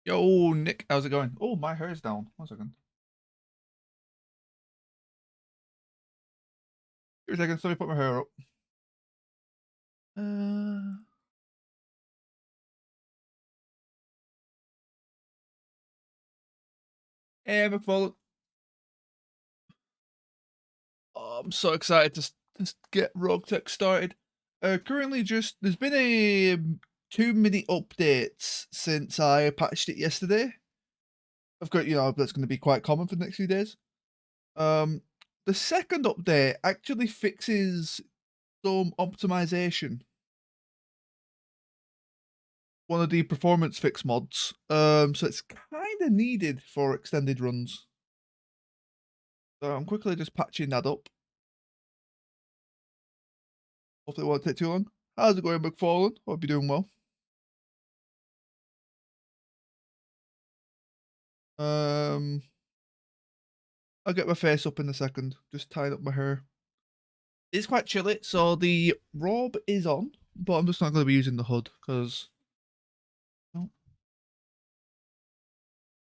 Yo, Nick, how's it going? Oh, my hair's down. 1 second. Give me a second. Let me put my hair up. Uh, hey, McFarlane. Oh, I'm so excited to get Roguetech started. Currently, there's been a 2 mini updates since I patched it yesterday. I've got, that's going to be quite common for the next few days. Um, the second update actually fixes some optimization. One of the performance fix mods. So it's kind of needed for extended runs. So I'm quickly just patching that up. Hopefully it won't take too long. How's it going, McFarlane? Hope you're doing well. Um, I'll get my face up in a second. Just tying up my hair. It's quite chilly, so the robe is on, but I'm just not going to be using the hood because I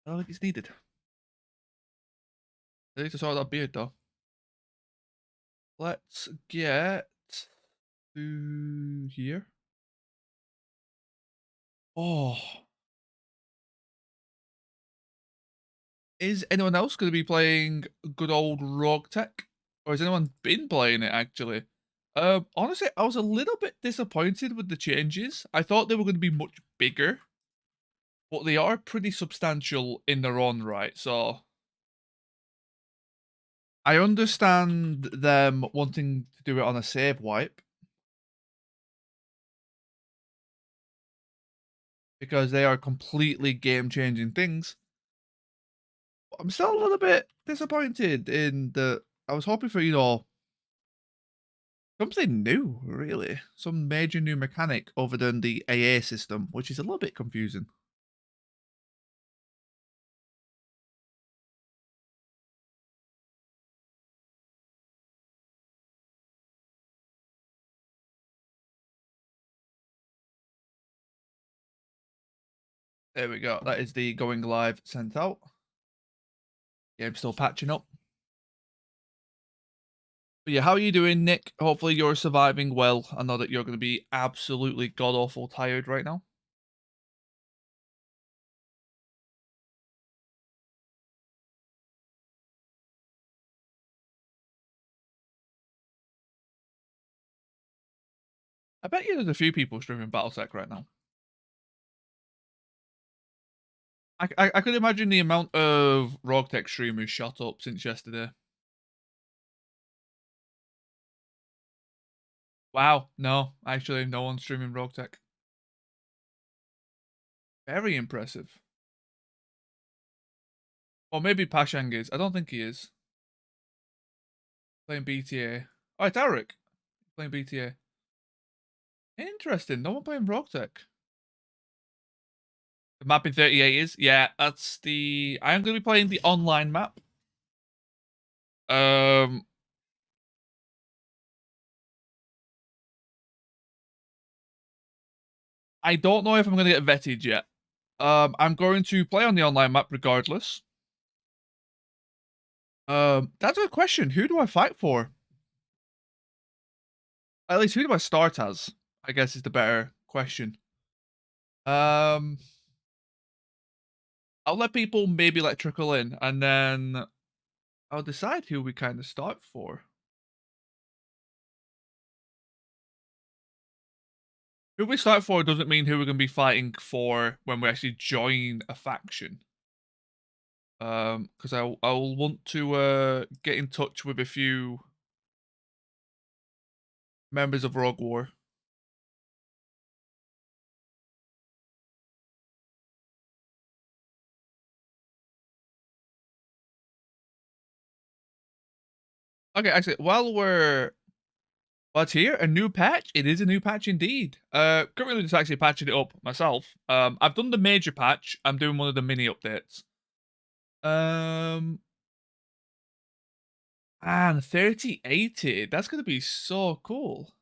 don't think it's needed. I need to sort that beard though. Let's get to here. Oh, is anyone else going to be playing good old Roguetech? Or has anyone been playing it actually? Honestly, I was a little bit disappointed with the changes. I thought they were going to be much bigger, but they are pretty substantial in their own right. So I understand them wanting to do it on a save wipe because they are completely game-changing things. But I'm still a little bit disappointed in the. I was hoping for something new, really. Some major new mechanic other than the AA system, which is a little bit confusing. There we go. That is the going live sent out. Game's still patching up. But yeah, how are you doing, Nick? Hopefully you're surviving well. I know that you're going to be absolutely god-awful tired right now. I bet you there's a few people streaming Battletech right now. I could imagine the amount of Roguetech streamers shot up since yesterday. Wow, no, actually, no one's streaming Roguetech. Very impressive. Or maybe Pashang is. I don't think he is. Playing BTA. Oh, it's Eric playing BTA. Interesting. No one playing Roguetech. The map in 38 is? Yeah, that's the. I am going to be playing the online map. Um, I don't know if I'm going to get vetted yet. I'm going to play on the online map regardless. That's a good question. Who do I fight for? At least, who do I start as? I guess is the better question. Um, I'll let people maybe like trickle in, and then I'll decide who we kind of start for. Who we start for doesn't mean who we're going to be fighting for when we actually join a faction. Because I'll want to get in touch with a few members of Rogue War. Okay, actually, while it's here, a new patch. It is a new patch indeed. Currently just actually patching it up myself. I've done the major patch. I'm doing one of the mini updates. Um, and 3080. That's gonna be so cool.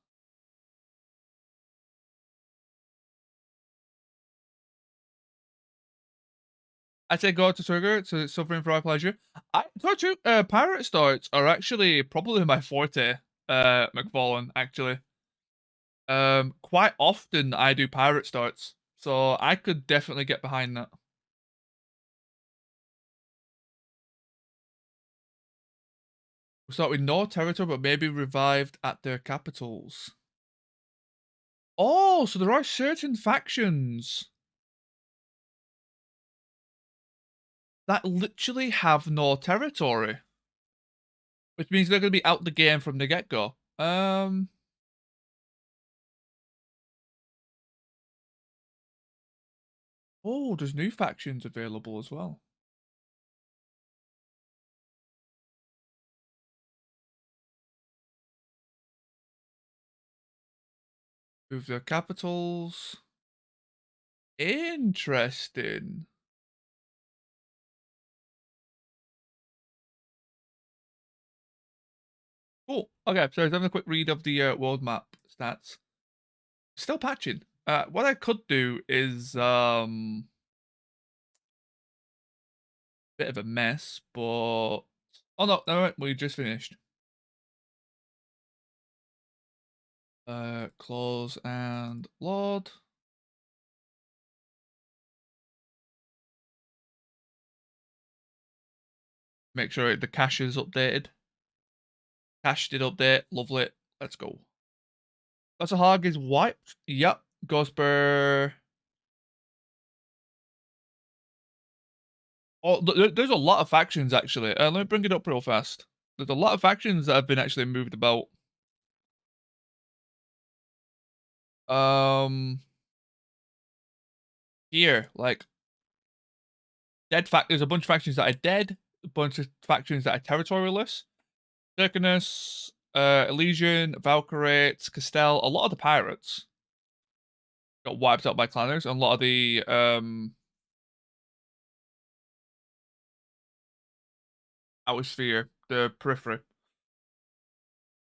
I say go to trigger to suffering for our pleasure. I told you, pirate starts are actually probably my forte, McFallen, actually. Quite often I do pirate starts, so I could definitely get behind that. We'll start with no territory, but maybe revived at their capitals. Oh, so there are certain factions that literally have no territory, which means they're going to be out the game from the get-go. Oh, there's new factions available as well. Move their capitals. Interesting. Cool. Okay, so having a quick read of the world map stats. Still patching. What I could do is bit of a mess, but oh no, no, we just finished. Close and load. Make sure the cache is updated. Cache did update. Lovely. Let's go. That's a hog is wiped. Yep. Ghostbear. Oh, there's a lot of factions actually. Let me bring it up real fast. There's a lot of factions that have been actually moved about. Here, like there's a bunch of factions that are dead, a bunch of factions that are territorialist. Circanus, Elysian, Valkyrates, Castell, a lot of the pirates got wiped out by clanners, and a lot of the outer sphere, the periphery.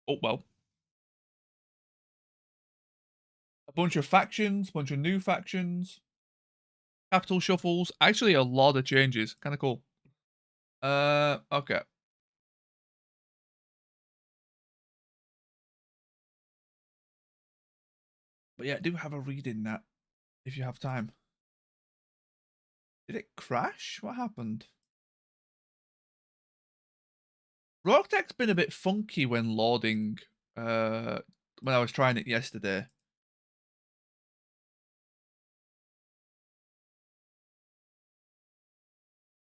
Oh well. A bunch of factions, bunch of new factions, capital shuffles. Actually, a lot of changes. Kind of cool. Okay. But yeah, do have a read in that if you have time. Did it crash? What happened? Roguetech's been a bit funky when loading. When I was trying it yesterday.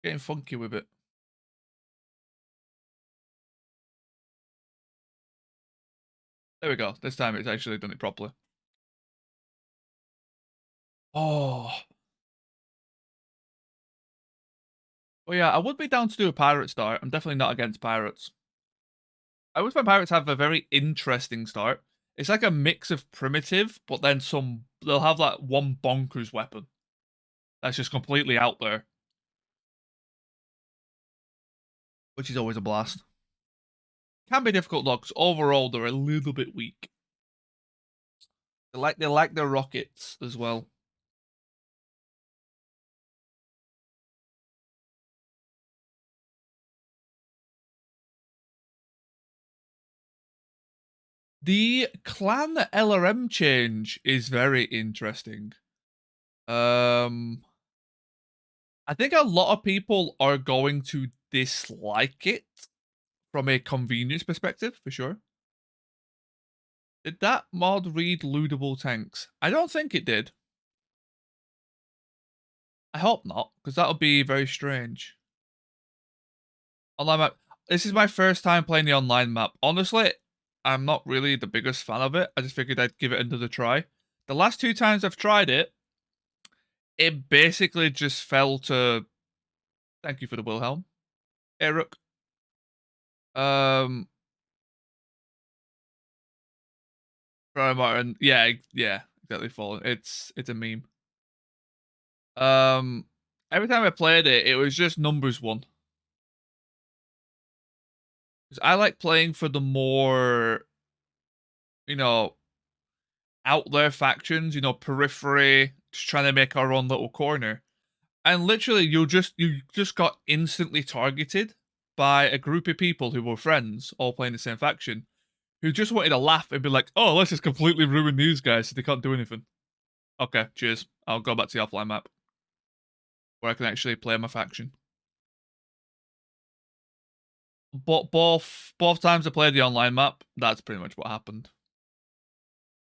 Getting funky with it. There we go. This time it's actually done it properly. Oh. Well, yeah, I would be down to do a pirate start. I'm definitely not against pirates. I always find pirates have a very interesting start. It's like a mix of primitive, but then they'll have like one bonkers weapon that's just completely out there, which is always a blast. Can be difficult though, because overall they're a little bit weak. They like their rockets as well. The clan LRM change is very interesting. I think a lot of people are going to dislike it from a convenience perspective, for sure. Did that mod read lootable tanks? I don't think it did. I hope not, because that would be very strange. Online map. This is my first time playing the online map. Honestly, I'm not really the biggest fan of it. I just figured I'd give it another try. The last two times I've tried it, it basically just fell to... Thank you for the Wilhelm. Eric. Brian Martin. Yeah, yeah, exactly. Fallen. It's a meme. Every time I played it, it was just numbers one. 'Cause I like playing for the more, you know, out there factions. You know, periphery, just trying to make our own little corner. And literally, you just got instantly targeted by a group of people who were friends, all playing the same faction, who just wanted to laugh and be like, "Oh, let's just completely ruin these guys so they can't do anything." Okay, cheers. I'll go back to the offline map where I can actually play my faction. But both times I played the online map, that's pretty much what happened.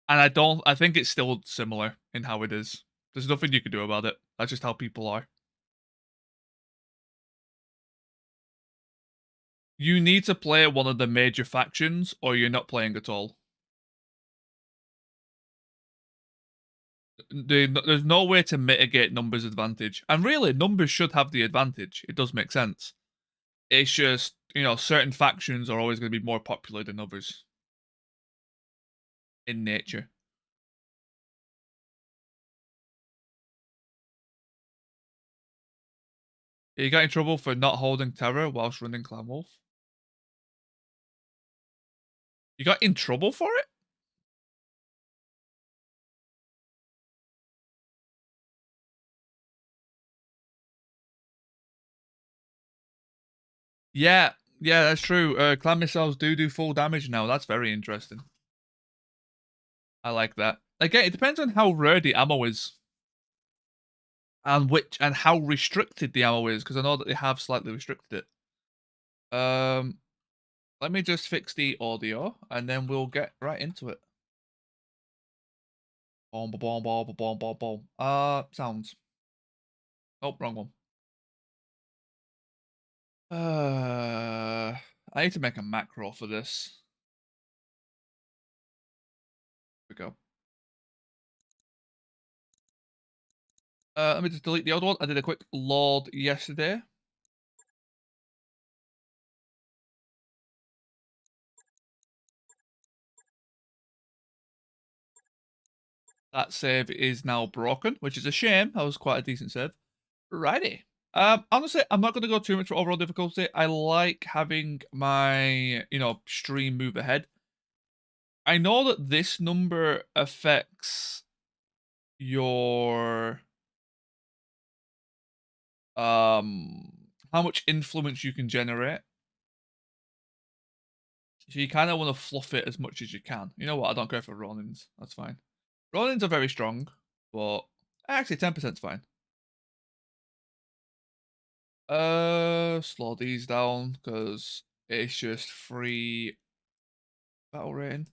And I think it's still similar in how it is. There's nothing you can do about it. That's just how people are. You need to play one of the major factions or you're not playing at all. There's no way to mitigate numbers advantage. And really, numbers should have the advantage. It does make sense. It's just, certain factions are always going to be more popular than others in nature. You got in trouble for not holding terror whilst running Clan Wolf? You got in trouble for it? Yeah, yeah, that's true. Clan missiles do full damage now. That's very interesting. I like that. Again, it depends on how rare the ammo is. And how restricted the ammo is, because I know that they have slightly restricted it. Let me just fix the audio, and then we'll get right into it. Boom, boom, boom, boom, boom, boom, boom. Sounds. Oh, wrong one. I need to make a macro for this. Here we go. Let me just delete the old one. I did a quick load yesterday. That save is now broken, which is a shame. That was quite a decent save. Righty. Honestly, I'm not going to go too much for overall difficulty. I like having my, stream move ahead. I know that this number affects your how much influence you can generate. So you kind of want to fluff it as much as you can. You know what? I don't care for Ronins. That's fine. Ronins are very strong, but actually 10% is fine. Slow these down because it's just free battle rating.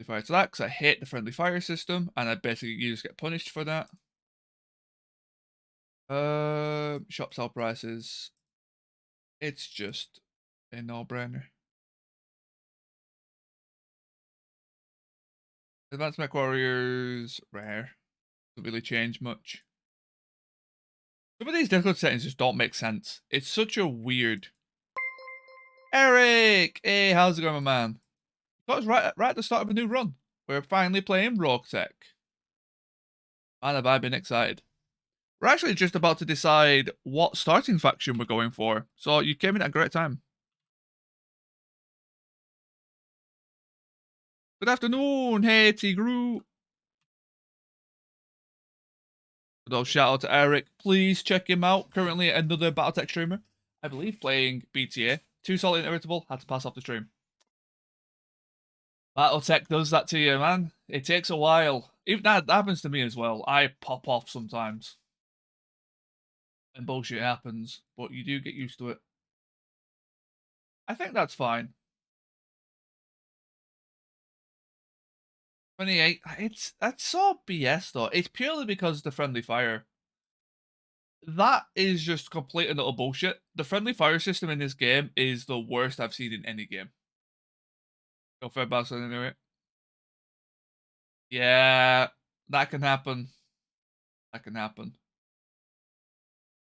Fire to that because I hate the friendly fire system and I basically you just get punished for that. Shop sell prices. It's just a no-brainer. Advanced Mech Warriors, rare. Doesn't really change much. Some of these difficult settings just don't make sense. It's such a weird. Eric! Hey, how's it going, my man? Got us right at the start of a new run. We're finally playing Roguetech. Man, have I been excited. We're actually just about to decide what starting faction we're going for, so you came in at a great time. Good afternoon, hey Tigru. Though shout out to Eric. Please check him out. Currently another Battletech streamer. I believe playing BTA. Too solid and irritable. Had to pass off the stream. Battletech does that to you, man. It takes a while. Even that happens to me as well. I pop off sometimes. And bullshit happens. But you do get used to it. I think that's fine. 28. That's so BS though. It's purely because the friendly fire. That is just complete and utter bullshit. The friendly fire system in this game is the worst I've seen in any game. Go for a bastard anyway. Yeah, that can happen. That can happen.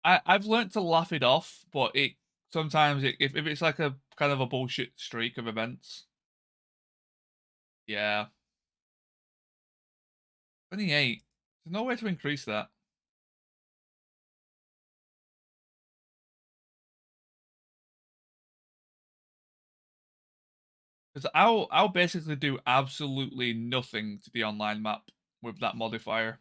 I've learnt to laugh it off, but it sometimes if it's like a kind of a bullshit streak of events. Yeah. 28. There's no way to increase that. Because I'll basically do absolutely nothing to the online map with that modifier.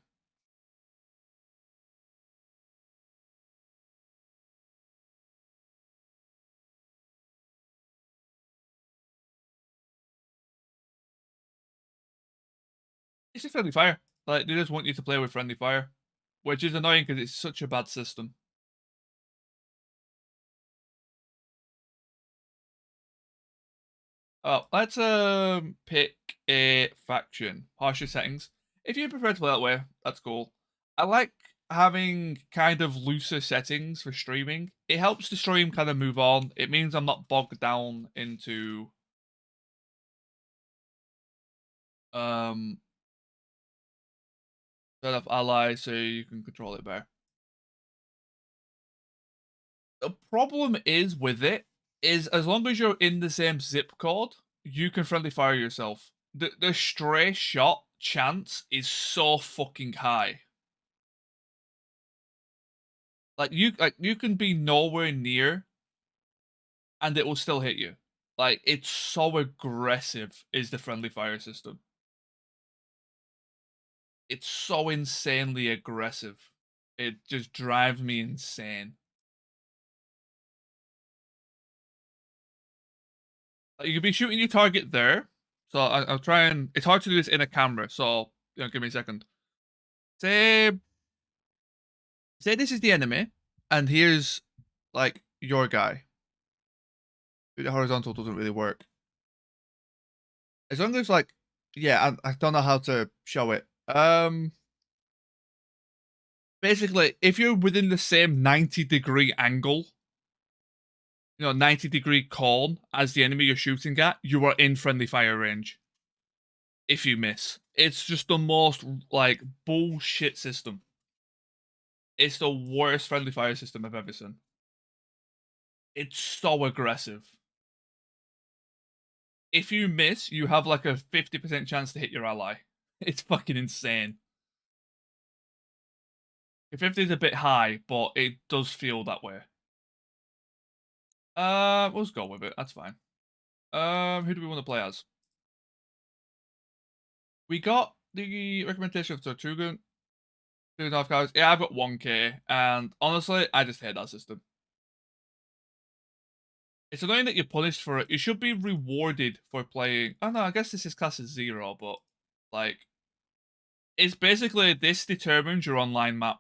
It's just friendly fire. Like, they just want you to play with friendly fire, which is annoying because it's such a bad system. Oh, let's pick a faction. Harsher settings. If you prefer to play that way, that's cool. I like having kind of looser settings for streaming. It helps the stream kind of move on. It means I'm not bogged down into um set up allies so you can control it better. The problem is with it is as long as you're in the same zip code, you can friendly fire yourself. The stray shot chance is so fucking high. Like you can be nowhere near and it will still hit you. Like it's so aggressive is the friendly fire system. It's so insanely aggressive. It just drives me insane. Like, you could be shooting your target there. So I'll try and it's hard to do this in a camera. So give me a second. Say say this is the enemy, and here's like your guy. The horizontal doesn't really work. As long as like, yeah, I don't know how to show it. Basically, if you're within the same 90-degree angle, 90-degree cone as the enemy you're shooting at, you are in friendly fire range. If you miss, it's just the most like bullshit system. It's the worst friendly fire system I've ever seen. It's so aggressive. If you miss, you have like a 50% chance to hit your ally. It's fucking insane. 50 is a bit high, but it does feel that way. Let's go with it. That's fine. Who do we want to play as? We got the recommendation of Tortugan. 2.5 cards. Yeah, I've got 1k, and honestly, I just hate that system. It's annoying that you're punished for it. You should be rewarded for playing. Oh no, I guess this is class as 0, but like, it's basically this determines your online map.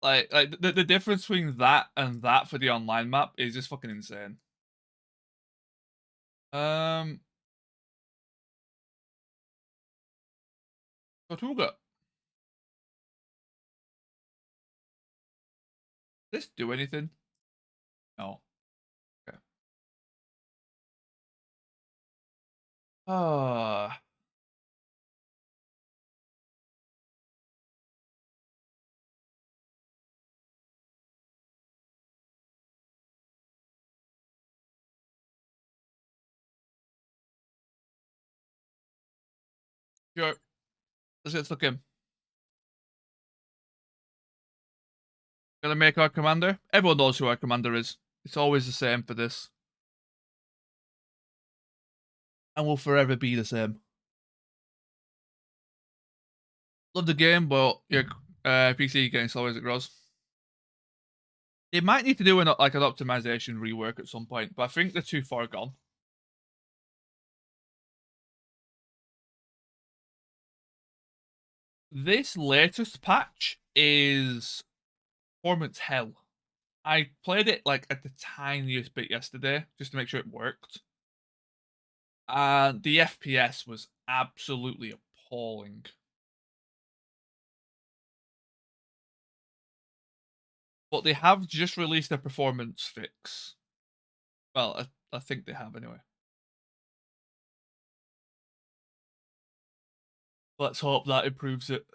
Like the difference between that and that for the online map is just fucking insane. Tortuga. Does this do anything? No. Okay. Ah. Sure. Let's look him. Gonna make our commander. Everyone knows who our commander is. It's always the same for this. And will forever be the same. Love the game, but your PC getting slower as it grows. They might need to do an optimization rework at some point, but I think they're too far gone. This latest patch is performance hell. I played it like at the tiniest bit yesterday just to make sure it worked. And the FPS was absolutely appalling. But they have just released a performance fix. Well, I think they have anyway. Let's hope that improves it.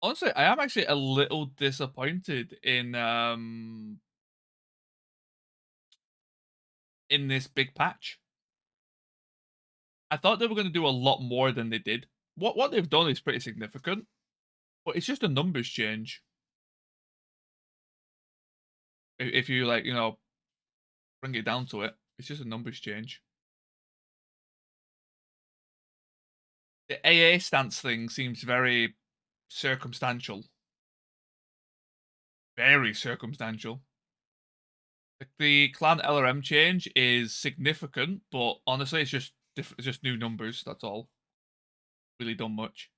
Honestly, I am actually a little disappointed in this big patch. I thought they were going to do a lot more than they did. What they've done is pretty significant, but it's just a numbers change. If you like, bring it down to it, it's just a numbers change. The AA stance thing seems very circumstantial. Very circumstantial. Like, the clan LRM change is significant, but honestly, it's just it's just new numbers. That's all. Really done much.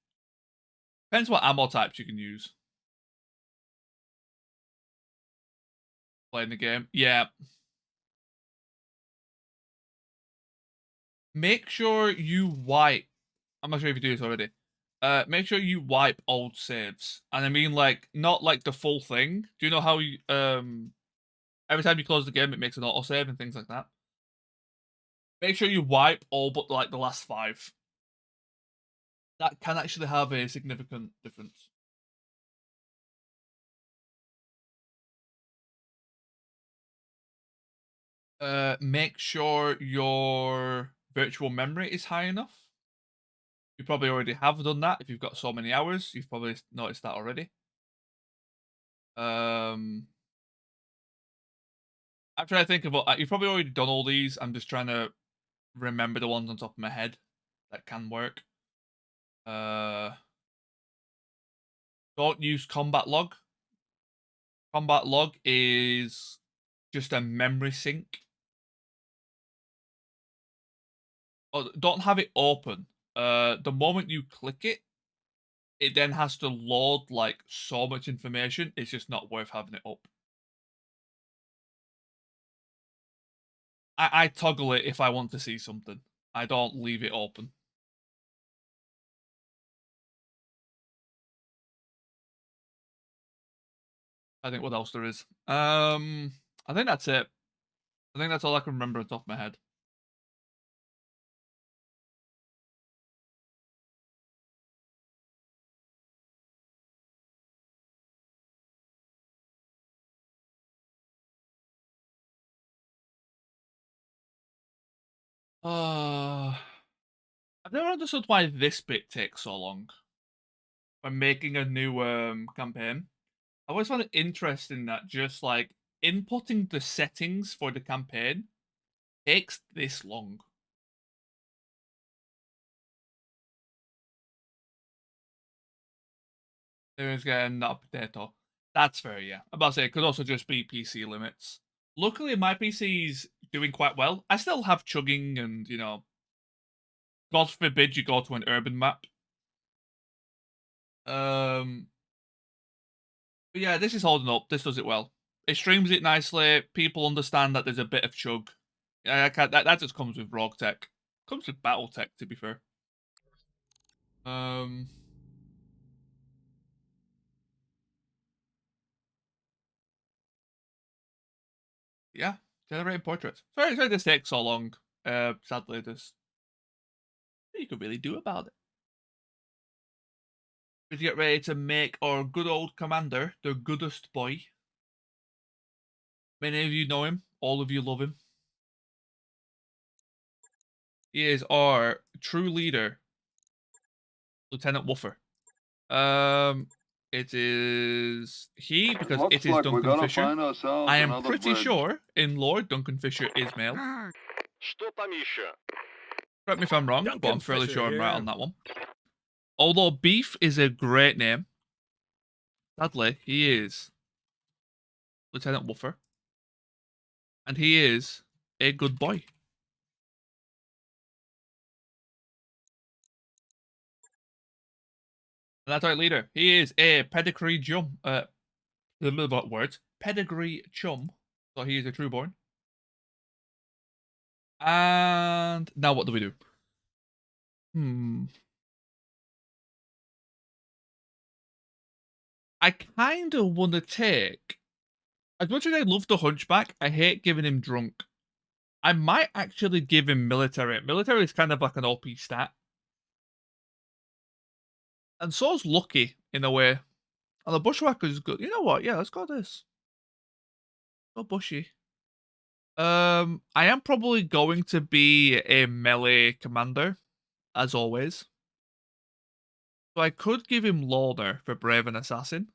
Depends what ammo types you can use. Playing the game, yeah. Make sure you wipe. I'm not sure if you do this already. Make sure you wipe old saves, and I mean like not like the full thing. Do you know how you every time you close the game, it makes an autosave and things like that? Make sure you wipe all but like the last 5. That can actually have a significant difference. Make sure your virtual memory is high enough. You probably already have done that. If you've got so many hours, you've probably noticed that already. I'm trying to think of what you've probably already done all these. I'm just trying to remember the ones on top of my head that can work. Don't use combat log. Combat log is just a memory sink. Oh, don't have it open. The moment you click it, it then has to load like so much information. It's just not worth having it up. I toggle it if I want to see something. I don't leave it open. I think what else there is. I think that's it. I think that's all I can remember on top of my head. I've never understood why this bit takes so long when making a new campaign. I always found it interesting that just like inputting the settings for the campaign takes this long. There's getting not a potato. That's fair, yeah. I'm about to say it could also just be PC limits. Luckily, my PC's doing quite well. I still have chugging and, you know, God forbid you go to an urban map. But yeah, this is holding up. This does it well. It streams it nicely. People understand that there's a bit of chug. That just comes with Roguetech. Comes with Battletech, to be fair. Um, yeah, generating portraits. Sorry this takes so long. Sadly, there's nothing you could really do about it. We get ready to make our good old commander the goodest boy. Many of you know him. All of you love him. He is our true leader, Lieutenant Woofer. It is he because Looks it is like we're Duncan gonna Fisher. find ourselves I am another pretty bridge. sure in lore Duncan Fisher is male. Что там еще? Correct me if I'm wrong, but Duncan I'm fairly Fisher sure I'm right here. on that one. Although Beef is a great name, sadly he is Lieutenant Woofer, and he is a good boy. And that's our leader. He is a pedigree chum. A little bit words. Pedigree chum. So he is a trueborn. And now what do we do? I kind of want to take. As much as I love the Hunchback, I hate giving him drunk. I might actually give him military. Military is kind of like an OP stat. And so's lucky, in a way. And the Bushwhacker is good. You know what? Yeah, let's go this. Go Bushy. I am probably going to be a melee commander, as always. So I could give him Loner for Brave and Assassin.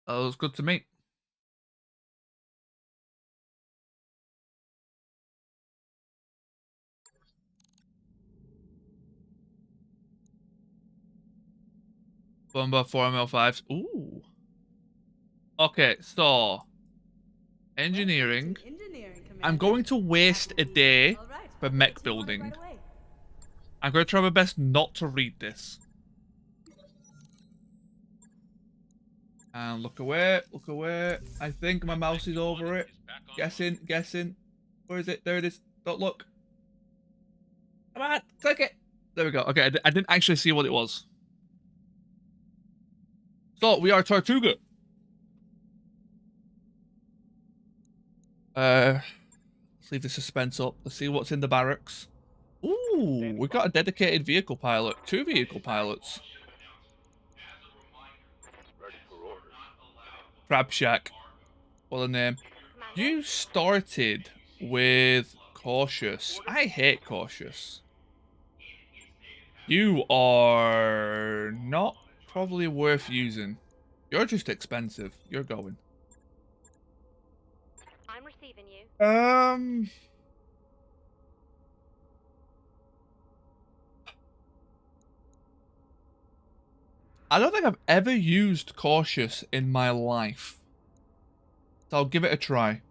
That was good to me. Bomber 4ML5s. Ooh. Okay, so engineering. I'm going to waste a day for mech building. I'm going to try my best not to read this. And look away, look away. I think my mouse is over it. Guessing, guessing. Where is it? There it is. Don't look. Come on, click it. There we go. Okay, I didn't actually see what it was. So, we are Tortuga. Let's leave the suspense up. Let's see what's in the barracks. Ooh, we got a dedicated vehicle pilot. 2 vehicle pilots. Ready for orders. Crab Shack. What a name. You started with Cautious. I hate Cautious. You are not probably worth using. You're just expensive. You're going. I'm receiving you. I don't think I've ever used Cautious in my life. So I'll give it a try.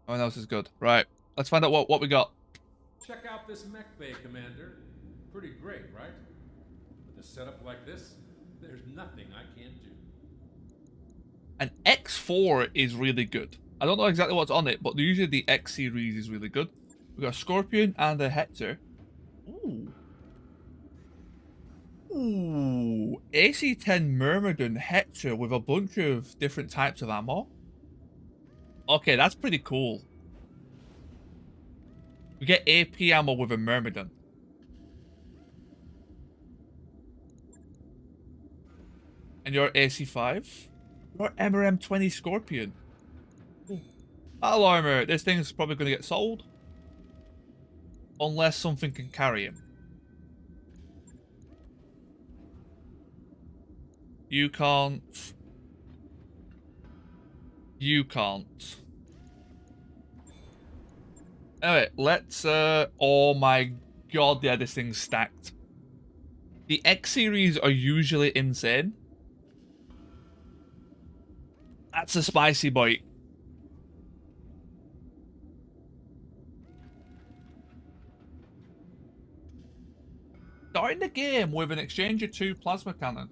Oh, else is good. Right. Let's find out what we got. Check out this mech bay, Commander. Pretty great, right? With a setup like this, there's nothing I can't do. An X4 is really good. I don't know exactly what's on it, but usually the X series is really good. We got a Scorpion and a Hector. Ooh. Ooh. AC-10 Myrmidon Hector with a bunch of different types of ammo. Okay, that's pretty cool. We get AP ammo with a Myrmidon. And you're AC-5? You're MRM-20 Scorpion. Ooh. Battle armor. This thing's probably going to get sold. Unless something can carry him. You can't. You can't. Alright, let's, oh my god, yeah, this thing's stacked. The X series are usually insane. That's a spicy bite. Starting the game with an Exchanger 2 plasma cannon.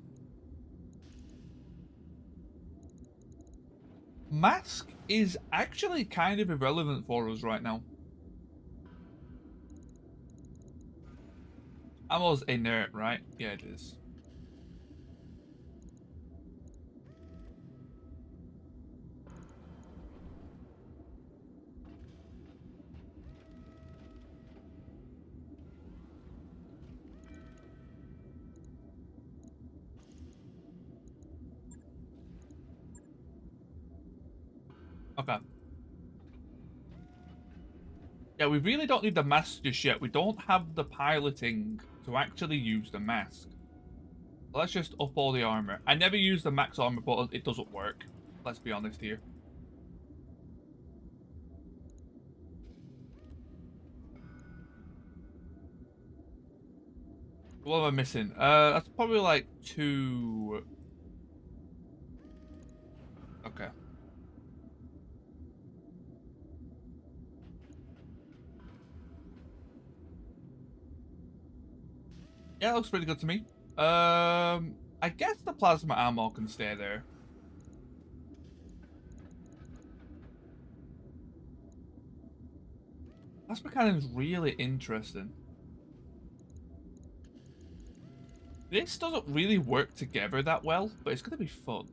Mask is actually kind of irrelevant for us right now. Ammo's inert, right? Yeah, it is. Okay. Yeah, we really don't need the mask just yet. We don't have the piloting to actually use the mask. Let's just up all the armor. I never use the max armor, but it doesn't work. Let's be honest here. What am I missing? That's probably like 2... Okay. Yeah, looks pretty good to me. I guess the plasma ammo can stay there. Plasma cannon's really interesting. This doesn't really work together that well, but it's gonna be fun.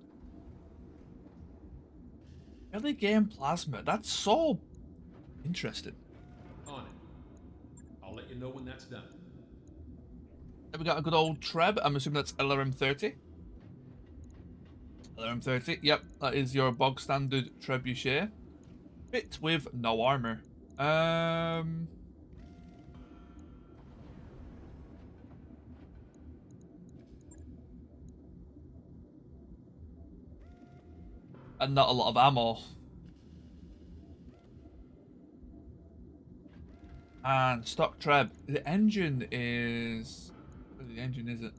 Early game plasma, that's so interesting. On it. I'll let you know when that's done. Then we got a good old Treb. I'm assuming that's LRM-30. LRM-30, yep, that is your bog standard trebuchet. Fit with no armor. And not a lot of ammo. And stock Treb. The engine is... What the engine is it?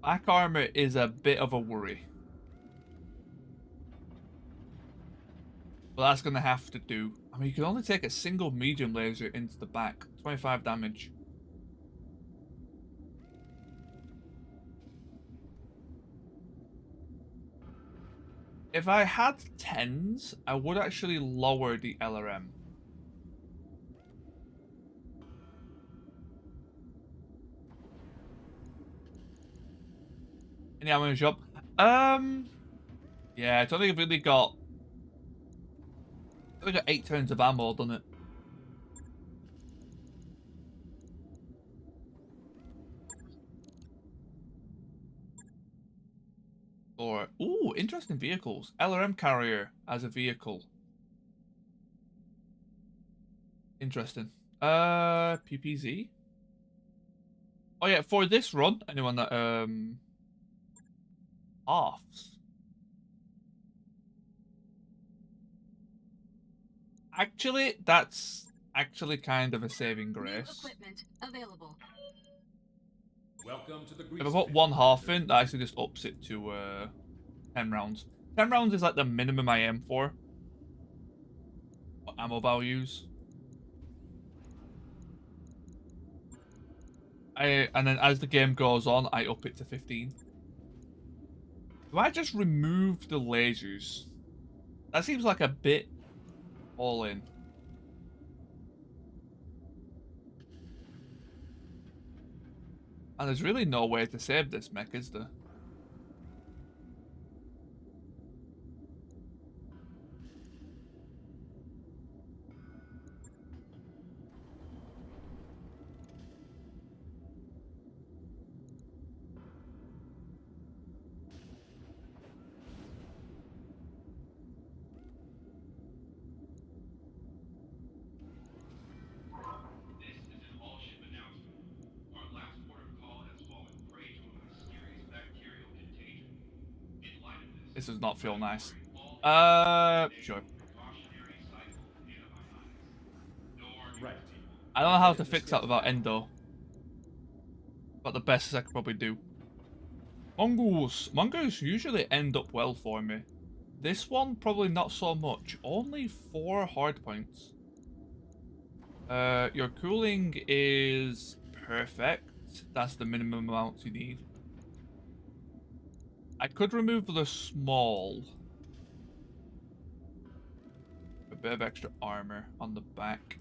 Back armor is a bit of a worry. But that's going to have to do. I mean, you can only take a single medium laser into the back. 25 damage. If I had 10s, I would actually lower the LRM. Any ammo in the shop? Yeah, I don't think I've really got... I think I've got 8 turns of ammo, done it? Or, ooh, interesting vehicles. LRM carrier as a vehicle. Interesting. PPZ? Oh yeah, for this run, anyone that, halves. Actually, that's actually kind of a saving grace. Equipment available. Welcome to the If I put one half in, that actually just ups it to 10 rounds. 10 rounds is like the minimum I aim for ammo values. And then as the game goes on, I up it to 15. Do I just remove the lasers? That seems like a bit all in. And there's really no way to save this mech, is there? This does not feel nice. Sure. Right. I don't know how to fix that without endo. But the best as I could probably do. Mongoose. Mongoose usually end up well for me. This one, probably not so much. Only 4 hard points. Your cooling is perfect. That's the minimum amount you need. I could remove the small. A bit of extra armor on the back.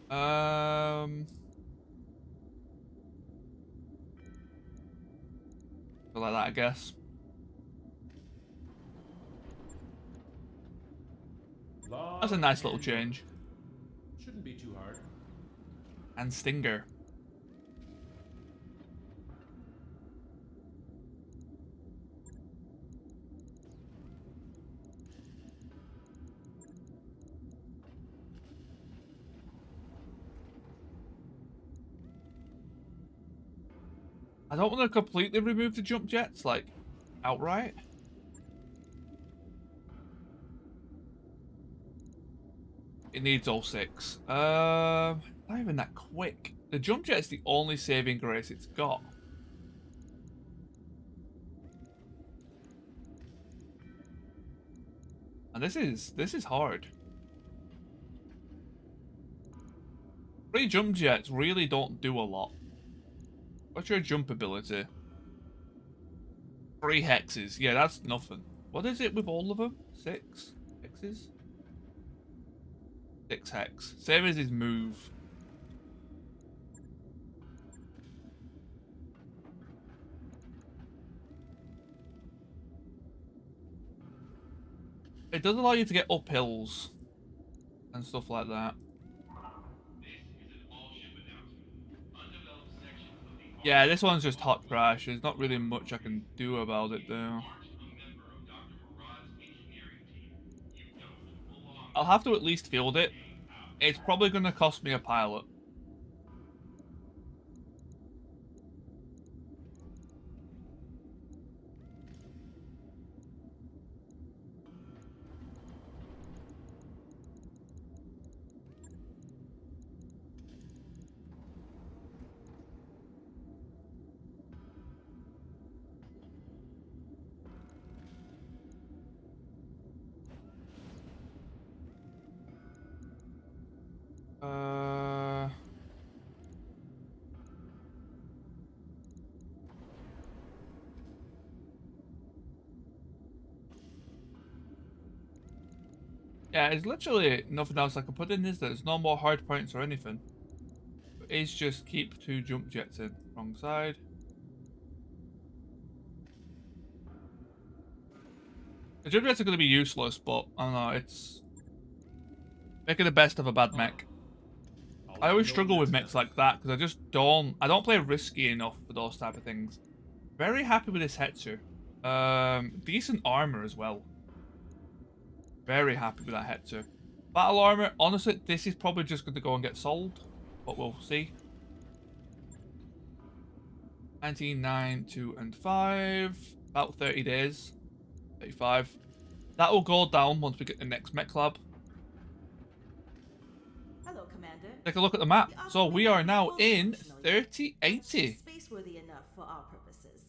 Like that, I guess. That's a nice little change. Shouldn't be too hard. And Stinger. I don't want to completely remove the jump jets, like, outright. It needs all 6. Not even that quick. The jump jet's the only saving grace it's got. And this is hard. 3 jump jets really don't do a lot. What's your jump ability? 3 hexes. Yeah, that's nothing. What is it with all of them? 6 hexes? 6 hex. Same as his move. It does allow you to get up hills and stuff like that. Yeah, this one's just hot trash. There's not really much I can do about it though. I'll have to at least field it. It's probably going to cost me a pilot. Yeah, it's literally nothing else I can put in, is there? There's no more hard points or anything. It's just keep 2 jump jets in. Wrong side. The jump jets are going to be useless, but I don't know, it's making the best of a bad mech. I'll I let you always know when struggle with that's mechs done. like that, because I don't play risky enough for those type of things. Very happy with this Hetzer. Decent armor as well. Very happy with that Hetzer. Battle armor, honestly, this is probably just going to go and get sold, but we'll see. 19, 9, 2, and 5. About 30 days. 35. That will go down once we get the next mech lab. Hello, Commander. Take a look at the map. The So we Aquaman are is now fully in functional yet, but it's 3080. just space-worthy enough for our purposes.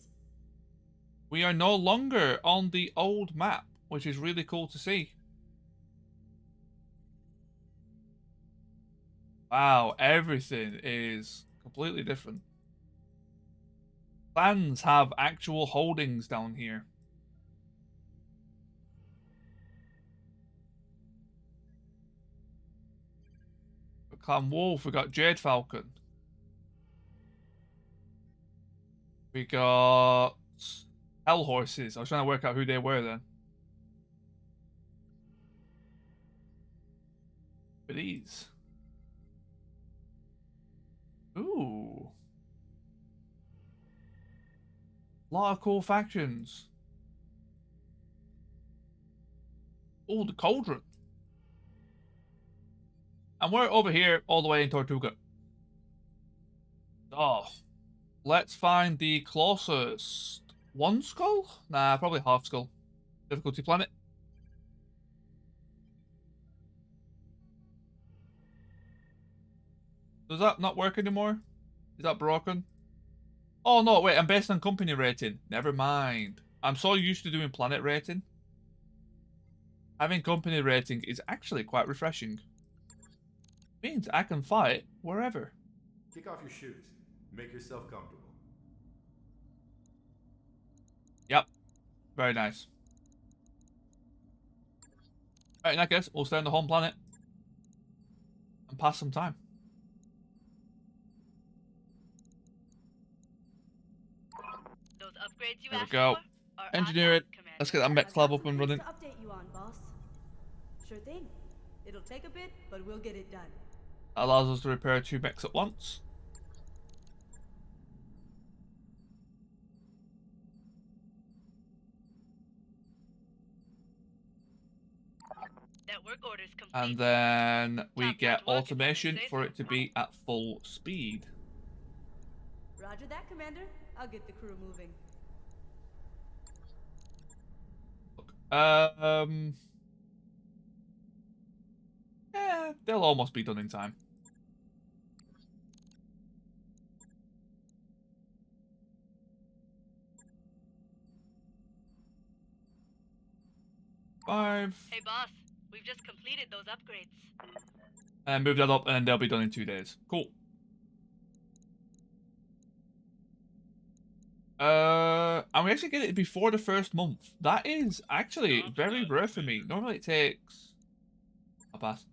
We are no longer on the old map, which is really cool to see. Wow, everything is completely different. Clans have actual holdings down here. We got Clan Wolf, we got Jade Falcon. We got Hell Horses. I was trying to work out who they were then. But these. Ooh. A lot of cool factions. Oh, the Cauldron. And we're over here all the way in Tortuga. Oh. Let's find the closest. One skull? Nah, probably half skull. Difficulty planet. Does that not work anymore? Is that broken? Oh no, wait, I'm based on company rating. Never mind. I'm so used to doing planet rating. Having company rating is actually quite refreshing. Means I can fight wherever. Kick off your shoes. Make yourself comfortable. Yep. Very nice. Right, in that case, we'll stay on the home planet and pass some time. Those upgrades you There we asked go. for are Engineer on it. top, Commander. Let's get that I've mech got club some up and things running. to update you on, boss. Sure thing. It'll take a bit, but we'll get it done. That allows us to repair 2 mechs at once. Network orders complete. And then we Top-notch get work, if I may automation say for so. it to be at full speed. Roger that, Commander. I'll get the crew moving. Yeah, they'll almost be done in time. Five. Hey, boss. We've just completed those upgrades. And move that up, and they'll be done in 2 days. Cool. And we actually get it before the first month. That is actually very rare for me. Normally it takes... I'll pass.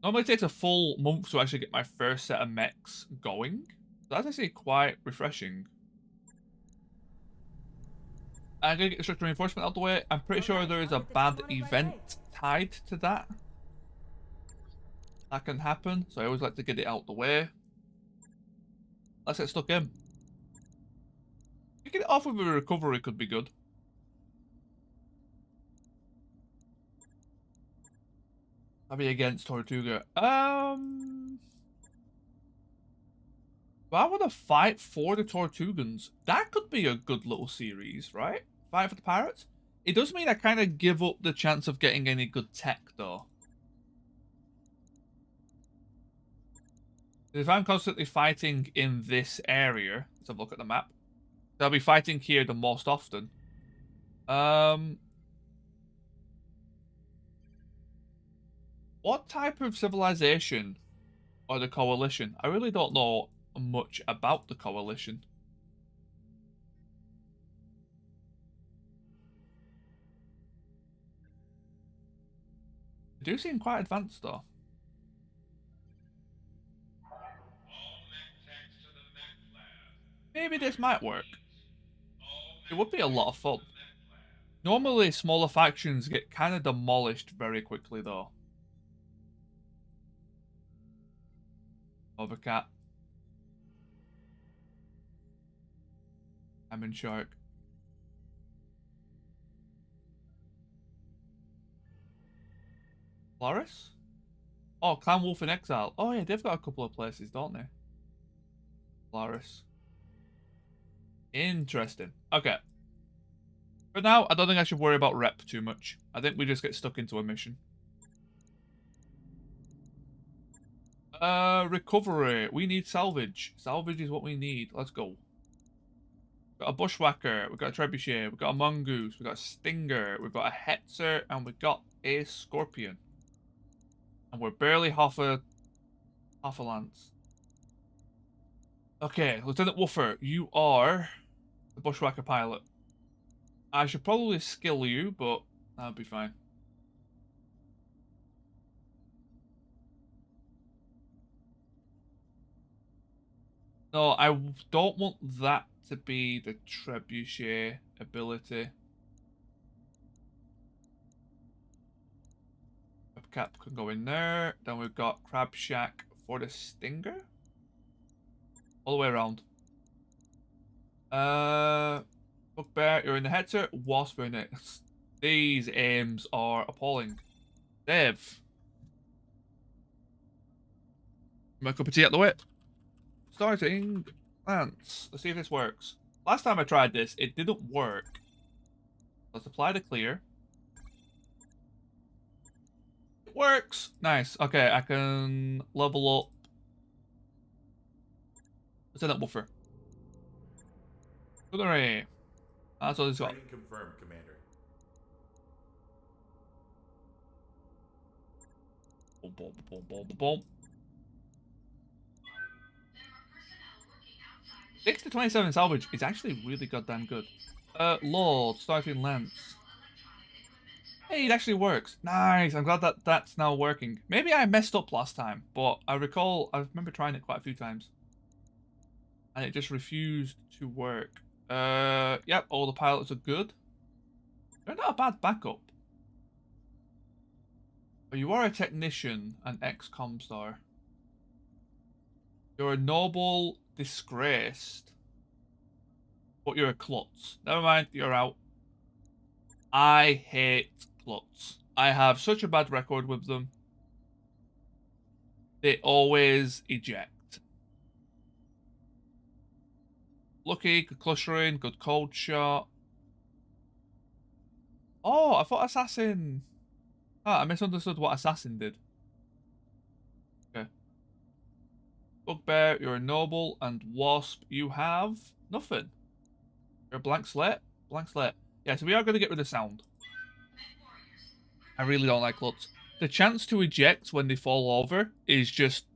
Normally it takes a full month to actually get my first set of mechs going. That's actually quite refreshing. I'm going to get the structural reinforcement out the way. I'm pretty sure there is a bad event tied to that. That can happen, so I always like to get it out the way. Let's get stuck in. Get it off with a recovery could be good. Maybe against Tortuga. Why would I fight for the Tortugans? That could be a good little series, right? Fight for the pirates? It does mean I kind of give up the chance of getting any good tech, though. If I'm constantly fighting in this area, let's have a look at the map. I'll be fighting here the most often. What type of civilization are the Coalition? I really don't know much about the Coalition. They do seem quite advanced though. Maybe this might work. It would be a lot of fun. Normally, smaller factions get kind of demolished very quickly though. Overcat. Diamond Shark. Polaris? Oh, Clan Wolf in Exile. Oh yeah, they've got a couple of places, don't they? Polaris. Interesting. Okay. For now, I don't think I should worry about rep too much. I think we just get stuck into a mission. Recovery. We need salvage. Salvage is what we need. Let's go. Got a bushwhacker. We've got a trebuchet. We've got a mongoose. We've got a stinger. We've got a hetzer, and we've got a scorpion. And we're barely half a lance. Okay, Lieutenant Woofer, you are the bushwhacker pilot. I should probably skill you, but that'll be fine. No, I don't want that to be the trebuchet ability. Cap can go in there. Then we've got Crab Shack for the stinger. All the way around. Bugbear, you're in the headset. Wasp, you're in it. These aims are appalling. Dev. My cup of tea out the way. Starting Lance. Let's see if this works. Last time I tried this, it didn't work. Let's apply the clear. It works. Nice. Okay, I can level up. Lieutenant Woofer. Hooray. That's all he's got. Training confirmed, Commander. Boom, boom, boom, boom, boom, boom. 6 to 27 salvage is actually really goddamn good. Lord, starting length. Hey, it actually works. Nice. I'm glad that that's now working. Maybe I messed up last time, but I remember trying it quite a few times. And it just refused to work. Yep, all the pilots are good. They're not a bad backup. But you are a technician and ex-com star. You're a noble disgraced. But you're a klutz. Never mind, you're out. I hate klutz. I have such a bad record with them. They always eject. Lucky, good clustering, good cold shot. Oh, I thought assassin. Ah, I misunderstood what assassin did. Okay. Bugbear, you're a noble, and wasp, you have nothing. You're a blank slate. Blank slate. Yeah, so we are going to get rid of sound. I really don't like klutz. The chance to eject when they fall over is just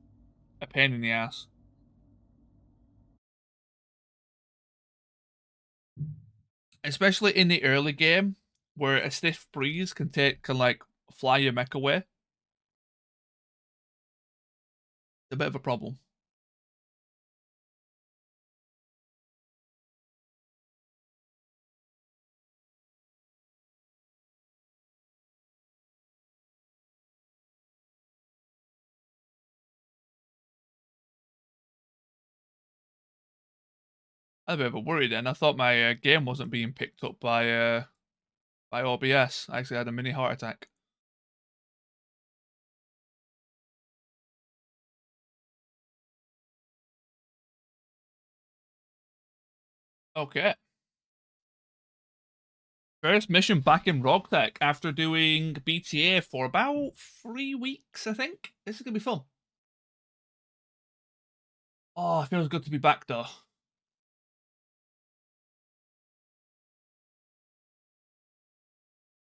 a pain in the ass. Especially in the early game, where a stiff breeze can like fly your mech away. It's a bit of a problem. I'm a bit of a worry then. I thought my game wasn't being picked up by OBS. I actually had a mini heart attack. Okay. First mission back in Roguetech after doing BTA for about 3 weeks, I think. This is going to be fun. Oh, it feels good to be back though.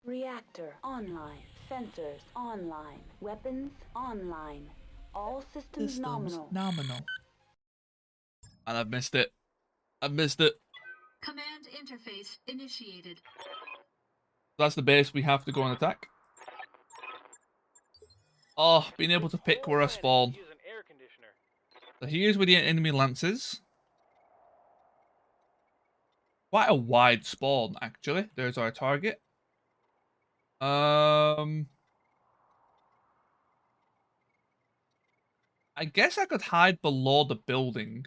Reactor online. Sensors online. Weapons online. All systems nominal. And I've missed it. I've missed it. Command interface initiated. That's the base we have to go and attack. Oh, being able to pick where I spawn. Use an air conditioner. So here's where the enemy lances. Quite a wide spawn, actually. There's our target. I guess I could hide below the building.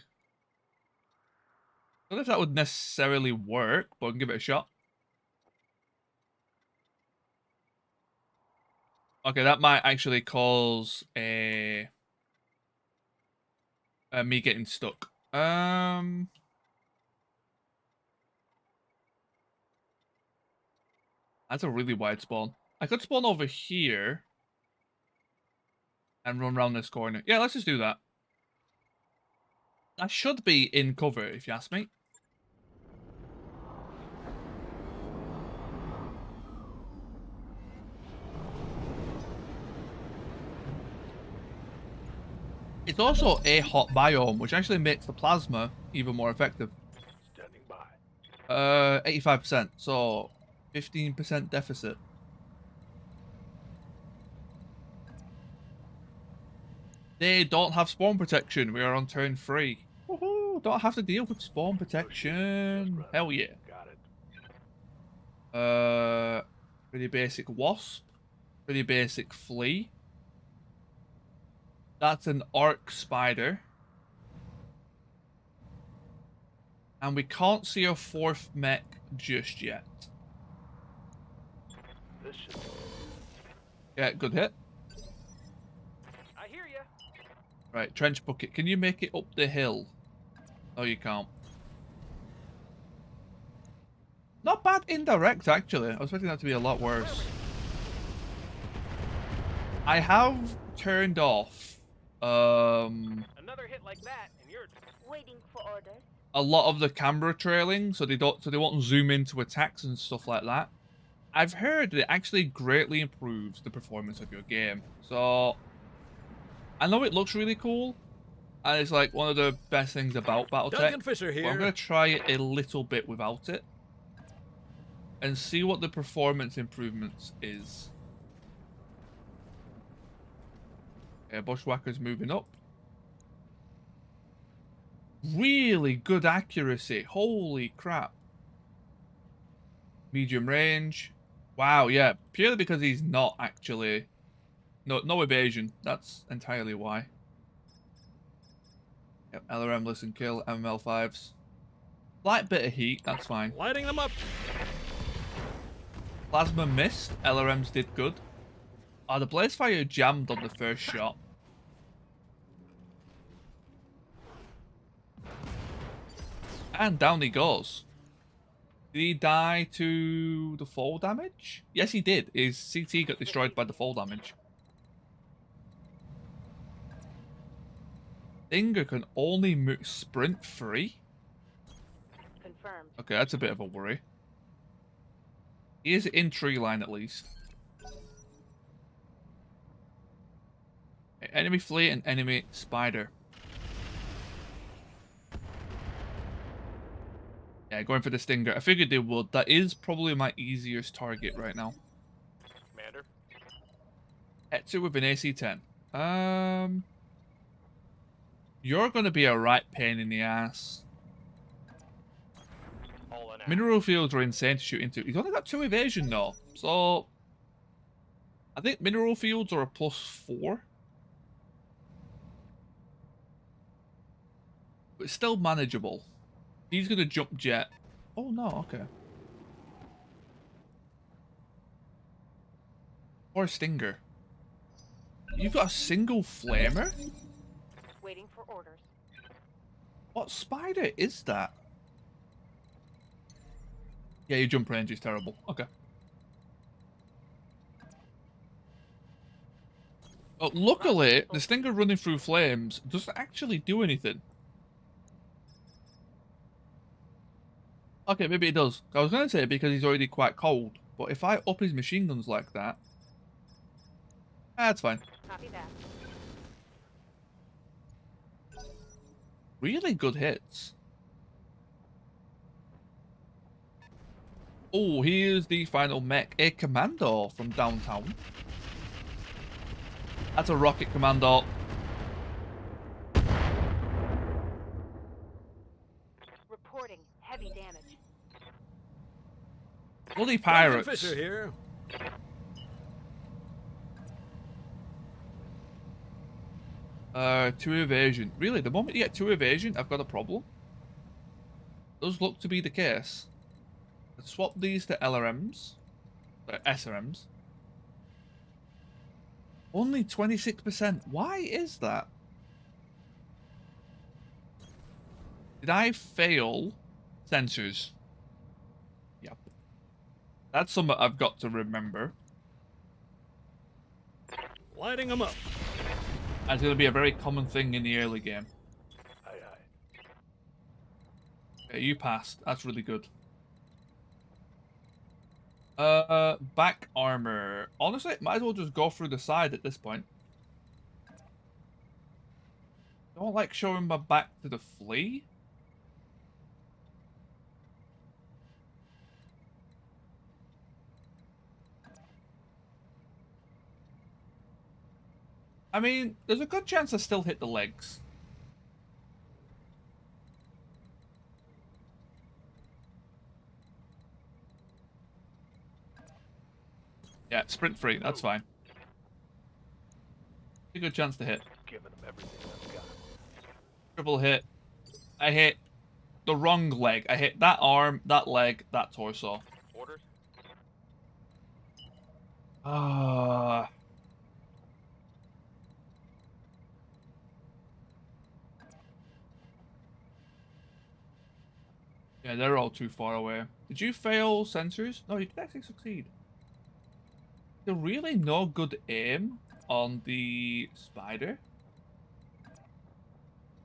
I don't know if that would necessarily work, but I can give it a shot. Okay, that might actually cause me getting stuck. That's a really wide spawn. I could spawn over here and run around this corner. Yeah, let's just do that. I should be in cover, if you ask me. It's also a hot biome, which actually makes the plasma even more effective. Standing by. 85%, so 15% deficit. They don't have spawn protection. We are on turn 3. Woohoo! Don't have to deal with spawn protection. Hell yeah. Got it. Pretty basic wasp. Pretty basic flea. That's an arc spider. And we can't see a 4th mech just yet. This should. Yeah, good hit. I hear ya. Right, trench bucket. Can you make it up the hill? No, you can't. Not bad indirect, actually. I was expecting that to be a lot worse. I have turned off Another hit like that, and you're Waiting for orders. a lot of the camera trailing, so they won't zoom into attacks and stuff like that. I've heard that it actually greatly improves the performance of your game. So I know it looks really cool, and it's like one of the best things about Battletech. Fisher But I'm gonna try it a little bit without it and see what the performance improvements is. Okay, Bushwhacker's moving up. Really good accuracy. Holy crap. Medium range. Wow, yeah. Purely because he's not actually... No evasion. That's entirely why. Yep, LRM, listen, kill, ML5s. Slight bit of heat, that's fine. Lighting them up. Plasma missed. LRMs did good. Oh, the Blazefire jammed on the first shot. And down he goes. Did he die to the fall damage? Yes, he did. His CT got destroyed by the fall damage. Stinger can only sprint free? Confirmed. Okay, that's a bit of a worry. He is in tree line at least. Enemy flea and enemy spider. Yeah, going for the Stinger. I figured they would. That is probably my easiest target right now. Commander. Etsu with an AC-10. You're going to be a right pain in the ass. All in out. Mineral fields are insane to shoot into. He's only got 2 evasion though. So, I think mineral fields are a +4. But it's still manageable. He's going to jump jet. Oh no, okay. Or Stinger. You've got a single flamer? Waiting for orders. What spider is that? Yeah, your jump range is terrible. Okay. Oh, luckily, the Stinger running through flames doesn't actually do anything. Okay, maybe it does. I was going to say because he's already quite cold. But if I up his machine guns like that... that's fine. Copy that. Really good hits. Oh, here's the final mech. A commando from downtown. That's a rocket commando. Reporting heavy damage. Bloody Duncan pirates. Fisher here. Two evasion. Really, the moment you get two evasion, I've got a problem. Does look to be the case. Let's swap these to LRMs. SRMs. Only 26%. Why is that? Did I fail sensors? Yep. That's something I've got to remember. Lighting them up. That's going to be a very common thing in the early game. Aye, aye. Okay, you passed. That's really good. Back armor. Honestly, might as well just go through the side at this point. Don't like showing my back to the flea. I mean, there's a good chance I still hit the legs. Yeah, sprint free, that's fine. A good chance to hit. Giving them everything I've got. Triple hit. I hit the wrong leg. I hit that arm, that leg, that torso. Orders? Ah. Yeah, they're all too far away. Did you fail sensors? No, you did actually succeed. There's really no good aim on the spider.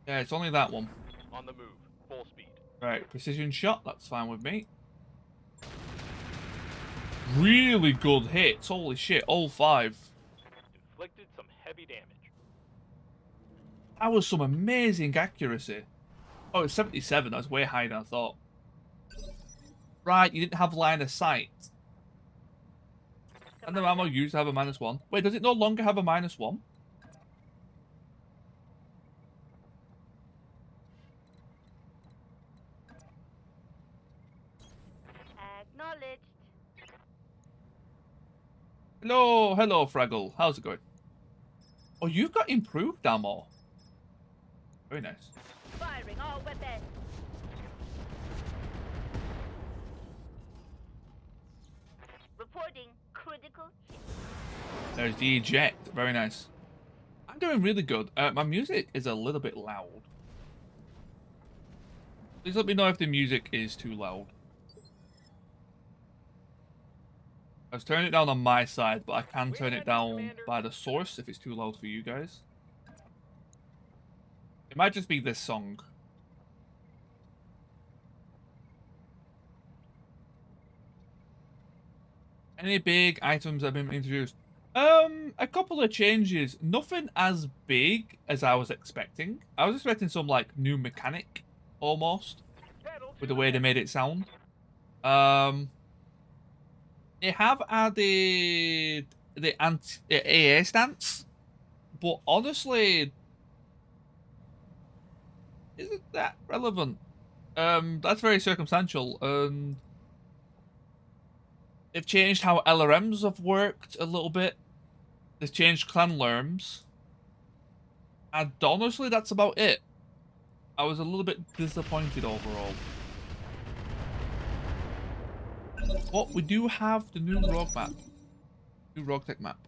Yeah, it's only that one. On the move. Full speed. Right, precision shot, that's fine with me. Really good hits, holy shit, all 5. Inflicted some heavy damage. That was some amazing accuracy. Oh, it's 77, that's way higher than I thought. Right, you didn't have line of sight. And the ammo used to have a -1. Wait, does it no longer have a -1? Acknowledged. Hello, Fraggle. How's it going? Oh, you've got improved ammo. Very nice. Firing all weapons. Reporting critical hit. There's the eject. Very nice. I'm doing really good. My music is a little bit loud. Please let me know if the music is too loud. I was turning it down on my side, but I can turn it down by the source if it's too loud for you guys. It might just be this song. Any big items have been introduced? A couple of changes. Nothing as big as I was expecting. I was expecting some like new mechanic almost with the way they made it sound. They have added the AA stance, but honestly, isn't that relevant? That's very circumstantial, and they've changed how LRMs have worked a little bit. They've changed clan lerms, and honestly, that's about it. I was a little bit disappointed overall. But we do have the new Rogue map. New Roguetech map.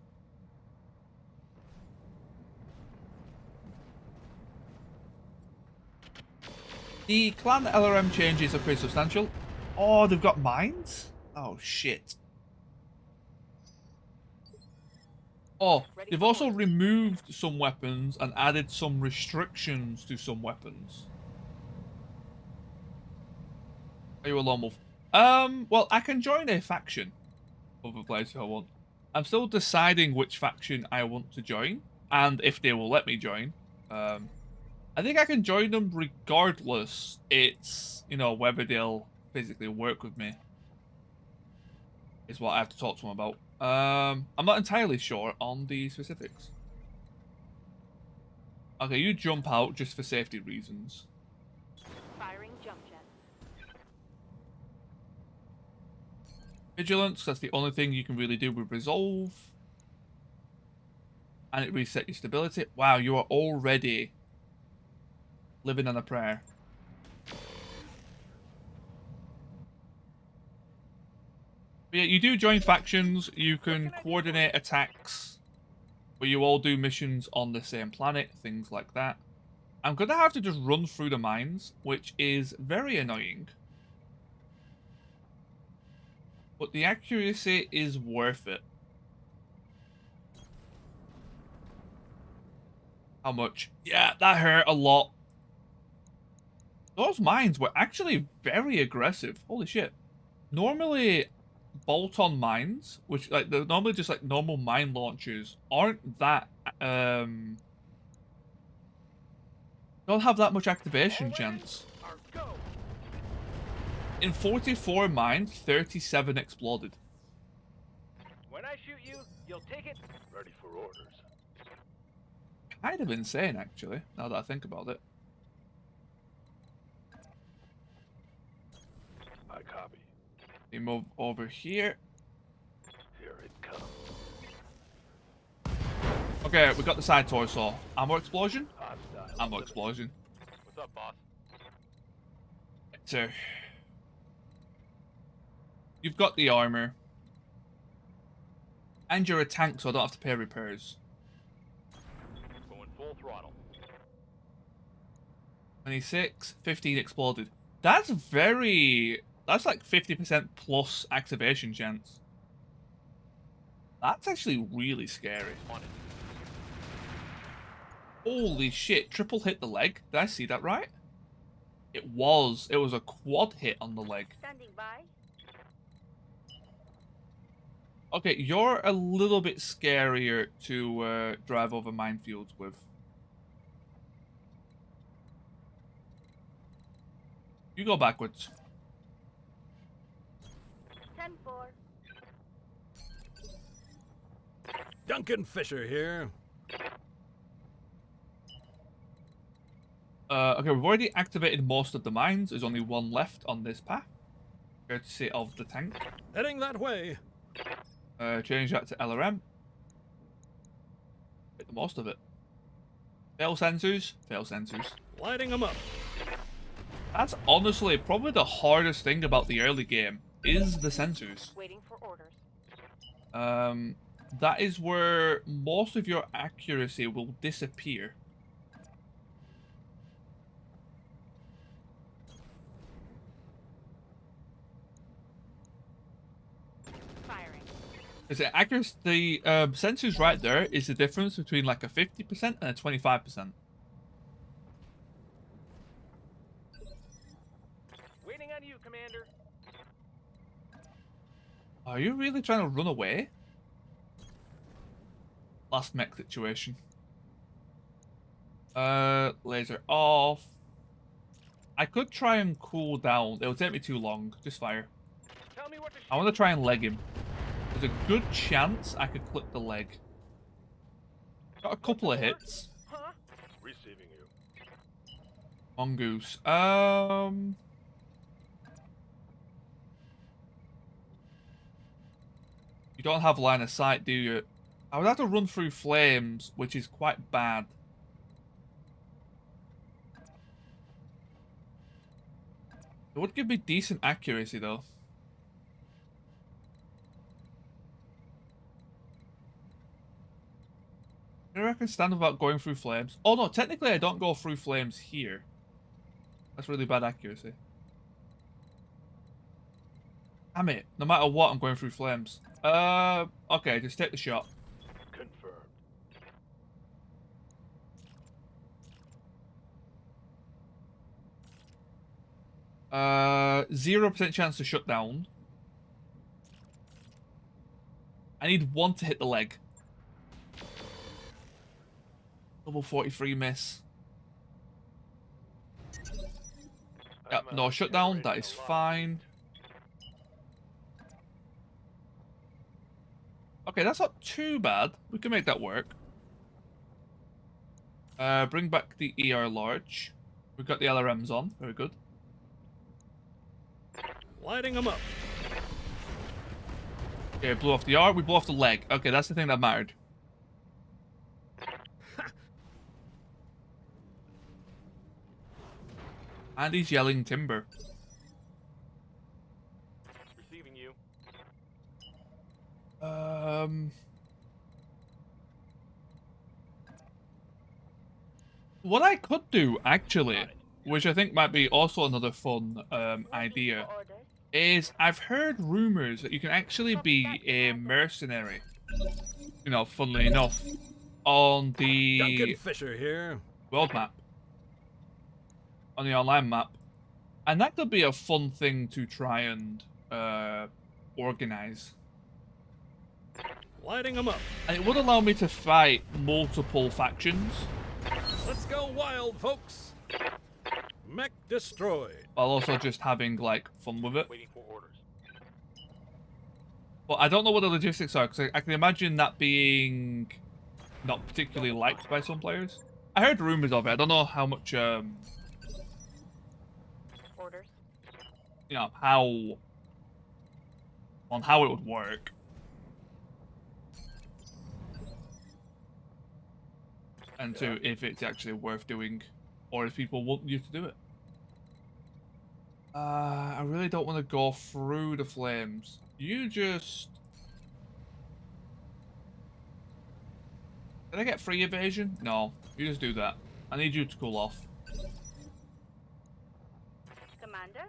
The clan LRM changes are pretty substantial. Oh, they've got mines? Oh, shit. Oh, they've also removed some weapons and added some restrictions to some weapons. Are you a lone wolf? Well, I can join a faction of a place if I want. I'm still deciding which faction I want to join, and if they will let me join. I think I can join them regardless. It's, you know, whether they'll physically work with me is what I have to talk to them about. I'm not entirely sure on the specifics. Okay, you jump out just for safety reasons. Firing jump jet. Vigilance, that's the only thing you can really do with resolve. And it reset your stability. Wow, you are already living on a prayer. But yeah, you do join factions, you can coordinate attacks, but you all do missions on the same planet, things like that. I'm gonna have to just run through the mines, which is very annoying. But the accuracy is worth it. How much? Yeah, that hurt a lot. Those mines were actually very aggressive. Holy shit. Normally, bolt-on mines, which like they're normally just like normal mine launchers, aren't that don't have that much activation chance. In 44 mines, 37 exploded. When I shoot you, you'll take it. Ready for orders. Kind of insane, actually, now that I think about it. I copy. We move over here. Here it comes. Okay, we got the side torso. Ammo explosion? Hostile. Ammo explosion. What's up, boss? So, you've got the armor. And you're a tank, so I don't have to pay repairs. Going full throttle. 26, 15 exploded. That's that's like 50% plus activation chance. That's actually really scary. On it. Holy shit, triple hit the leg. Did I see that right? It was a quad hit on the leg. Standing by. Okay, you're a little bit scarier to drive over minefields with. You go backwards. 10-4. Duncan Fisher here. Okay, we've already activated most of the mines. There's only one left on this path. Courtesy of the tank. Heading that way. Change that to LRM. Get the most of it. Fail sensors. Fail sensors. Lighting them up. That's honestly probably the hardest thing about the early game, is the sensors. Waiting for orders. That is where most of your accuracy will disappear. Firing. Because the sensors right there is the difference between like a 50% and a 25%. Waiting on you, Commander. Are you really trying to run away? Last mech situation. Laser off. I could try and cool down. It'll take me too long. Just fire. Tell me what to shoot. I want to try and leg him. There's a good chance I could clip the leg. Got a couple of hits. Huh? Receiving you. Mongoose. You don't have line of sight, do you? I would have to run through flames, which is quite bad. It would give me decent accuracy, though. I reckon stand without going through flames. Oh no, technically I don't go through flames here. That's really bad accuracy. Damn it. No matter what, I'm going through flames. Okay, just take the shot. Confirmed. 0% chance to shut down. I need one to hit the leg. Double 43 miss. Yep, no shutdown, that is fine. Okay, that's not too bad. We can make that work. Bring back the ER large. We've got the LRMs on. Very good. Lighting them up. Okay, blew off the R. We blew off the leg. Okay, that's the thing that mattered. And he's yelling timber. Receiving you. What I could do, actually, which I think might be also another fun idea, is I've heard rumors that you can actually be a mercenary, you know, funnily enough, on the Duncan Fisher here. world map, on the online map. And that could be a fun thing to try and organize. Lighting them up. And it would allow me to fight multiple factions, Let's go wild, folks. Mech destroyed. while also just having, like, fun with it. Waiting for orders. But I don't know what the logistics are, because I can imagine that being not particularly liked by some players. I heard rumors of it. I don't know how much, Orders. you know, how it would work. And two, if it's actually worth doing, or if people want you to do it. I really don't want to go through the flames. You just... Did I get free evasion? No, you just do that. I need you to cool off. Commander?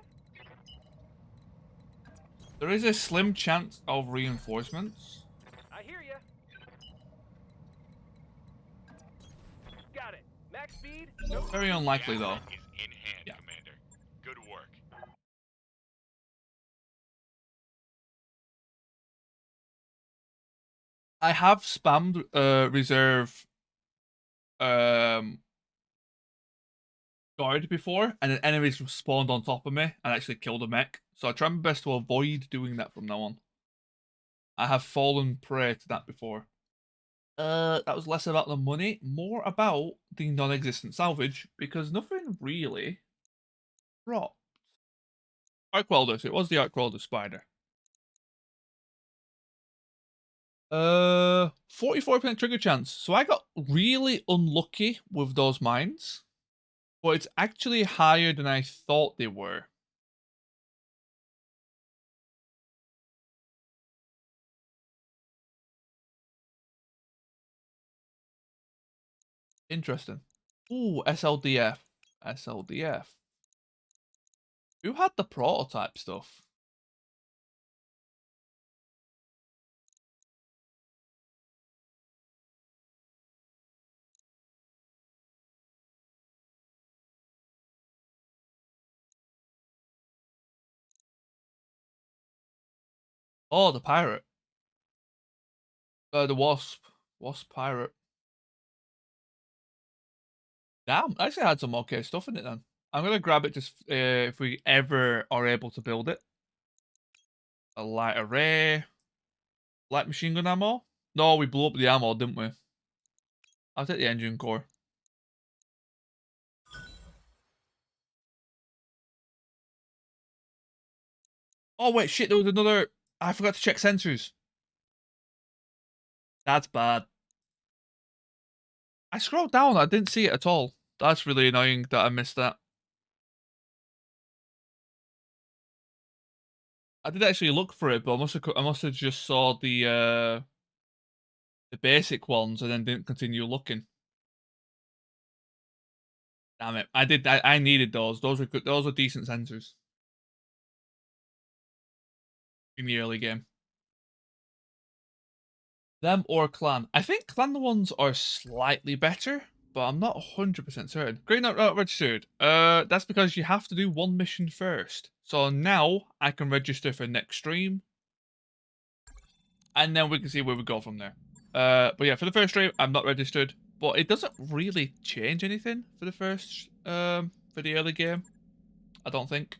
There is a slim chance of reinforcements. I hear ya. Got it. Max speed. No. Very unlikely though. Is in hand, Yeah. Commander. Good work. I have spammed reserve guard before, and then enemies spawned on top of me and actually killed a mech. So I try my best to avoid doing that from now on. I have fallen prey to that before. That was less about the money, more about the non-existent salvage, because nothing really dropped. Arc welder, so it was the arc welder spider. 44% trigger chance. So I got really unlucky with those mines, but it's actually higher than I thought they were. Interesting. Ooh, SLDF. SLDF. Who had the prototype stuff? Oh, the pirate. The wasp. Wasp pirate. Damn, I actually had some okay stuff in it then. I'm gonna grab it just if we ever are able to build it. A light array. Light machine gun ammo? No, we blew up the ammo, didn't we? I'll take the engine core. Oh wait, shit, there was another... I forgot to check sensors. That's bad. I scrolled down, I didn't see it at all. That's really annoying that I missed that. I did actually look for it, but I must have just saw the basic ones and then didn't continue looking. Damn it. I needed those. Those were good. Those were decent sensors in the early game. Them or clan. I think clan ones are slightly better, but I'm not 100% certain. Great, not registered. That's because you have to do one mission first. So now I can register for next stream, and then we can see where we go from there. But yeah, for the first stream, I'm not registered, but it doesn't really change anything for the first, for the early game. I don't think.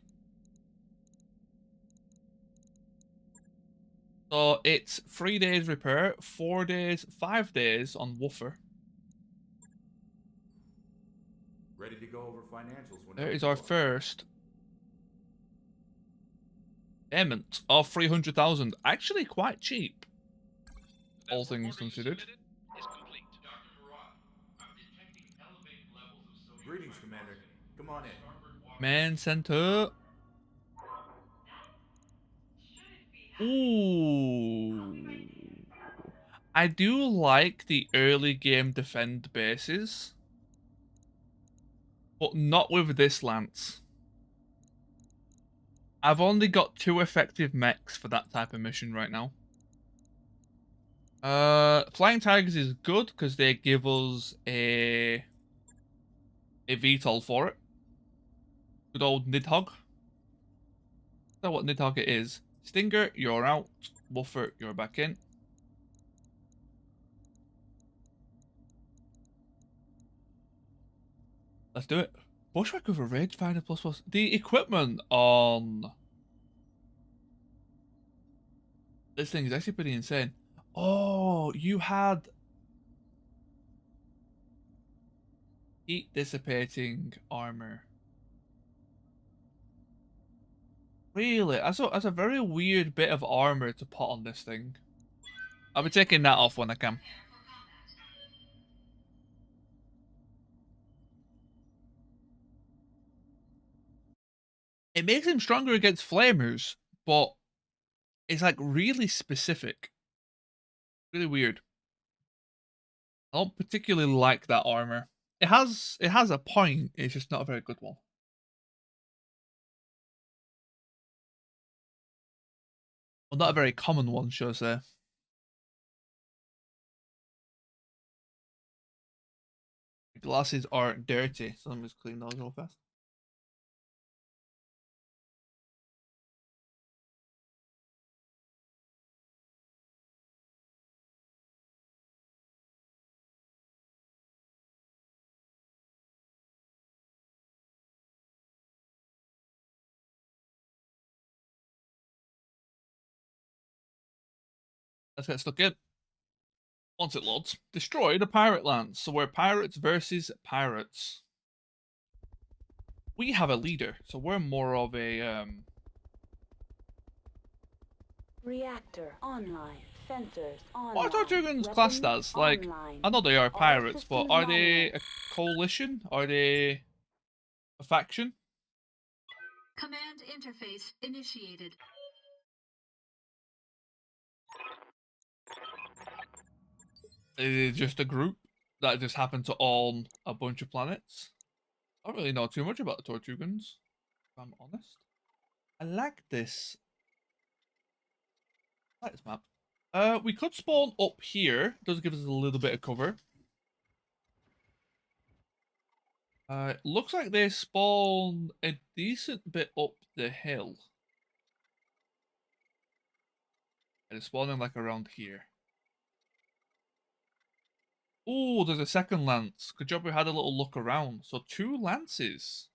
So it's 3 days repair, 4 days, 5 days on woofer. to go over financials when There is our first payment of 300,000. Actually, quite cheap, all things considered. Greetings, Commander. Come on in. Main center. Ooh. I do like the early game defend bases, but not with this lance. I've only got 2 effective mechs for that type of mission right now. Flying Tigers is good because they give us a VTOL for it. Good old Nidhogg. That's what Nidhogg it is. Stinger, you're out. Woofer, you're back in. Let's do it. Bushwhack with a rangefinder ++. The equipment on this thing is actually pretty insane. Oh, you had heat dissipating armor. Really? That's a very weird bit of armor to put on this thing. I'll be taking that off when I can. It makes him stronger against flamers, but it's like really specific. Really weird. I don't particularly like that armor. It has a point, it's just not a very good one. Well, not a very common one, should I say. The glasses are dirty, so let me just clean those real fast. Let's get stuck in. Once it loads, destroy the pirate lands. So we're pirates versus pirates. We have a leader, so we're more of a Reactor online. Sensors online. what are Tortugan's class does? Like, I know they are pirates, but are they a coalition? Are they a faction? Command interface initiated. Is it just a group that just happened to own a bunch of planets? I don't really know too much about the Tortugans, if I'm honest. I like this. I like this map. We could spawn up here. It does give us a little bit of cover. It looks like they spawn a decent bit up the hill. And it's spawning like around here. Oh, there's a second lance. Good job we had a little look around. So 2 lances.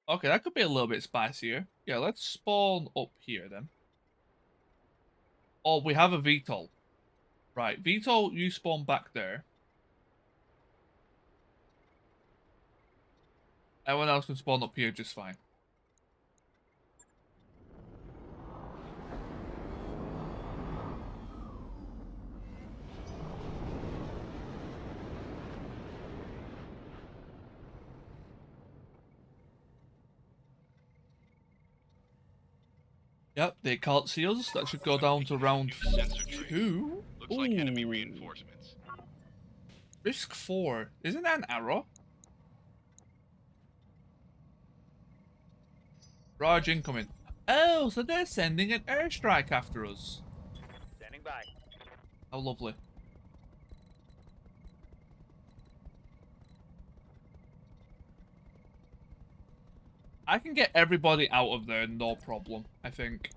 Okay, that could be a little bit spicier. Yeah, let's spawn up here then. Oh, we have a VTOL. Right, VTOL, you spawn back there. Everyone else can spawn up here just fine. Yep, they can't see us. That should go down to round 2. Looks like enemy reinforcements. Risk 4. Isn't that an arrow? Raj incoming. Oh, so they're sending an airstrike after us. Standing by. How lovely. I can get everybody out of there, no problem, I think.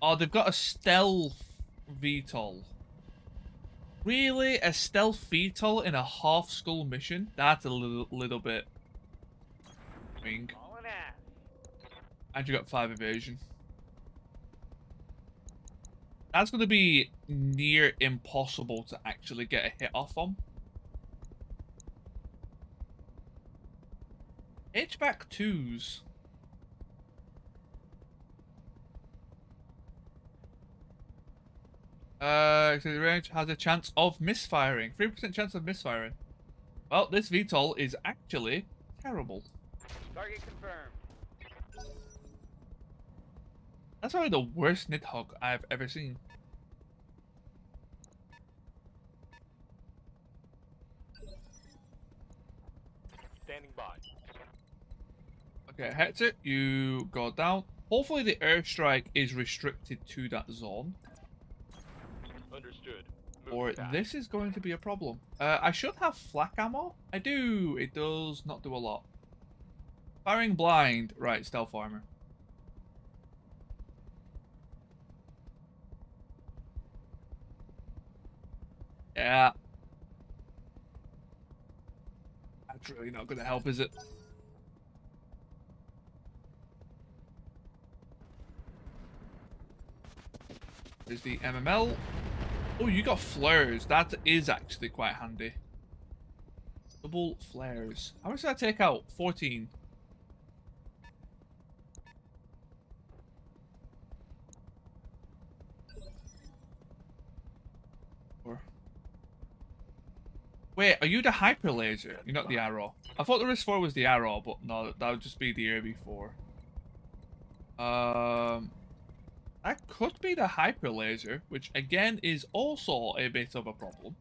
Oh, they've got a stealth VTOL. Really? A stealth VTOL in a half-skull mission? That's a little bit... wing. And you got 5 evasion. That's going to be near impossible to actually get a hit off on. Switchback 2s. So the range has a chance of misfiring. 3% chance of misfiring. Well, this VTOL is actually terrible. Target confirmed. That's probably the worst Nidhogg I've ever seen. Standing by. Okay, Hector, you go down. Hopefully the airstrike is restricted to that zone. Understood. Or this is going to be a problem. I should have flak ammo. I do. It does not do a lot. Firing blind. Right, stealth armor. Yeah. That's really not going to help, is it? There's the MML. Oh, you got flares. That is actually quite handy. Double flares. How much did I take out? 14. Wait, are you the hyper laser? You're not the arrow. I thought the Risk 4 was the arrow, but no, that would just be the Air B4. That could be the hyper laser, which again is also a bit of a problem.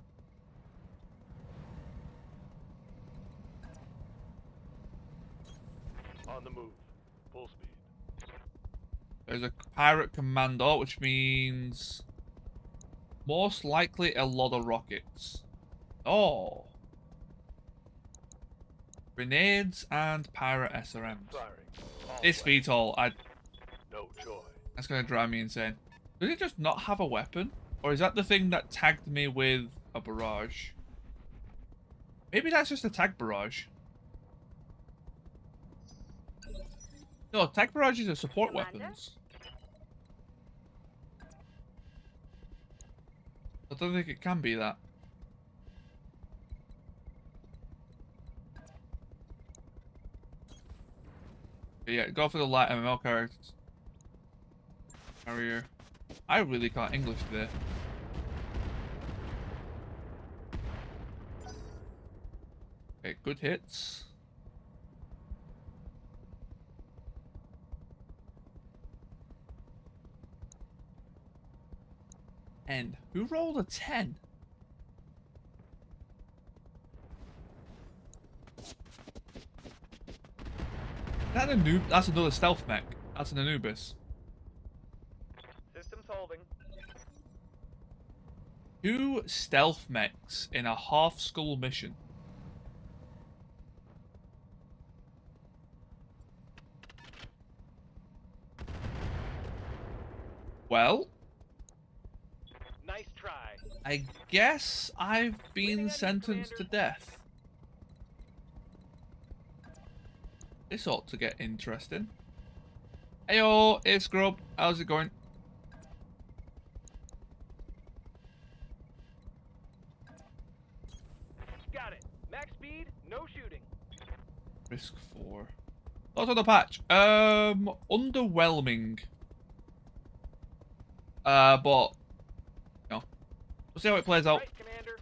On the move. Full speed. There's a pirate commando, which means most likely a lot of rockets. Oh. Grenades and pirate SRMs. Firing. This VTOL, No joy. that's going to drive me insane. Does it just not have a weapon? Or is that the thing that tagged me with a barrage? Maybe that's just a tag barrage. No, tag barrages are support weapons. I don't think it can be that. But yeah, go for the light MML characters. Carrier. I really can't English today. Okay, good hits. And who rolled a 10? That a noob? That's another stealth mech. That's an Anubis. Systems holding. 2 stealth mechs in a half-skull mission. Well, Nice try. I guess I've been sentenced to death. This ought to get interesting. Heyo, it's Grub. How's it going? Got it. Max speed, no shooting. Risk 4. Thoughts on the patch? Underwhelming. But no. We'll see how it plays out. Right, Commander.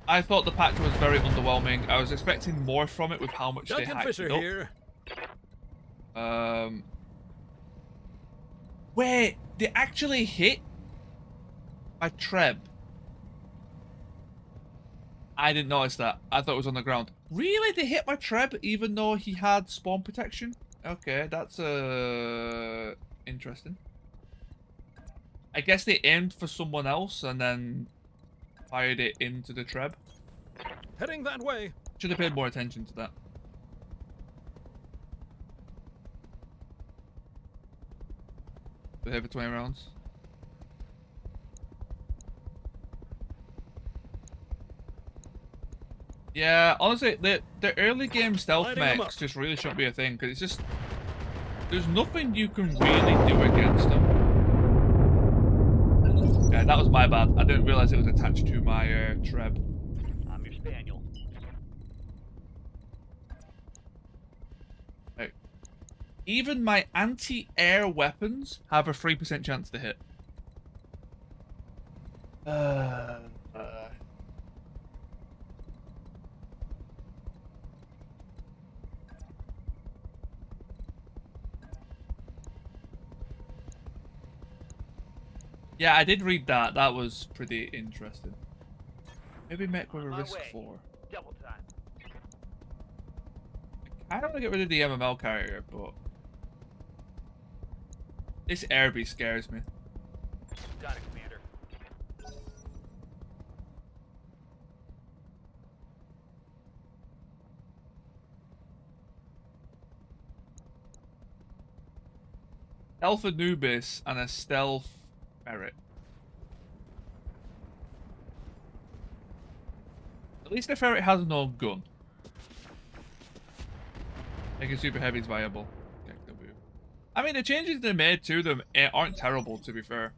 I thought the patch was very underwhelming. I was expecting more from it with how much they Duncan hyped Fisher it up. here. Wait, they actually hit my Treb. I didn't notice that. I thought it was on the ground. Really? They hit my Treb even though he had spawn protection? Okay, that's interesting. I guess they aimed for someone else and then fired it into the Treb. Heading that way. Should have paid more attention to that. We're here for 20 rounds. Yeah, honestly, the early game stealth Lighting 'em mechs up. just really shouldn't be a thing, because it's just... There's nothing you can really do against them. Yeah, that was my bad. I didn't realise it was attached to my Treb. I'm your spaniel. Even my anti-air weapons have a 3% chance to hit. Yeah, I did read that. That was pretty interesting. Maybe mech with a risk 4. Double time. I don't want to get rid of the MML carrier, but this airby scares me. Got it, Commander. Stealth Anubis and a stealth ferret. At least the ferret has no gun. Making super heavy is viable. I mean, the changes they made to them aren't terrible, to be fair.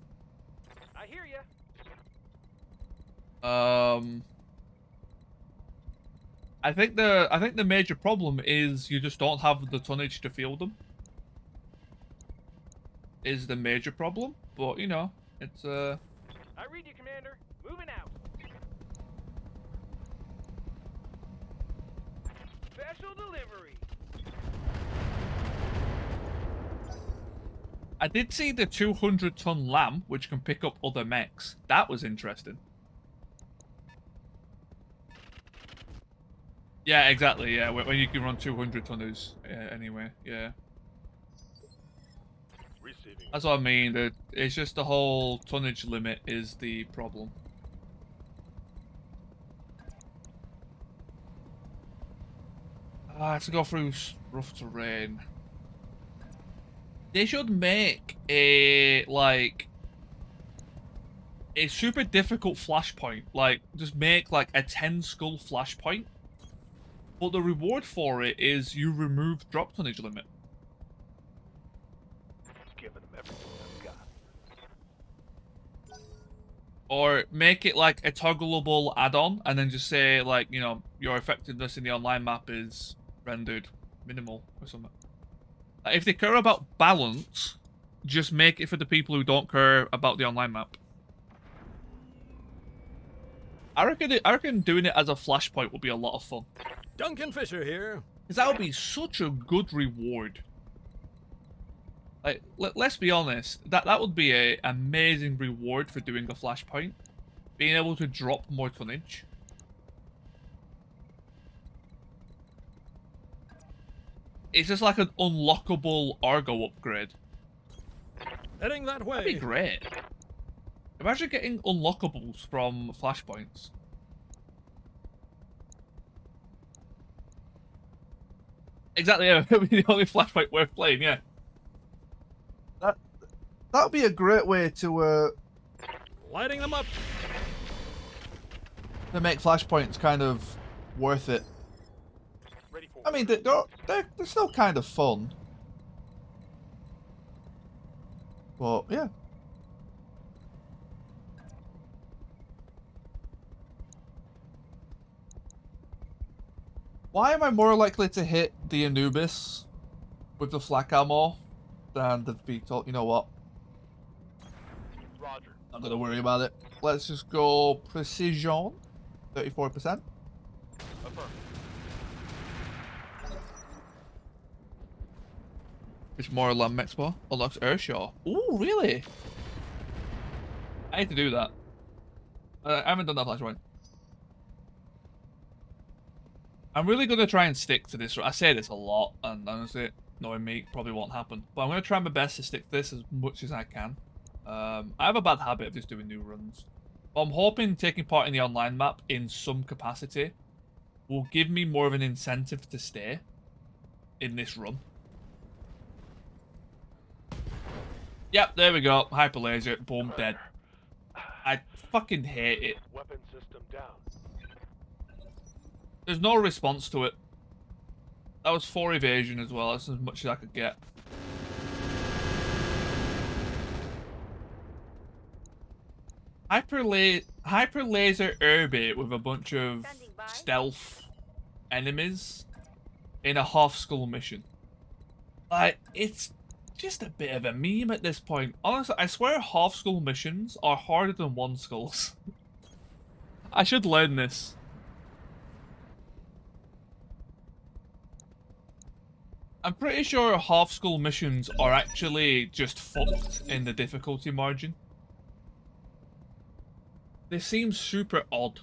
I hear ya. I think the major problem is you just don't have the tonnage to field them. Is the major problem, but you know, it's I read you, Commander. Moving out. Special delivery. I did see the 200-ton lamb, which can pick up other mechs. That was interesting. Yeah, exactly. Yeah, when you can run 200 tonners anyway. Yeah. Receiving. That's what I mean. It's just the whole tonnage limit is the problem. I have to go through rough terrain. They should make a, like, a super difficult flashpoint. Like, just make, like, a 10-skull flashpoint. But the reward for it is you remove drop tonnage limit. Giving them everything I've got. Or make it, like, a toggleable add-on, and then just say, like, you know, your effectiveness in the online map is rendered minimal or something. If they care about balance, just make it for the people who don't care about the online map. I reckon doing it as a flashpoint would be a lot of fun. Duncan Fisher here. Because that would be such a good reward. Like, let's be honest, that would be an amazing reward for doing a flashpoint. Being able to drop more tonnage. It's just like an unlockable Argo upgrade. Heading that way. That'd be great. Imagine getting unlockables from flashpoints. Exactly, yeah. That'd be the only flashpoint worth playing, yeah. That'd be a great way to Lighting them up. make flashpoints kind of worth it. Ready for. I mean, they're still kind of fun. But, yeah. Why am I more likely to hit the Anubis with the flak ammo than the VTOL? You know what? Roger. Not gonna worry about it. Let's just go precision. 34%. Affirm. It's more Lamb Expo. Unlocks Earthshaw. Ooh, really? I need to do that. I haven't done that flashpoint. I'm really going to try and stick to this. I say this a lot, and honestly, knowing me, probably won't happen. But I'm going to try my best to stick to this as much as I can. I have a bad habit of just doing new runs. But I'm hoping taking part in the online map in some capacity will give me more of an incentive to stay in this run. Yep, there we go. Hyper laser. Boom, dead. I fucking hate it. Weapon system down. There's no response to it. That was 4 evasion as well. That's as much as I could get. Hyper laser airbait with a bunch of stealth enemies in a half skull mission. Like, it's just a bit of a meme at this point. Honestly, I swear half skull missions are harder than one skulls. I should learn this. I'm pretty sure half skull missions are actually just fucked in the difficulty margin. They seem super odd.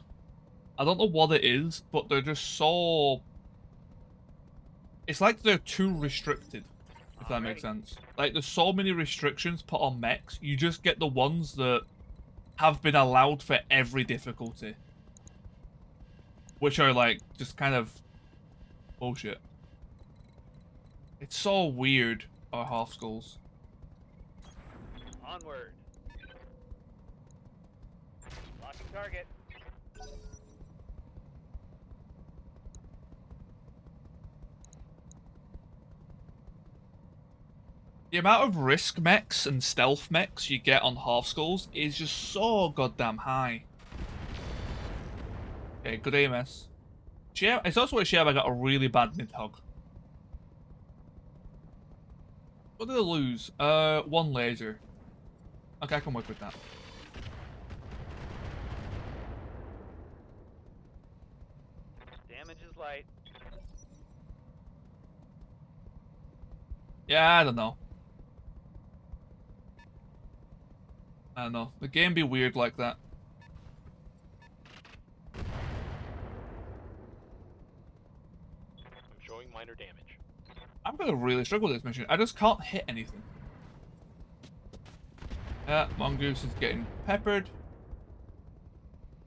I don't know what it is, but they're just so... It's like they're too restricted, if that makes sense. Like, there's so many restrictions put on mechs, you just get the ones that have been allowed for every difficulty. Which are, like, just kind of bullshit. It's so weird, our half skulls. Onward. Locking target. The amount of risk mechs and stealth mechs you get on half skulls is just so goddamn high. Okay, good AMS. It's also a shame I got a really bad Nidhogg. What did I lose? One laser. Okay, I can work with that. Damage is light. Yeah, I don't know. I don't know. The game be weird like that. I'm showing minor damage. I'm gonna really struggle with this mission. I just can't hit anything. Yeah, Mongoose is getting peppered.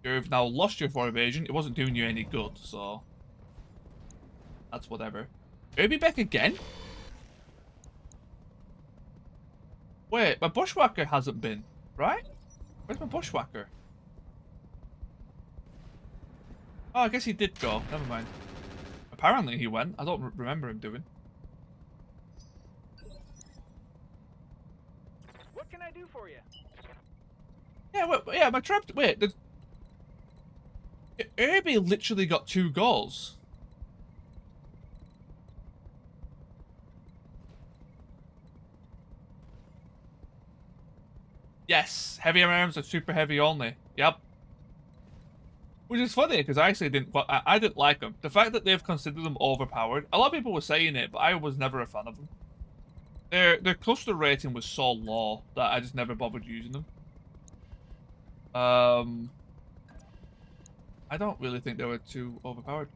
You've now lost your 4 evasion. It wasn't doing you any good, so... That's whatever. Will it be back again? Wait, my bushwhacker hasn't been, right? Where's my bushwhacker? Oh, I guess he did go. Never mind. Apparently he went. I don't remember him doing. What can I do for you? Yeah, wait, yeah, my trap... Wait, the... Irby literally got 2 goals. Yes, heavy arms are super heavy only. Yep. Which is funny, because I actually didn't... I didn't like them. The fact that they've considered them overpowered... A lot of people were saying it, but I was never a fan of them. Their cluster rating was so low that I just never bothered using them. I don't really think they were too overpowered.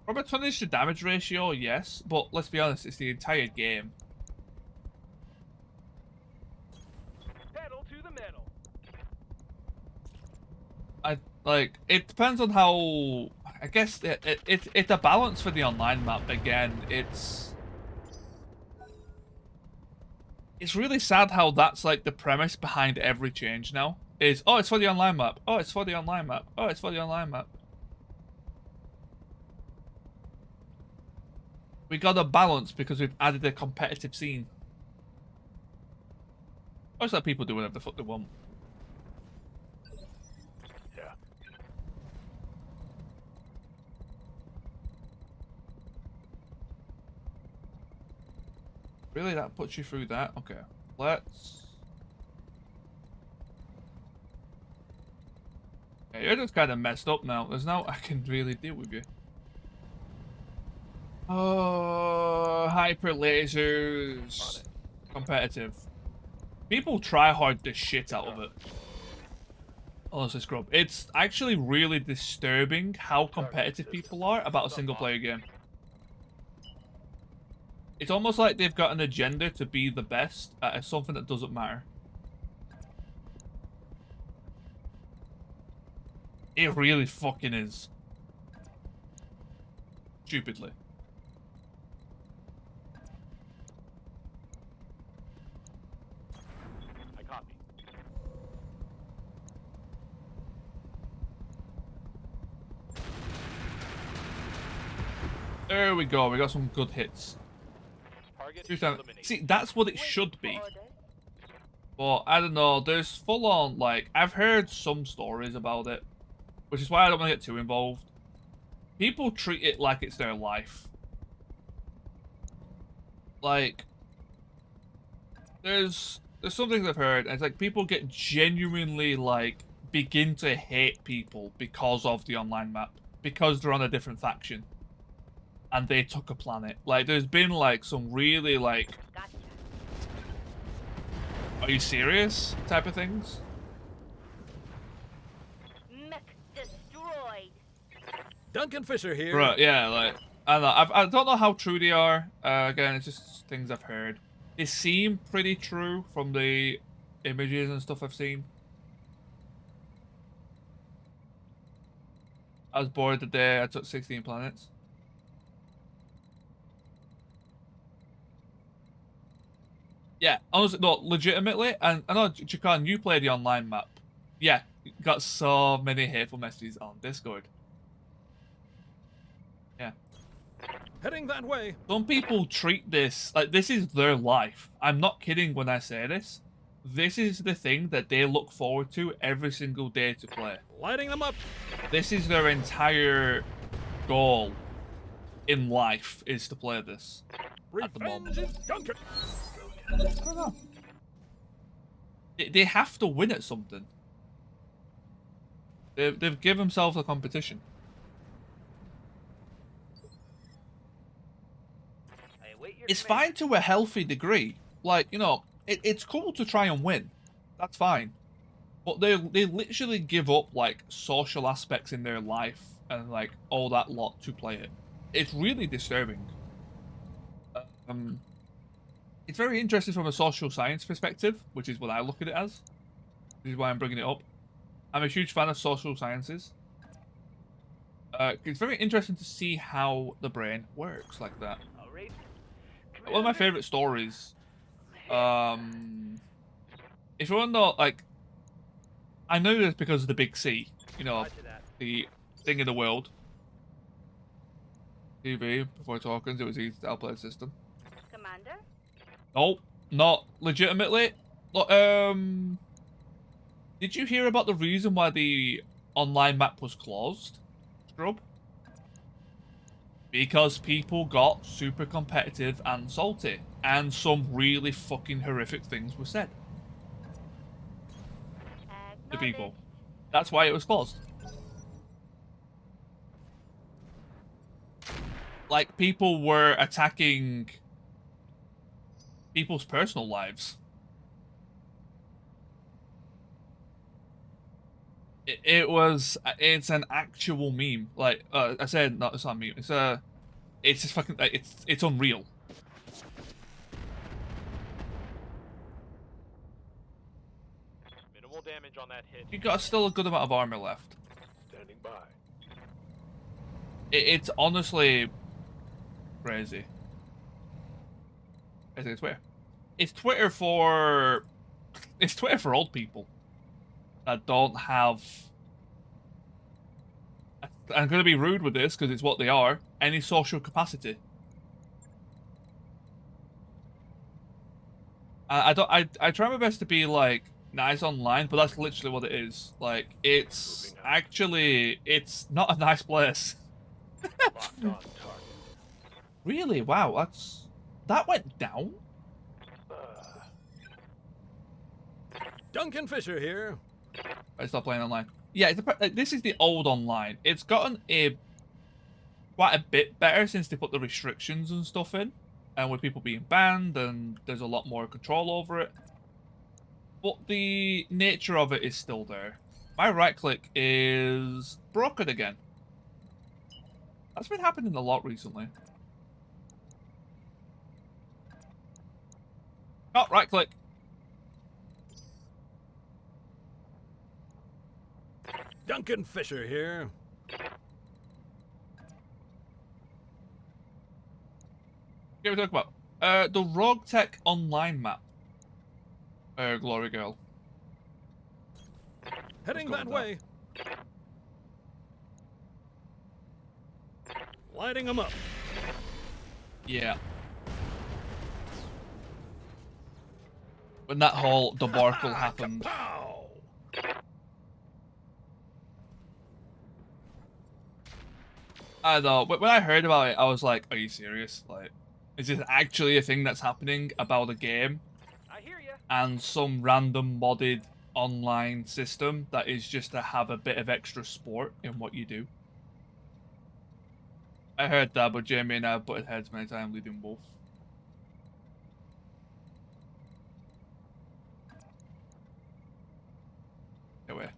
From a tonnage to damage ratio, yes, but let's be honest, it's the entire game. Pedal to the metal. It depends on how... I guess it's a balance for the online map. Again, it's really sad how that's like the premise behind every change now. Is, oh, it's for the online map. Oh, it's for the online map. Oh, it's for the online map. We got a balance because we've added a competitive scene. Or just let people do whatever the fuck they want. Yeah. Really, that puts you through that? Okay. Let's... Yeah, you're just kind of messed up now. There's no I can really deal with you. Oh, hyper lasers. Competitive. People try hard the shit out of it. Honestly, scrub. It's actually really disturbing how competitive people are about a single player game. It's almost like they've got an agenda to be the best at something that doesn't matter. It really fucking is. Stupidly. I copy. There we go. We got some good hits. Target eliminated. See, that's what it should be. But I don't know. There's full on, like, I've heard some stories about it, which is why I don't want to get too involved. People treat it like it's their life. Like, there's some things I've heard, and it's like people get genuinely like begin to hate people because of the online map, because they're on a different faction and they took a planet. Like, there's been like some really like, are you serious type of things. Mech destroyed. Duncan Fisher here. Right, yeah, like, I don't know. I don't know how true they are. Again, it's just things I've heard. They seem pretty true from the images and stuff I've seen. I was bored the day I took 16 planets. Yeah, honestly, no, legitimately, and I know, Jakan, you play the online map. Yeah, got so many hateful messages on Discord. Yeah. Heading that way. Some people treat this like this is their life. I'm not kidding when I say this. This is the thing that they look forward to every single day to play. Lighting them up. This is their entire goal in life, is to play this at the moment. Revenge is Duncan. I don't know. They have to win at something. They've given themselves a competition. It's fine to a healthy degree. Like, you know, it's cool to try and win. That's fine. But they literally give up, like, social aspects in their life and, like, all that lot to play it. It's really disturbing. It's very interesting from a social science perspective, which is what I look at it as. This is why I'm bringing it up. I'm a huge fan of social sciences. It's very interesting to see how the brain works like that. One of my favorite stories, if you want to know, like, I know this because of the Big C, you know, the thing in the world. TV, before talking, it was easy to outplay the system. Commander? No, not legitimately. Did you hear about the reason why the online map was closed, Scrub? Because people got super competitive and salty, and some really fucking horrific things were said to people. That's why it was closed. Like, people were attacking people's personal lives. It's an actual meme. Like, I said, no, it's not a meme. It's just fucking, it's unreal. Minimal damage on that hit. You got still a good amount of armor left. Standing by. It's honestly crazy. I think it's Twitter. It's Twitter for old people that don't have. I'm going to be rude with this because it's what they are. Any social capacity. I try my best to be like nice online, but that's literally what it is. Like, it's not a nice place. Locked on target. Really? Wow, that went down. Duncan Fisher here. I stopped playing online. Yeah, this is the old online. It's gotten quite a bit better since they put the restrictions and stuff in, and with people being banned, and there's a lot more control over it. But the nature of it is still there. My right click is broken again. That's been happening a lot recently. Oh, right click. Duncan Fisher here. What are we talking about? The Roguetech online map. Glory Girl. Heading Let's that go way. Lighting them up. Yeah. When that whole debacle happened. Pow! I know. When I heard about it, I was like, "Are you serious?" Like, Is this actually a thing that's happening about a game I hear ya. and some random modded online system that is just to have a bit of extra sport in what you do? I heard that, but Jamie and I have butted heads many times leading both. Anyway.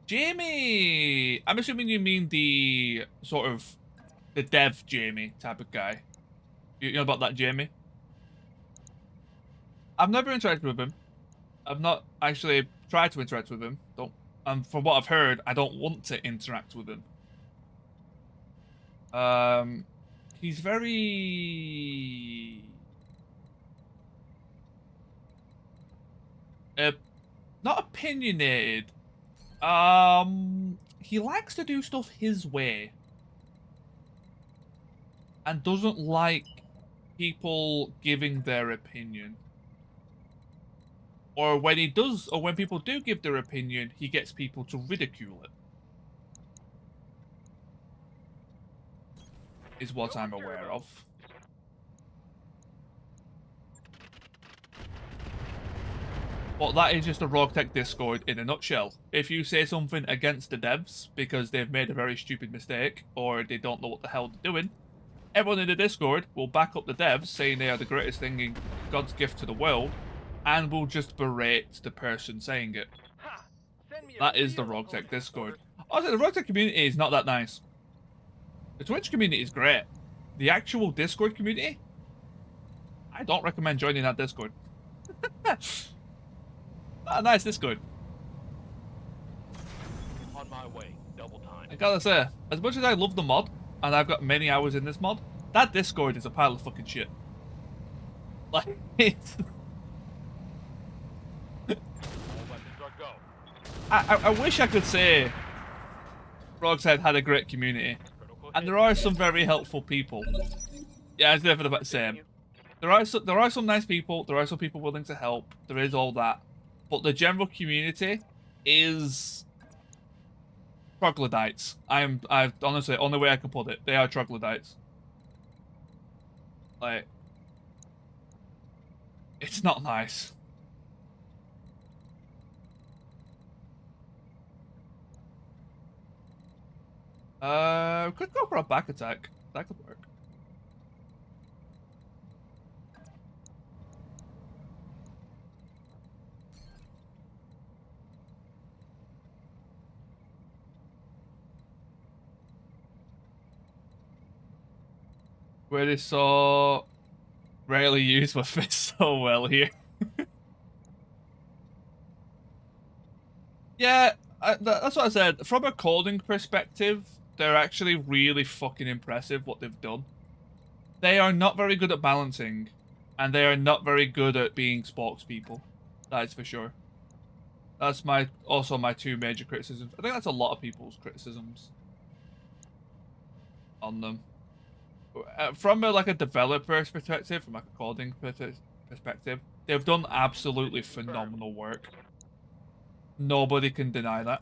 Jamie! I'm assuming you mean the sort of the dev Jamie type of guy. You know about that Jamie? I've never interacted with him. I've not actually tried to interact with him. And from what I've heard, I don't want to interact with him. He's very not opinionated. He likes to do stuff his way and doesn't like people giving their opinion. Or when he does, or when people do give their opinion, he gets people to ridicule it. Is what I'm aware of. But that is just a Roguetech Discord in a nutshell. If you say something against the devs because they've made a very stupid mistake or they don't know what the hell they're doing, everyone in the Discord will back up the devs saying they are the greatest thing in God's gift to the world and will just berate the person saying it. Ha! Send me a That is the real Roguetech opponent, Discord. brother. Also, the Roguetech community is not that nice. The Twitch community is great. The actual Discord community, I don't recommend joining that Discord. Not a nice Discord. On my way. Double time. I gotta say, as much as I love the mod, and I've got many hours in this mod, that Discord is a pile of fucking shit. Like, it's... All weapons are go. I wish I could say Roguetech had a great community. Critical And hit. there are some very helpful people. Yeah, it's definitely about the same. There are some nice people. There are some people willing to help. There is all that, but the general community is troglodytes. I honestly, only way I can put it, they are troglodytes. Like, it's not nice. Could go for a back attack. That could work. Where they saw rarely used but fit so well here. Yeah, that's what I said. From a coding perspective, they're actually really fucking impressive what they've done. They are not very good at balancing, and they are not very good at being spokespeople. That is for sure. That's also my two major criticisms. I think that's a lot of people's criticisms on them. From a developer's perspective, from a coding perspective, they've done absolutely phenomenal work. Nobody can deny that.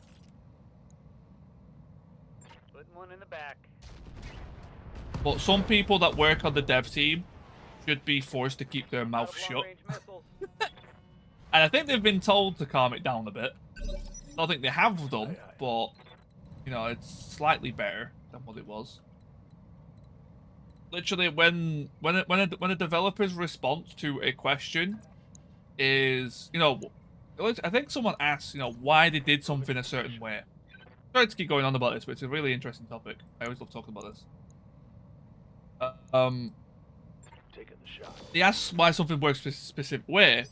Putting one in the back. But some people that work on the dev team should be forced to keep their mouth Out of shut. long-range missiles. And I think they've been told to calm it down a bit. I don't think they have done, but, you know, it's slightly better than what it was. Literally, when a developer's response to a question is, you know, I think someone asked, you know, why they did something a certain way. Sorry to keep going on about this, but it's a really interesting topic. I always love talking about this. Taking the shot. They asked why something works a specific way,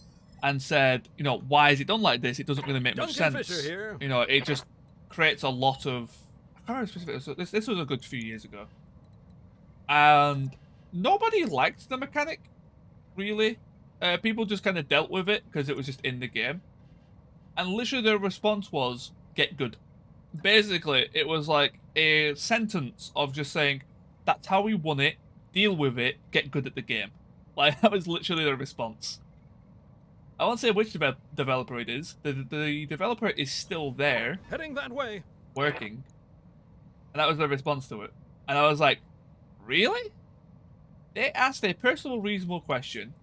and said, you know, why is it done like this? It doesn't really make much sense. Fisher here. You know, it just creates a lot of... I can't remember specific. This was a good few years ago. And nobody liked the mechanic, really. People just kind of dealt with it because it was just in the game. And literally their response was, get good. Basically, it was like a sentence of just saying, that's how we won it, deal with it, get good at the game. Like, that was literally their response. I won't say which developer it is. The developer is still there, Heading that way. working. And that was their response to it. And I was like, really? They asked a personal, reasonable question.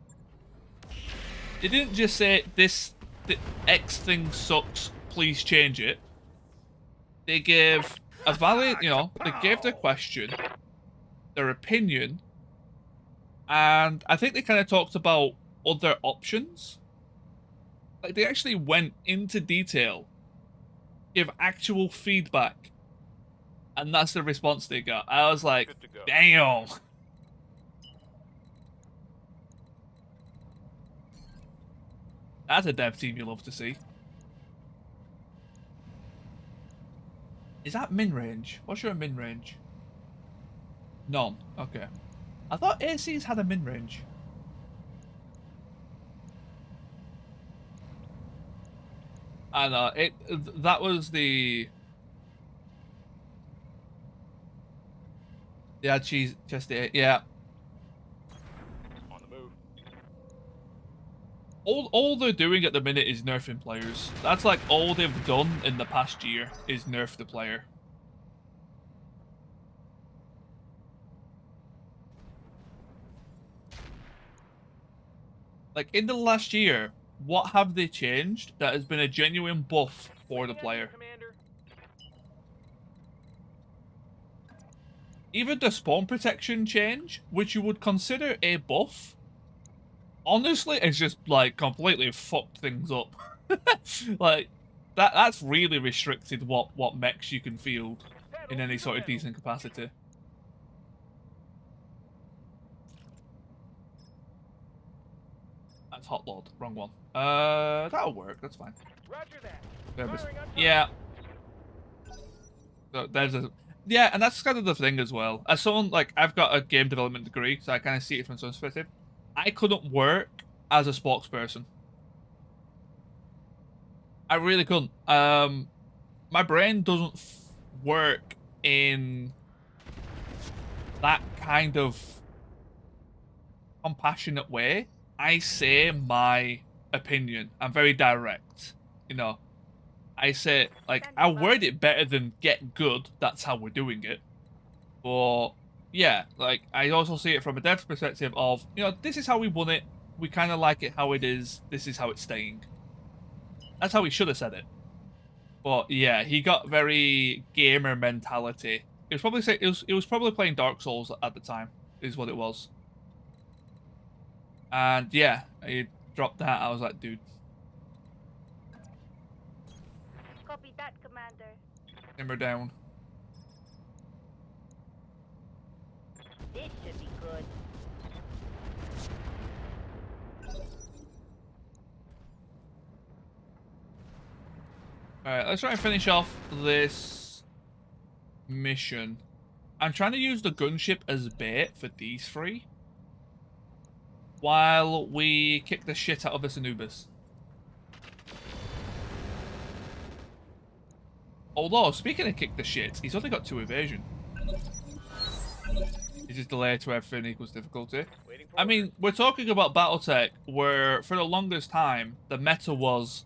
They didn't just say, the X thing sucks, please change it. They gave a valid, you know, they gave their question, their opinion, and I think they kind of talked about other options. Like, they actually went into detail, give actual feedback, and that's the response they got. I was like, Good to go. damn. That's a dev team you love to see. Is that min range? What's your min range? None. Okay. I thought ACs had a min range. I know that was the yeah, cheese chest 8. Yeah. On the move. All they're doing at the minute is nerfing players. That's like all they've done in the past year is nerf the player. Like, in the last year, what have they changed that has been a genuine buff for the player? Commander. Even the spawn protection change, which you would consider a buff, honestly, it's just, like, completely fucked things up. Like, that's really restricted what mechs you can field in any sort of decent capacity. That's Hot Lord. Wrong one. That'll work. That's fine. Roger that. There it is. Firing on target. Yeah. So there's a... Yeah, and that's kind of the thing as well. As someone, like, I've got a game development degree, so I kind of see it from some perspective. I couldn't work as a spokesperson. I really couldn't. My brain doesn't work in that kind of compassionate way. I say my opinion. I'm very direct, you know. I say, like, I word it better than get good. That's how we're doing it. But, yeah, like, I also see it from a dev's perspective of, you know, this is how we won it. We kind of like it how it is. This is how it's staying. That's how he should have said it. But, yeah, he got very gamer mentality. It was probably it was probably playing Dark Souls at the time, is what it was. And, yeah, he dropped that. I was like, dude. Copy that, Commander. Simmer down. This should be good. Alright, let's try and finish off this mission. I'm trying to use the gunship as bait for these three, while we kick the shit out of this Anubis. Although, speaking of kick the shit, he's only got 2 evasion. Is his delay to everything equals difficulty? I mean, we're talking about Battletech, where for the longest time, the meta was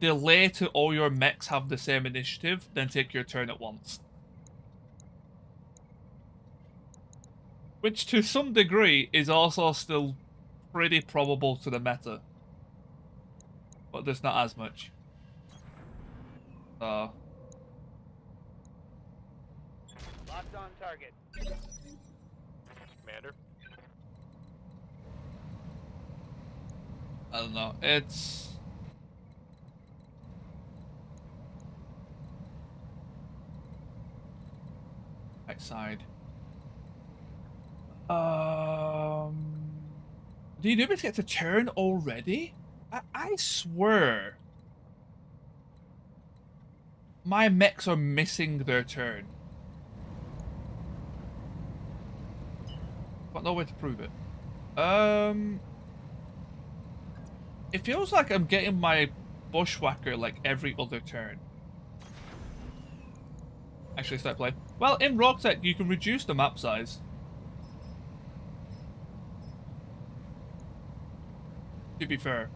delay to all your mechs have the same initiative, then take your turn at once. Which, to some degree, is also still pretty probable to the meta. But there's not as much. Locked on target. Commander. I don't know. It's... right side. Do you Anubis get to turn already? I swear my mechs are missing their turn. Got no way to prove it. It feels like I'm getting my bushwhacker like every other turn. Actually, start playing. Well, in Roguetech, you can reduce the map size. To be fair.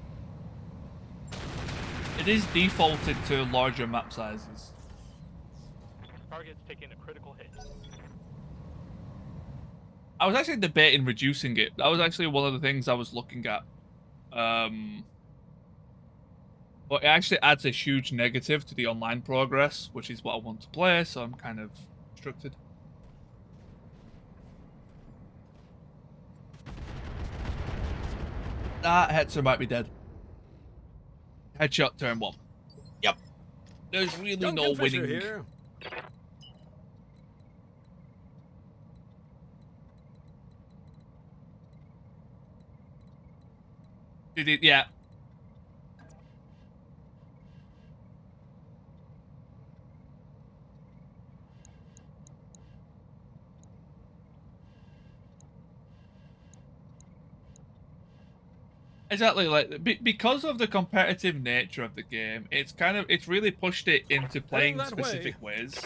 It is defaulted to larger map sizes. Target's taking a critical hit. I was actually debating reducing it. That was actually one of the things I was looking at. But it actually adds a huge negative to the online progress, which is what I want to play, so I'm kind of restricted. That Hetzer might be dead. Headshot turn 1. Yep. There's really no winning. Here. Did it? Yeah. Exactly, like because of the competitive nature of the game, it's really pushed it into playing specific ways,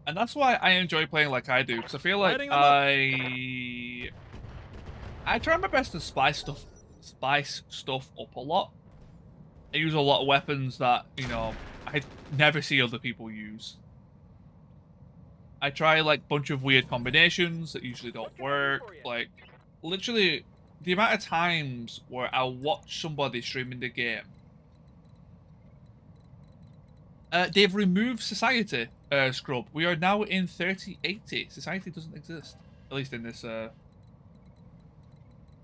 and that's why I enjoy playing like I do, because I feel like I try my best to spice stuff up a lot. I use a lot of weapons that I never see other people use. I try like bunch of weird combinations that usually don't work, like literally. The amount of times where I'll watch somebody streaming the game. They've removed Society, Scrub. We are now in 3080. Society doesn't exist. At least in this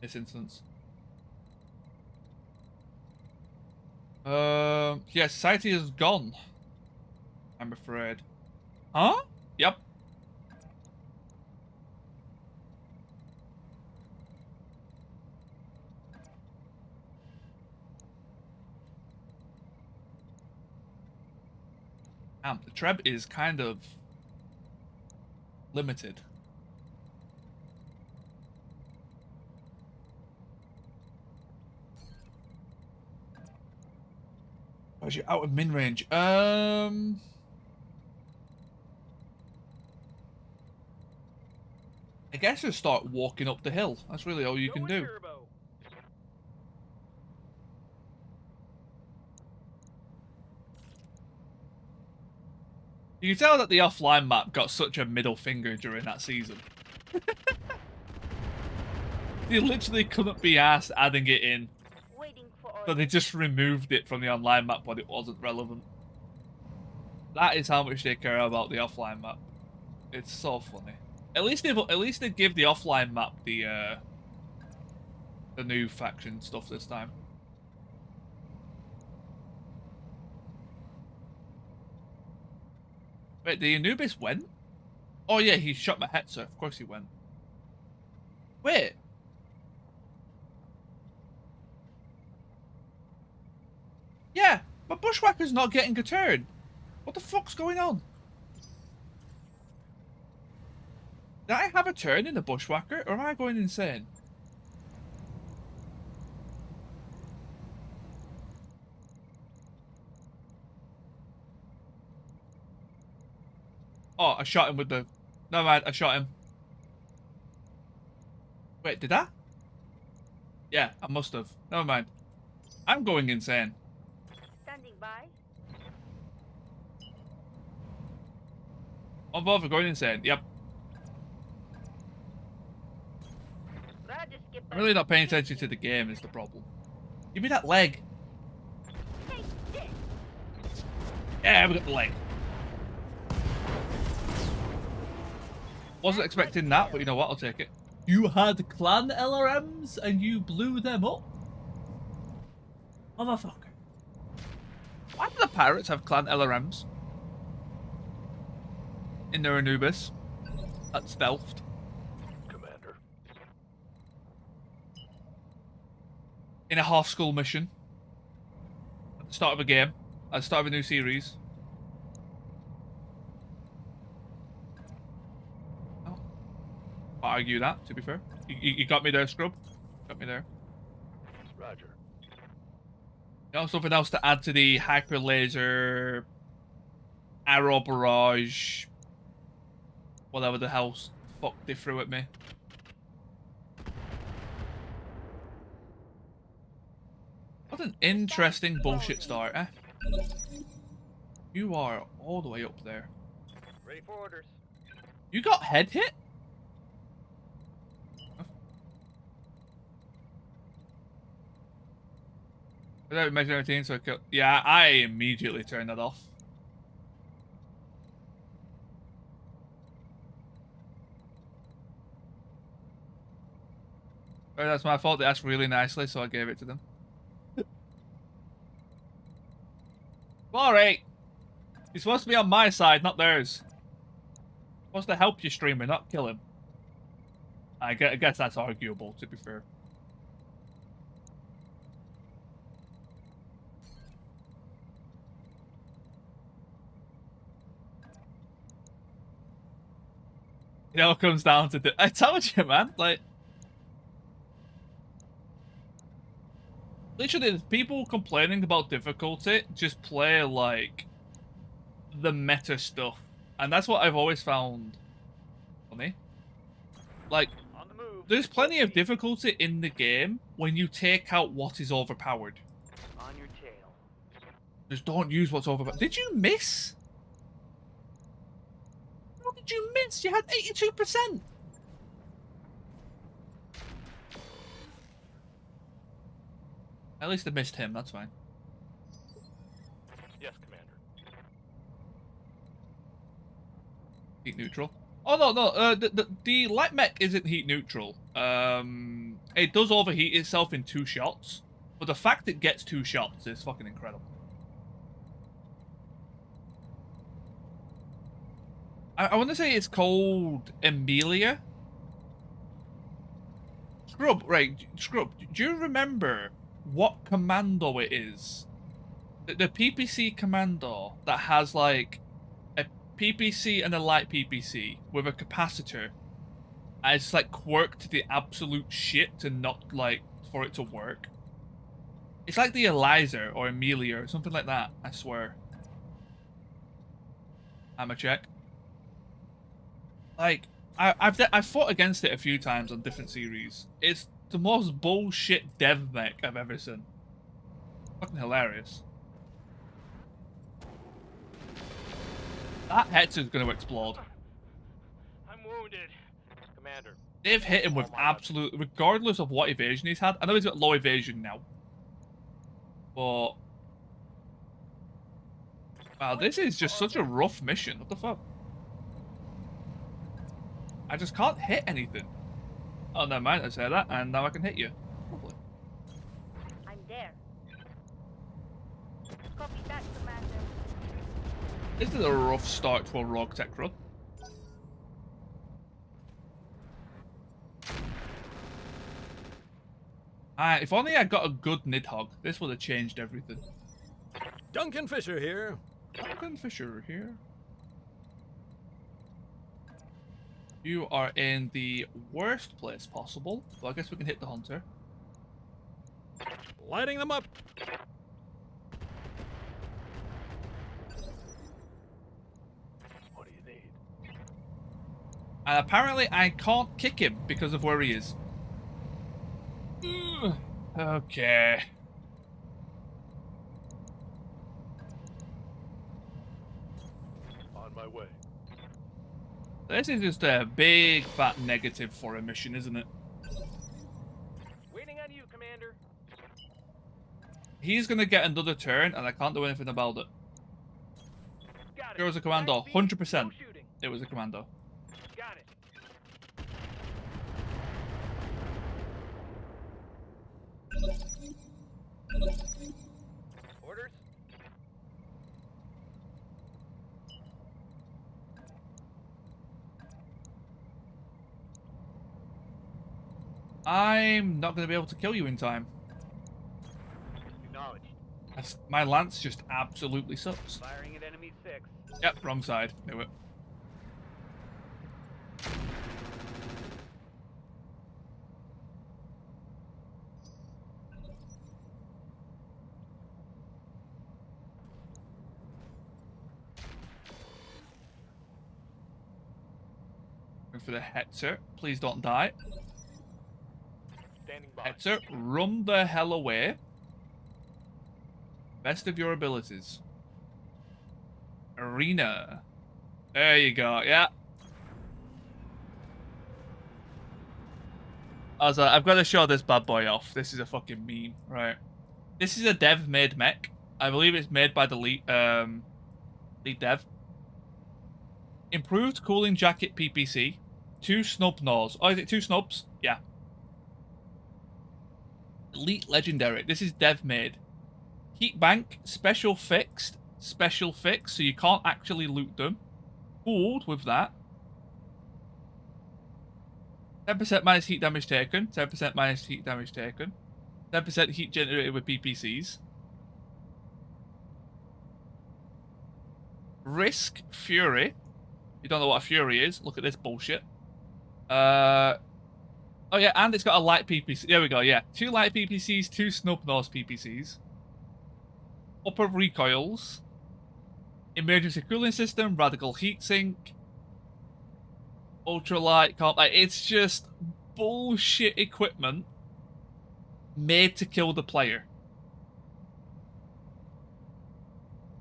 instance. Yeah, Society is gone. I'm afraid. Huh? Yep. The Treb is kind of limited. Where's you out of min range? I guess just start walking up the hill. That's really all you can do. You can tell that the offline map got such a middle finger during that season. They literally couldn't be asked adding it in. So they just removed it from the online map when it wasn't relevant. That is how much they care about the offline map. It's so funny. At least they give the offline map the new faction stuff this time. Wait, the Anubis went? Oh yeah, he shot my Hetzer. Of course he went. Wait. Yeah, my Bushwhacker's not getting a turn. What the fuck's going on? Did I have a turn in the Bushwhacker, or am I going insane? Oh, I shot him with the... Never mind, I shot him. Wait, did I? Yeah, I must have. Never mind. I'm going insane. Standing by. I'm both going insane, yep. I'm really not paying attention to the game is the problem. Give me that leg. Yeah, we got the leg. Wasn't expecting that, but you know what? I'll take it. You had clan LRMs and you blew them up? Motherfucker. Why do the pirates have clan LRMs? In their Anubis. That's stealthed. Commander. In a half-school mission. At the start of a game. At the start of a new series. I'll argue that, to be fair. You got me there, Scrub. Got me there. Roger. You know, something else to add to the hyper laser, arrow barrage, whatever the hell fuck they threw at me. What an interesting bullshit start, eh? You are all the way up there. Ready for orders. You got head hit? Without measuring routine, so yeah, I immediately turned that off. Oh, that's my fault. They asked really nicely, so I gave it to them. Alright. He's supposed to be on my side, not theirs. Supposed to help your streamer, not kill him. I guess that's arguable, to be fair. It all comes down to I told you, man. Like, literally, there's people complaining about difficulty just play like the meta stuff, and that's what I've always found funny. Like, On the move. there's plenty of difficulty in the game when you take out what is overpowered. On your tail. Just don't use what's overpowered. Did you miss? How did you miss? You had 82%. At least I missed him. That's fine. Yes, Commander. Heat neutral. Oh no. The light mech isn't heat neutral. It does overheat itself in 2 shots, but the fact it gets 2 shots is fucking incredible. I want to say it's called Emilia. Scrub, right? Scrub. Do you remember what commando it is? The PPC commando that has like a PPC and a light PPC with a capacitor. And it's like quirked to the absolute shit to not like for it to work. It's like the Eliza or Emilia or something like that. I swear. I'm a check. Like I've fought against it a few times on different series. It's the most bullshit dev mech I've ever seen. Fucking hilarious. That Hetzer's gonna explode. I'm wounded. Commander. They've hit him with absolute, regardless of what evasion he's had. I know he's got low evasion now, but wow, this is just such a rough mission. What the fuck? I just can't hit anything. Oh, never mind. I said that, and now I can hit you. Lovely. I'm there. Copy that, Commander. This is a rough start to a Roguetech run. If only I got a good Nidhogg, this would have changed everything. Duncan Fisher here. Duncan Fisher here. You are in the worst place possible. Well, I guess we can hit the hunter. Lighting them up. What do you need? And apparently I can't kick him because of where he is. Okay. On my way. This is just a big fat negative for a mission, isn't it? Waiting on you, Commander. He's gonna get another turn and I can't do anything about it. Got it. It was a commando, High speed, 100%. no shooting. It was a commando. Got it. Orders? I'm not gonna be able to kill you in time. Acknowledged. My lance just absolutely sucks. Firing at enemy 6. Yep, wrong side. Knew it. Going for the Hetzer. Please don't die. Standing by. Hetzer, run the hell away. Best of your abilities. Arena. There you go, yeah. I was like, I've got to show this bad boy off. This is a fucking meme, right? This is a dev-made mech. I believe it's made by the lead dev. Improved cooling jacket PPC. 2 snub nose. Oh, is it 2 snubs? Yeah. Elite legendary. This is dev-made. Heat bank, special fixed, so you can't actually loot them. Cooled with that. 10% minus heat damage taken. 10% minus heat damage taken. 10% heat generated with PPCs. Risk Fury. You don't know what a Fury is? Look at this bullshit. Oh yeah, and it's got a light PPC. There we go, yeah. 2 light PPCs, 2 snub nose PPCs. Upper recoils. Emergency cooling system, radical heatsink. Ultralight comp. Like, it's just bullshit equipment made to kill the player.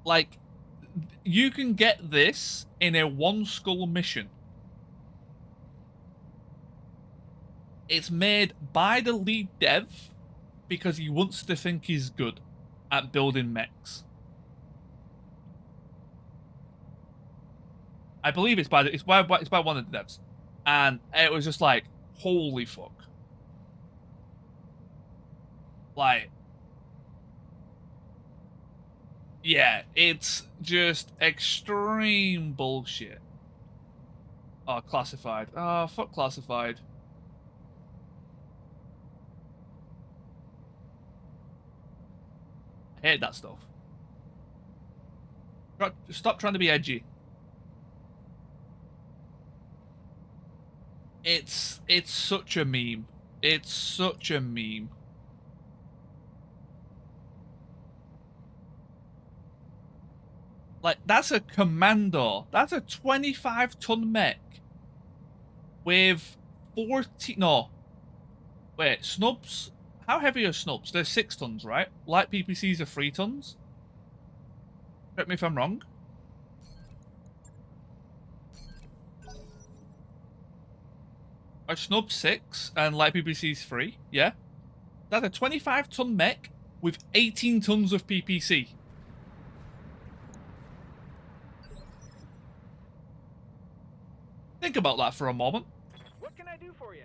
Like, you can get this in a 1 skull mission. It's made by the lead dev because he wants to think he's good at building mechs. I believe it's by one of the devs, and it was just like, holy fuck. Like, yeah, it's just extreme bullshit. Oh, classified. Oh, fuck classified. I hate that stuff. Stop trying to be edgy. It's such a meme. It's such a meme. Like, that's a commando. That's a 25-ton mech with 40... No. Wait, snubs? How heavy are snubs? They're 6 tons, right? Light PPCs are 3 tons? Correct me if I'm wrong. Are snubs 6 and light PPCs 3? Yeah. That's a 25-ton mech with 18 tons of PPC. Think about that for a moment. What can I do for you?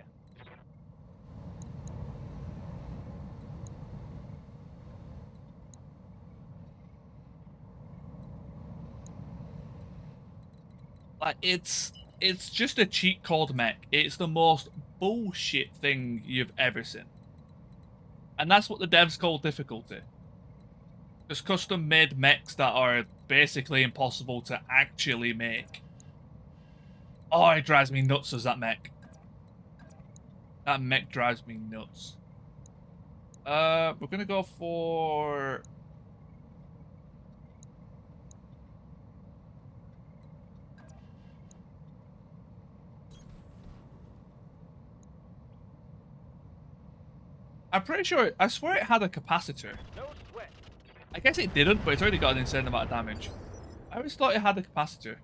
Like, it's just a cheat code mech. It's the most bullshit thing you've ever seen. And that's what the devs call difficulty. Just custom-made mechs that are basically impossible to actually make. Oh, it drives me nuts as that mech. That mech drives me nuts. We're gonna go for... I'm pretty sure, I swear it had a capacitor. No sweat. I guess it didn't, but it's already got an insane amount of damage. I always thought it had a capacitor.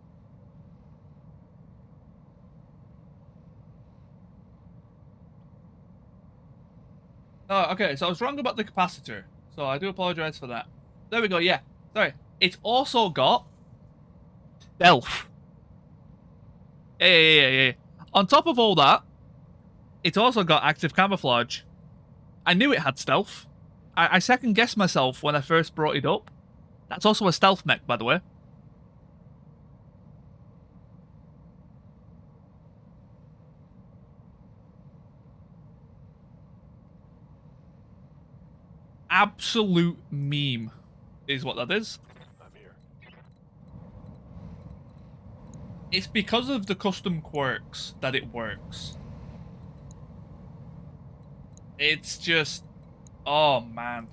Oh, okay, so I was wrong about the capacitor. So I do apologize for that. There we go, yeah. Sorry. It's also got stealth. Yeah. On top of all that, it's also got active camouflage. I knew it had stealth. I second guessed myself when I first brought it up. That's also a stealth mech, by the way. Absolute meme is what that is. I'm here. It's because of the custom quirks that it works. It's just... Oh, man.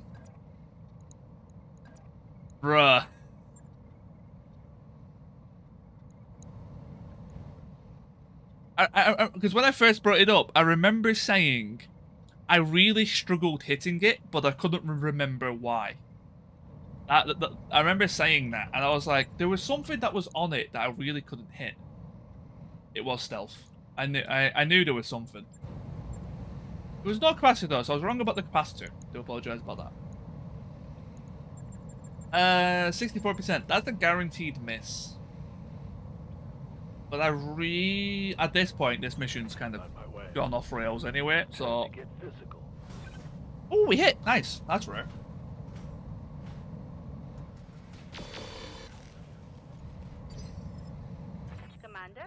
Bruh. Because when I first brought it up, I remember saying I really struggled hitting it, but I couldn't remember why. I remember saying that, and I was like, there was something that was on it that I really couldn't hit. It was stealth. I knew there was something. There was no capacitor though, so I was wrong about the capacitor. I do apologise about that. 64%. That's a guaranteed miss. But at this point, this mission's kind of gone off rails anyway, so... Oh, we hit! Nice. That's rare. Commander?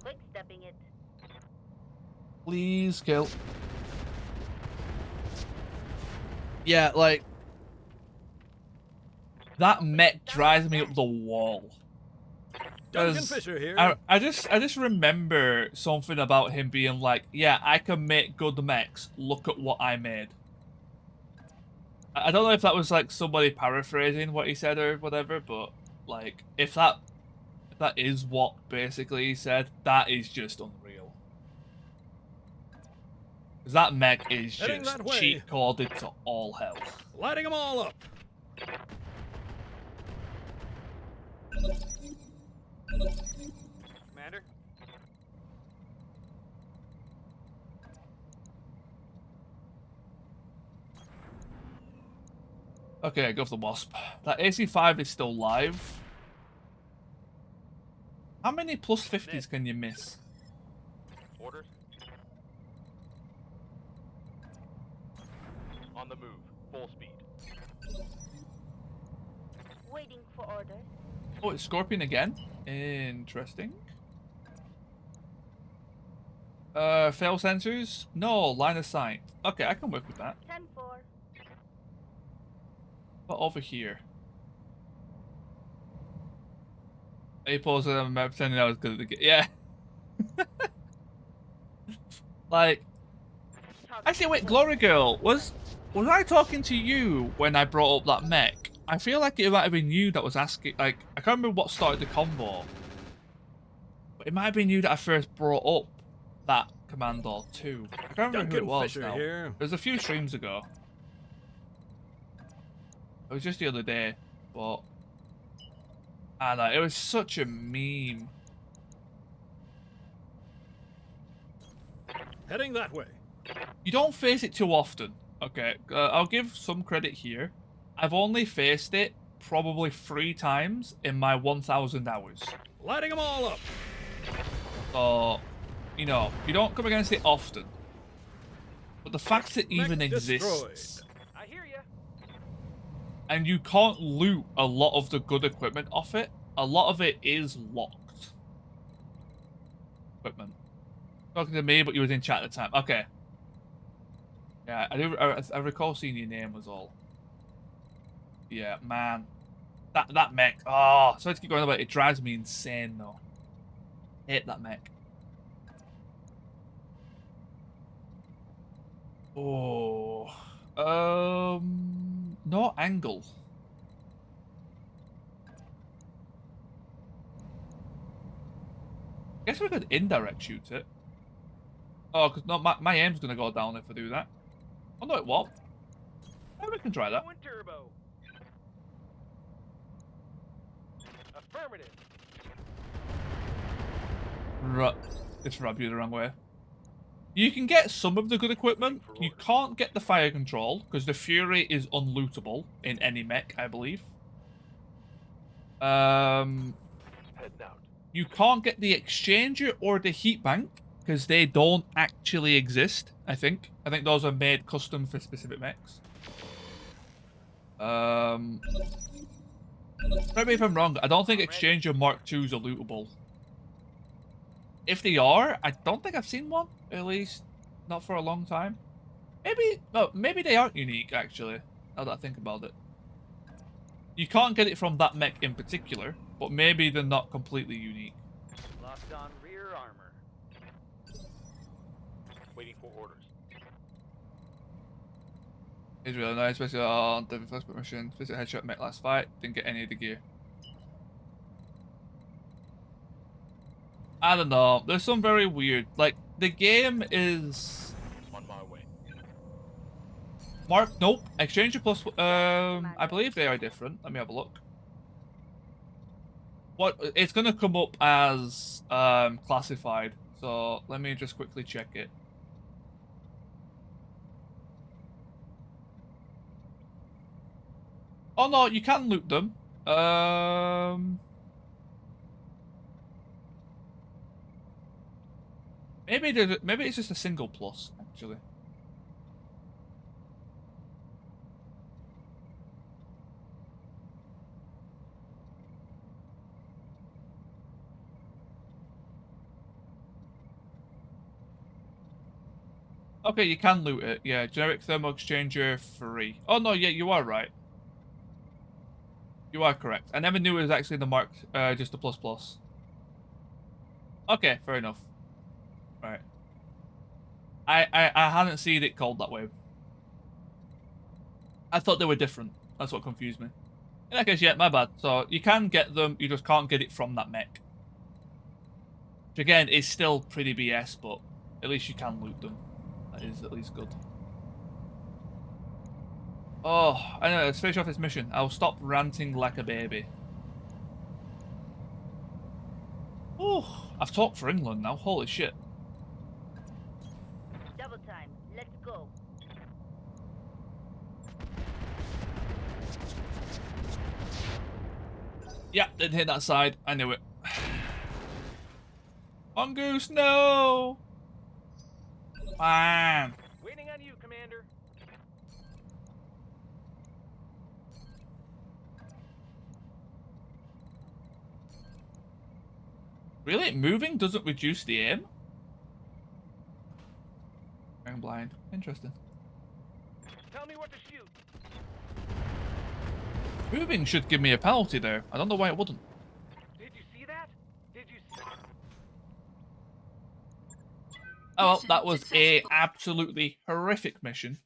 Quick stepping it. Please kill. Yeah, like... That mech drives me up the wall. Duncan Fisher here. I just remember something about him being like, yeah, I can make good mechs. Look at what I made. I don't know if that was like somebody paraphrasing what he said or whatever, but like if that is what basically he said, that is just unreal. 'Cause that mech is Heading just that way. cheat coded to all hell. Lighting them all up. Commander? Okay, go for the Wasp. That AC5 is still live. How many plus 50s can you miss? Orders? On the move. Full speed. Waiting for orders. Oh, it's Scorpion again. Interesting. Fail sensors? No, line of sight. Okay, I can work with that. 10-4. But over here. He paused and I'm pretending I was good at the game. Yeah. Like. Actually, wait, Glory Girl, was I talking to you when I brought up that mech? I feel like it might have been you that was asking. Like, I can't remember what started the convo. But it might have been you that I first brought up that Commander too. I can't remember who it was Fisher now. here. It was a few streams ago. It was just the other day, but I don't know, it was such a meme. Heading that way. You don't face it too often. Okay, I'll give some credit here. I've only faced it probably 3 times in my 1,000 hours. Lighting them all up. So, you know, you don't come against it often. But the fact it even Mech exists, destroyed. I hear ya. and you can't loot a lot of the good equipment off it, a lot of it is locked. Equipment. Talking to me, but you was in chat at the time. Okay. Yeah, I recall seeing your name was all. Yeah, man. That mech. Oh, sorry to keep going about it. It drives me insane though. Hate that mech. Oh. No angle. Guess we could indirect shoot it. Oh, because no, my aim's gonna go down if I do that. Oh no, it won't. Maybe we can try that. Going turbo. Affirmative. It's rubbed you the wrong way. You can get some of the good equipment. You can't get the fire control because the Fury is unlootable in any mech, I believe. Heading out. You can't get the exchanger or the heat bank because they don't actually exist. I think those are made custom for specific mechs. Correct me if I'm wrong. I don't think exchanger Mark IIs are lootable. If they are, I don't think I've seen one. At least, not for a long time. Maybe they aren't unique, actually, now that I think about it. You can't get it from that mech in particular, but maybe they're not completely unique. Locked on rear armor. Waiting for orders. It's really nice, especially on the first mission. Visit headshot mech last fight, didn't get any of the gear. I don't know, there's some very weird, like, the game is... On my way. Mark, nope, Exchanger plus, I believe they are different. Let me have a look. What, it's gonna come up as, classified, So let me just quickly check it. Oh no, you can loot them. Maybe it's just a single plus actually. Okay, you can loot it. Yeah, generic thermal exchanger free. Oh no, yeah, you are right. You are correct. I never knew it was actually the mark, just a plus plus. Okay, fair enough. Right. I hadn't seen it called that way. I thought they were different. That's what confused me. In that case, yeah, my bad. So you can get them, you just can't get it from that mech. Which again is still pretty BS, but at least you can loot them. That is at least good. Oh, I know, let's finish off this mission. I'll stop ranting like a baby. Oh, I've talked for England now. Holy shit. Double time. Let's go. Yeah, didn't hit that side. I knew it. Mongoose, no! Man. Waiting on you, Commander. Really? Moving doesn't reduce the aim? I'm blind. Interesting. Tell me what to shoot. Moving should give me a penalty there. I don't know why it wouldn't. Did you see that? Did you see? Oh well, that was a absolutely horrific mission.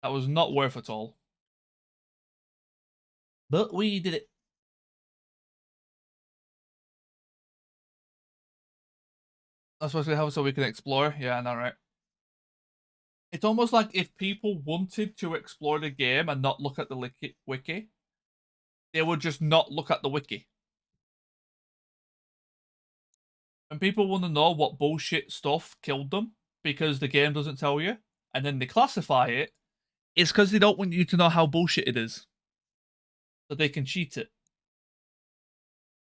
That was not worth it all. But we did it. That's supposed to help so we can explore. Yeah, I know, right? It's almost like if people wanted to explore the game and not look at the wiki, they would just not look at the wiki. And people want to know what bullshit stuff killed them because the game doesn't tell you, and then they classify it, it's because they don't want you to know how bullshit it is. So they can cheat it.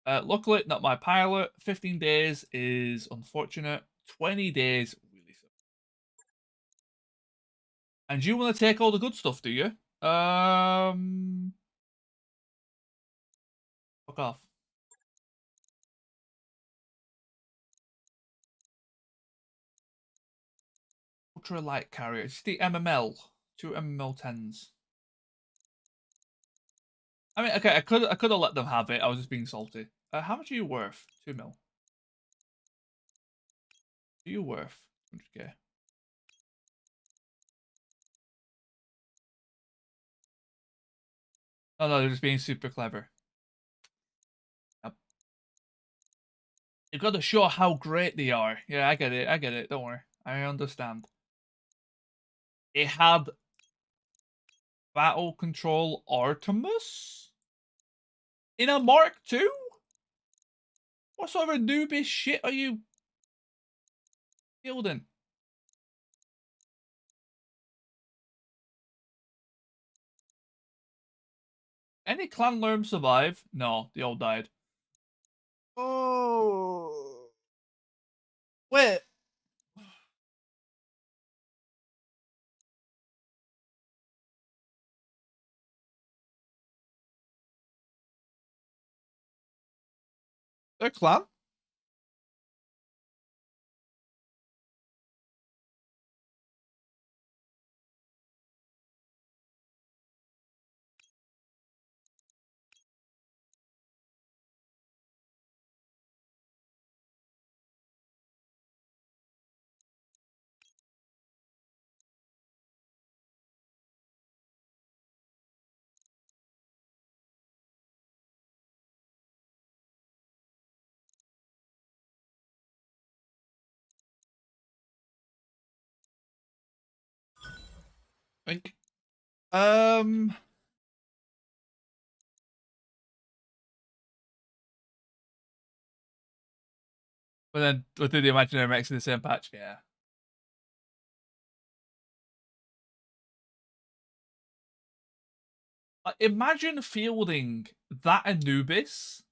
Luckily, not my pilot. 15 days is unfortunate. 20 days, really so. And you want to take all the good stuff, do you? Fuck off. Ultra light carrier. It's the MML. 2 MML-10s. I mean, okay, I could have let them have it. I was just being salty. How much are you worth? 2 mil. Are you worth 100k? Oh no, they're just being super clever. Yep. You've got to show how great they are. Yeah, I get it. I get it. Don't worry. I understand. It had Battle Control Artemis in a Mark II? What sort of a noobish shit are you fielding? Any clan lerm survive? No, they all died. Oh. Wait. Their clan? Think. But then within the imaginary mechs in the same patch, yeah. Imagine fielding that Anubis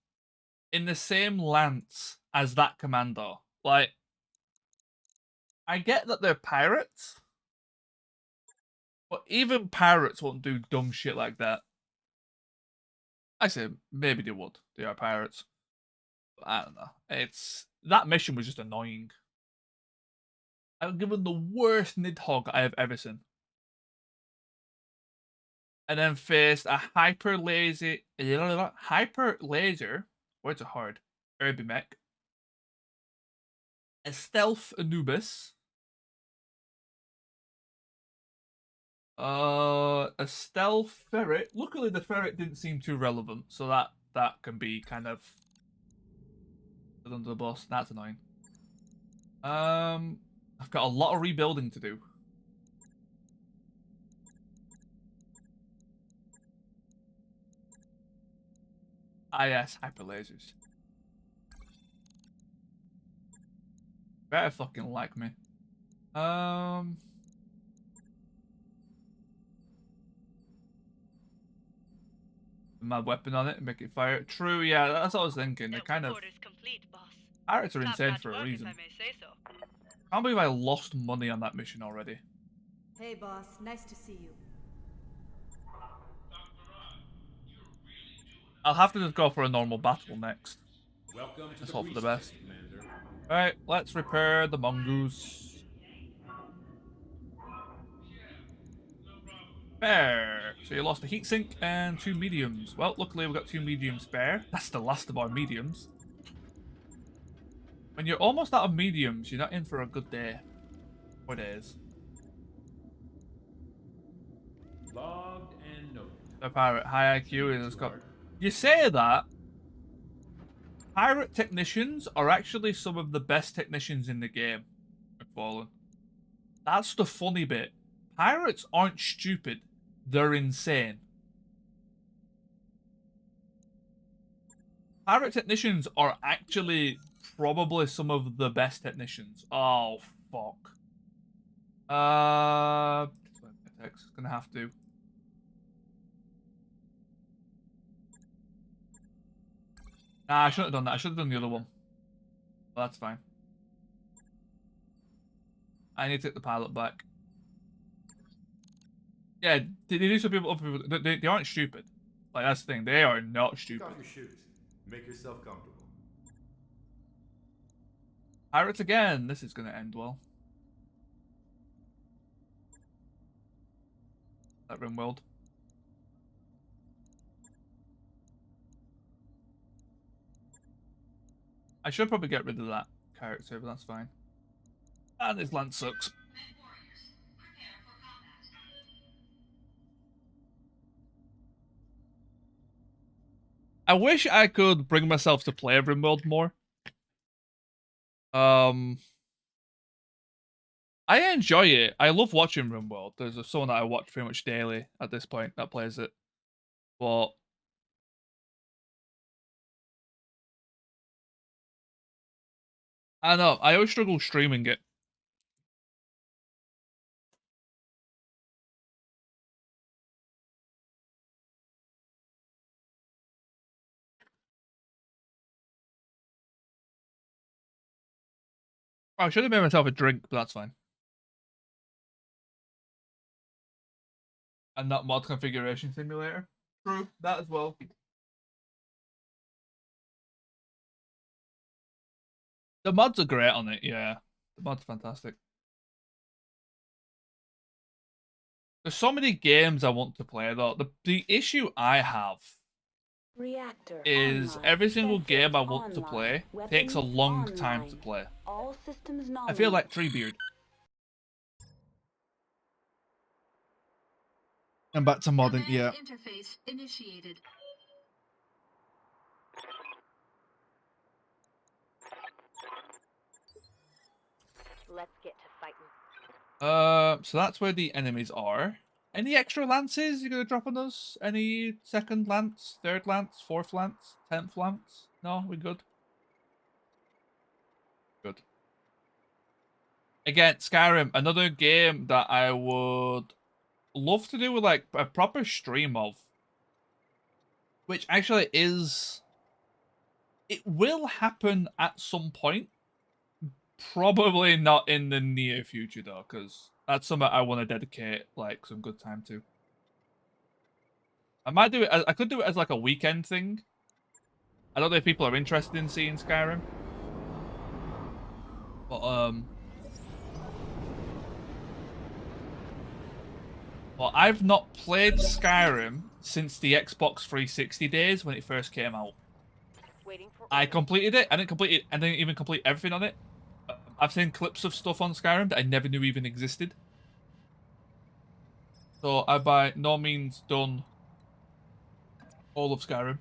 in the same lance as that commander. Like, I get that they're pirates, but even pirates won't do dumb shit like that. I say maybe they would. They are pirates. But I don't know. That mission was just annoying. I've given the worst Nidhogg I have ever seen. And then faced a hyper laser, words are hard, Irby mech, a stealth Anubis, a stealth ferret. Luckily, the ferret didn't seem too relevant, so that can be kind of put under the bus. That's annoying. I've got a lot of rebuilding to do. Ah yes, hyper lasers. Better fucking like me. My weapon on it and make it fire. True, yeah, that's what I was thinking. They kind of pirates are insane for a reason. Can't believe I lost money on that mission already. Hey, boss. Nice to see you. I'll have to just go for a normal battle next. Welcome to Let's the hope for the best. Commander. Alright, let's repair the mongoose. Fair. So you lost a heatsink and 2 mediums. Well, luckily we've got 2 mediums spare. That's the last of our mediums. When you're almost out of mediums, you're not in for a good day. 4 days. Logged and noted. The pirate, high IQ has got... You say that, pirate technicians are actually some of the best technicians in the game. Fallen. That's the funny bit. Pirates aren't stupid. They're insane. Pirate technicians are actually probably some of the best technicians. Oh, fuck. It's gonna have to. Nah, I shouldn't have done that. I should have done the other one. But that's fine. I need to take the pilot back. Yeah, these are people. They aren't stupid. Like that's the thing. They are not stupid. Take off your shoes. Make yourself comfortable. Pirates again. This is gonna end well. That Rimworld. I should probably get rid of that character, but that's fine. And his lance sucks. I wish I could bring myself to play Rimworld more. I enjoy it. I love watching Rimworld. There's someone that I watch pretty much daily at this point that plays it. But I don't know. I always struggle streaming it. I should have made myself a drink, but that's fine. And not mod configuration simulator. True, that as well. The mods are great on it, yeah. The mods are fantastic. There's so many games I want to play though. The issue I have Reactor is online. every single Sensors game I want to online. play Weapons takes a long time to online. play. All systems I feel nominal. like Treebeard. And back to modding, yeah. Interface initiated. Let's get to fighting. So that's where the enemies are. Any extra lances you're gonna drop on us? Any second lance, third lance, fourth lance, 10th lance? No, we're good. Good. Again, Skyrim, another game that I would love to do with like a proper stream of. Which actually is... It will happen at some point. Probably not in the near future though, because that's something I want to dedicate like some good time to. I might do it. I could do it as like a weekend thing. I don't know if people are interested in seeing Skyrim, but well, I've not played Skyrim since the Xbox 360 days when it first came out. Waiting for I completed it. I didn't even complete everything on it. I've seen clips of stuff on Skyrim that I never knew even existed. So I by no means done all of Skyrim.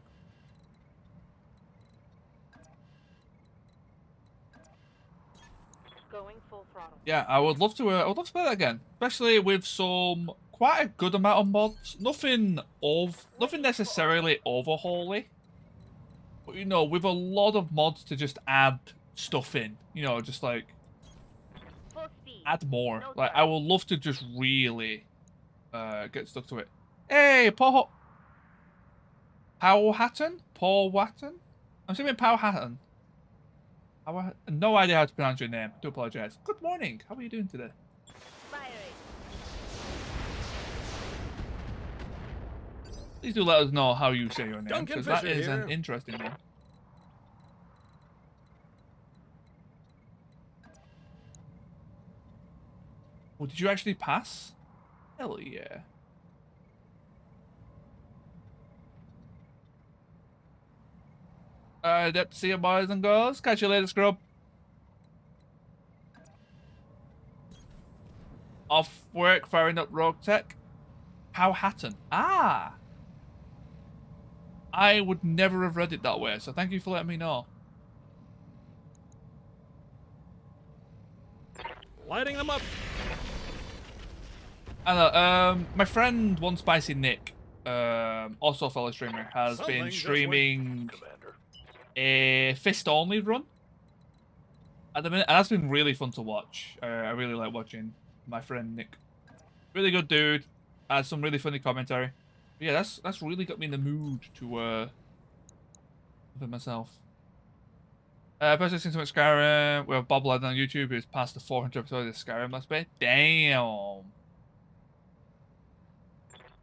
going full throttle. Yeah, I would love to play that again, especially with some quite a good amount of mods. Nothing necessarily overhauly, but you know, with a lot of mods to just add stuff in. You know, just like Full speed. add more. No Like turn. I would love to just really get stuck to it. Hey, Powhatan? Powhatan? I'm assuming Powhatan. No idea how to pronounce your name. I do apologize. Good morning. How are you doing today? Firing. Please do let us know how you say your name, Duncan because that Fisher is an here. interesting one. Oh, did you actually pass? Hell yeah. Alright, see you boys and girls. Catch you later, scrub. Off work, firing up Roguetech. Powhatan. Ah! I would never have read it that way, so thank you for letting me know. Lighting them up. I know, my friend One Spicy Nick, also a fellow streamer, has Something been just streaming Commander. a fist only run at the minute, and that's been really fun to watch. I really like watching my friend Nick. Really good dude. Has some really funny commentary. But yeah, that's really got me in the mood to for myself. Person listening to much Skyrim. We have Bob Ladd on YouTube who's passed the 400 episode of Skyrim Let's Play. Damn.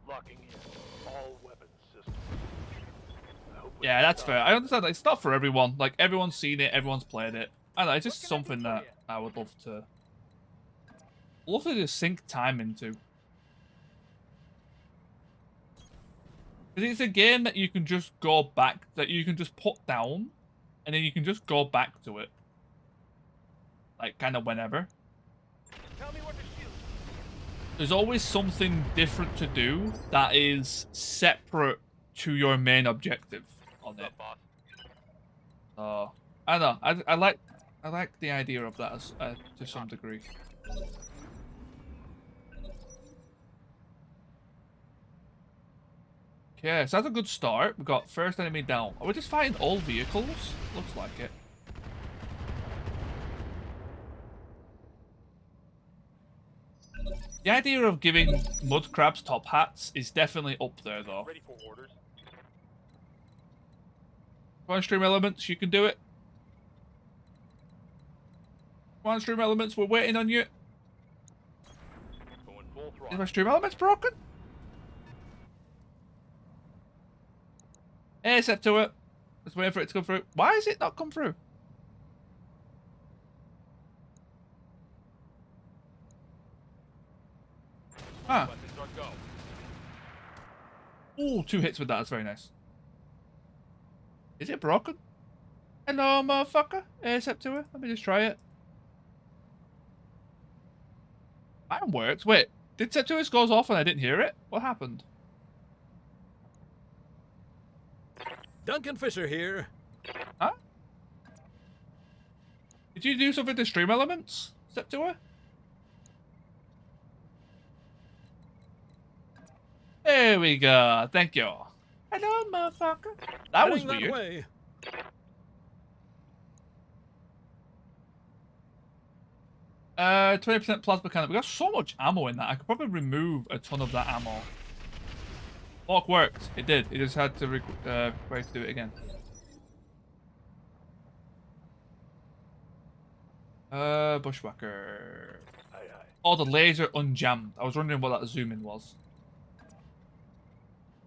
Locking in all weapon systems. Yeah, that's fair. I understand that it's not for everyone. Like, everyone's seen it, everyone's played it. I don't know, it's just something that I would love to just sink time into. Because it's a game that you can just go back, that you can just put down, and then you can just go back to it. Like, kind of whenever. Tell me what to shoot. There's always something different to do that is separate to your main objective on it. So, I don't know, I like the idea of that as, to some degree. Okay, so that's a good start. We got first enemy down. Are we just fighting all vehicles? Looks like it. The idea of giving mud crabs top hats is definitely up there, though. Ready for orders. Come on, Stream Elements, you can do it. Come on, Stream Elements, we're waiting on you. Going full Is throttle. my Stream Elements broken? Hey, step to it. Let's wait for it to come through. Why is it not come through? Huh. Weapons are go. Ooh, 2 hits with that. That's very nice. Is it broken? Hello, motherfucker. Hey, step to it. Let me just try it. Mine works. Wait, did step to it goes off and I didn't hear it? What happened? Duncan Fisher here. Huh? Did you do something to Stream Elements? Step to it? There we go. Thank you. Hello, motherfucker. That was Heading weird. way. 20% plasma cannon. We got so much ammo in that. I could probably remove a ton of that ammo. Walk worked. It did. It just had to require to do it again. Bushwhacker. Aye, aye. Oh, the laser unjammed. I was wondering what that zoom in was.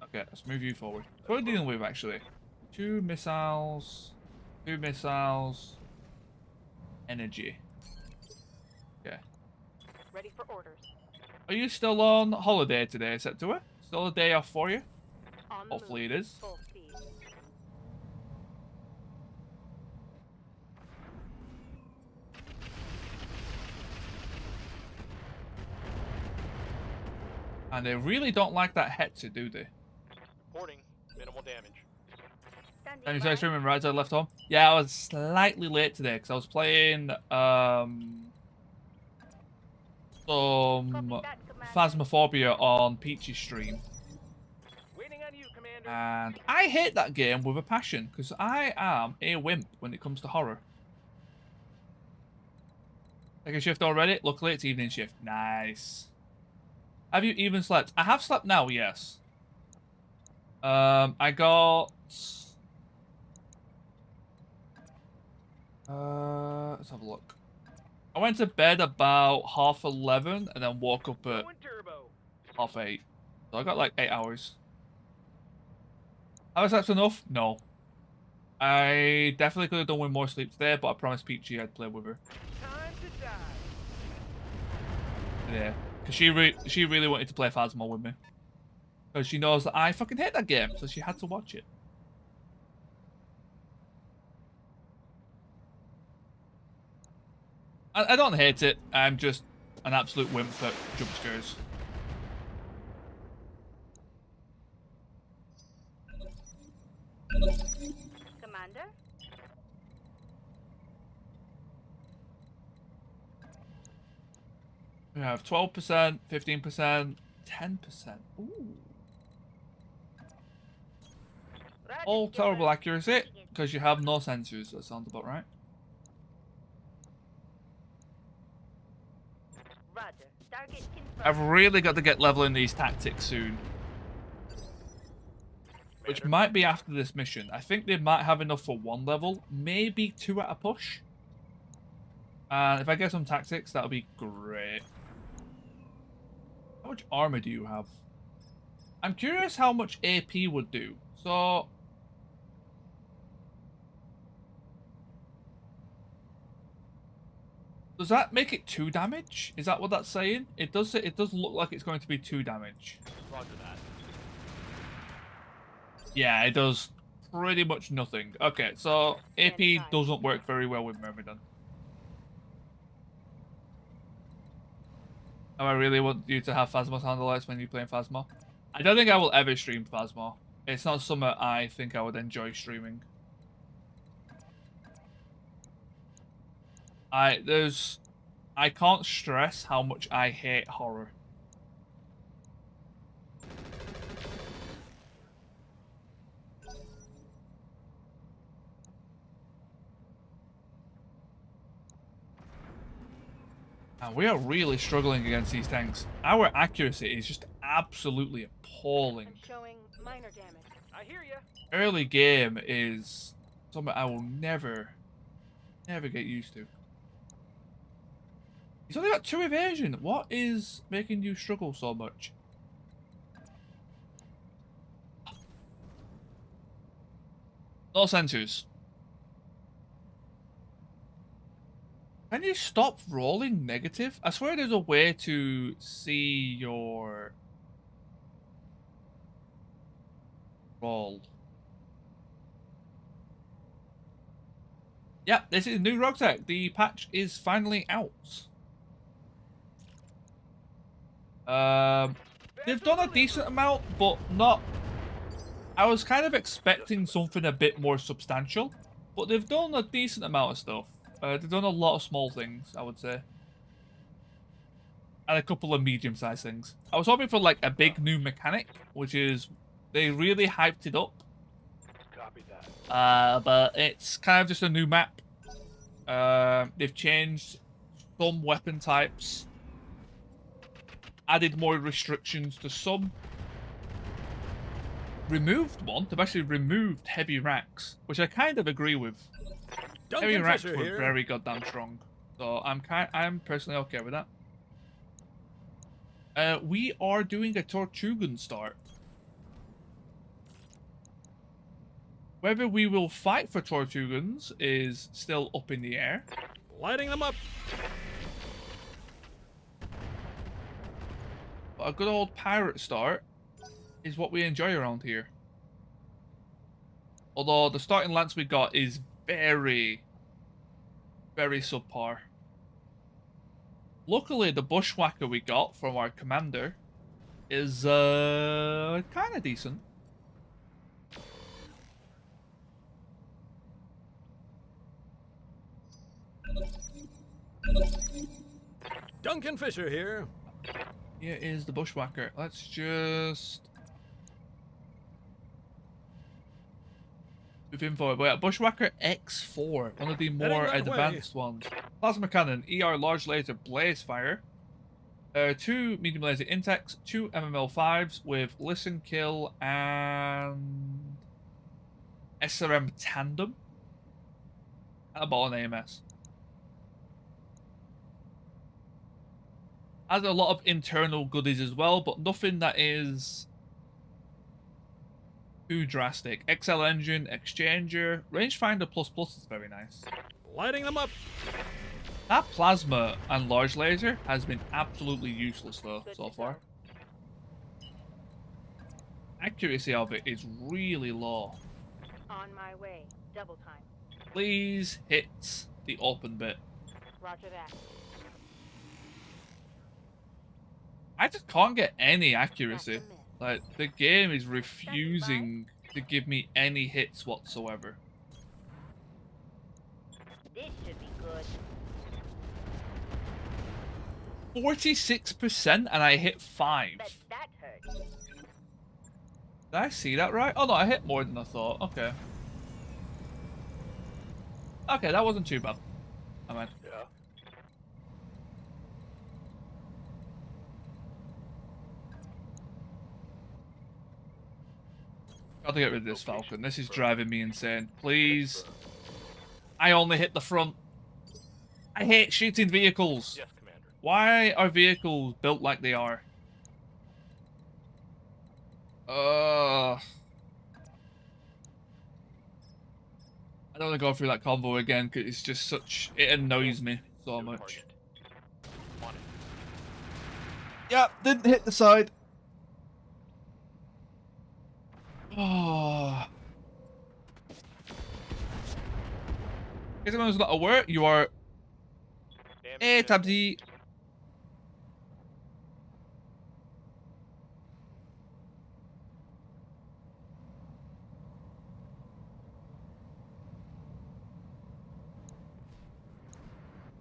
Okay, let's move you forward. What are we dealing with actually? 2 missiles. 2 missiles. Energy. Okay. Ready for orders. Are you still on holiday today, Septua? Still a day off for you? On the Hopefully move. it is. Full speed. And they really don't like that Hetzer, do they? Reporting. Minimal damage. Standing And you by. started streaming right as I left home? Yeah, I was slightly late today because I was playing some Copy that, Commander. Phasmophobia on Peach's stream. Waiting on you, Commander. And I hate that game with a passion because I am a wimp when it comes to horror. Take a shift already? Luckily it's evening shift. Nice. Have you even slept? I have slept now, yes. I got... let's have a look. I went to bed about 11:30 and then woke up at Going turbo. 8:30. So I got like 8 hours. Have I slept enough? No. I definitely could have done with more sleep today, but I promised Peachy I'd play with her Time to die. today. Because she really wanted to play Phasmo with me. Because she knows that I fucking hate that game, so she had to watch it. I don't hate it, I'm just an absolute wimp at jump scares. Commander. We have 12%, 15%, 10%. Ooh. Roger, All skipper. terrible accuracy, because you have no sensors. That sounds about right. Roger. Target confirmed. I've really got to get leveling these tactics soon. Which Commander. might be after this mission. I think they might have enough for 1 level, maybe 2 at a push. And if I get some tactics, that'll be great. How much armor do you have? I'm curious how much AP would do. So... does that make it 2 damage? Is that what that's saying? It does say, it does look like it's going to be 2 damage. Roger that. Yeah, it does pretty much nothing. Okay, so AP doesn't work very well with Myrmidon. Oh, I really want you to have Phasmo sound alerts when you're playing Phasmo. I don't think I will ever stream Phasmo. It's not something I think I would enjoy streaming. I can't stress how much I hate horror. And we are really struggling against these tanks. Our accuracy is just absolutely appalling. I'm showing minor damage. I hear ya. Early game is something I will never get used to. He's only got 2 evasion. What is making you struggle so much? No sensors. Can you stop rolling negative? I swear there's a way to see your roll. Yeah, this is new Roguetech. The patch is finally out. They've done a decent amount, but not... I was kind of expecting something a bit more substantial, but they've done a decent amount of stuff. They've done a lot of small things, I would say. And a couple of medium-sized things. I was hoping for, like, a big new mechanic, which is... they really hyped it up. Copy that. But it's kind of just a new map. They've changed some weapon types, added more restrictions to some, removed one. They've actually removed heavy racks, which I kind of agree with. Heavy racks were very goddamn strong, so I'm personally okay with that. We are doing a Tortugan start. Whether we will fight for Tortugans is still up in the air. Lighting them up. But a good old pirate start is what we enjoy around here. Although the starting lance we got is very, very subpar. Luckily, the bushwhacker we got from our commander is kind of decent. Duncan Fisher here. Here is the bushwhacker. Let's just move in forward. Wait, bushwhacker X4, one of the more advanced ones. Plasma cannon, ER large laser blaze fire. 2 medium laser intakes, 2 MML5s with listen, kill, and SRM tandem. And a ball and AMS. Has a lot of internal goodies as well, but nothing that is too drastic. XL engine, exchanger, rangefinder plus is very nice. Lighting them up. That plasma and large laser has been absolutely useless though so far. Accuracy of it is really low. On my way. Double time. Please hit the open bit. Roger that. I just can't get any accuracy. Like, the game is refusing to give me any hits whatsoever. This should be good. 46% and I hit 5. Bet that hurt. Did I see that right? Oh no, I hit more than I thought. Okay. Okay, that wasn't too bad. I mean. Yeah. Gotta get rid of this Falcon. This is driving me insane. Please. I only hit the front. I hate shooting vehicles. Yes, Commander. Why are vehicles built like they are? I don't want to go through that convo again because it's just such... It annoys me so much. Yep, didn't hit the side. Oh. If anyone's not aware, you are... Hey, Tabsy.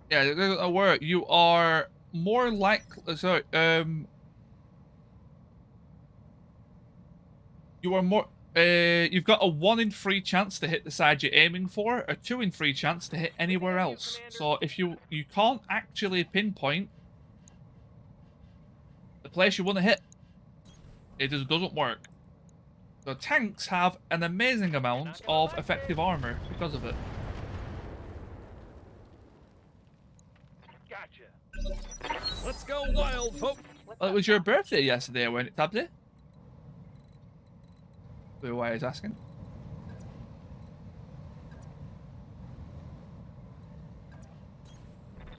Yeah, aware, you are more likely... Sorry, you are more... you've got a 1 in 3 chance to hit the side you're aiming for, a 2 in 3 chance to hit anywhere else. So if you can't actually pinpoint the place you want to hit, it just doesn't work. So tanks have an amazing amount of effective armor because of it. Gotcha. Let's go wild, folk. Well, it was your birthday yesterday, wasn't it, Tabsy? Why he's asking.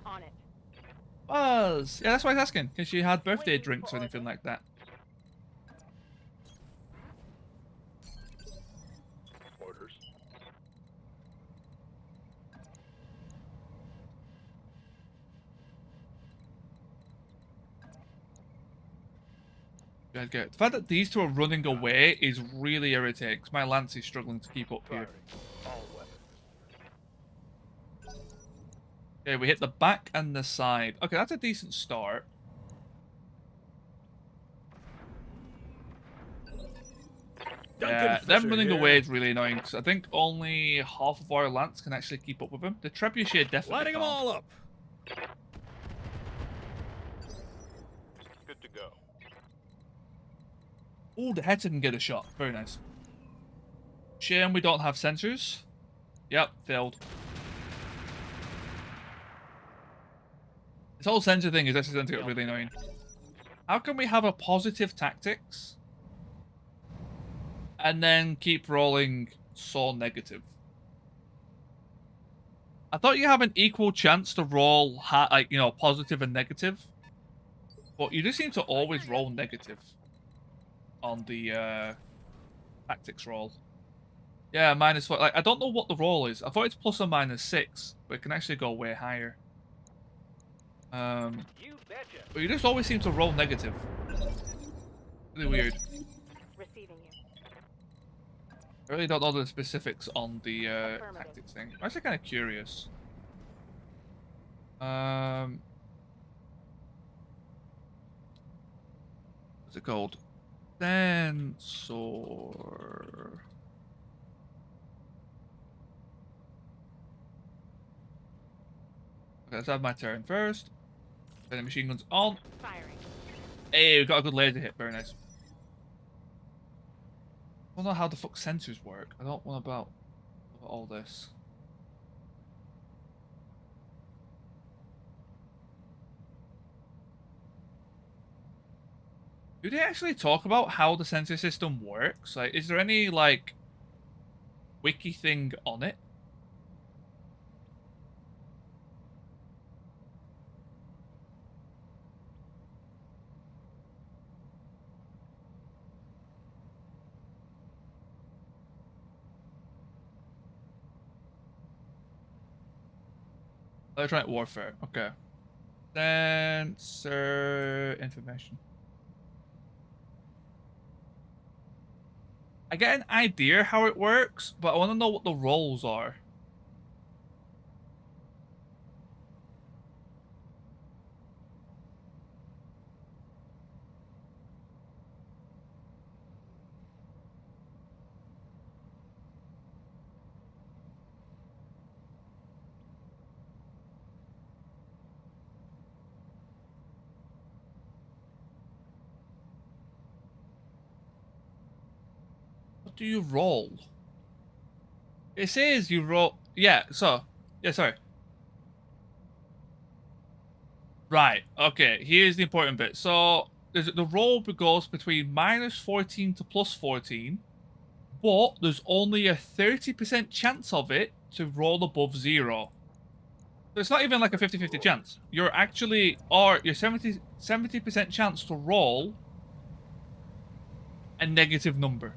On it. Was yeah, that's why he's asking. Because she had birthday drinks or anything like that. Orders. The fact that these two are running away is really irritating because my lance is struggling to keep up here. All weapons. Okay, we hit the back and the side. Okay, that's a decent start. Yeah, them running away is really annoying because I think only half of our lance can actually keep up with them. The trebuchet definitely Lighting them can't. all up. go. Oh, the heads can get a shot. Very nice. Shame we don't have sensors. Yep, failed. This whole sensor thing is actually going to get really annoying. How can we have a positive tactics and then keep rolling so negative? I thought you have an equal chance to roll, like, you know, positive and negative. But you just seem to always roll negative on the tactics roll. Yeah, -4. Like, I don't know what the roll is. I thought it's plus or -6, but it can actually go way higher. You betcha. But you just always seem to roll negative. Really weird. Receiving you. I really don't know the specifics on the tactics thing. I'm actually kind of curious. What's it called? Sensor. Okay, let's have my turn first. Then the machine gun's on. Firing. Hey, we got a good laser hit. Very nice. I don't know how the fuck sensors work. I don't want about all this. Do they actually talk about how the sensor system works? Like, is there any, like, wiki thing on it? Electronic warfare. Okay. Sensor information. I get an idea how it works, but I want to know what the roles are. Do you roll? It says you roll. Yeah, so. Yeah, sorry. Right, okay. Here's the important bit. So, the roll goes between -14 to +14, but there's only a 30% chance of it to roll above 0. So it's not even like a 50-50 chance. You're actually, or you're 70% chance to roll a negative number.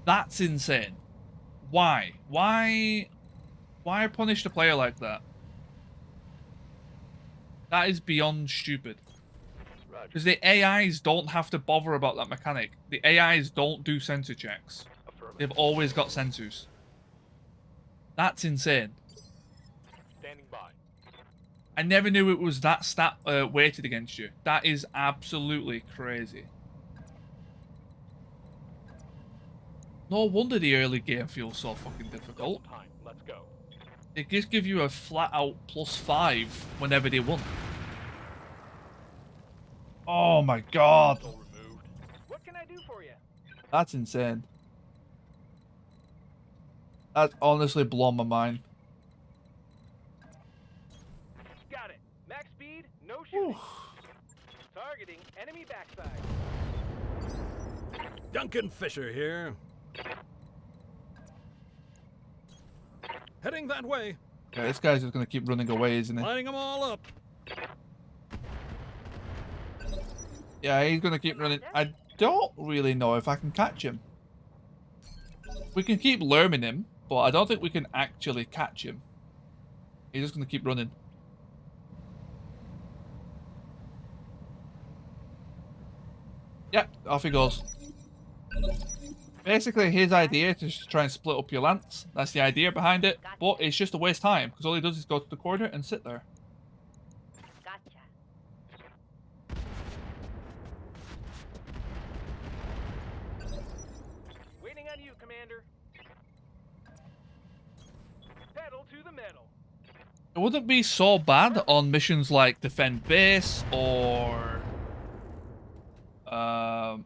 That's insane. Why? Why punish the player like that? That is beyond stupid. Because the AIs don't have to bother about that mechanic. The AIs don't do sensor checks. They've always got sensors. That's insane. Standing by. I never knew it was that stat weighted against you. That is absolutely crazy. No wonder the early game feels so fucking difficult. Time. Let's go. They just give you a flat out +5 whenever they want. Oh my god. What can I do for you? That's insane. That's honestly blown my mind. Got it. Max speed, no shooting. Targeting enemy backside. Duncan Fisher here. Heading that way. Yeah, this guy's just gonna keep running away, isn't he? Lining them all up. Yeah, he's gonna keep running. I don't really know if I can catch him. We can keep lurming him, but I don't think we can actually catch him. He's just gonna keep running. Yep, off he goes. Basically, his idea is to try and split up your lance. That's the idea behind it. But it's just a waste of time, because all he does is go to the corner and sit there. Gotcha. Waiting on you, Commander. Pedal to the metal. It wouldn't be so bad on missions like defend base or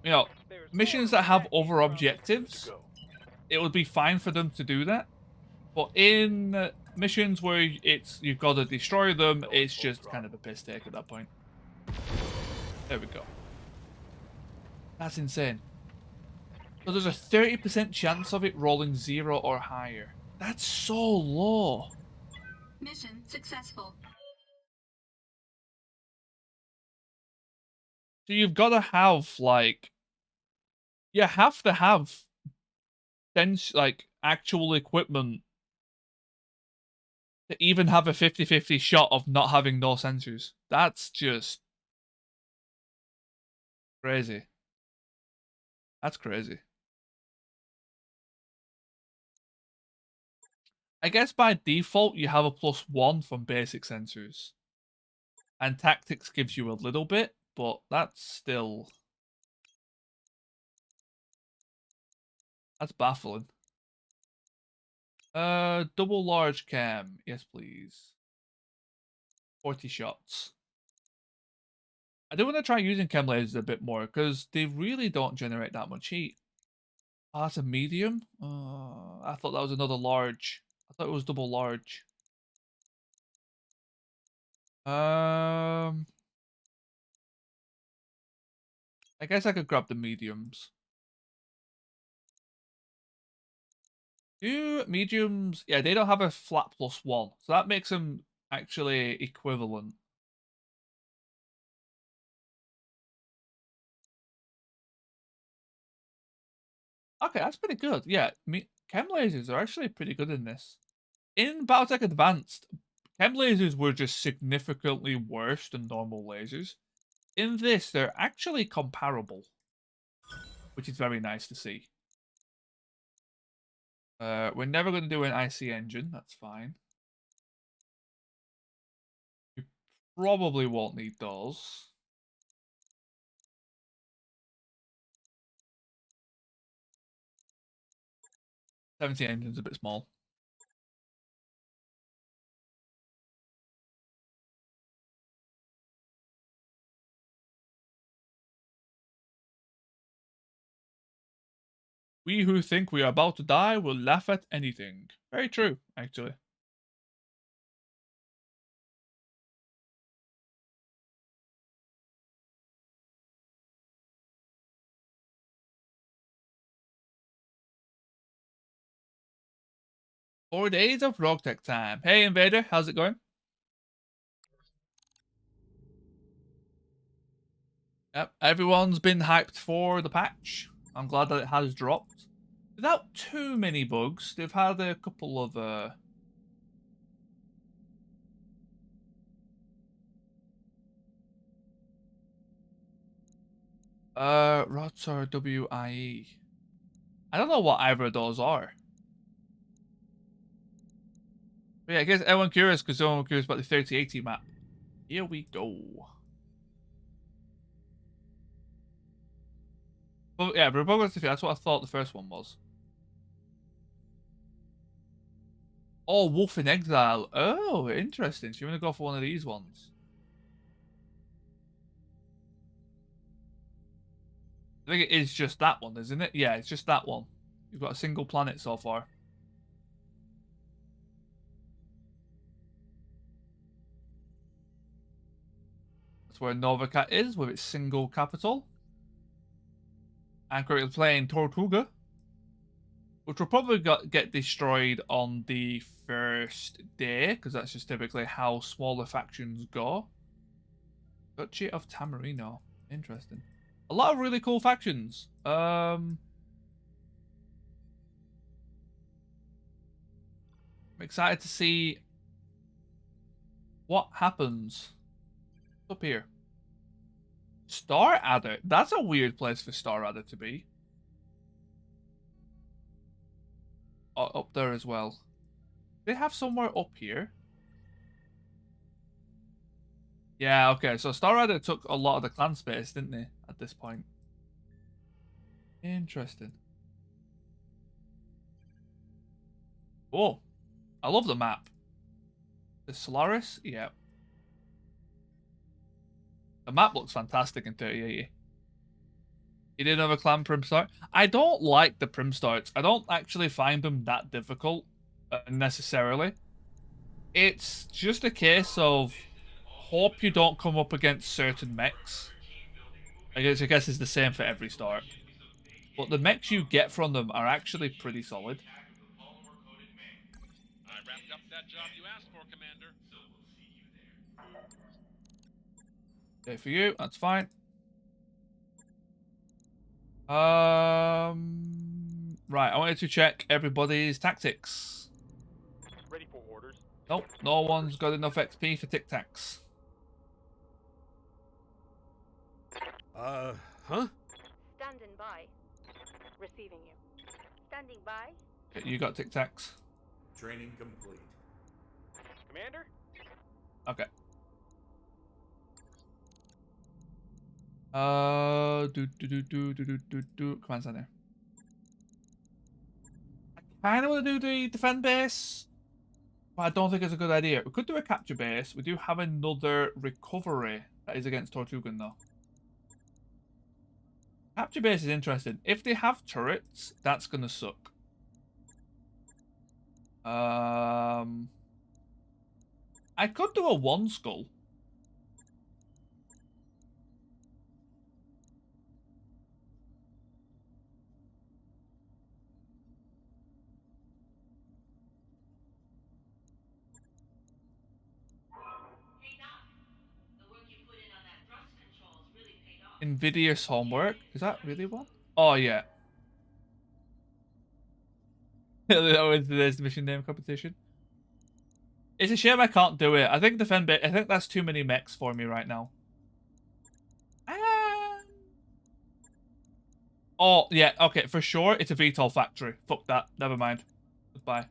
you know, There's missions more that have Mac other problems. objectives. It would be fine for them to do that. But in missions where you've got to destroy them, it's just kind of a piss take at that point. There we go. That's insane. So there's a 30% chance of it rolling 0 or higher. That's so low. Mission successful. So you've got to have, like... You have to have like actual equipment to even have a 50-50 shot of not having no sensors. That's just crazy. That's crazy. I guess by default you have a +1 from basic sensors. And tactics gives you a little bit, but that's still... That's baffling. Double large cam. Yes, please. 40 shots. I do want to try using chem lasers a bit more, because they really don't generate that much heat. Oh, that's a medium? I thought that was another large. I thought it was double large. I guess I could grab the mediums. Do mediums... Yeah, they don't have a flat +1. So that makes them actually equivalent. Okay, that's pretty good. Yeah, chem lasers are actually pretty good in this. In Battletech Advanced, chem lasers were just significantly worse than normal lasers. In this, they're actually comparable, which is very nice to see. We're never going to do an IC engine. That's fine. You probably won't need those. '70 engine's a bit small. We who think we are about to die will laugh at anything. Very true, actually. "4 days of Roguetech time." Hey, Invader, how's it going? Yep, everyone's been hyped for the patch. I'm glad that it has dropped. Without too many bugs, they've had a couple of rots or WIE. I don't know what either of those are. But yeah, I guess everyone curious because everyone curious about the 3080 map. Here we go. Well, yeah, Republic, that's what I thought the first one was. Oh, Wolf in Exile. Oh, interesting. So you want to go for one of these ones? I think it is just that one, isn't it? Yeah, it's just that one. You've got a single planet so far. That's where Novacat is, with its single capital. And currently playing Tortuga, which will probably get destroyed on the first day, because that's just typically how smaller factions go. Duchy of Tamarino. Interesting. A lot of really cool factions. I'm excited to see what happens up here. Star Adder. That's a weird place for Star Adder to be. Oh, up there as well. They have somewhere up here. Yeah, okay. So Star Adder took a lot of the clan space, didn't they, at this point? Interesting. Oh, I love the map. The Solaris? Yeah. The map looks fantastic in 3080. You did have a clan prim start? I don't like the prim starts. I don't actually find them that difficult necessarily. It's just a case of hope you don't come up against certain mechs. I guess it's the same for every start. But the mechs you get from them are actually pretty solid. I wrapped up that job you asked for, Commander. Okay, for you, that's fine. Right, I wanted to check everybody's tactics. Ready for orders. Nope, no one's got enough XP for Tic Tacs. Huh? Standing by. Receiving you. Standing by. Okay, you got Tic Tacs. Training complete. Commander? Okay. Command center. I kind of want to do the defend base, but I don't think it's a good idea. We could do a capture base. We do have another recovery that is against Tortugan, though. Capture base is interesting. If they have turrets, that's gonna suck. I could do a one skull. Invidious homework. Is that really one? Oh yeah. There's the mission name competition. It's a shame I can't do it. I think defend base. I think that's too many mechs for me right now. Oh yeah, okay, for sure. It's a VTOL factory. Fuck that. Never mind. Goodbye.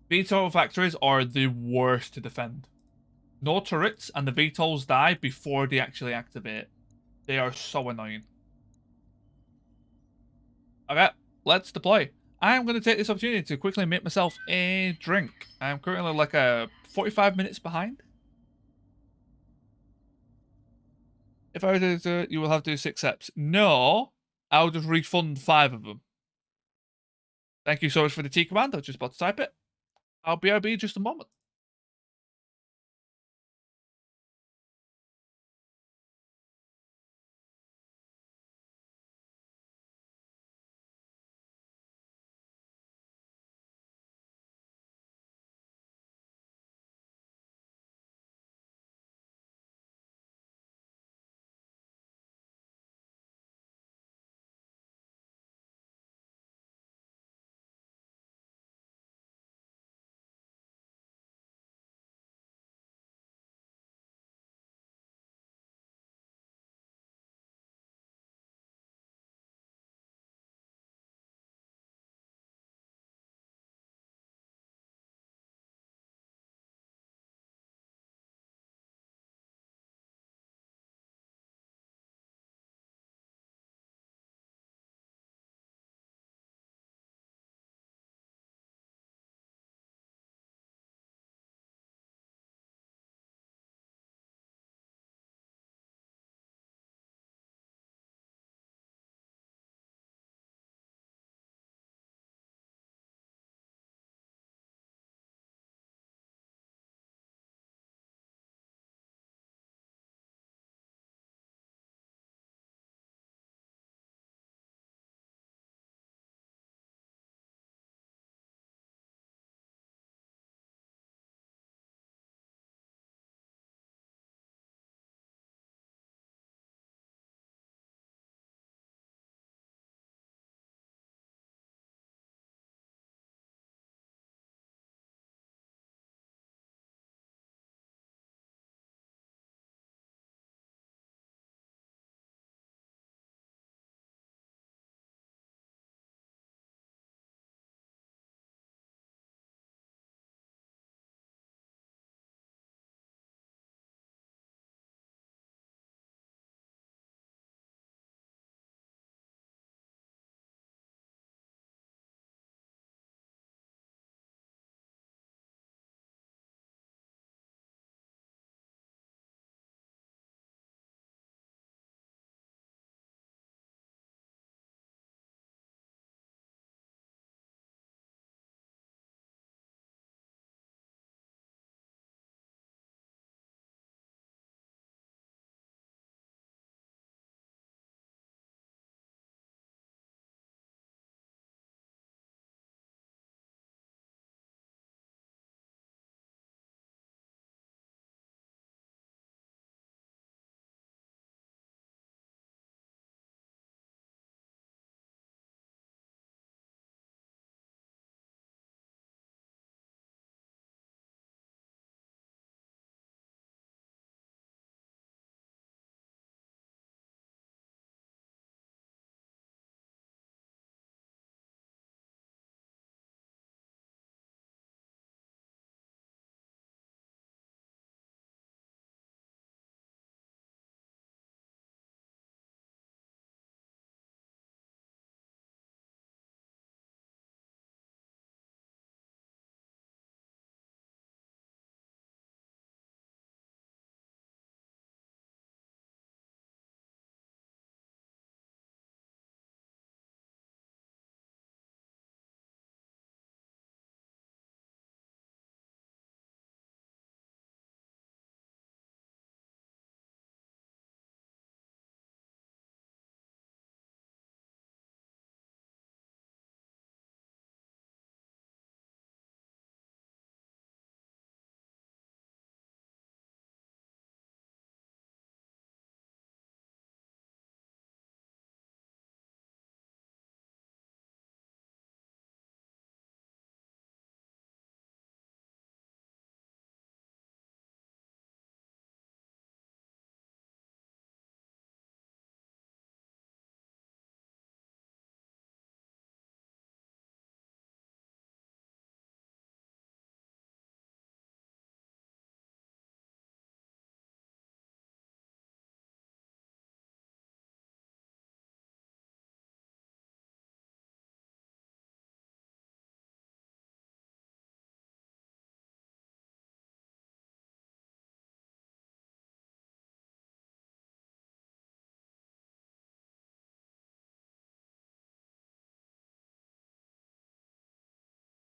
VTOL factories are the worst to defend. No turrets, and the VTOLs die before they actually activate. They are so annoying. Okay, let's deploy. I'm going to take this opportunity to quickly make myself a drink. I'm currently like 45 minutes behind. If I were to do it, you will have to do 6 steps. No, I'll just refund 5 of them. Thank you so much for the T command. I was just about to type it. I'll BRB just a moment.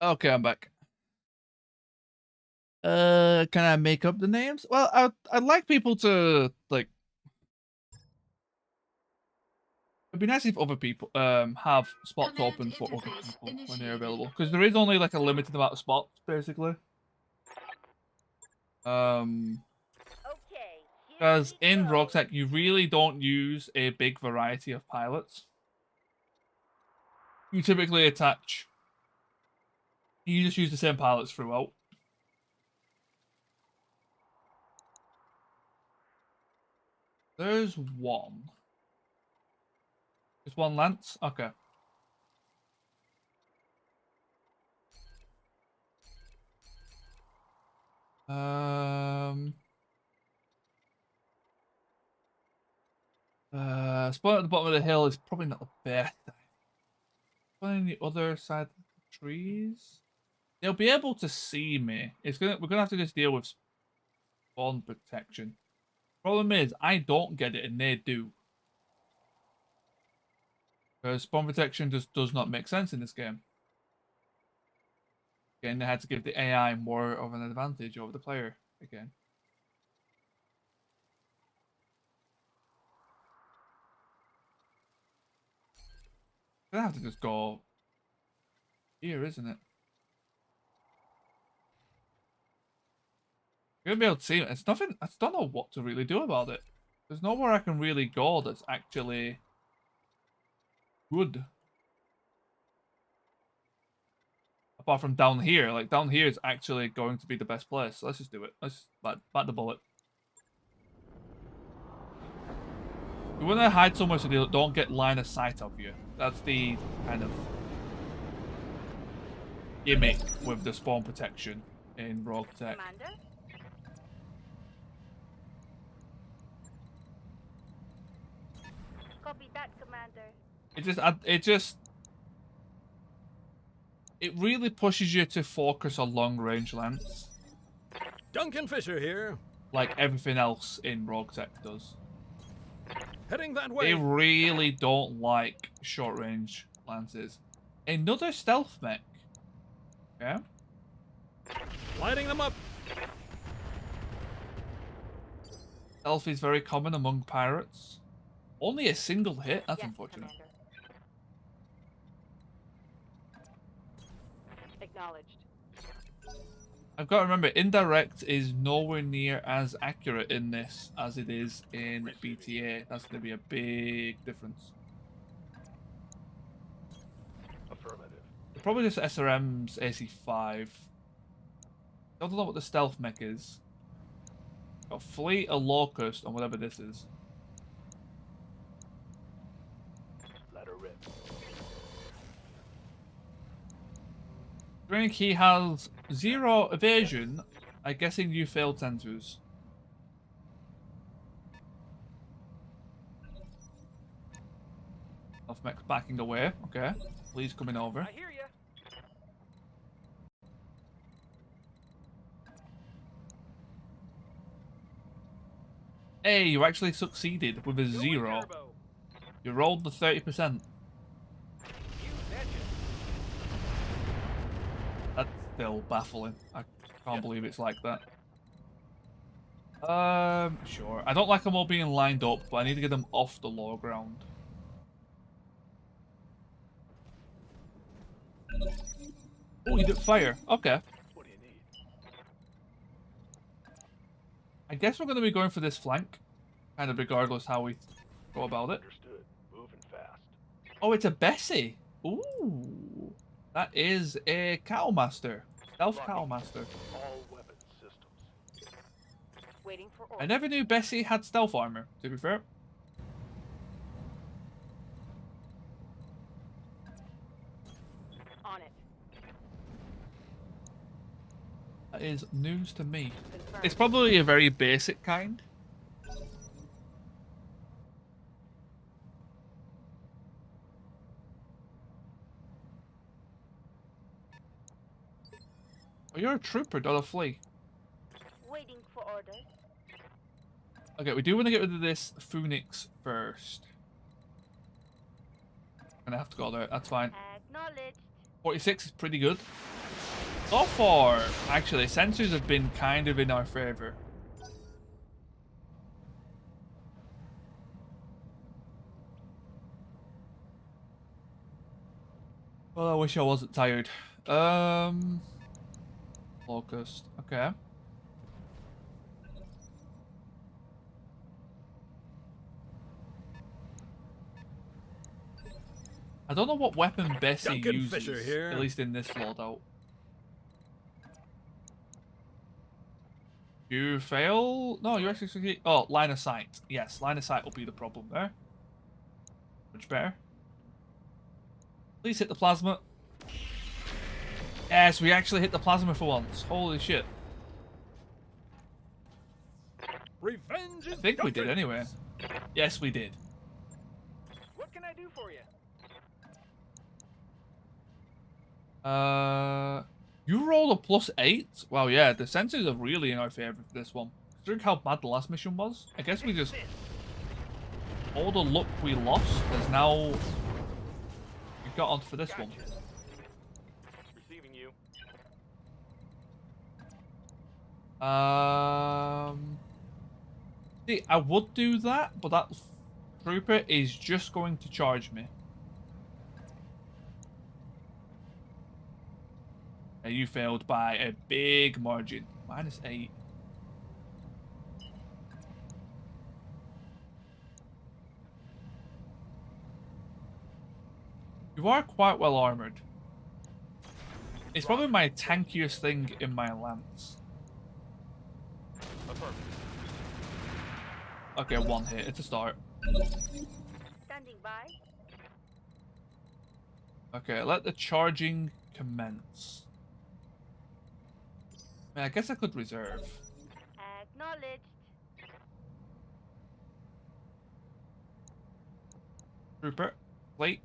Okay, I'm back. Can I make up the names? Well, I'd like people to like. It'd be nice if other people have spots Command open for other interface people when they're initiated. available, because there is only like a limited amount of spots, basically. Okay. Here Because we in go. Roguetech, you really don't use a big variety of pilots. You typically attach. You just use the same pilots throughout. There's one. Just one Lance? Okay. Spawn at the bottom of the hill is probably not the best. Spawn on the other side of the trees? They'll be able to see me. We're gonna have to just deal with spawn protection. Problem is, I don't get it and they do. Because spawn protection just does not make sense in this game. Again, they had to give the AI more of an advantage over the player again. I have to just go here, isn't it? You're gonna be able to see it. It's nothing. I don't know what to really do about it. There's nowhere I can really go that's actually good. Apart from down here. Like, down here is actually going to be the best place. So let's just do it. Let's bite the bullet. You want to hide somewhere so they don't get line of sight of you. That's the kind of gimmick with the spawn protection in Roguetech. Commander? Copy that, Commander. It really pushes you to focus on long range lance. Duncan Fisher here. Like everything else in Roguetech does. Heading that way. They really don't like short range lances. Another stealth mech. Yeah. Lighting them up. Stealth is very common among pirates. Only a single hit? That's Yes, unfortunate. Commander. Acknowledged. I've got to remember, indirect is nowhere near as accurate in this as it is in BTA. That's going to be a big difference. Affirmative. Probably just SRM's AC5. I don't know what the stealth mech is. Got Fleet, a Locust, and whatever this is. Let her rip. I think he has 0 evasion. I'm guessing you failed sensors. Stealth mech's backing away. Okay. Please coming over. I hear ya. Hey, you actually succeeded with a Going 0. turbo. You rolled the 30%. You betcha. That's still baffling. I can't believe it's like that. Sure. I don't like them all being lined up, but I need to get them off the low ground. Oh, you did fire. Okay. What do you need? I guess we're going to be going for this flank. Kind of regardless how we go about it. Understood. Moving fast. Oh, it's a Bessie. Ooh. That is a Cowmaster. Stealth Cowmaster. All weapon systems. Waiting for I orders. never knew Bessie had stealth armor, to be fair. On it. That is news to me. Confirmed. It's probably a very basic kind. Oh, you're a trooper, not a flea. Waiting for orders. Okay, we do want to get rid of this Phoenix first. Gonna have to go there, that's fine. Acknowledged. 46 is pretty good. So far, actually, sensors have been kind of in our favor. Well, I wish I wasn't tired. Locust. Okay. I don't know what weapon Bessie Duncan uses, Fisher here. at least in this loadout. You fail? No, you actually succeed. Oh, line of sight. Yes, line of sight will be the problem there. Much better. Please hit the plasma. Yes, we actually hit the plasma for once. Holy shit. Revenge I think we did anyway. Yes, we did. What can I do for you? You rolled a +8? Wow, yeah, the sensors are really in our favor for this one. Considering how bad the last mission was, I guess we just... all the luck we lost has now... we got on for this one. Receiving you. See, I would do that, but that trooper is just going to charge me. You failed by a big margin. -8. You are quite well armored. It's probably my tankiest thing in my lance. Okay, one hit at the start. Standing by. Okay, let the charging commence. I mean, I guess I could reserve. Acknowledged. Trooper, wait.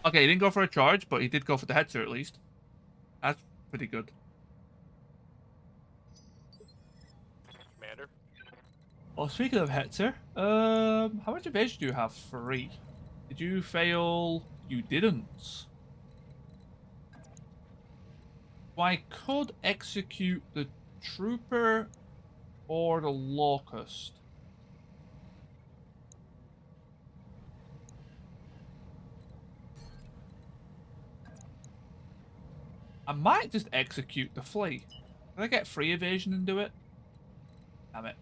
Okay, he didn't go for a charge, but he did go for the hetzer at least. That's pretty good. Commander. Well, speaking of hetzer, how much evasion do you have? 3. Did you fail? You didn't. I could execute the trooper or the locust. I might just execute the flea. Can I get free evasion and do it? Damn it.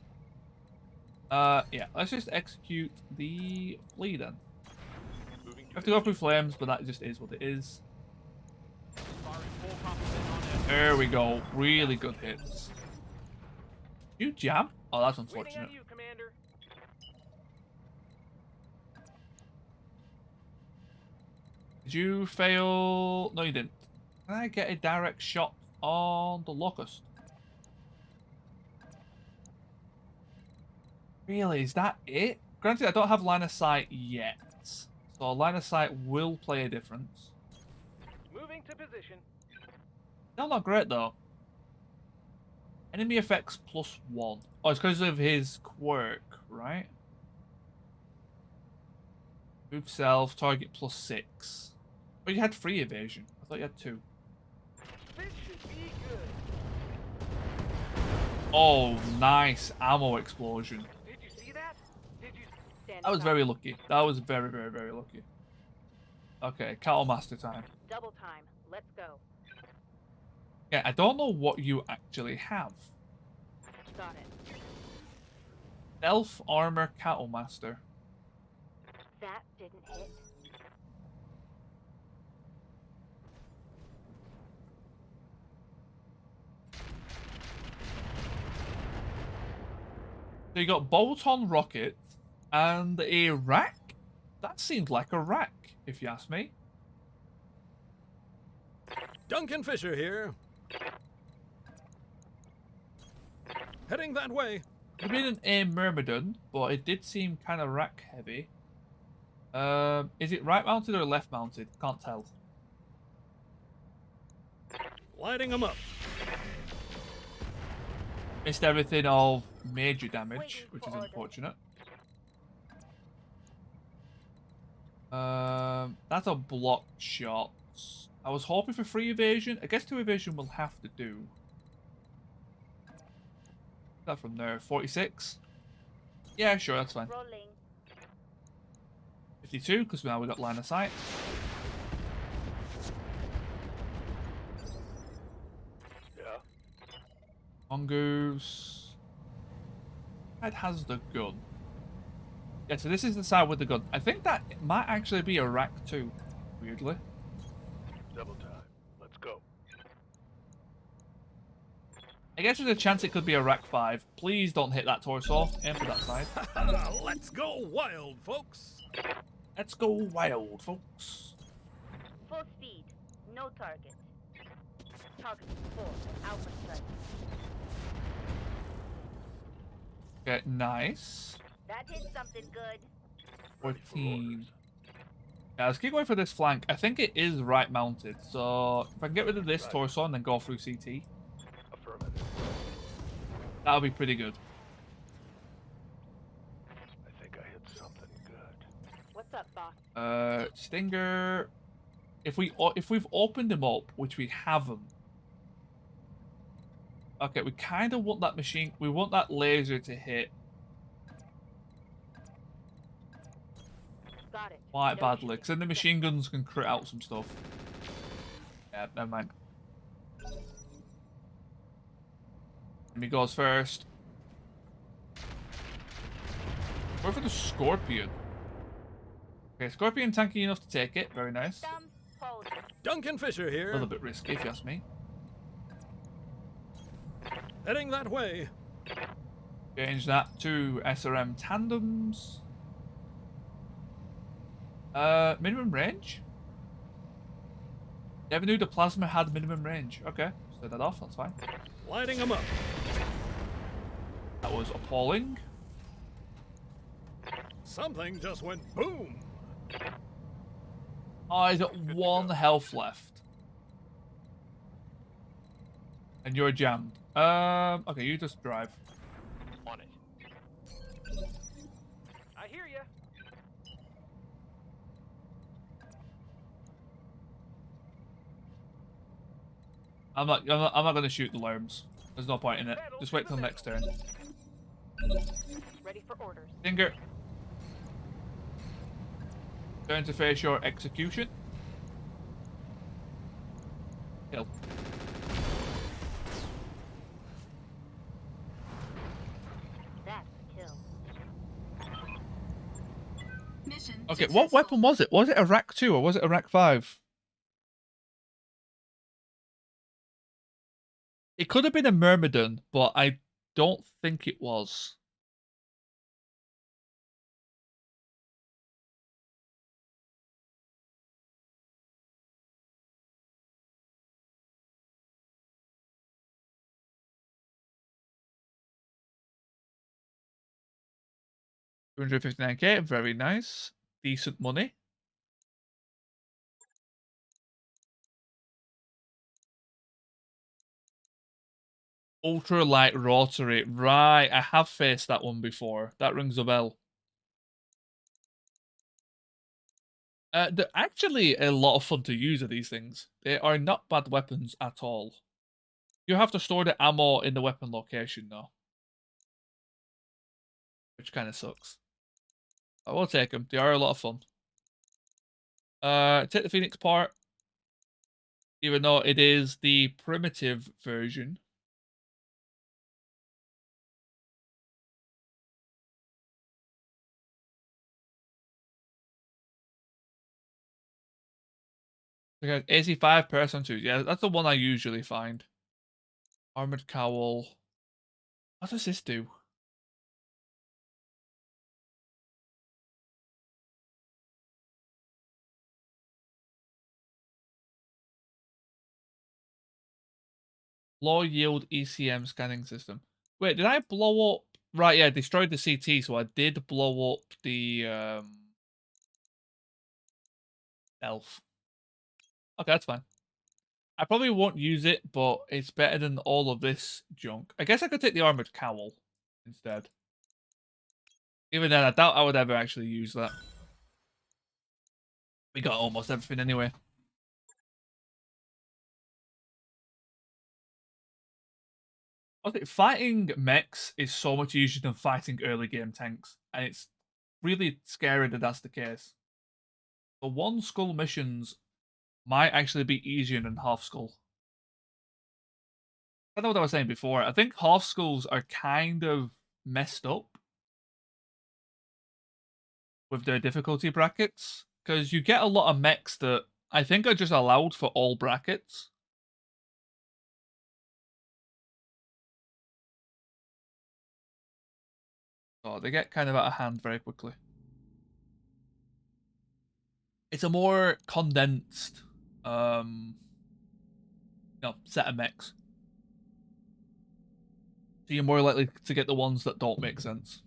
Yeah, let's just execute the flea then. Moving I have to go through flames, but that just is what it is. firing full complement on them. There we go. Really good hits. You jam? Oh, that's Waiting unfortunate. on you, Commander. Did you fail? No, you didn't. Can I get a direct shot on the locust? Really? Is that it? Granted, I don't have line of sight yet. So line of sight will play a difference. Moving to position. Still not great though. Enemy effects +1. Oh, it's because of his quirk, right? Move self, target +6. But you had 3 evasion. I thought you had 2. This should be good. Oh, nice ammo explosion. Did you see that? Did you? Standing That was by. very lucky. That was very, very, very lucky. Okay, Cattle Master time. Double time. Let's go. Yeah, I don't know what you actually have. Got it. Elf Armor Cattle Master. That didn't hit. So you got bolt-on rocket and a rack? That seemed like a rack, if you ask me. Duncan Fisher here. Heading that way. It been a Myrmidon, but it did seem kind of rack heavy. Is it right mounted or left mounted? Can't tell. Lighting them up. Missed everything of major damage, which is unfortunate. That's a block shot. I was hoping for 3 evasion. I guess 2 evasion will have to do. That from there, 46. Yeah, sure, that's fine. Rolling. 52, because now we got line of sight. Yeah. Mongoose. That has the gun. Yeah, so this is the side with the gun. I think that it might actually be a rack too, weirdly. Double time. Let's go. I guess there's a chance it could be a rack 5. Please don't hit that torso. Aim for that side. Let's go wild, folks. Let's go wild, folks. Full speed. No target. Target 4. Alpha strike. Okay, nice. That did something good. 14. Yeah, let's keep going for this flank. I think it is right mounted. So if I can get rid of this torso and then go through CT, Affirmative. that'll be pretty good. I think I hit something good. What's up, boss? Stinger. If we've opened him up, which we haven't. Okay, we kind of want that machine. We want that laser to hit Got it. quite No badly, shooting. because then the machine guns can crit out some stuff. Yeah, never mind. Enemy goes first. Go for the Scorpion. Okay, Scorpion tanky enough to take it. Very nice. Thumb, hold. Duncan Fisher A here. little bit risky, if you ask me. Heading that way. Change that to SRM tandems. Minimum range? Never knew the plasma had minimum range. Okay, set that off, that's fine. Lighting them up. That was appalling. Something just went boom. Oh, he's got 1 health left. And you're jammed. Okay, you just drive. On it. I hear ya. I'm not going to shoot the lambs. There's no point in it. Just wait till the next turn. Ready for orders. Finger. Turn to face your execution. Kill. That's a kill. Mission Okay, what successful. weapon was it? Was it a rack 2 or was it a rack 5? It could have been a Myrmidon, but I don't think it was. $259k, very nice. Decent money. Ultra light rotary. Right, I have faced that one before. That rings a bell. They're actually a lot of fun to use of these things. They are not bad weapons at all. You have to store the ammo in the weapon location though. Which kind of sucks. I will take them. They are a lot of fun. Take the Phoenix part. Even though it is the primitive version. Okay, AC5 person 2. Yeah, that's the one I usually find. Armored cowl. What does this do? Low yield ECM scanning system. Wait, did I blow up? Right, yeah, destroyed the CT, so I did blow up the elf. Okay, that's fine. I probably won't use it, but it's better than all of this junk. I guess I could take the armored cowl instead. Even then, I doubt I would ever actually use that. We got almost everything anyway. Okay, fighting mechs is so much easier than fighting early game tanks, and it's really scary that that's the case. The one skull missions might actually be easier than half skull. I know what I was saying before. I think half skulls are kind of messed up with their difficulty brackets, because you get a lot of mechs that I think are just allowed for all brackets. Oh, they get kind of out of hand very quickly. It's a more condensed set of mechs. So you're more likely to get the ones that don't make sense.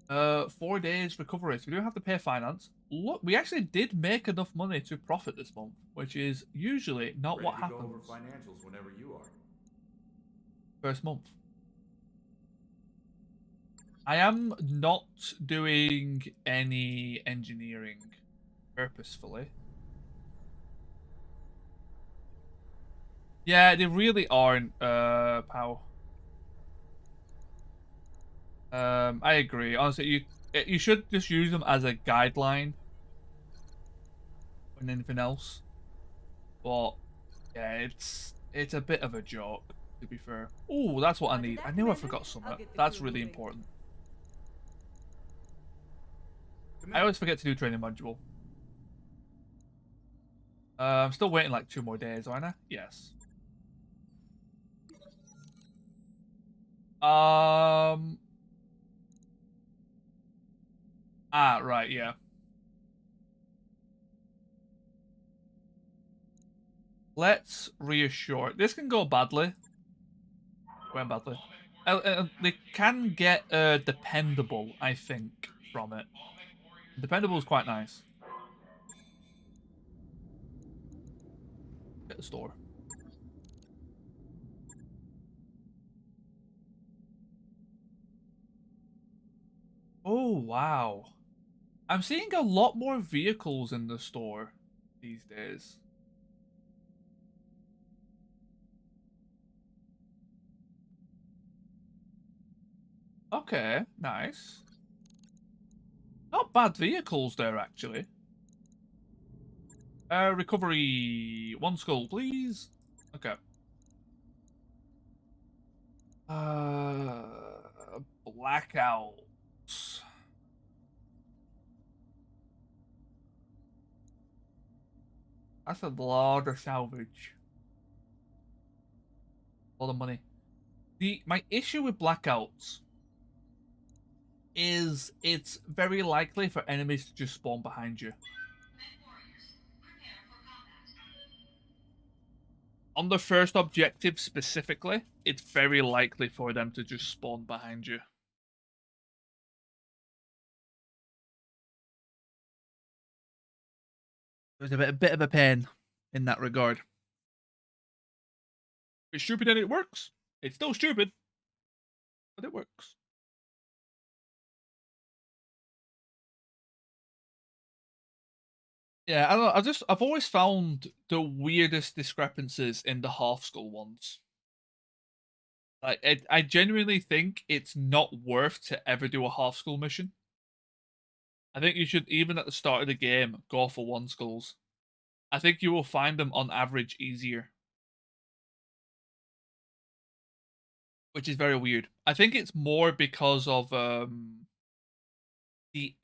4 days recovery, so we don't have to pay finance. Look, we actually did make enough money to profit this month, which is usually not Ready what to happens. go over financials whenever you are. First month. I am not doing any engineering purposefully. Yeah, they really aren't, pal. I agree. Honestly, you should just use them as a guideline than anything else. But yeah, it's a bit of a joke, to be fair. Oh, that's what I need. I knew I forgot something. That's really important. I always forget to do training module. I'm still waiting like 2 more days, aren't I? Yes. Right, yeah. Let's reassure. This can go badly. Went badly. They can get dependable, I think, from it. Dependable is quite nice. Get the store. Oh, wow. I'm seeing a lot more vehicles in the store these days. Okay, nice. Not bad vehicles there, actually. Recovery. 1 skull, please. Okay. Blackouts. That's a lot of salvage. A lot of money. My issue with blackouts is it's very likely for enemies to just spawn behind you. On the first objective specifically, it's very likely for them to just spawn behind you. There's a bit of a pain in that regard. It's stupid and it works. It's still stupid, but it works. Yeah, I don't know. I've always found the weirdest discrepancies in the half skull ones. Like, I genuinely think it's not worth to ever do a half skull mission. I think you should, even at the start of the game, go for 1 skulls. I think you will find them on average easier. Which is very weird. I think it's more because of the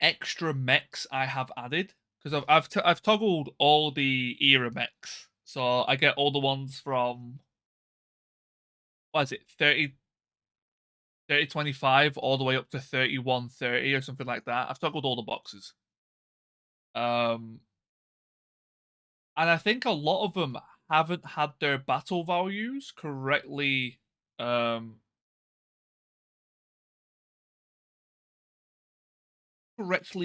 extra mechs I have added. Because I've toggled all the era mechs. So I get all the ones from, what is it, 3025 all the way up to 3130 or something like that. I've toggled all the boxes. And I think a lot of them haven't had their battle values correctly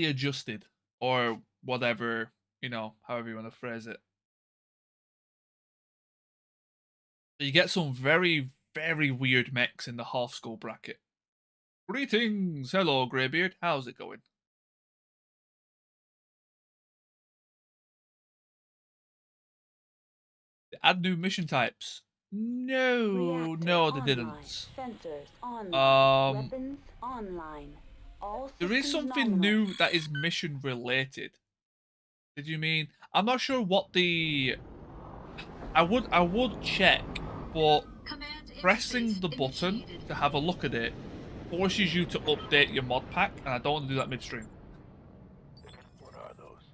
adjusted, or whatever, however you want to phrase it. So you get some very, very weird mechs in the half skull bracket. Greetings! Hello, Greybeard. How's it going? Add new mission types. No, Reactor no, they online. didn't. Sensors online. Um, Weapons online. All there is systems something nominal. new that is mission related. Did you mean? I'm not sure what the. I would check, but Command pressing interface the button initiated. to have a look at it forces you to update your mod pack, and I don't want to do that midstream. What are those?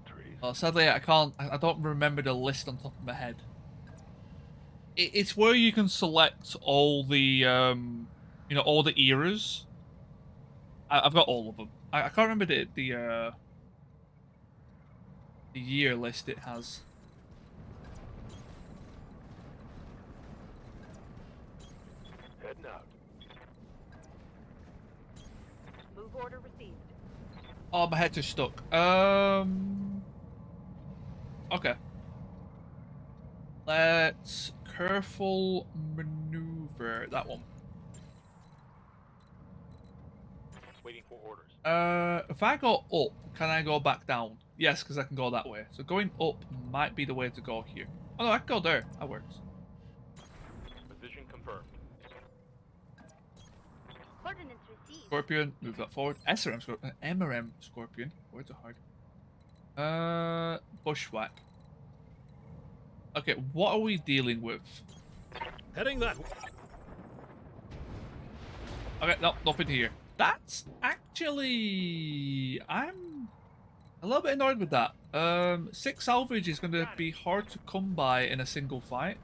Trees? Well, sadly, I can't. I don't remember the list on top of my head. It's where you can select all the, you know, all the eras. I've got all of them. I can't remember the year list it has. Heading out. Move order received. Oh, my head's just stuck. Okay. Let's careful maneuver that one. Waiting for orders. If I go up, can I go back down? Yes, because I can go that way. So going up might be the way to go here. Oh no, I can go there. That works. Position confirmed. Coordinates received. Scorpion, move that forward. SRM Scorpion, MRM Scorpion. Words are hard. Bushwhack. Okay, what are we dealing with? Heading that way. Okay, no, nothing here. That's actually... I'm a little bit annoyed with that. 6 salvage is going to be hard to come by in a single fight.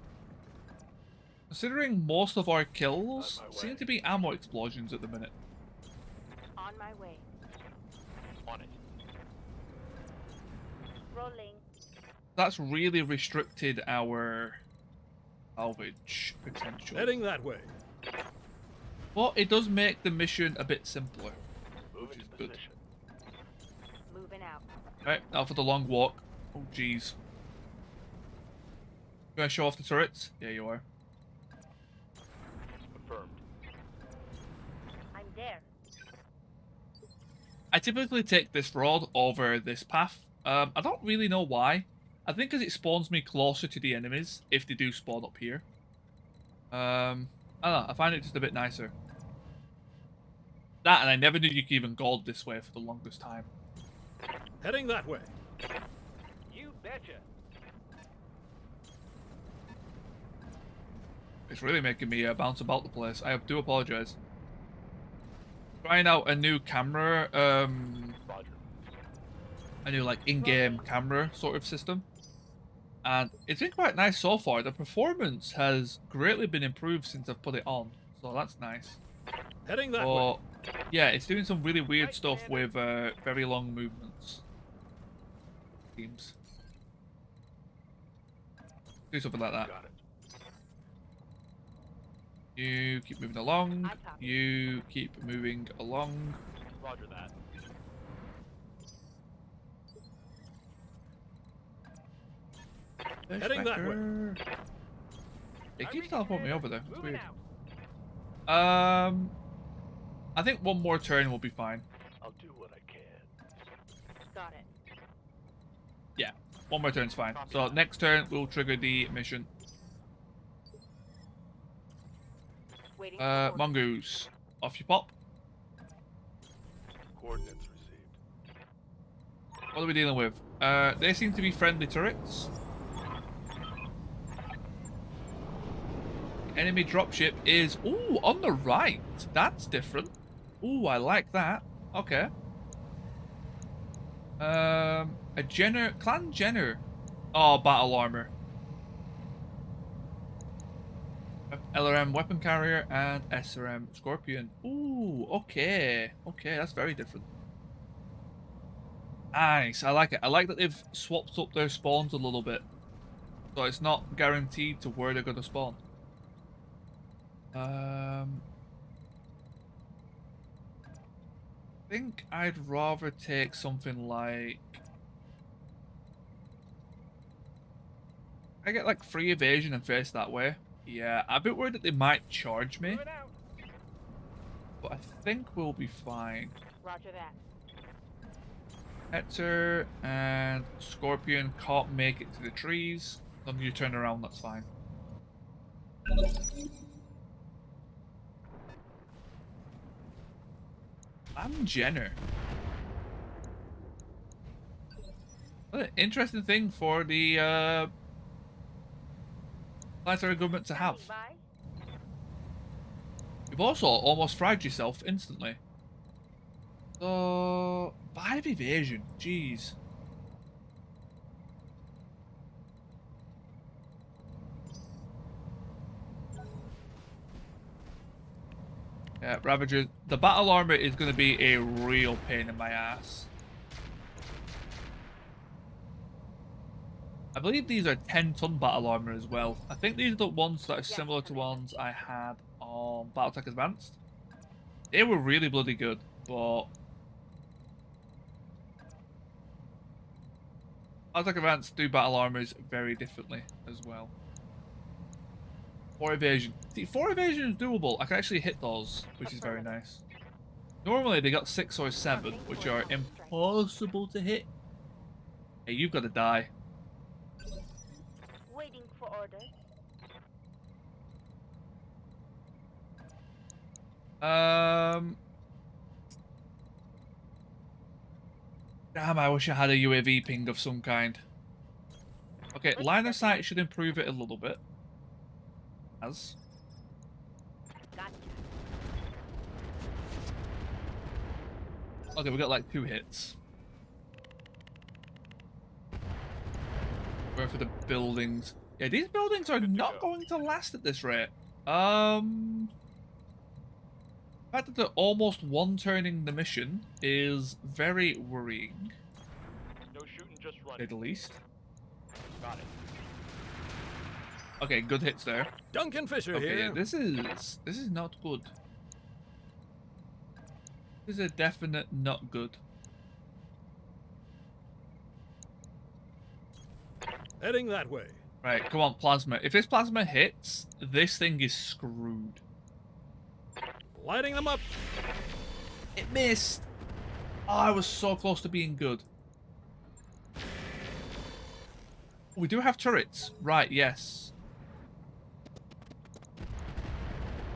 Considering most of our kills seem to be ammo explosions at the minute. On my way. On it. Rolling. That's really restricted our salvage potential. Heading that way. But it does make the mission a bit simpler. Moving to good. position. Moving out. Right, now for the long walk. Oh, jeez. You want to show off the turrets? Yeah, you are. Confirmed. I'm there. I typically take this road over this path. I don't really know why. I think because it spawns me closer to the enemies, if they do spawn up here. I don't know, I find it just a bit nicer. That, and I never knew you could even gold this way for the longest time. Heading that way. You betcha. It's really making me bounce about the place. I do apologize. Trying out a new camera, Roger. a new like in-game camera sort of system. And it's been quite nice so far. The performance has greatly been improved since I've put it on. So that's nice. Heading that way. But yeah, it's doing some really weird stuff with very long movements. Seems. Do something like that. Got it. You keep moving along. I copy. You keep moving along. Roger that. Heading that way. It keeps teleporting me over there. It's Moving weird. out. I think one more turn will be fine. I'll do what I can. Got it. Yeah, one more turn's fine. Copy So that. next turn we'll trigger the mission. Waiting for orders. Mongoose, off you pop. Coordinates received. What are we dealing with? They seem to be friendly turrets. Enemy dropship is on the right. That's different. Ooh, I like that. Okay. A clan Jenner. Oh, battle armor. LRM weapon carrier and SRM scorpion. Ooh, okay. Okay, that's very different. Nice, I like it. I like that they've swapped up their spawns a little bit. So it's not guaranteed to where they're going to spawn. I think I'd rather take something like... I get like free evasion and face that way. Yeah, I'm a bit worried that they might charge me. Moving out. But I think we'll be fine. Roger that. Hector and Scorpion can't make it to the trees. As long as you turn around, that's fine. I'm Jenner. What an interesting thing for the planetary government to have. You've also almost fried yourself instantly. So 5 evasion, jeez. Yeah, Ravager. The battle armor is going to be a real pain in my ass. I believe these are 10-ton battle armor as well. I think these are the ones that are similar to ones I had on Battletech Advanced. They were really bloody good, but Battletech Advanced do battle armors very differently as well. 4 evasion. See, 4 evasion is doable. I can actually hit those, which is very nice. Normally they got 6 or 7, which are impossible to hit. Hey, you've got to die. Waiting for orders. Damn, I wish I had a UAV ping of some kind. Okay, line of sight should improve it a little bit. As. Gotcha. Okay, we got like 2 hits. Going for the buildings. Yeah, these buildings are not going to last at this rate. The fact that they're almost one-turning the mission is very worrying. No shooting, just To say running. the least. Got it. Okay, good hits there. Duncan Fisher Okay, here. yeah, this is not good. This is a definite not good. Heading that way. Right, come on, plasma. If this plasma hits, this thing is screwed. Lighting them up. It missed. Oh, I was so close to being good. We do have turrets. Right, yes.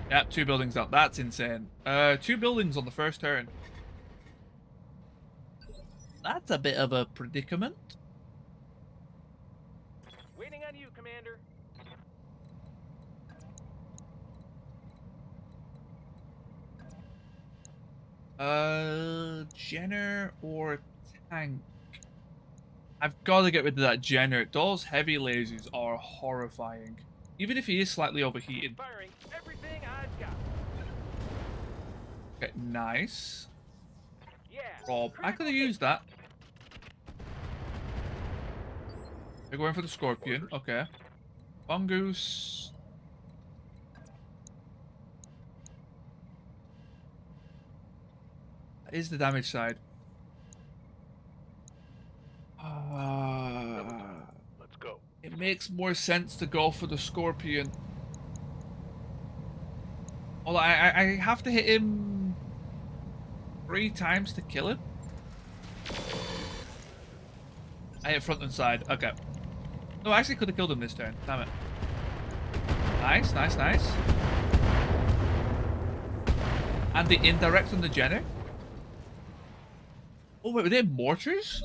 Yep, 2 buildings up. That's insane. 2 buildings on the first turn. That's a bit of a predicament. Waiting on you, Commander. Jenner or tank? I've got to get rid of that Jenner. Those heavy lasers are horrifying. Even if he is slightly overheated. Firing everything I've got. Okay, nice. Yeah. Rob, I could have used that. They're going for the Scorpion. Okay. Mongoose. That is the damage side. Let's go. It makes more sense to go for the Scorpion. Well, I have to hit him 3 times to kill him. I hit front and side. Okay. No, I actually could have killed him this turn. Damn it. Nice, nice, nice. And the indirect on the Jenner. Oh, wait, were they mortars?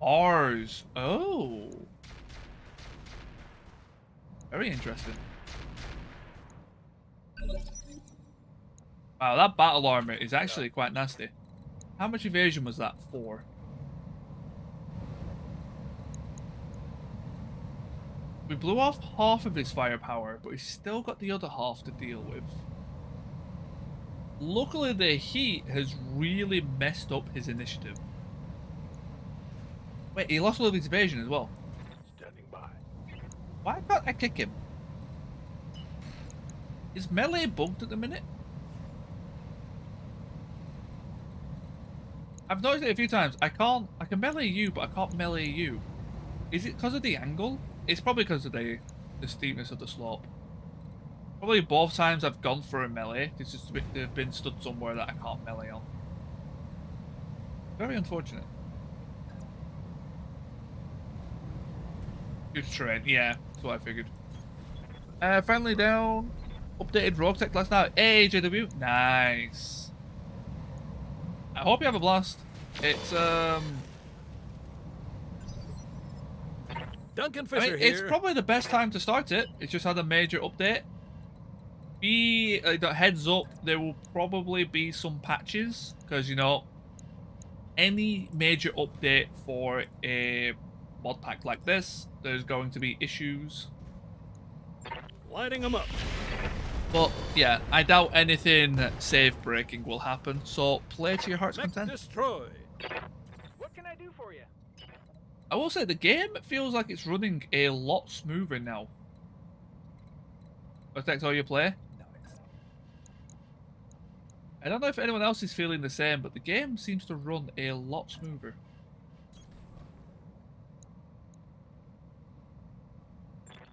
Ours. Oh. Very interesting. Wow, that battle armor is actually quite nasty. How much evasion was that? 4. We blew off half of his firepower, but he's still got the other half to deal with. Luckily, the heat has really messed up his initiative. Wait, he lost all of his evasion as well. Standing by. Why can't I kick him? Is melee bugged at the minute? I've noticed it a few times. I can melee you, but I can't melee you. Is it because of the angle? It's probably because of the steepness of the slope. Probably both times I've gone for a melee, it's just they've been stood somewhere that I can't melee on. Very unfortunate. Good terrain. Yeah, that's what I figured. Finally down. Updated Roguetech last night. Hey, JW. Nice. I hope you have a blast. It's Duncan I Fisher mean, here. it's probably the best time to start it. It's just had a major update. Be heads up, there will probably be some patches because you know any major update for a mod pack like this, there's going to be issues. Lighting them up. But yeah, I doubt anything save breaking will happen. So play to your heart's Mech content. destroy. What can I do for you? I will say the game feels like it's running a lot smoother now. Affects how you play. I don't know if anyone else is feeling the same, but the game seems to run a lot smoother.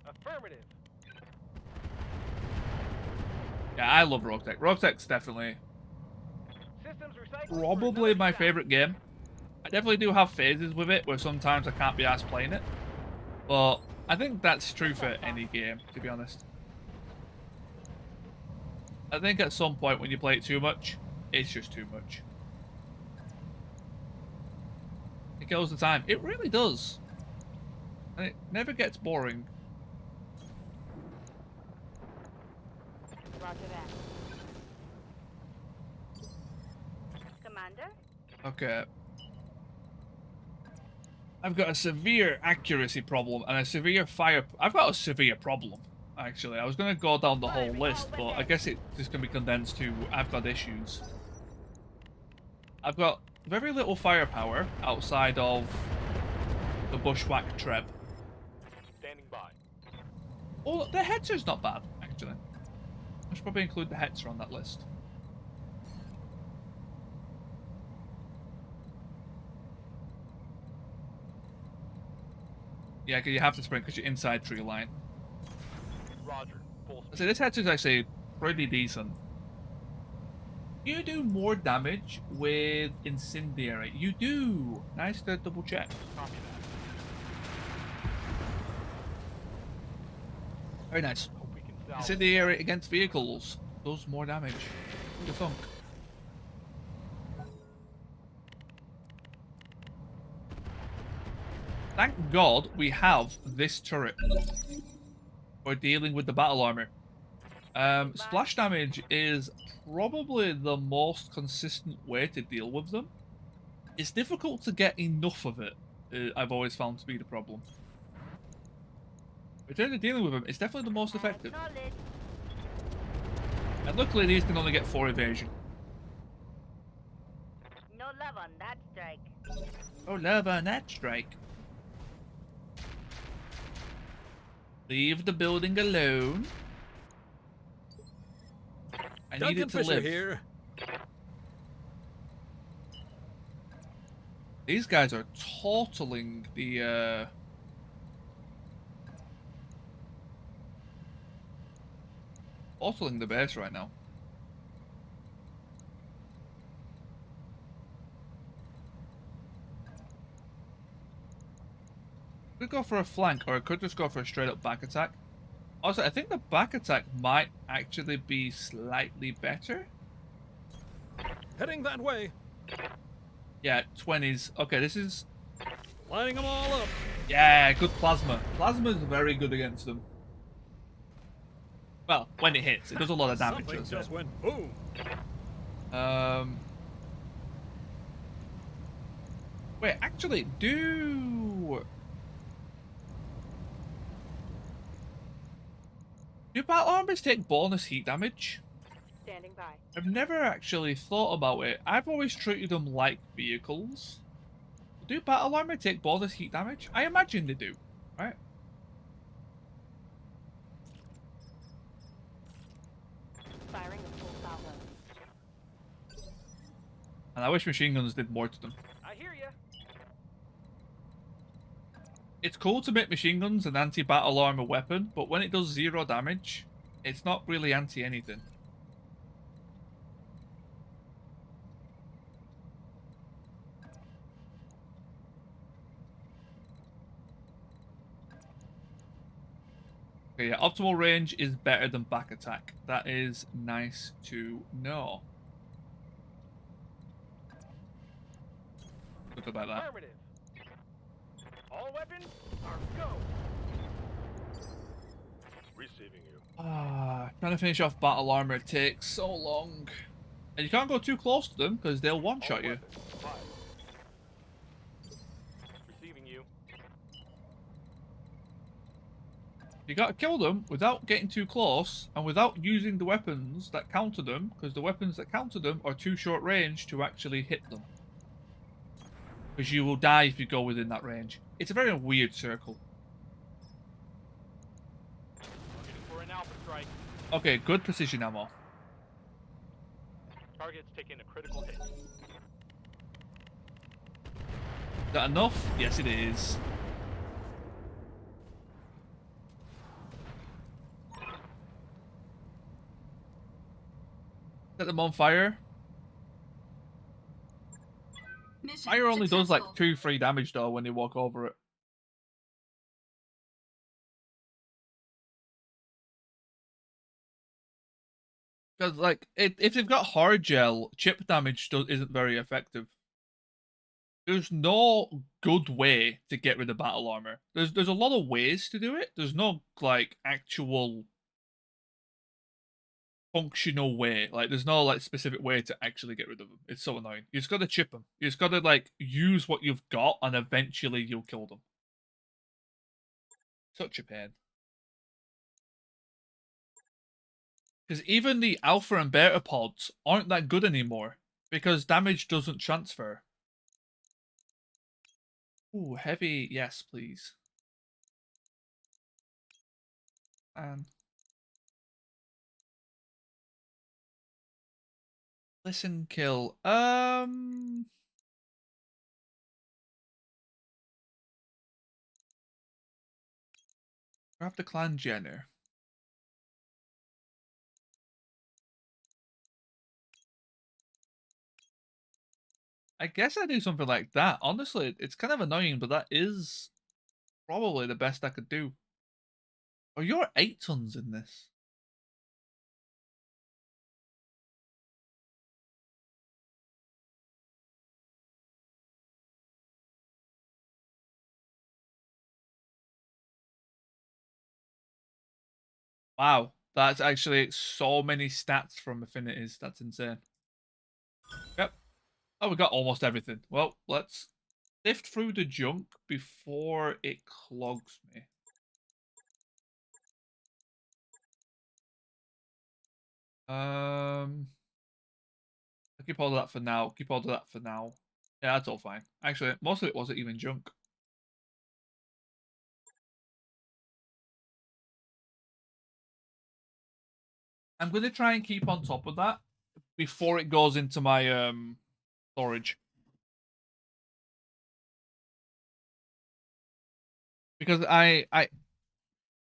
Affirmative. Yeah, I love Roguetech. Roguetech's definitely Systems recycling for probably another my shot. favorite game. I definitely do have phases with it where sometimes I can't be asked playing it. But I think that's true for any game, to be honest. I think at some point when you play it too much, it's just too much. It kills the time. It really does. And it never gets boring. Roger that. Commander? Okay. I've got a severe accuracy problem and a severe fire... I've got a severe problem, actually. I was going to go down the whole list, but I guess it's just going to be condensed to I've got issues. I've got very little firepower outside of the Bushwhack Treb. Standing by. Oh, the Hetzer's not bad, actually. I should probably include the Hetzer on that list. Yeah, because you have to sprint because you're inside tree line. Roger. Full speed. So this Hetzer's actually pretty decent. You do more damage with Incendiary. You do! Nice to double check. Copy that. Very nice. Hope we can salvage. Incendiary against vehicles does more damage. Who'd have thunk? Thank God we have this turret for dealing with the battle armor. Splash damage is probably the most consistent way to deal with them. It's difficult to get enough of it, I've always found to be the problem. In terms of dealing with them, it's definitely the most effective. Acknowledged. And luckily these can only get 4 evasion. No love on that strike. Oh, love on that strike. Leave the building alone. I need Duncan it to Fisher live. here. These guys are totaling the base right now. Could go for a flank, or it could just go for a straight up back attack. Also, I think the back attack might actually be slightly better. Heading that way. Yeah, 20s. Okay, this is... Lining them all up. Yeah, good plasma. Plasma is very good against them. Well, when it hits, it does a lot of damage. Something doesn't it? just went boom. Wait, actually, do battle armors take bonus heat damage? Standing by. I've never actually thought about it. I've always treated them like vehicles. Do battle armor take bonus heat damage? I imagine they do, right? Firing a full salvo. And I wish machine guns did more to them. I hear ya. It's cool to make machine guns an anti-battle armor weapon, but when it does 0 damage, it's not really anti-anything. Okay, yeah, optimal range is better than back attack. That is nice to know. Good about that. Affirmative. All weapons are go. Receiving you. Trying to finish off battle armor takes so long. And you can't go too close to them because they'll one-shot All you. weapons supplied. Receiving you. You gotta kill them without getting too close and without using the weapons that counter them, because the weapons that counter them are too short range to actually hit them. Because you will die if you go within that range. It's a very weird circle. Targeting for an alpha strike. Okay, good precision ammo. Target's taking a critical hit. Is that enough? Yes, it is. Set them on fire. Mission Fire only does like successful. 2-3 damage though when they walk over it. Because like if they've got hard gel, chip damage isn't very effective. There's no good way to get rid of battle armor. There's a lot of ways to do it. There's no like actual functional way. Like there's no like specific way to actually get rid of them. It's so annoying. You just gotta chip them. You just gotta like use what you've got, and eventually you'll kill them. Such a pain. Because even the alpha and beta pods aren't that good anymore because damage doesn't transfer. Ooh, heavy, yes, please. And listen, kill. Grab the clan Jenner. I guess I do something like that. Honestly, it's kind of annoying, but that is probably the best I could do. Oh, you're 8 tons in this. Wow, that's actually so many stats from affinities. That's insane. Yep. Oh, we got almost everything. Well, let's sift through the junk before it clogs me. I'll keep all of that for now. Keep all of that for now. Yeah, that's all fine. Actually, most of it wasn't even junk. I'm going to try and keep on top of that before it goes into my storage. Because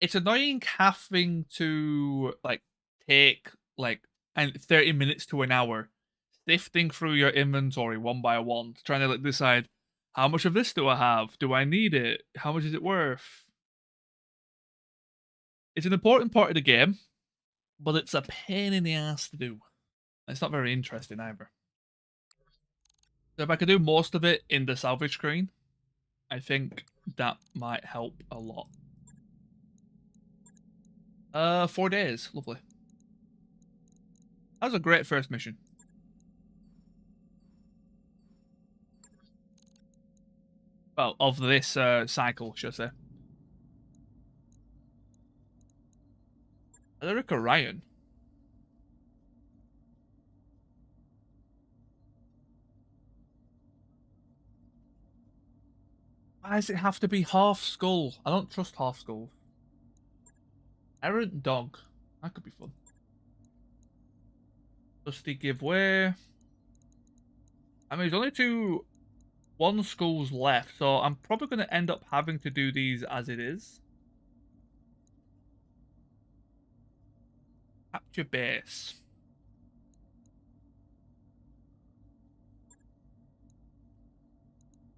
it's annoying having to like take like 30 minutes to an hour sifting through your inventory one by one, trying to like decide how much of this do I have? Do I need it? How much is it worth? It's an important part of the game, but it's a pain in the ass to do. It's not very interesting either. So if I could do most of it in the salvage screen, I think that might help a lot. 4 days. Lovely. That was a great first mission. Well, of this cycle, should I say. Erica Ryan. Why does it have to be half skull? I don't trust half skulls. Errant dog. That could be fun. Dusty give way. I mean, there's only one skulls left, so I'm probably going to end up having to do these as it is. Capture base.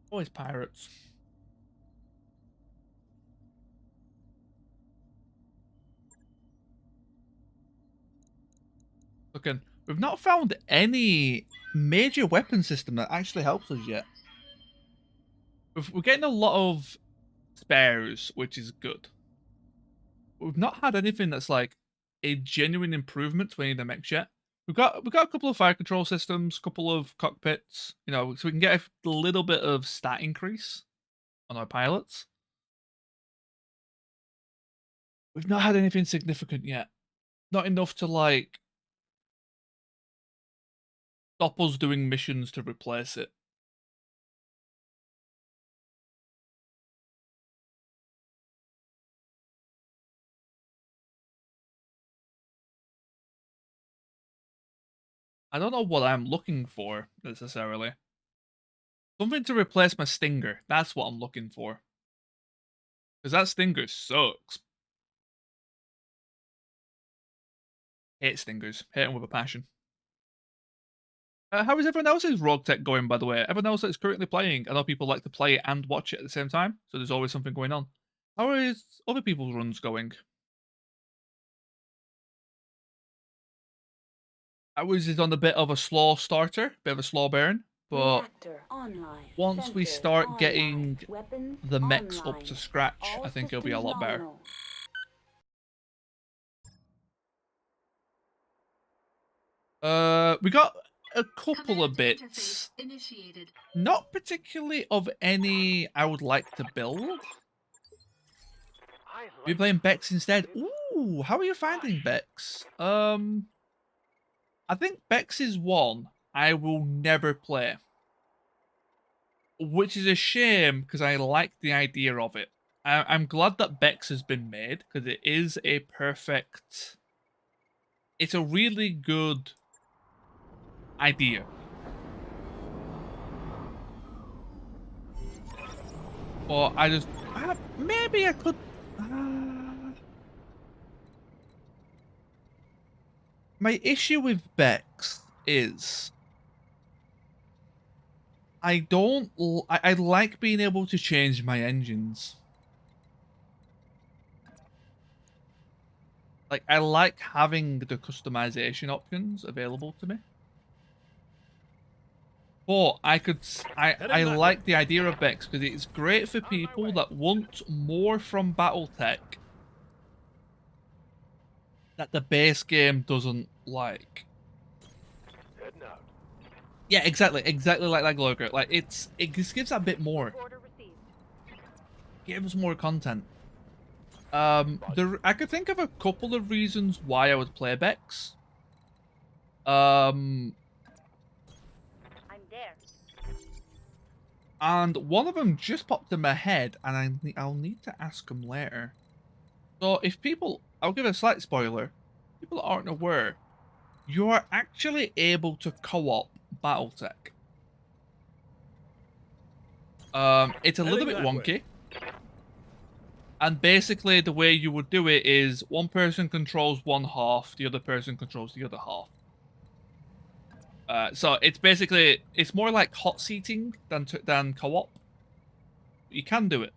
Always pirates. Looking, we've not found any major weapon system that actually helps us yet. We're getting a lot of spares, which is good. We've not had anything that's like a genuine improvement to any of the mechs yet. We've got a couple of fire control systems, a couple of cockpits, you know, so we can get a little bit of stat increase on our pilots. We've not had anything significant yet. Not enough to like stop us doing missions to replace it. I don't know what I'm looking for, necessarily. Something to replace my Stinger. That's what I'm looking for. Because that Stinger sucks. Hate Stingers. Hate them with a passion. How is everyone else's Roguetech going, by the way? Everyone else that's currently playing. I know people like to play it and watch it at the same time, so there's always something going on. How is other people's runs going? Ours is on a bit of a slow starter, bit of a slow burn, but once we start getting the mechs up to scratch, I think it'll be a lot better. We got a couple of bits, not particularly of any I would like to build. We're playing Bex instead. Ooh, how are you finding Bex? I think Bex is one I will never play. Which is a shame, because I like the idea of it. I'm glad that Bex has been made, because it is a perfect... It's a really good idea. Or I just... maybe I could... my issue with Bex is... I like being able to change my engines. Like, I like having the customization options available to me. But I like the idea of Bex because it's great for people that want more from Battletech that the base game doesn't like. Heading out. Yeah, exactly like Logo. Like it just gives a bit more. Gives more content. I could think of a couple of reasons why I would play Bex. I'm there. And one of them just popped in my head, and I'll need to ask them later. So if people, I'll give a slight spoiler. People aren't aware, you are actually able to co-op Battletech. It's a little bit wonky. And basically the way you would do it is one person controls one half, the other person controls the other half. So it's basically, it's more like hot seating than co-op. You can do it.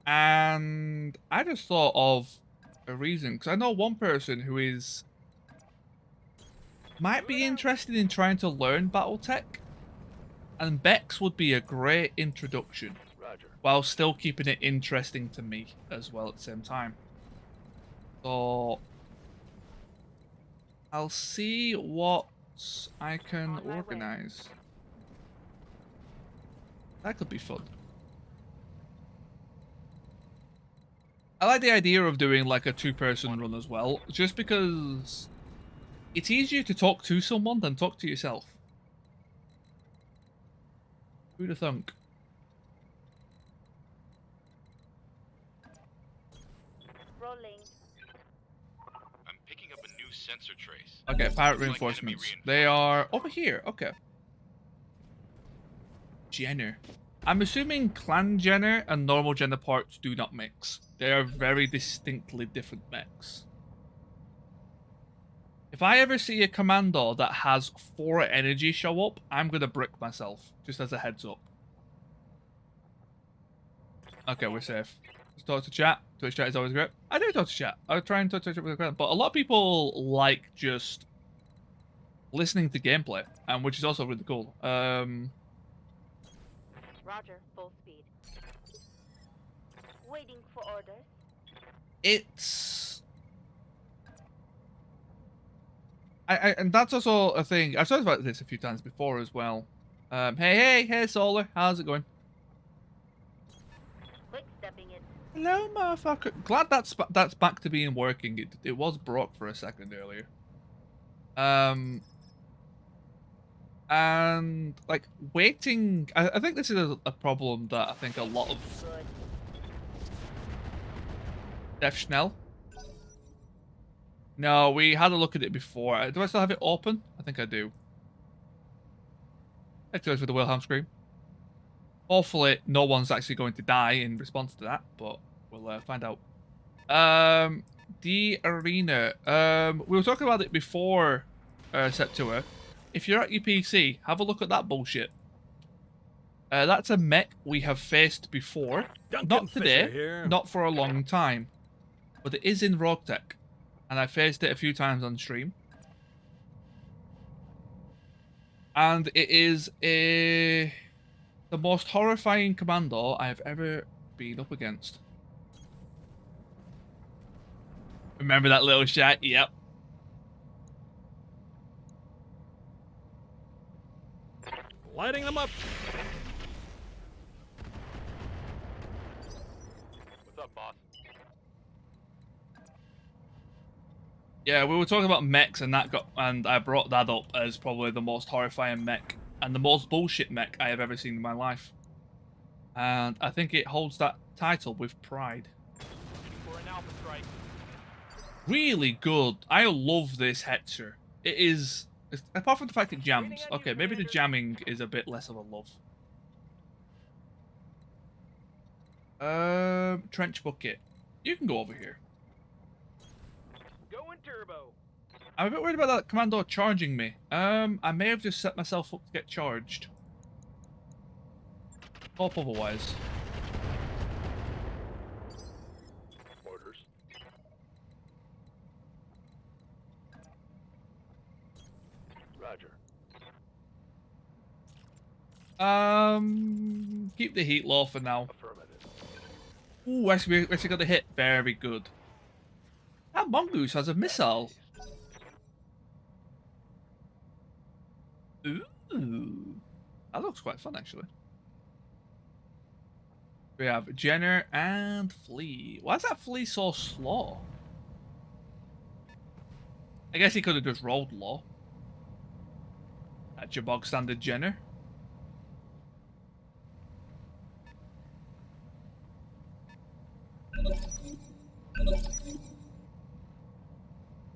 And I just thought of a reason, because I know one person who might be interested in trying to learn Battletech, and Bex would be a great introduction, while still keeping it interesting to me as well at the same time. So I'll see what I can organize. That could be fun. I like the idea of doing like a two-person run as well, just because it's easier to talk to someone than talk to yourself. Who'd have thunk? Rolling. I'm picking up a new sensor trace. Okay, pirate reinforcements. They are over here. Okay. Jenner. I'm assuming Clan Jenner and normal Jenner parts do not mix. They are very distinctly different mechs. If I ever see a commando that has 4 energy show up, I'm going to brick myself, just as a heads up. Okay, we're safe. Just talk to chat. Twitch chat is always great. I do talk to chat. I try and talk to chat with the but a lot of people like just listening to gameplay, and which is also really cool. Roger, full speed. Waiting for orders. It's and that's also a thing. I've talked about this a few times before as well. Hey, Solar, how's it going? Quick stepping in. Hello, motherfucker. Glad that's back to being working. It was broke for a second earlier. And like waiting, I think this is a problem that I think a lot of Good. Def Schnell. No, we had a look at it before. Do I still have it open? I think I do. It goes with the Wilhelm scream. Hopefully, no one's actually going to die in response to that, but we'll find out. The arena. We were talking about it before Septua. If you're at your PC, have a look at that bullshit. That's a mech we have faced before. Duncan Not Fisher today, here. not for a long time. But it is in Roguetech. And I faced it a few times on stream. And it is the most horrifying commando I have ever been up against. Remember that little shot? Yep. Lighting them up. What's up, boss? Yeah, we were talking about mechs, and I brought that up as probably the most horrifying mech and the most bullshit mech I have ever seen in my life. And I think it holds that title with pride. For an alpha strike. Really good. I love this Hetzer. It is, apart from the fact it jams. Okay, maybe the jamming is a bit less of a love. Trench bucket. You can go over here. Going turbo. I'm a bit worried about that commando charging me. I may have just set myself up to get charged. Hope otherwise. Orders. Roger. Keep the heat low for now. Affirmative. Ooh, actually got a hit. Very good. That mongoose has a missile. Ooh. That looks quite fun, actually. We have Jenner and Flea. Why is that Flea so slow? I guess he could have just rolled low. That's your bog standard Jenner.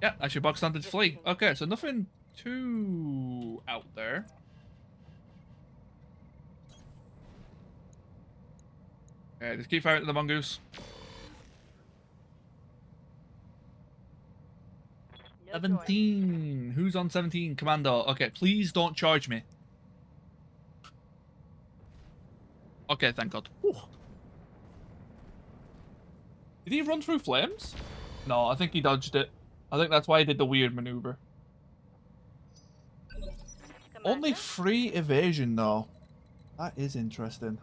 Yeah, that's your bog standard Flea. Okay, so nothing too out there. Okay, just keep firing at the mongoose. No 17. Who's on 17? Commando. Okay, please don't charge me. Okay, thank God. Whew. Did he run through flames? No, I think he dodged it. I think that's why he did the weird maneuver. Only 3 evasion though. That is interesting.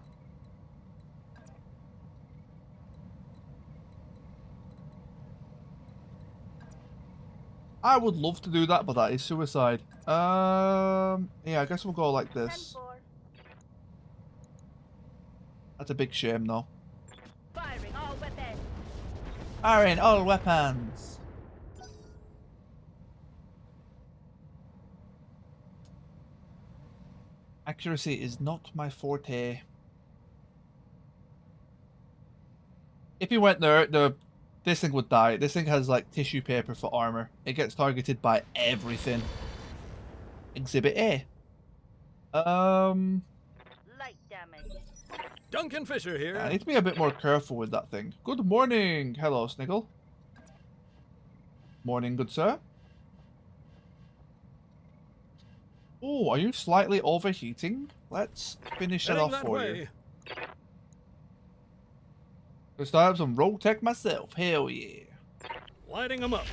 I would love to do that, but that is suicide. Yeah, I guess we'll go like this. That's a big shame though. Firing all weapons. Firing all weapons. Accuracy is not my forte. If he went there, this thing would die. This thing has like tissue paper for armor. It gets targeted by everything. Exhibit A. Light damage. Duncan Fisher here. I need to be a bit more careful with that thing. Good morning. Hello, Sniggle. Morning, good sir. Oh, are you slightly overheating? Let's finish that Heading off that for way. you. I start some Roguetech myself. Hell yeah. Lighting them up.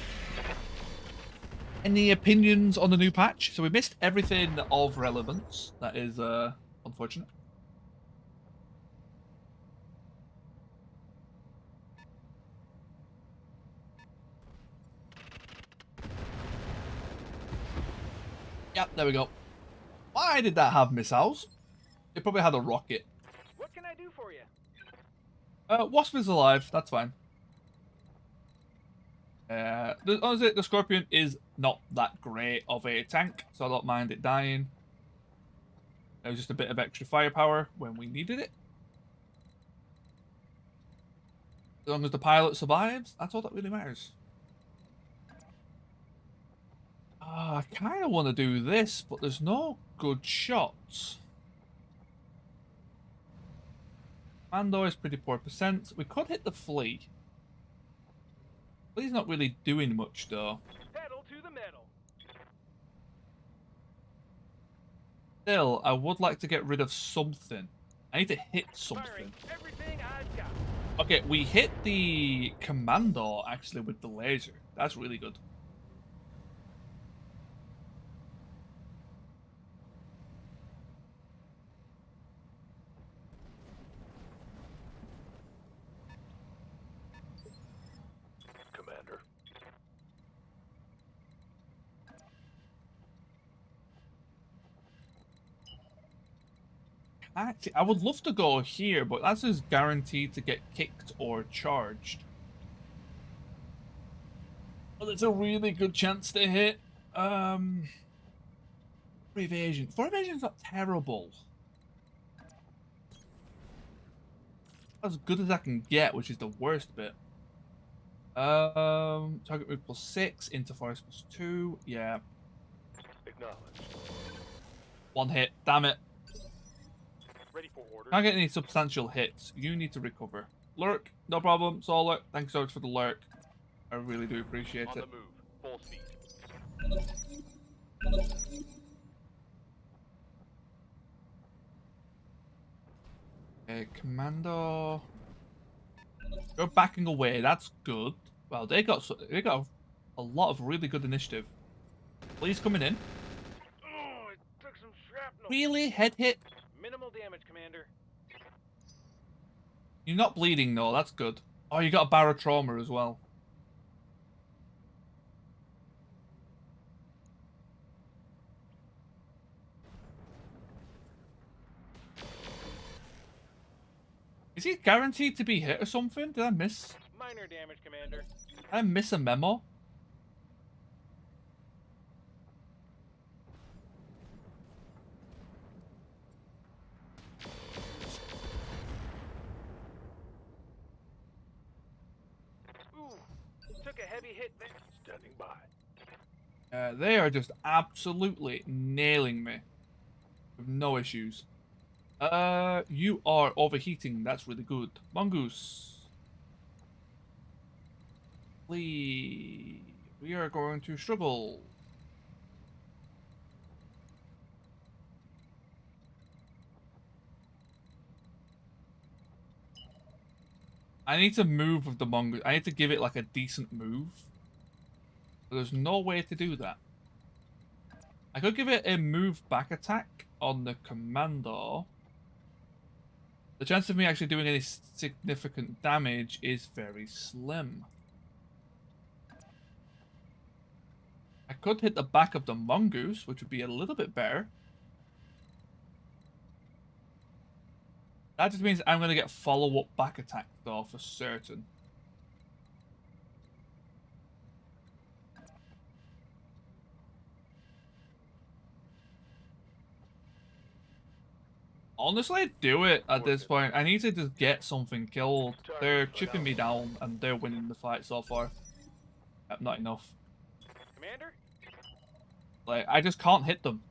Any opinions on the new patch? So we missed everything of relevance. That is unfortunate. Yep, there we go. Why did that have missiles? It probably had a rocket. What can I do for you? Wasp is alive. That's fine. Honestly, the Scorpion is not that great of a tank, so I don't mind it dying. It was just a bit of extra firepower when we needed it. As long as the pilot survives, that's all that really matters. I kind of want to do this, but there's no good shots. Mando is pretty poor percent. We could hit the flea. Flea's not really doing much though. Pedal to the metal. Still, I would like to get rid of something. I need to hit something. Firing everything I've got. Okay, we hit the commando actually with the laser. That's really good. Commander. Actually, I would love to go here, but that's just guaranteed to get kicked or charged. Well, it's a really good chance to hit. 4 evasion. 4 evasion's not terrible. As good as I can get, which is the worst bit. Target move +6, into forest +2. Yeah. Acknowledged. 1 hit. Damn it. Ready for orders. Can't get any substantial hits. You need to recover. Lurk, no problem. Solar, thanks so much for the lurk. I really do appreciate On it. the move. Full speed. Okay, commando. You're backing away. That's good. Well, they got a lot of really good initiative. Please coming in. Oh, it took some shrapnel. Really? Head hit? Minimal damage, Commander. You're not bleeding though. That's good. Oh, you got a barotrauma as well. Is he guaranteed to be hit or something? Did I miss? Minor damage, Commander. Did I miss a memo? Ooh, took a heavy hit there. Standing by. They are just absolutely nailing me. With no issues. You are overheating. That's really good. Mongoose. Please. We are going to struggle. I need to move with the mongoose. I need to give it like a decent move. But there's no way to do that. I could give it a move back attack on the commando. The chance of me actually doing any significant damage is very slim. I could hit the back of the mongoose, which would be a little bit better. That just means I'm going to get follow-up back attack, though, for certain. Honestly, do it at this point. I need to just get something killed. They're chipping me down, and they're winning the fight so far. Not enough. Commander? Like, I just can't hit them.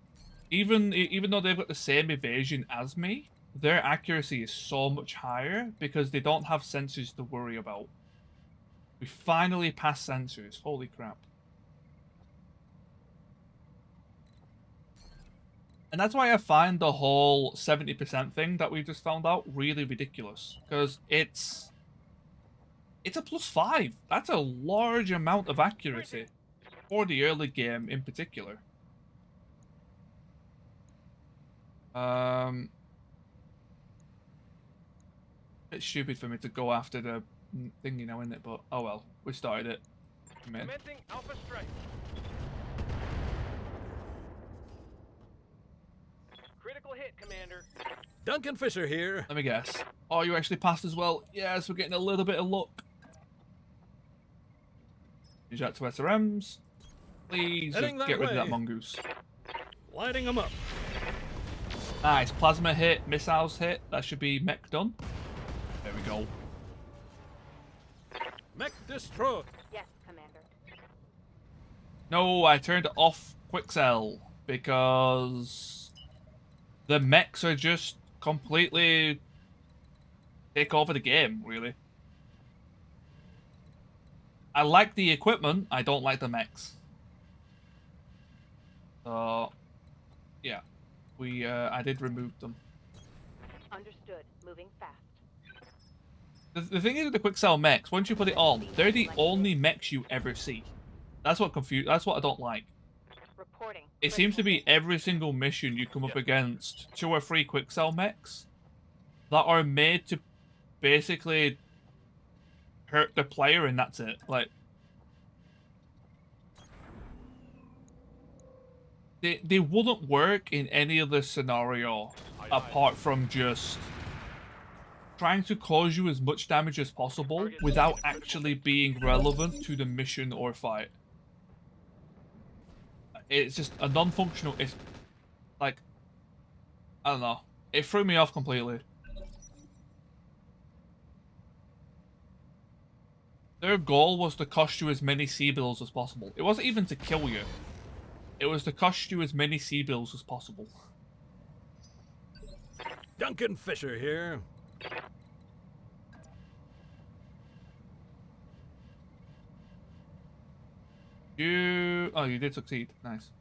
Even though they've got the same evasion as me, their accuracy is so much higher because they don't have sensors to worry about. We finally passed sensors. Holy crap. And that's why I find the whole 70% thing that we just found out really ridiculous. Because it's It's a +5. That's a large amount of accuracy for the early game in particular. It's stupid for me to go after the thing, you know, isn't it? But oh well, we started it. Commencing Alpha Strike. Critical hit, Commander. Duncan Fisher here. Let me guess. Oh, you actually passed as well. Yes, we're getting a little bit of luck. Use that to SRMs. Please just get rid of that mongoose. Lighting them up. Nice. Plasma hit, missiles hit. That should be mech done. There we go. Mech destroyed. Yes, Commander. No, I turned off Quicksell because the mechs are just completely take over the game, really. I like the equipment, I don't like the mechs. So, yeah. I did remove them. Understood. Moving fast. The thing is with the Quicksell mechs, once you put it on, they're the only mechs you ever see. That's what that's what I don't like. Reporting. It seems to be every single mission you come up against 2 or 3 Quicksell mechs that are made to basically hurt the player, and that's it. Like, they wouldn't work in any other scenario apart from just trying to cause you as much damage as possible without actually being relevant to the mission or fight. It's just a non-functional. It's like, I don't know. It threw me off completely. Their goal was to cost you as many C-bills as possible. It wasn't even to kill you. It was to cost you as many C-bills as possible. Duncan Fisher here. Oh, you did succeed. Nice.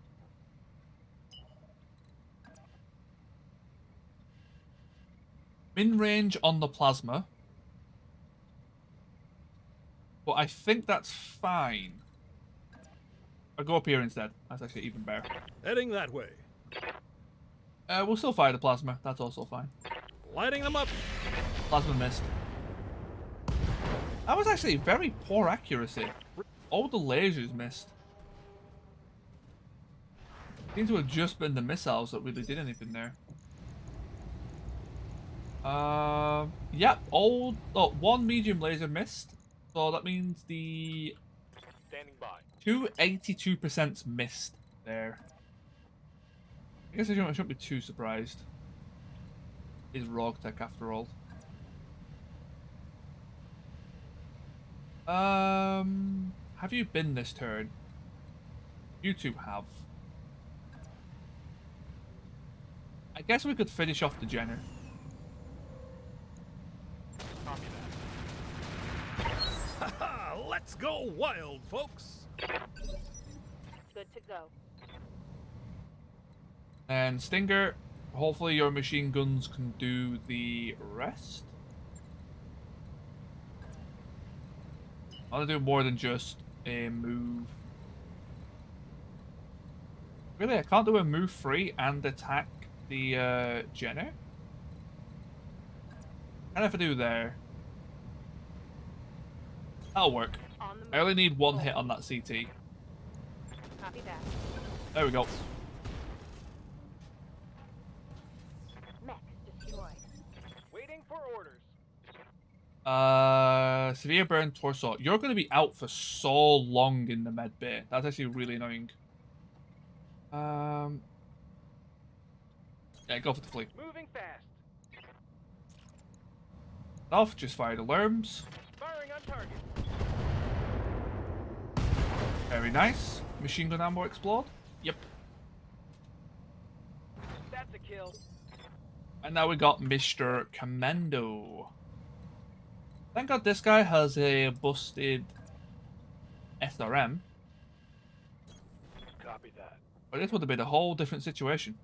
Min range on the plasma. But I think that's fine. I'll go up here instead. That's actually even better. Heading that way. We'll still fire the plasma. That's also fine. Lighting them up. Plasma missed. That was actually very poor accuracy. All the lasers missed. Seems to have just been the missiles that really did anything there. Yep, one medium laser missed. So that means the Standing by. 82% missed there. I guess I shouldn't be too surprised. It's Roguetech after all. Have you been this turn? You two have. I guess we could finish off the Jenner. Copy that. Haha, let's go wild, folks. Good to go. And Stinger, hopefully your machine guns can do the rest. I want to do more than just a move. Really, I can't do a move free and attack the Jenner? What if I do there? That'll work. I only need one hit on that CT. Copy that. There we go. Mech destroyed. Waiting for orders. Severe burn torso. You're going to be out for so long in the med bay. That's actually really annoying. Yeah, go for the fleet. Moving fast. Off, just fired alarms. Firing on target. Very nice. Machine gun ammo explode. Yep. That's a kill. And now we got Mr. Commando. Thank God this guy has a busted SRM. Copy that. But this would have been a whole different situation.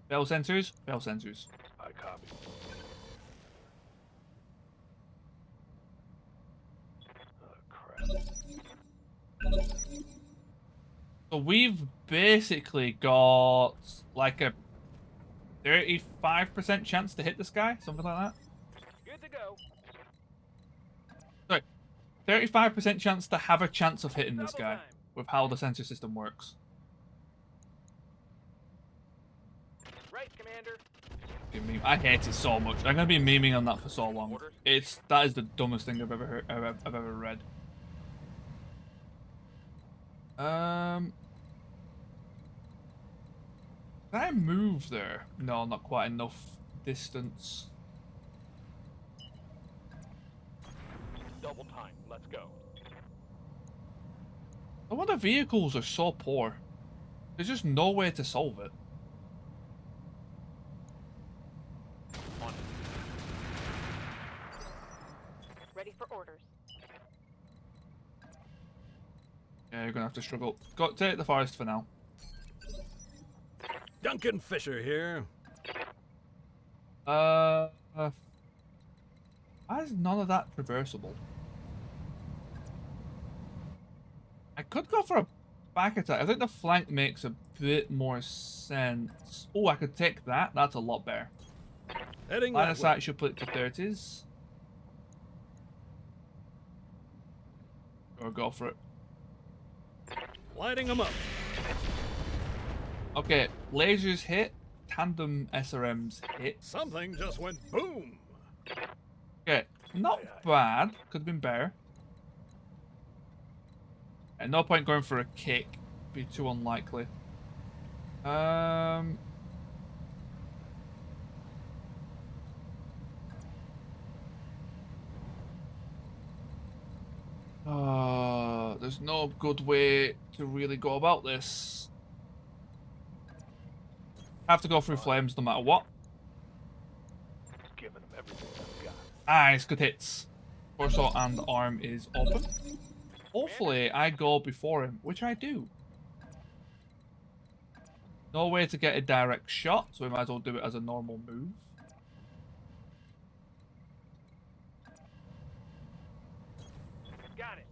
Fail sensors, fail sensors. I copy. So we've basically got like a 35% chance to hit this guy, something like that. Good to go. Sorry, 35% chance to have a chance of hitting this Double guy time. with how the sensor system works. Right, Commander. I hate it so much. I'm gonna be memeing on that for so long. Orders? That is the dumbest thing I've ever heard. I've ever read. Can I move there? No, not quite enough distance. Double time. Let's go. No wonder vehicles are so poor. There's just no way to solve it. On it. Ready for orders. Yeah, you're gonna have to struggle. Go take the forest for now. Duncan Fisher here. Why is none of that traversable? I could go for a back attack. I think the flank makes a bit more sense. Oh, I could take that. That's a lot better. Heading Line that of way. sight should put it to 30s. Or go for it. Lighting them up. Okay, lasers hit. Tandem SRMs hit. Something just went boom. Okay, not bad. Could have been better. At no point going for a kick. Be too unlikely. There's no good way to really go about this. Have to go through flames no matter what. Giving them everything I've got. Nice, good hits. Torso and arm is open. Hopefully I go before him, which I do. No way to get a direct shot, so we might as well do it as a normal move. Got it.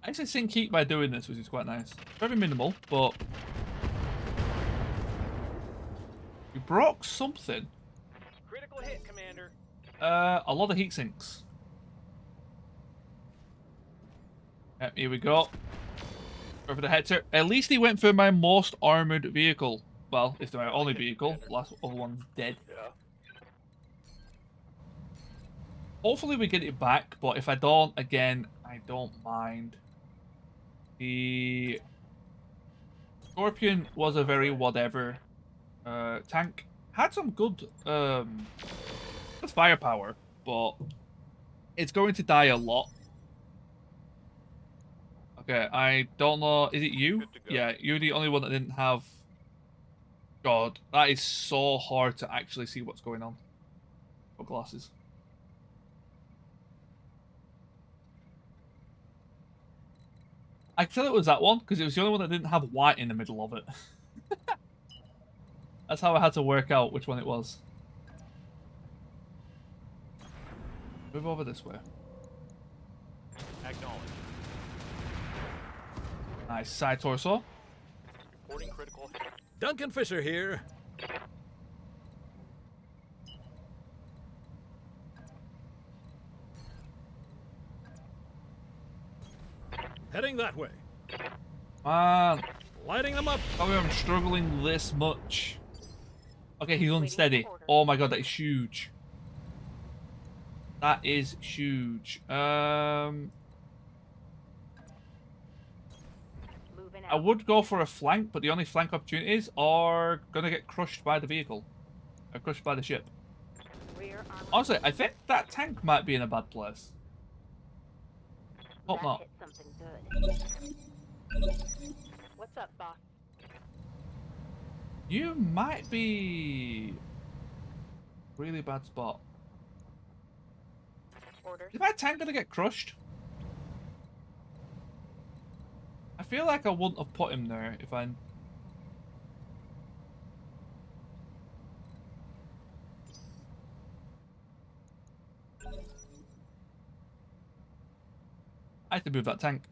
I actually sink heat by doing this, which is quite nice. Very minimal, but... You broke something. Critical hit, Commander. A lot of heat sinks. Yep, here we go. Over the head. At least he went for my most armored vehicle. Well, it's my only vehicle. The last other one's dead. Yeah. Hopefully we get it back, but if I don't, again, I don't mind. The Scorpion was a very whatever tank. Had some good firepower, but it's going to die a lot. Okay, I don't know. Is it you? Yeah, you're the only one that didn't have... God, that is so hard to actually see what's going on. Got glasses. I can tell it was that one, because it was the only one that didn't have white in the middle of it. That's how I had to work out which one it was. Move over this way. Acknowledge. Nice, side torso. Reporting critical. Duncan Fisher here. Heading that way. Man, Lighting them up. how am I struggling this much? Okay, he's unsteady. Oh my god, that is huge. That is huge. Moving I would go for a flank, but the only flank opportunities are gonna get crushed by the vehicle. Or crushed by the ship. Rear armor. Honestly, I think that tank might be in a bad place. Hope That not. hit something good. What's up, boss? You might be... really bad spot. Orders. Is my tank gonna get crushed? I feel like I wouldn't have put him there if I... I have to move that tank.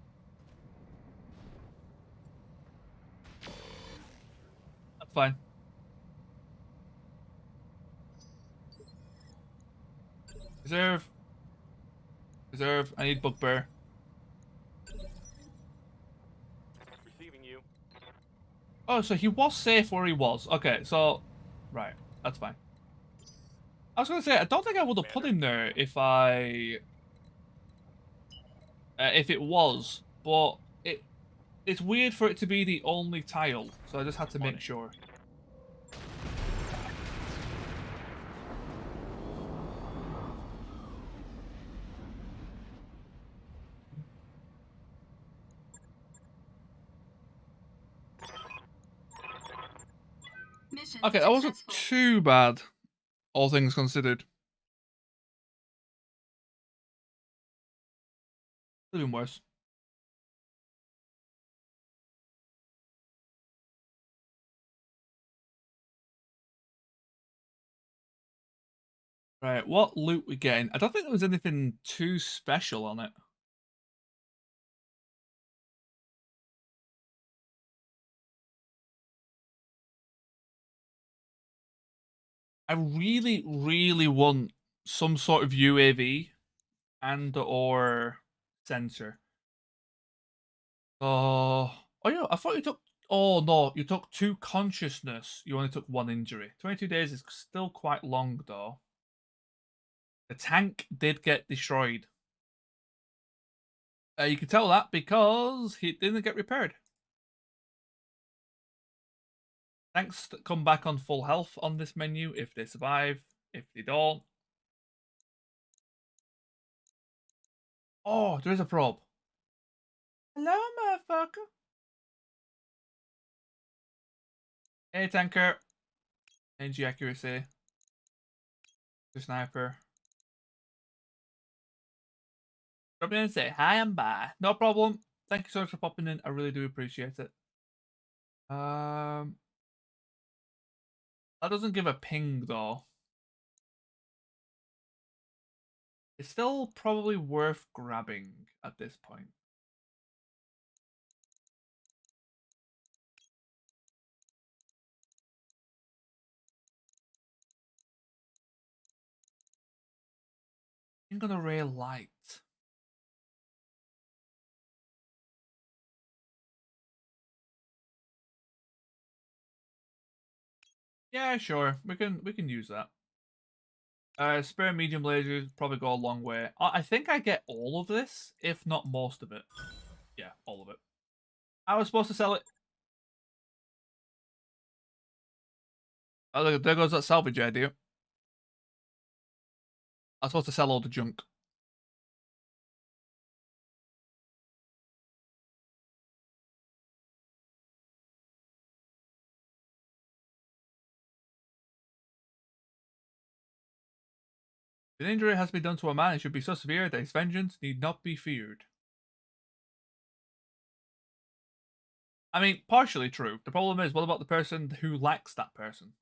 Fine. Reserve. Reserve. I need bugbear. Receiving you. Oh, so he was safe where he was. Okay, so... Right. That's fine. I was going to say, I don't think I would have put him there if I... if it was, but it's weird for it to be the only tile, so I just had to make sure. Mission Okay, that wasn't successful. too bad, all things considered. Could have been worse. Right, what loot we getting? I don't think there was anything too special on it. I really, really want some sort of UAV and or sensor. Oh yeah, I thought you took... Oh no, you took 2 consciousness. You only took 1 injury. 22 days is still quite long though. The tank did get destroyed. You can tell that because he didn't get repaired. Tanks that come back on full health on this menu if they survive. If they don't... Oh, there is a probe. Hello, motherfucker. Hey, tanker. Energy accuracy. The sniper. Drop in and say hi and bye. No problem. Thank you so much for popping in. I really do appreciate it. That doesn't give a ping though. It's still probably worth grabbing at this point. I'm gonna rail light. Yeah, sure. We can use that. Spare medium lasers probably go a long way. I think I get all of this, if not most of it. Yeah, all of it. I was supposed to sell it. Oh, look, there goes that salvage idea. I was supposed to sell all the junk. If an injury has been done to a man, it should be so severe that his vengeance need not be feared. I mean, partially true. The problem is, what about the person who lacks that person?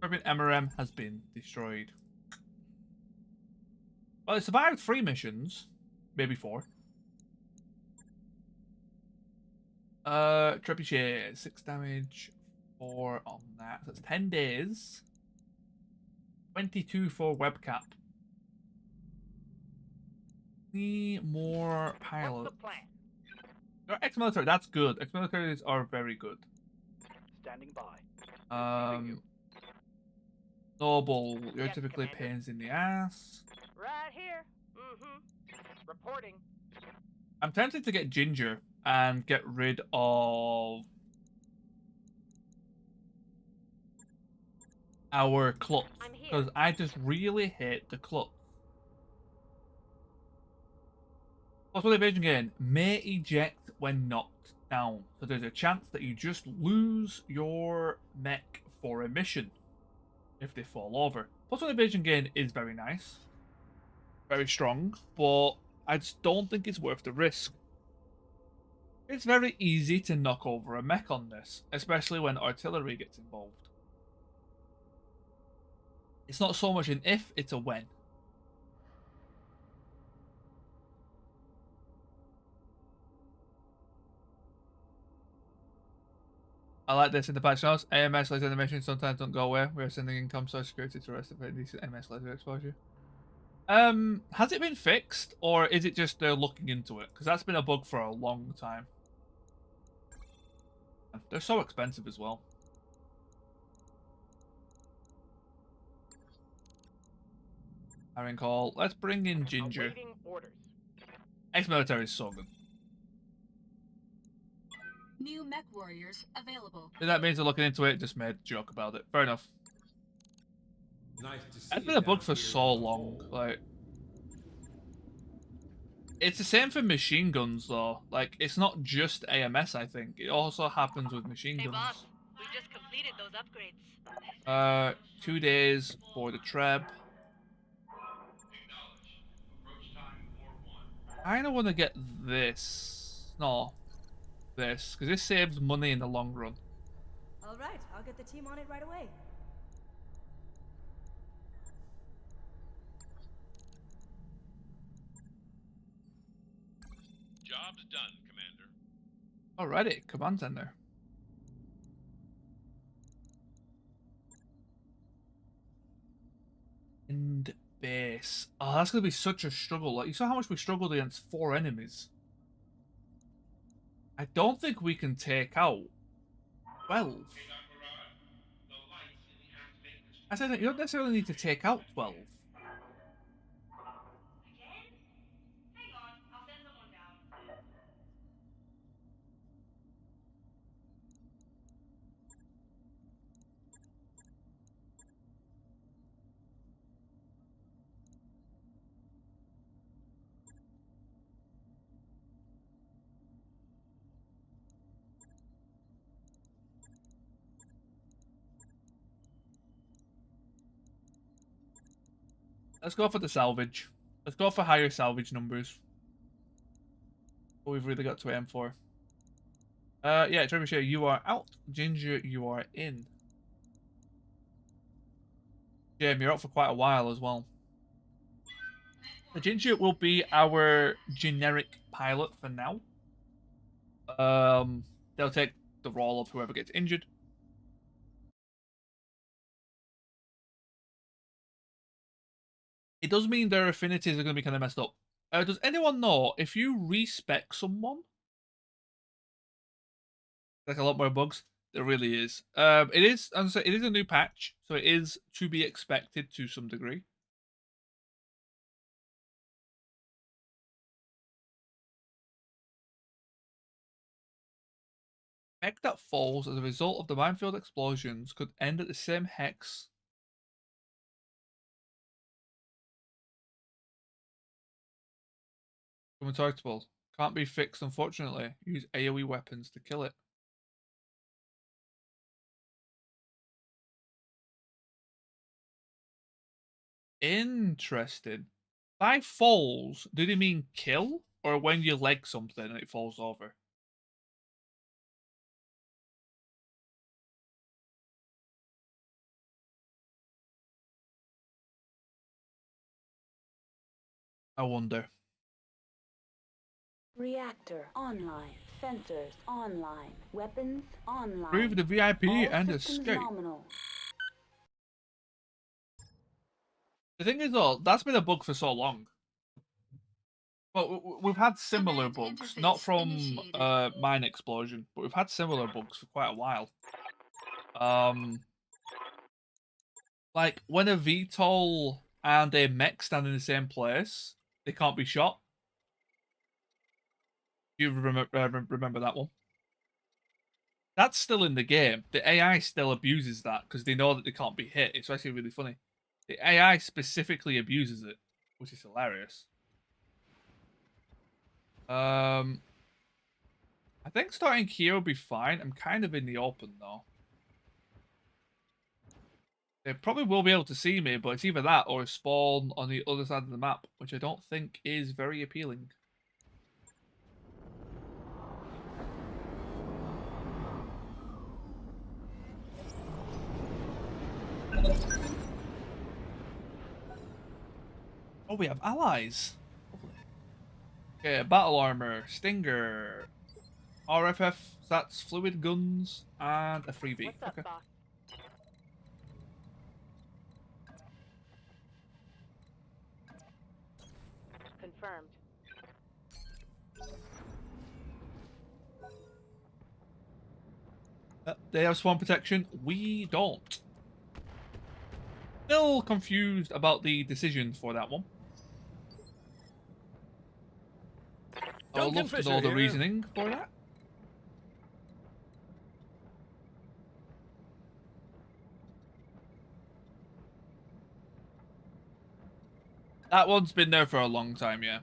Urban MRM has been destroyed. Well, it survived 3 missions. Maybe 4. Trebuchet, 6 damage, 4 on that. So that's 10 days. 22 for webcap. Need more pilots. Your ex-military, that's good. Ex-militaries are very good. Standing by. Noble, you're Yes, typically Commander. pains in the ass. Right here. Reporting. I'm tempted to get Ginger and get rid of our Klutz, I'm here. because I just really hate the Klutz. Possible evasion gain may eject when knocked down, so there's a chance that you just lose your mech for a mission if they fall over. Possible evasion gain is very nice, very strong, but I just don't think it's worth the risk. It's very easy to knock over a mech on this, especially when artillery gets involved. It's not so much an if, it's a when. I like this in the patch notes. AMS laser animation sometimes don't go away. We are sending in comstar security to rest of decent AMS laser exposure. Has it been fixed, or is it just they're looking into it? Because that's been a bug for a long time. They're so expensive as well. Hiring call. Let's bring in Ginger. Awaiting orders. Ex-military is so good. New mech warriors available. If that means they're looking into it, just made a joke about it. Fair enough. Nice to see That's you been a bug down for here so in the long. hole. Like, it's the same for machine guns, though. Like, it's not just AMS, I think. It also happens with machine Hey guns. boss, we just completed those upgrades. 2 days for the Treb. I kinda want to get this. No. This. Because this saves money in the long run. All right, I'll get the team on it right away. Job's done, Commander. Alrighty, command center. And base. Oh, that's gonna be such a struggle. Like, you saw how much we struggled against 4 enemies. I don't think we can take out 12. I said you don't necessarily need to take out 12. Again? Hang on, I'll send someone down. Let's go for the salvage. Let's go for higher salvage numbers. What we've really got to aim for. Yeah, Trebuchet, you are out. Ginger, you are in. Jim, you're out for quite a while as well. The Ginger will be our generic pilot for now. They'll take the role of whoever gets injured. It does mean their affinities are going to be kind of messed up. Does anyone know if you respec someone? Like a lot more bugs. There really is. It is, as I say, it is a new patch, so it is to be expected to some degree. Mech that falls as a result of the minefield explosions could end at the same hex. Targetable. Can't be fixed, unfortunately. Use AoE weapons to kill it. Interesting. By falls, do they mean kill? Or when you leg something and it falls over? I wonder. Reactor online. Sensors online. Weapons online. Prove the VIP All and systems escape. nominal. The thing is, though, that's been a bug for so long. Well, we've had similar bugs, not from mine explosion, but we've had similar bugs for quite a while. Like when a VTOL and a mech stand in the same place, they can't be shot. You remember that one? That's still in the game. The AI still abuses that because they know that they can't be hit. It's actually really funny. The AI specifically abuses it, which is hilarious. I think starting here will be fine. I'm kind of in the open though. They probably will be able to see me, but it's either that or spawn on the other side of the map, which I don't think is very appealing. Oh, we have allies. Lovely. Okay, battle armor, stinger, RFF, that's fluid guns, and a freebie. What's up, Okay. boss? Confirmed. They have swarm protection. We don't. Still confused about the decision for that one. I would Duncan love to Fisher know the here. reasoning for that. That one's been there for a long time, yeah.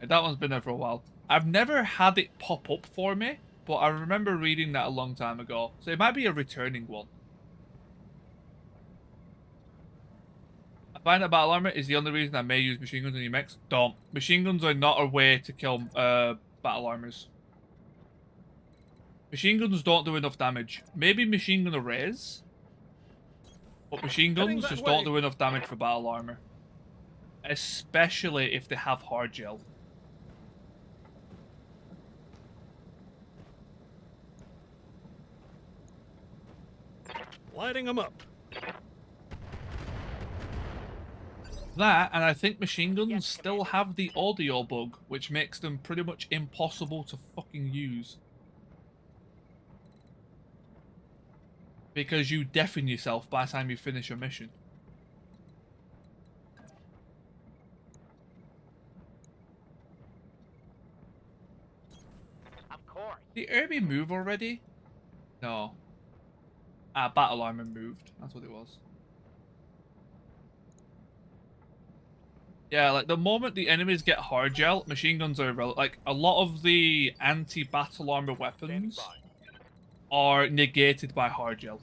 That one's been there for a while. I've never had it pop up for me, but I remember reading that a long time ago. So it might be a returning one. I find that battle armor is the only reason I may use machine guns in your mechs. Don't. Machine guns are not a way to kill battle armors. Machine guns don't do enough damage. Maybe machine gun arrays, but machine guns just don't do enough damage for battle armor. Especially if they have hard gel. Lighting them up. That, and I think machine guns still have the audio bug, which makes them pretty much impossible to fucking use. Because you deafen yourself by the time you finish a mission. Of course. Did Irby move already? No. Battle armor moved. That's what it was. Yeah, like the moment the enemies get hard gel, machine guns are like a lot of the anti-battle armor weapons are negated by hard gel.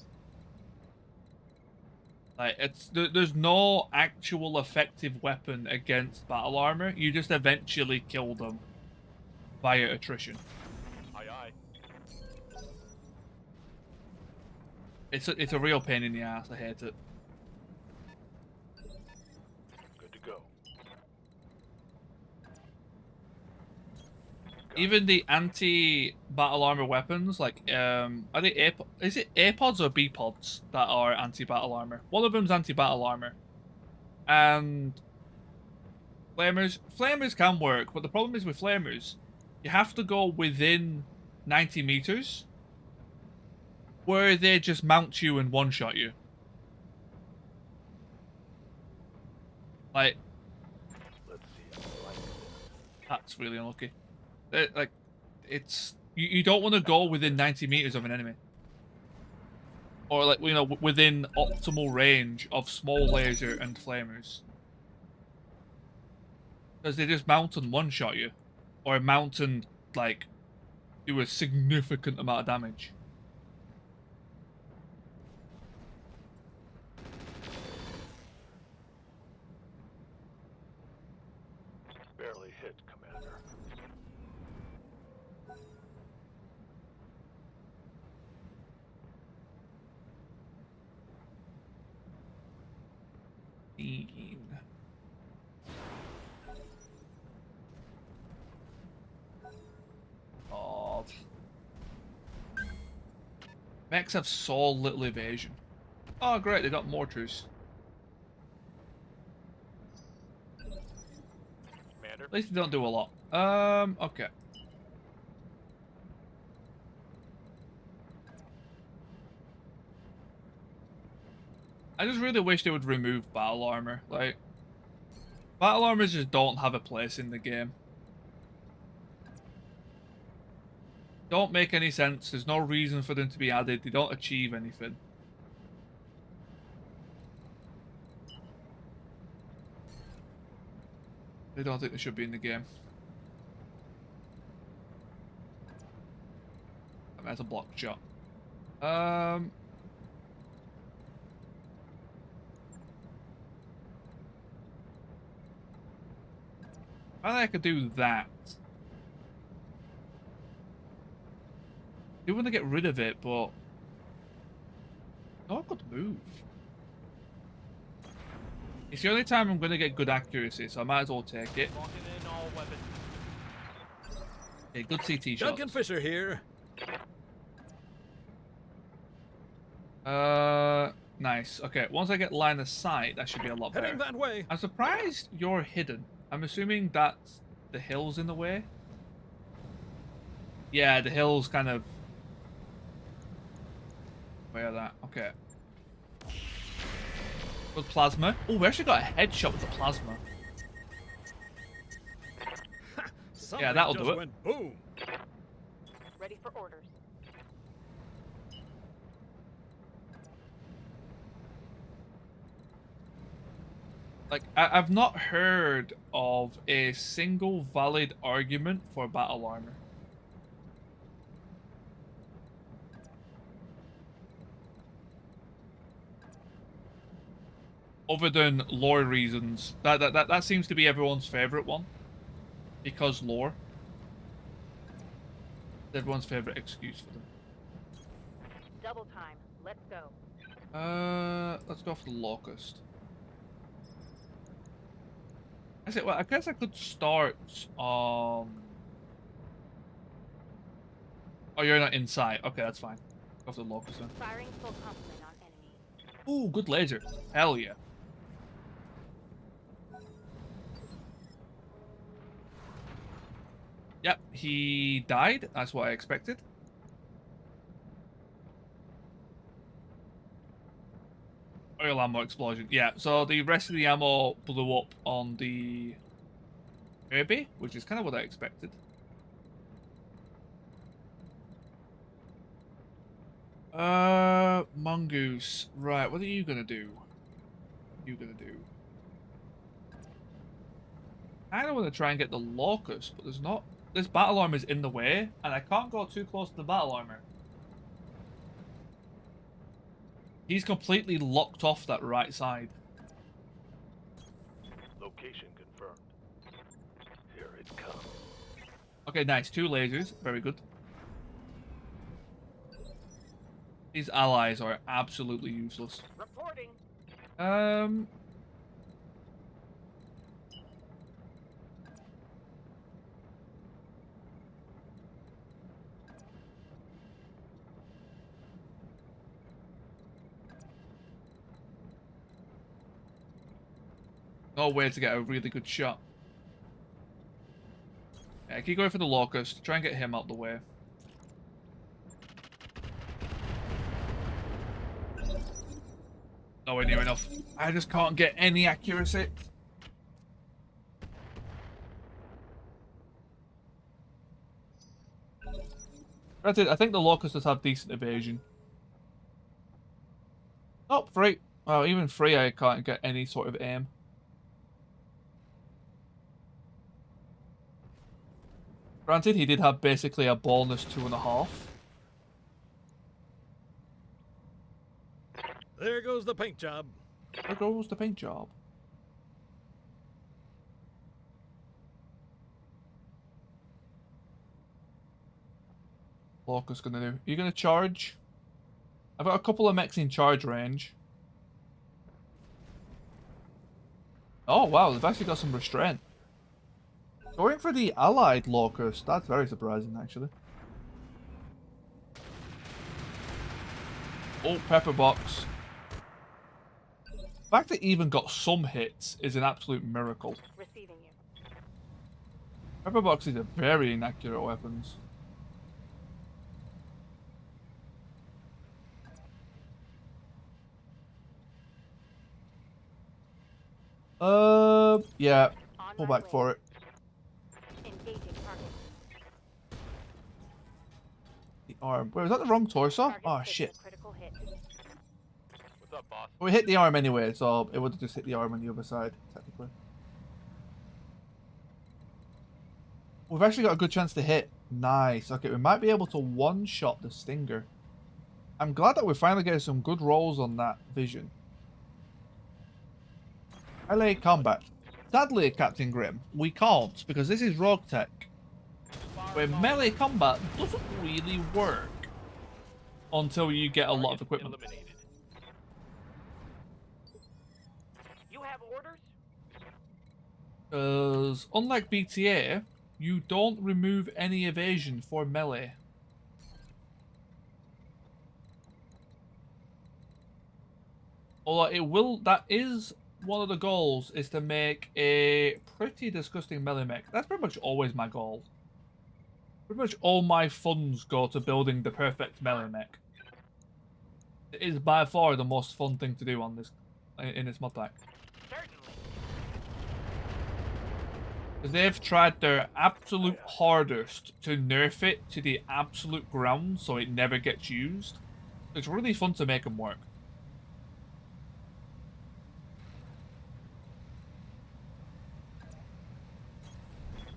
Like there's no actual effective weapon against battle armor. You just eventually kill them via attrition. Aye, aye. It's a real pain in the ass. I hate it. Good to go. Even the anti-battle armor weapons, like are they is it A-pods or B-pods that are anti-battle armor? One of them's anti-battle armor, and flamers can work, but the problem is with flamers, you have to go within 90 meters, where they just mount you and one-shot you. Like, Let's see. I like this. that's really unlucky. Like, it's you don't want to go within 90 meters of an enemy, or like within optimal range of small laser and flamers, because they just mount and one-shot you, or mount and like do a significant amount of damage. Barely hit, Commander. God. Mechs have so little evasion. Oh great, they got mortars. Commander. At least they don't do a lot. Okay. I just really wish they would remove battle armor. Like, battle armors just don't have a place in the game. Don't make any sense. There's no reason for them to be added. They don't achieve anything. I don't think they should be in the game. I mean, that's a block shot. I think I could do that. I do want to get rid of it, but Oh, I've got to move. It's the only time I'm going to get good accuracy, so I might as well take it. Locking in all weapons. Okay, good CT Duncan shots. Fisher here. Nice. Okay, once I get line of sight, that should be a lot better. Heading that way. I'm surprised you're hidden. I'm assuming that's the hill's in the way. Yeah, the hill's kind of... Where that? Okay. Good plasma. Oh, we actually got a headshot with the plasma. Yeah, that'll do it. Went boom. Ready for orders. Like, I've not heard of a single valid argument for battle armor. Other than lore reasons. That seems to be everyone's favorite one. Because lore. It's everyone's favorite excuse for them. Double time. Let's go. Let's go for the locust. I guess I could start on... Oh, you're not inside. Okay, that's fine. Go for the locust then. Firing full complement on enemy. Ooh, good laser. Hell yeah. Yep, he died. That's what I expected. Oil ammo explosion. Yeah, so the rest of the ammo blew up on the Kirby, which is kind of what I expected. Mongoose. Right, what are you gonna do? I don't want to try and get the locust, but there's not... This battle armor is in the way, and I can't go too close to the battle armor. He's completely locked off that right side. Location confirmed. Here it comes. Okay, nice. 2 lasers. Very good. These allies are absolutely useless. Reporting. No way to get a really good shot. Yeah, keep going for the locust. Try and get him out the way. Nowhere near enough. I just can't get any accuracy. Granted, I think the locusts does have decent evasion. Oh, free. Well, even free, I can't get any sort of aim. Granted, he did have basically a bonus 2.5. There goes the paint job. There goes the paint job. Locust gonna do. Are you gonna charge? I've got a couple of mechs in charge range. Oh wow, they've actually got some restraint. Going for the allied locust, that's very surprising actually. Oh, pepper box. The fact that it even got some hits is an absolute miracle. Receiving you. Pepper boxes are very inaccurate weapons. Yeah. Pull back for it. Engaging target. The arm. Wait, was that the wrong torso? Target Oh taking shit. a critical hit. What's up, boss? We hit the arm anyway, so it would have just hit the arm on the other side, technically. We've actually got a good chance to hit. Nice. Okay, we might be able to one-shot the Stinger. I'm glad that we're finally getting some good rolls on that vision. Melee combat. Sadly, Captain Grimm, we can't, because this is Roguetech, where melee combat doesn't really work until you get a lot of equipment. Eliminated. have orders? Because unlike BTA, you don't remove any evasion for melee. Although it will, that is one of the goals, is to make a pretty disgusting melee mech. That's pretty much always my goal. Pretty much all my funds go to building the perfect melee mech. It is by far the most fun thing to do on this, in this mod pack. Certainly. Because they've tried their absolute hardest to nerf it to the absolute ground so it never gets used. It's really fun to make them work.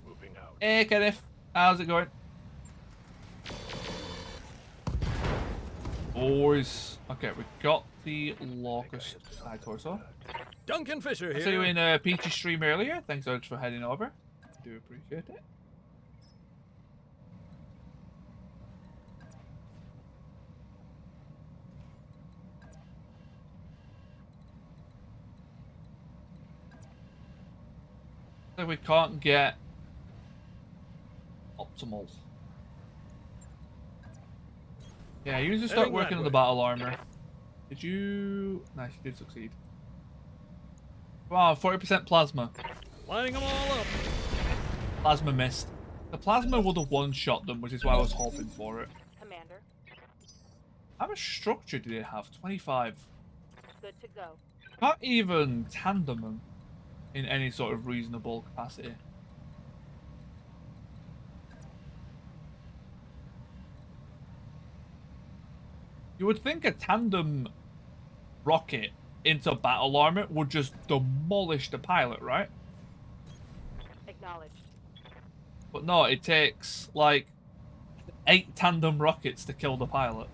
Moving out. Hey Kenneth, how's it going? Boys. Okay, we got the Locust side torso. Duncan Fisher I saw you here. in Peachy stream earlier. Thanks so much for heading over. Do appreciate it. So we can't get optimal. Yeah, you need to start Heading working that on the way. battle armor. Did you? Nice, you did succeed. Wow, 40% plasma. Lining them all up. Plasma missed. The plasma would have one-shot them, which is why I was hoping for it. Commander, How much structure do they have? 25. good to go. Can't even tandem them in any sort of reasonable capacity. You would think a tandem rocket into battle armor would just demolish the pilot, right? Acknowledged. But no, it takes like 8 tandem rockets to kill the pilot.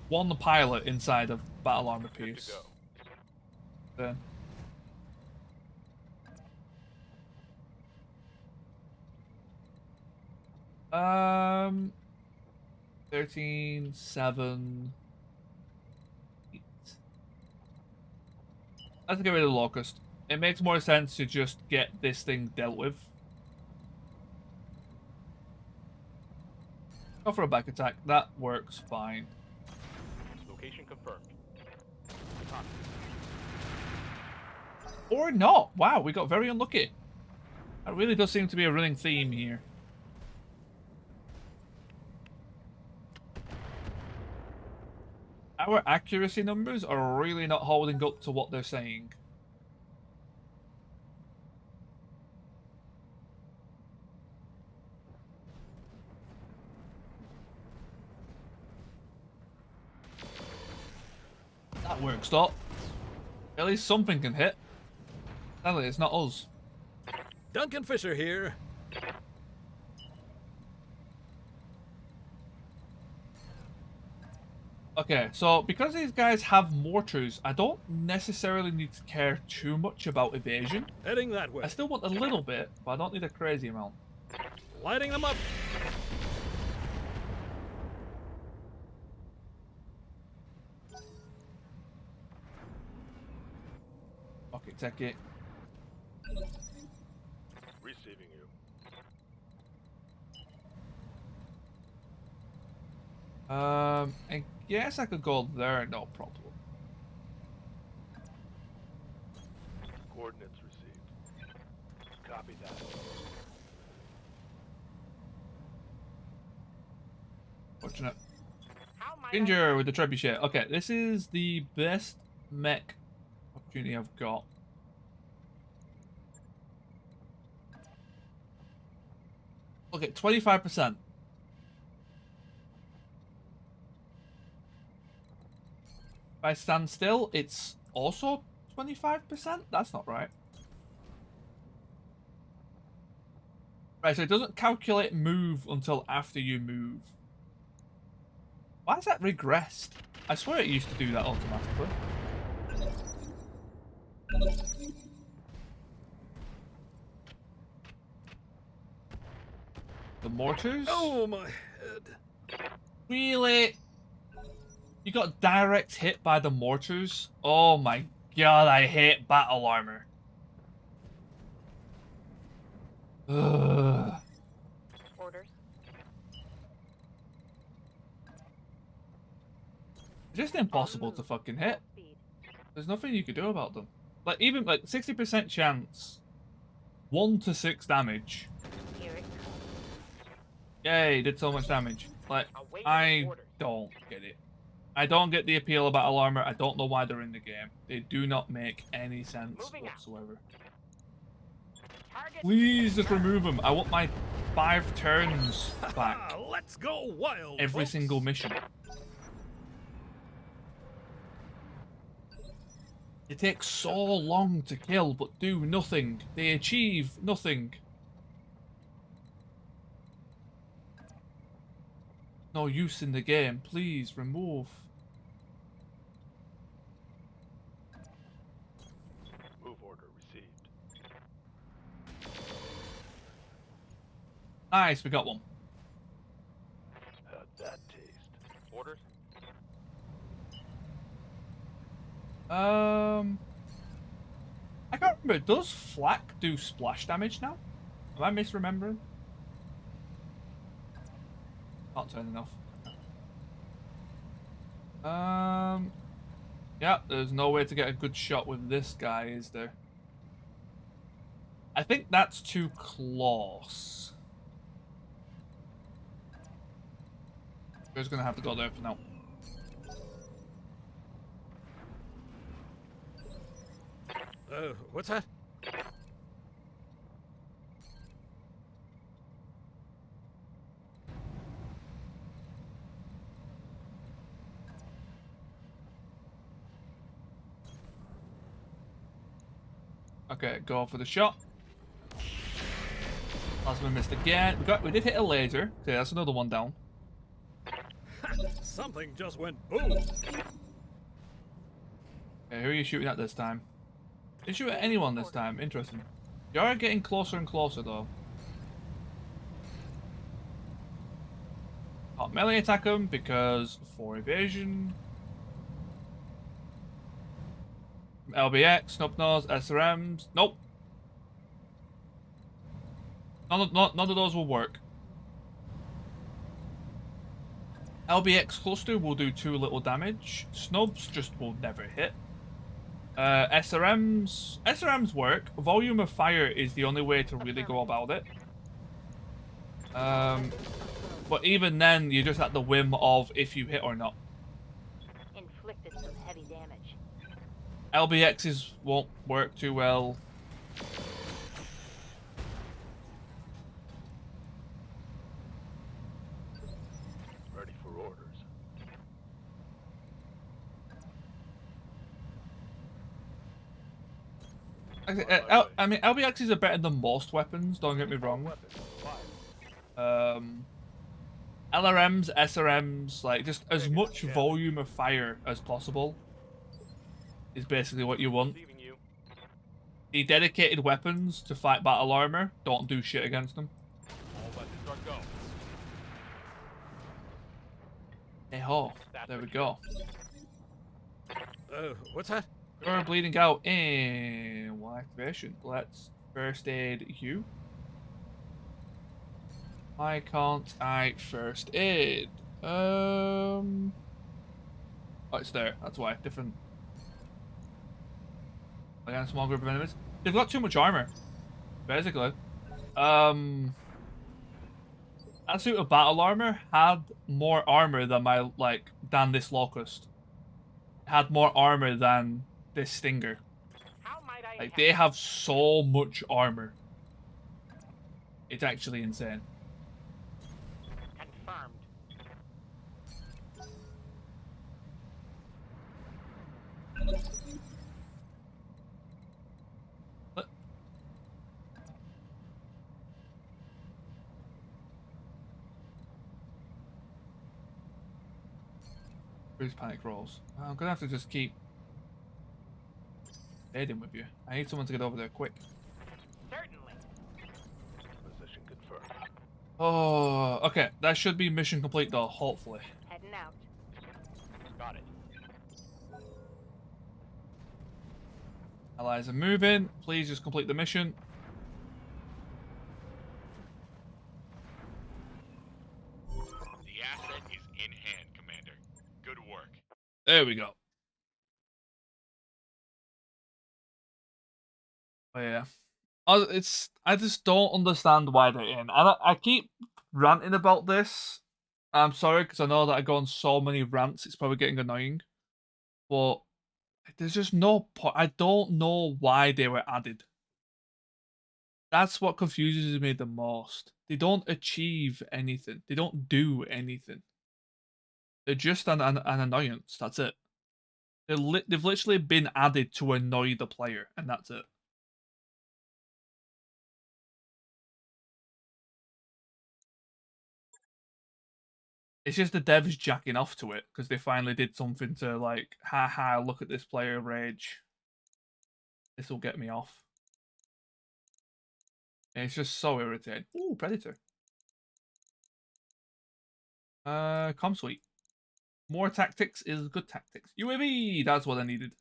One pilot inside of battle armor piece. Then. Um, 13, 7, 8. Let's get rid of the Locust. It makes more sense to just get this thing dealt with. Go for a back attack. That works fine. Location confirmed. Or not. Wow, we got very unlucky. That really does seem to be a running theme here. Our accuracy numbers are really not holding up to what they're saying. That works, though. At least something can hit. Sadly, it's not us. Duncan Fisher here. Okay, so because these guys have mortars, I don't necessarily need to care too much about evasion. Heading that way. I still want a little bit, but I don't need a crazy amount. Lighting them up. Okay, take it. Receiving you. I guess I could go there, no problem. Coordinates received. Copy that. Fortunate. How might Ginger with the trebuchet. Okay, this is the best mech opportunity I've got. Okay, 25%. If I stand still, it's also 25%? That's not right. Right, so it doesn't calculate move until after you move. Why is that regressed? I swear it used to do that automatically. The mortars? Oh, my head. Really? You got direct hit by the mortars. Oh my god, I hate battle armor. Ugh. Orders. It's just impossible to fucking hit. There's nothing you could do about them. Like, even like 60% chance, 1 to 6 damage. Here it comes. Yay, did so much damage. Like, I don't get it. I don't get the appeal of battle armor. I don't know why they're in the game. They do not make any sense whatsoever. Please just remove them. I want my 5 turns back. Let's go wild, Every folks. single mission. They take so long to kill, but do nothing. They achieve nothing. No use in the game. Please remove. Move order received. Nice, we got one. How'd that taste? Orders. I can't remember. Does flak do splash damage now? Am I misremembering? Not turning off. Yeah, there's no way to get a good shot with this guy, is there? I think that's too close. We're just gonna have to go there for now. What's that? Okay, go for the shot. Last one missed again. We did hit a laser. Okay, that's another one down. Something just went boom. Okay, who are you shooting at this time? Didn't shoot at anyone this time. Interesting. You are getting closer and closer though. Can't melee attack them because for evasion. LBX, Snubnose, SRMs. Nope. None of those will work. LBX cluster will do 2 little damage. Snubs just will never hit. SRMs work. Volume of fire is the only way to really go about it. But even then, you're just at the whim of if you hit or not. Inflicted some heavy damage. LBXs won't work too well. Ready for orders. I mean, LBXs are better than most weapons, don't get me wrong. LRMs, SRMs, like, just as much volume of fire as possible is basically what you want. The dedicated weapons to fight battle armor don't do shit against them. Hey ho, there we go. What's that? You're bleeding out in one activation. Let's first aid you. Why can't I first aid? Oh, it's there. That's why. Different. Again, a small group of enemies. They've got too much armor, basically. That suit of battle armor had more armor than than this locust. It had more armor than this stinger. Like, they have so much armor. It's actually insane. Confirmed. What? Where's panic rolls? I'm gonna have to just keep aiding with you. I need someone to get over there quick. Certainly. Position confirmed. Oh, okay. That should be mission complete though, hopefully. Heading out. Got it. Allies are moving. Please just complete the mission. The asset is in hand, Commander. Good work. There we go. Oh yeah. I just don't understand why they're in. I keep ranting about this. I'm sorry because I know that I go on so many rants. It's probably getting annoying, but there's just no point. I don't know why they were added. That's what confuses me the most. They don't achieve anything. They don't do anything. They're just an annoyance. That's it. They've literally been added to annoy the player, and that's it. It's just the devs jacking off to it because they finally did something to like, haha, look at this player rage. This will get me off. And it's just so irritating. Ooh, Predator. Com suite. More tactics is good tactics. UAV, that's what I needed.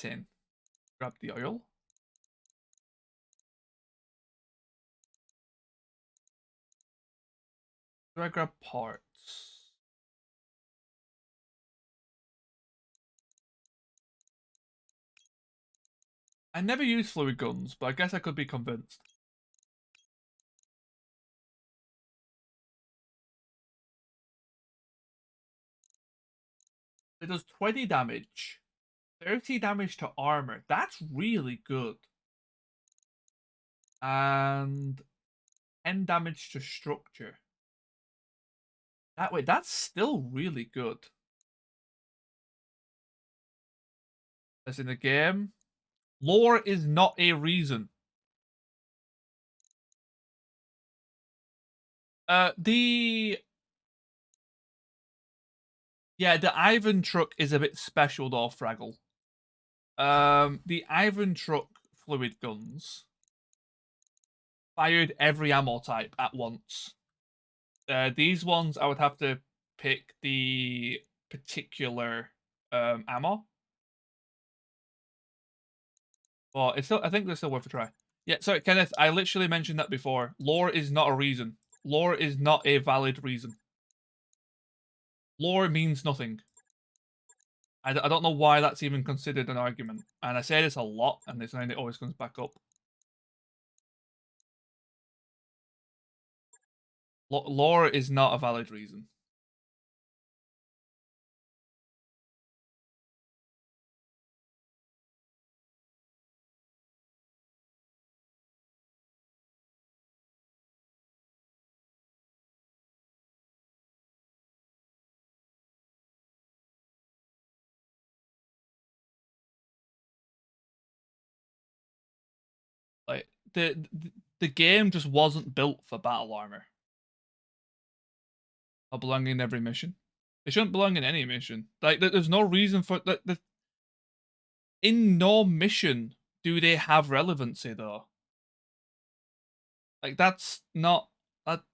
Tempting. Grab the oil. Do I grab parts? I never use fluid guns, but I guess I could be convinced. It does 20 damage. 30 damage to armor. That's really good. And 10 damage to structure. That's still really good. As in the game. Lore is not a reason. The Ivan truck is a bit special though, Fraggle. The Ivan truck fluid guns fired every ammo type at once. These ones I would have to pick the particular ammo. But it's still, I think they're still worth a try. Yeah, sorry, Kenneth, I literally mentioned that before. Lore is not a reason. Lore is not a valid reason. Lore means nothing. I don't know why that's even considered an argument. And I say this a lot, and it always comes back up. Lore is not a valid reason. Like the game just wasn't built for battle armor. Or belonging in every mission. They shouldn't belong in any mission. Like there's no reason for in no mission do they have relevancy though. Like that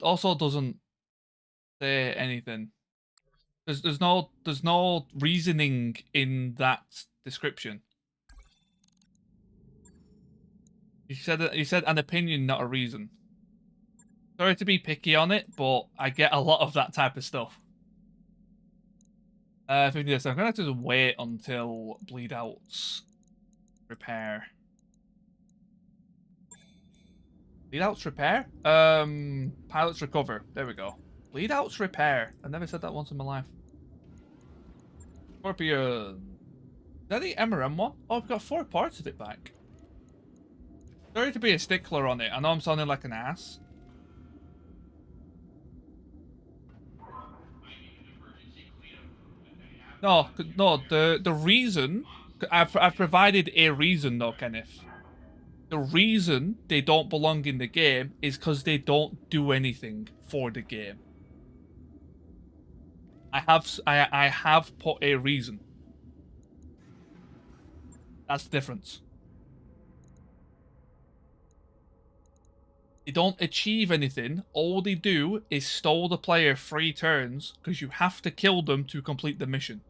also doesn't say anything. There's no reasoning in that description. You said an opinion, not a reason. Sorry to be picky on it, but I get a lot of that type of stuff. 50 so I'm gonna have to wait until bleed outs repair. Bleed outs repair? Pilots recover. There we go. Bleed outs repair. I've never said that once in my life. Scorpion. Is that the MRM one? Oh, I've got 4 parts of it back. Sorry to be a stickler on it. I know I'm sounding like an ass. No, the reason I've provided a reason though, Kenneth. The reason they don't belong in the game is because they don't do anything for the game. I have put a reason. That's the difference. They don't achieve anything. All they do is stall the player 3 turns because you have to kill them to complete the mission.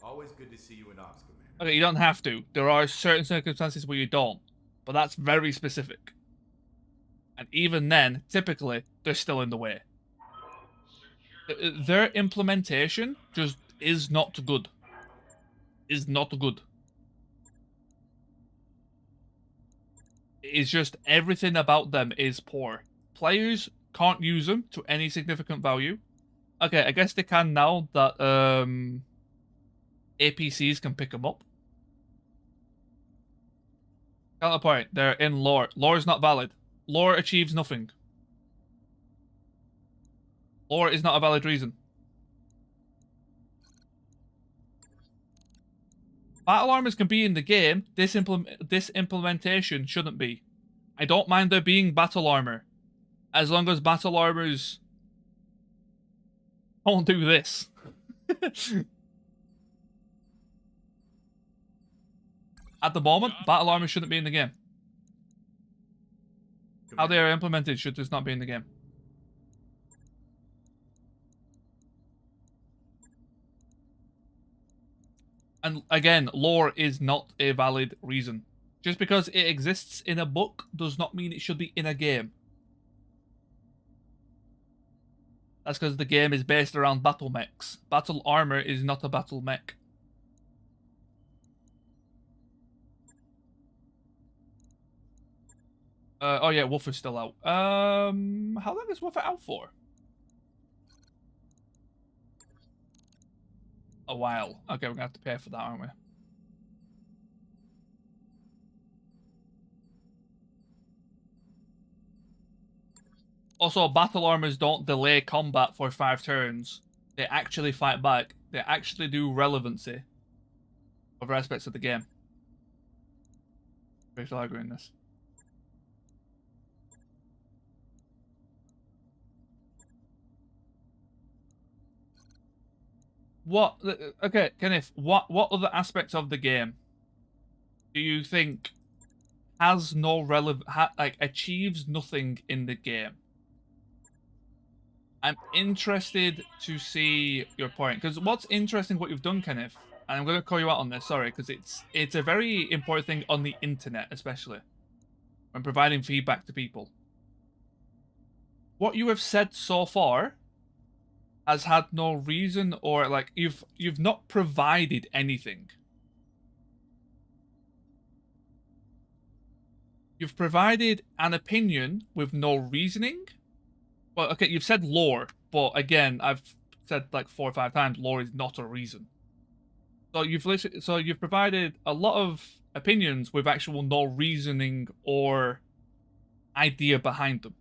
Always good to see you in ops, Commander. Okay, you don't have to. There are certain circumstances where you don't, but that's very specific. And even then, typically, they're still in the way. Their implementation just is not good. Is not good. It's just everything about them is poor. Players can't use them to any significant value. Okay, I guess they can now that APCs can pick them up. Counterpoint, they're in lore. Lore is not valid. Lore achieves nothing. Lore is not a valid reason. Battle armors can be in the game. This implementation shouldn't be. I don't mind there being battle armor, as long as battle armors don't do this. At the moment, battle armor shouldn't be in the game. How they are implemented should just not be in the game. And again, lore is not a valid reason. Just because it exists in a book does not mean it should be in a game. That's because the game is based around battle mechs. Battle armor is not a battle mech. Oh yeah, Woofer's still out. How long is Woofer out for? A while. Okay, we're gonna have to pay for that, aren't we? Also, battle armors don't delay combat for 5 turns. They actually fight back. They actually do relevancy of aspects of the game. We're still arguing this. What? Okay, Kenneth. What other aspects of the game do you think has no achieves nothing in the game? I'm interested to see your point, because what's interesting what you've done, Kenneth, and I'm going to call you out on this, sorry, because it's a very important thing on the internet, especially when providing feedback to people. What you have said so far has had no reason, or like you've not provided anything. You've provided an opinion with no reasoning. Well, okay, you've said lore, but again, I've said like 4 or 5 times, lore is not a reason. So you've provided a lot of opinions with actual no reasoning or idea behind them.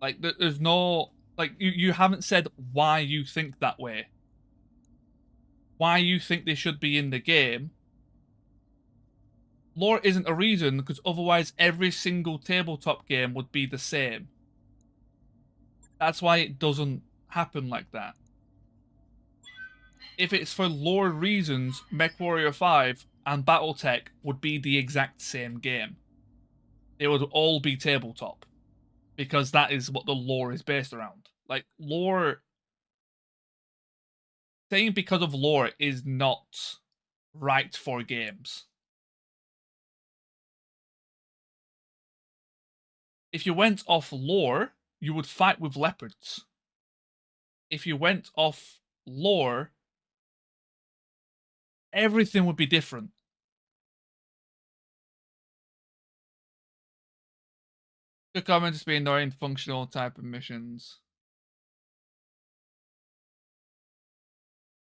Like there's no you haven't said why you think that way. Why you think they should be in the game. Lore isn't a reason, because otherwise every single tabletop game would be the same. That's why it doesn't happen like that. If it's for lore reasons, MechWarrior 5 and Battletech would be the exact same game. They would all be tabletop. Because that is what the lore is based around. Like, lore... saying because of lore is not right for games. If you went off lore, you would fight with leopards. If you went off lore, everything would be different. Good comment, just being annoying functional type of missions.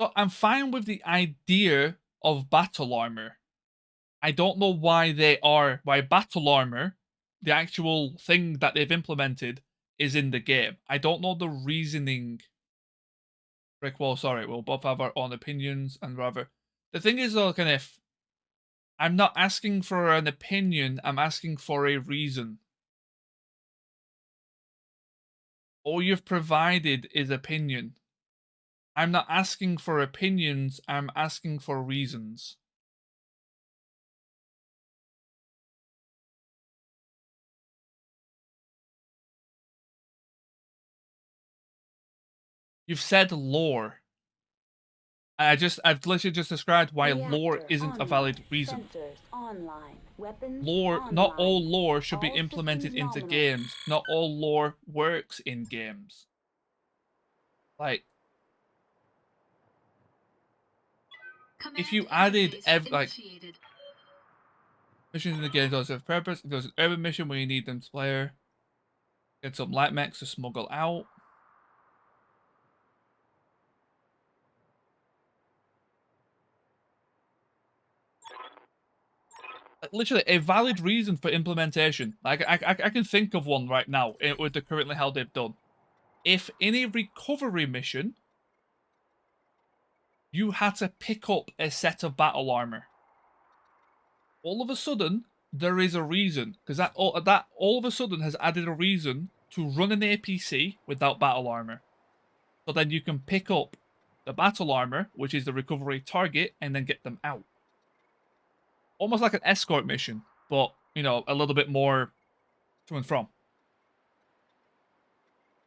So I'm fine with the idea of battle armor. I don't know why battle armor, the actual thing that they've implemented, is in the game. I don't know the reasoning. Brickwall, sorry, we'll both have our own opinions and rather. The thing is though, Kenneth, I'm not asking for an opinion, I'm asking for a reason. All you've provided is opinion. I'm not asking for opinions, I'm asking for reasons. You've said lore. I've literally just described why lore Reactor isn't a online. valid reason. Sensors online. Weapons Lore, online. not all lore should be All implemented systems into nominal. games. Not all lore works in games. Like, if you added missions in the game does have purpose. If there's an urban mission where you need them to player, get some light mechs to smuggle out. Literally a valid reason for implementation. Like I can think of one right now with the currently how they've done. If in a recovery mission you had to pick up a set of battle armor, all of a sudden there is a reason, because that all of a sudden has added a reason to run an APC without battle armor. So then you can pick up the battle armor, which is the recovery target, and then get them out. Almost like an escort mission, but, you know, a little bit more to and from.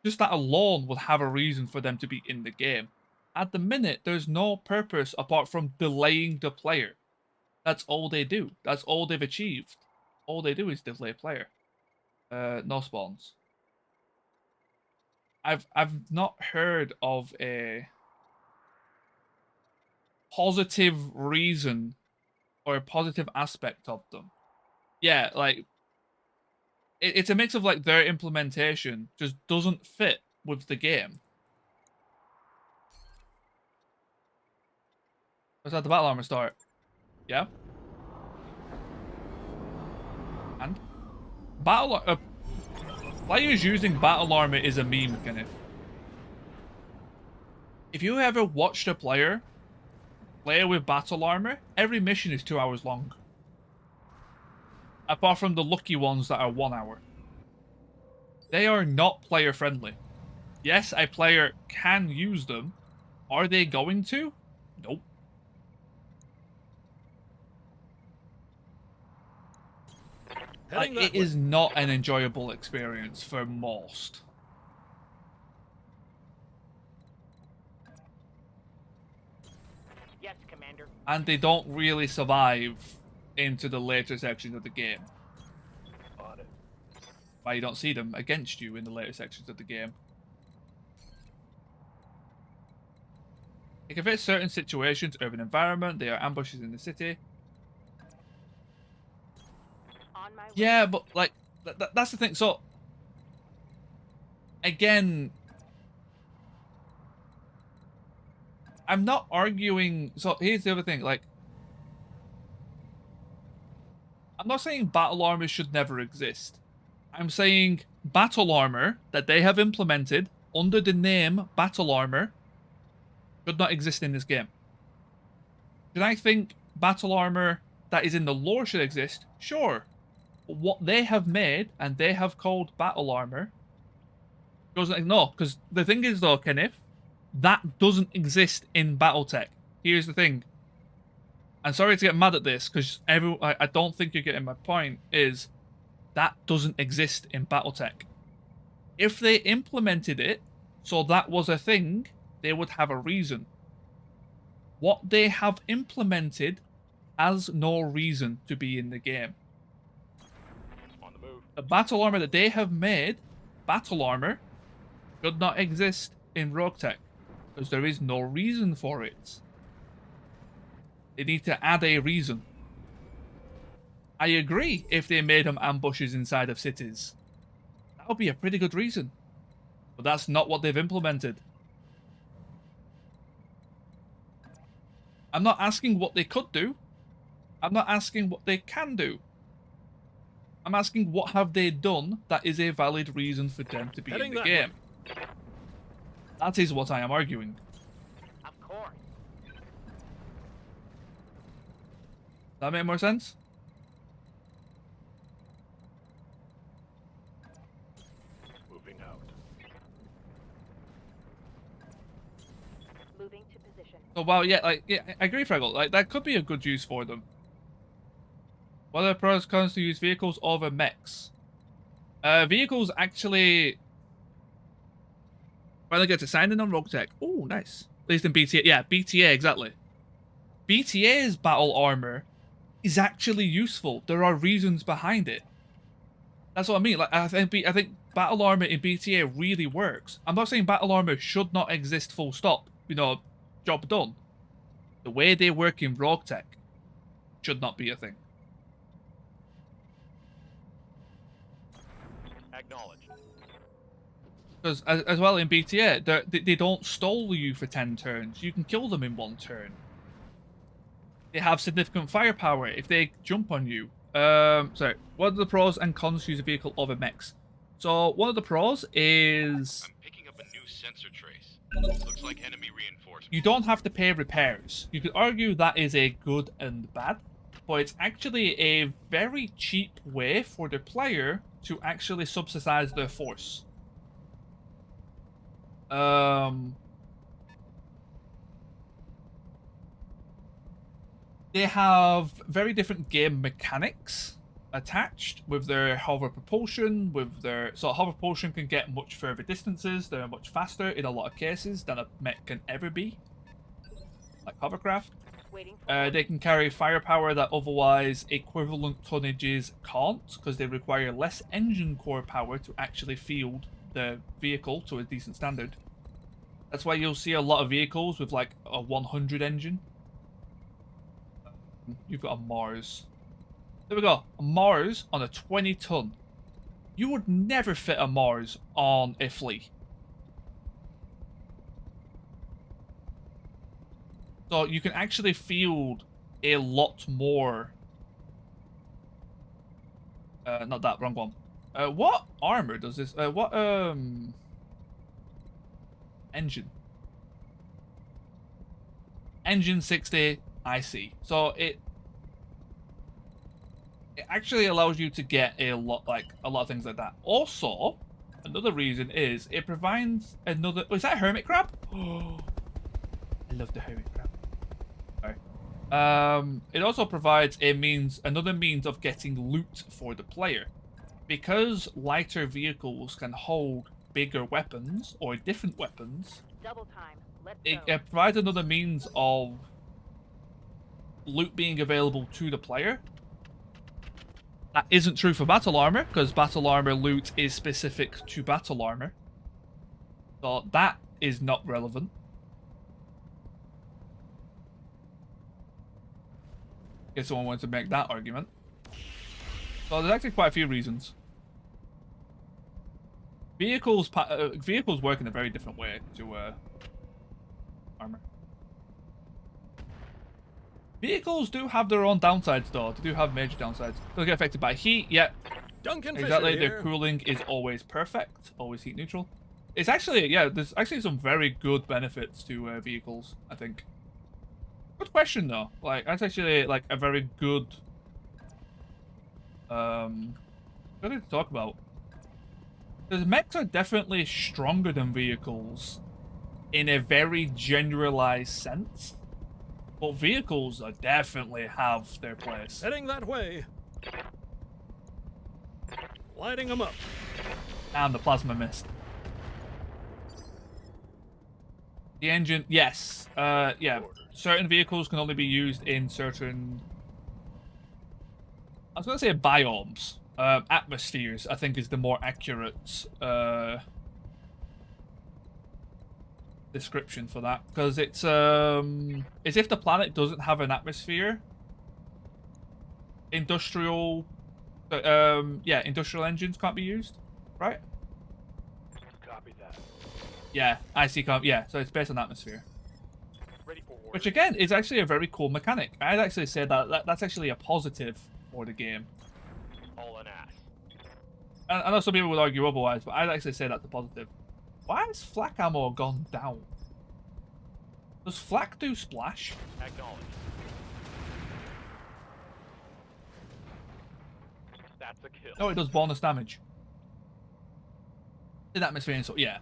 Just that alone would have a reason for them to be in the game. At the minute, there's no purpose apart from delaying the player. That's all they do. That's all they've achieved. All they do is delay player. No spawns. I've not heard of a positive reason or a positive aspect of them. Yeah, like it's a mix of like their implementation just doesn't fit with the game. Let's have the battle armor start. Yeah. And players using battle armor is a meme, Kenneth. If you ever watched a player play with battle armor, every mission is 2 hours long. Apart from the lucky ones that are 1 hour. They are not player friendly. Yes, a player can use them. Are they going to? Nope. Like, it is not an enjoyable experience for most. Yes, Commander. And they don't really survive into the later sections of the game. On it. Why you don't see them against you in the later sections of the game. It can fit certain situations, urban environment, there are ambushes in the city. Yeah, but like that's the thing. So again, I'm not arguing. So here's the other thing. Like, I'm not saying battle armor should never exist. I'm saying battle armor that they have implemented under the name battle armor should not exist in this game. Should I think battle armor that is in the lore should exist? Sure. What they have made and they have called battle armor doesn't. No, because the thing is though, Kenneth, that doesn't exist in Battletech. Here's the thing. I'm sorry to get mad at this because I don't think you're getting my point. Is that doesn't exist in Battletech. If they implemented it so that was a thing, they would have a reason. What they have implemented has no reason to be in the game. The battle armor that they have made, battle armor, should not exist in Roguetech because there is no reason for it. They need to add a reason. I agree if they made them ambushes inside of cities. That would be a pretty good reason. But that's not what they've implemented. I'm not asking what they could do. I'm not asking what they can do. I'm asking what have they done that is a valid reason for them to be in the game. That is what I am arguing. Of course. That make more sense? Moving out. Moving to position. So while yeah, I agree, Fraggle. Like that could be a good use for them. What are the pros and cons to use vehicles over mechs? Vehicles actually Finally get to sign in on Roguetech. Oh, nice. At least in BTA. Yeah, BTA, exactly. BTA's battle armor is actually useful. There are reasons behind it. That's what I mean. Like I think battle armor in BTA really works. I'm not saying battle armor should not exist full stop. You know, job done. The way they work in Roguetech should not be a thing. Acknowledged. Because as well in BTA, they don't stall you for 10 turns. You can kill them in 1 turn. They have significant firepower if they jump on you. Sorry. What are the pros and cons to use a vehicle over mechs? So one of the pros is I'm picking up a new sensor trace. Looks like enemy reinforcements. you don't have to pay repairs. You could argue that is a good and bad, but it's actually a very cheap way for the player to actually subsidize their force. They have very different game mechanics attached with their hover propulsion, so hover propulsion can get much further distances, they're much faster in a lot of cases than a mech can ever be, like hovercraft. They can carry firepower that otherwise equivalent tonnages can't, because they require less engine core power to actually field the vehicle to a decent standard. That's why you'll see a lot of vehicles with like a 100 engine. You've got a Mars. There we go. A Mars on a 20-ton. You would never fit a Mars on a Flea. So you can actually field a lot more. Not that, wrong one. What armor does this? What engine? Engine 60 IC. So it actually allows you to get a lot of things like that. Also, another reason is it provides another. Oh, is that a hermit crab? Oh, I love the hermit crab. Sorry. It also provides another means of getting loot for the player, because lighter vehicles can hold bigger weapons or different weapons. Double time. Let's It go. provides another means of loot being available to the player. That isn't true for battle armor, because battle armor loot is specific to battle armor. So that is not relevant. Guess someone wants to make that argument. So there's actually quite a few reasons. Vehicles work in a very different way to armor. Vehicles do have their own downsides, though. They do have major downsides. They'll get affected by heat, yeah. Duncan Exactly, Fisher their here. cooling is always perfect. Always heat neutral. It's actually, yeah, there's actually some very good benefits to vehicles, I think. Good question, though. Like, that's actually, like, a very good... good thing to talk about. Because mechs are definitely stronger than vehicles in a very generalized sense. But vehicles definitely have their place. Heading that way. Lighting them up. And the plasma mist. The engine, yes. Yeah. Certain vehicles can only be used in certain... I was going to say biomes. Atmospheres, I think, is the more accurate description for that, because it's if the planet doesn't have an atmosphere, industrial engines can't be used, right? Copy that. Yeah, IC can't. Yeah, so it's based on atmosphere, Ready for order. which again is actually a very cool mechanic. I'd actually say that's actually a positive for the game. All an ass. And I know some people would argue otherwise, but I'd actually say that's a positive. Why has flak ammo gone down? Does flak do splash? Acknowledged. That's a kill. No, it does bonus damage. In atmosphere and so, yeah.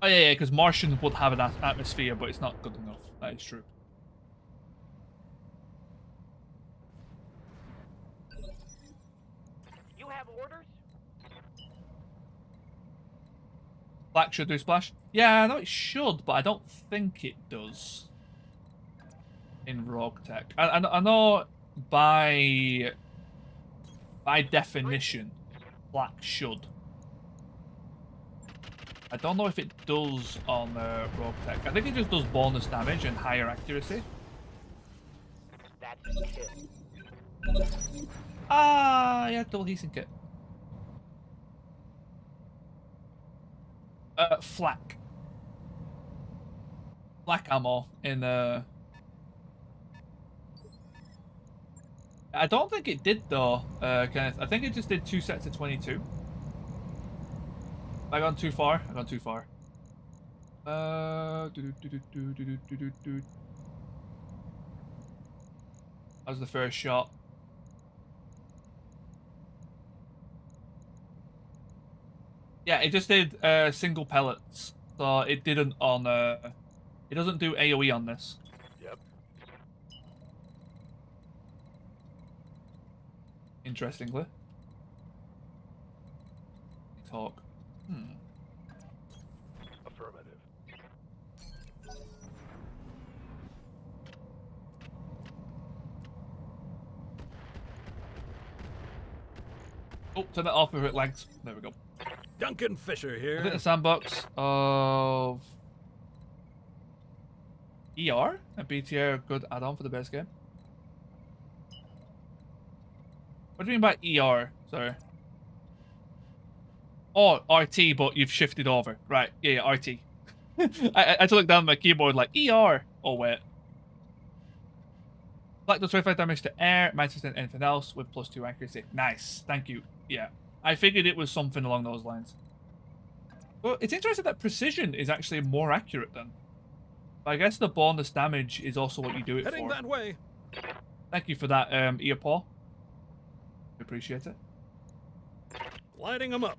Oh yeah, because Martians would have an atmosphere, but it's not good enough. That is true. You have orders? Black should do splash. Yeah, I know it should, but I don't think it does. In Roguetech. I know by definition, black should. I don't know if it does on Roguetech. I think it just does bonus damage and higher accuracy. That's a kill. Ah, yeah, double heating kit. Flak. Flak ammo in I don't think it did though, Kenneth. I think it just did 2 sets of 22. Have I gone too far? I've gone too far. That was the first shot. Yeah, it just did single pellets, so it didn't on. It doesn't do AOE on this. Yep. Interestingly. Talk. Affirmative. Oh, turn that off if it lags. There we go. Duncan Fisher I here. think the sandbox of ER and BTR, a good add-on for the base game. What do you mean by ER? Sorry. Oh, RT, but you've shifted over. Right, yeah, RT. I had to look down at my keyboard like, ER. Oh, wait. Black does 25 damage to air, -10 anything else with +2 accuracy. Nice, thank you. Yeah, I figured it was something along those lines. Well, it's interesting that precision is actually more accurate then. But I guess the bonus damage is also what you do it Heading for. that way. Thank you for that, ear paw. Appreciate it. Lighting them up.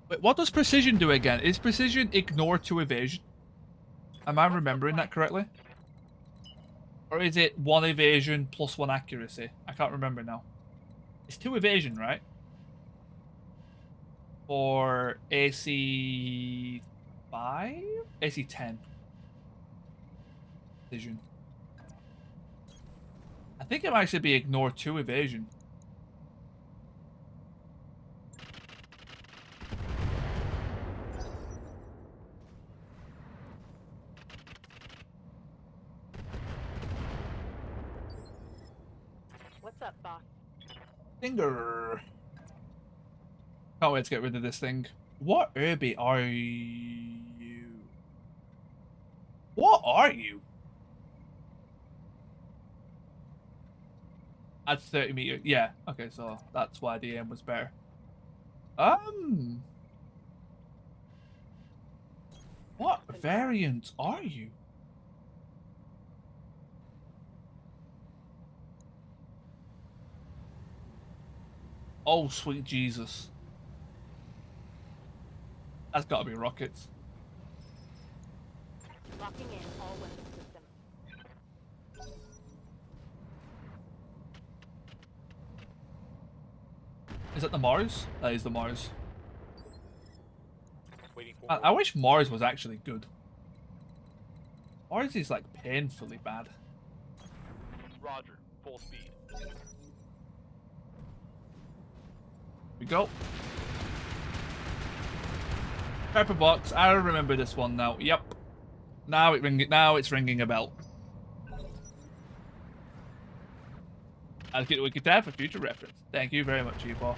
Wait, what does precision do again? Is precision ignore 2 evasion? Am I remembering that correctly? Or is it 1 evasion plus 1 accuracy? I can't remember now. It's 2 evasion, right? For AC 5? AC 10. Precision. I think it might actually be ignore 2 evasion. What's up, boss? Finger. Can't wait to get rid of this thing. What Irby are you? What are you? At 30 meters. Yeah, okay, so that's why the aim was better. What variant are you? Oh, sweet Jesus. That's gotta be rockets. Locking in all weapon systems. Is that the Mars? That is the Mars. Waiting for I wish Mars was actually good. Mars is like painfully bad. Roger. Full speed. We go. Pepper box. I remember this one now. Yep. Now it's ringing a bell. I'll get we could have for future reference. Thank you very much, Epo.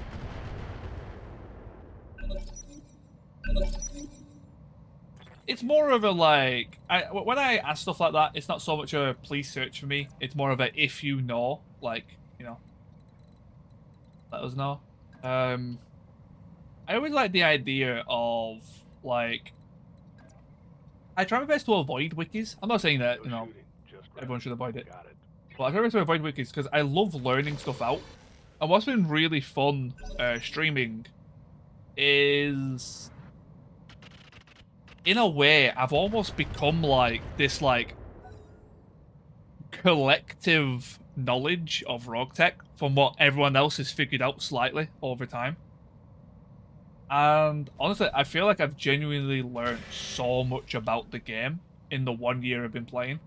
It's more of a like when I ask stuff like that, it's not so much a please search for me. It's more of a if you know, like, you know, let us know. I always like the idea of like I try my best to avoid wikis. I'm not saying that, you know, everyone should avoid it. Got it. Well, I try my best to avoid wikis because I love learning stuff out. And what's been really fun streaming is, in a way, I've almost become like this like collective knowledge of Roguetech from what everyone else has figured out slightly over time. And honestly, I feel like I've genuinely learned so much about the game in the 1 year I've been playing.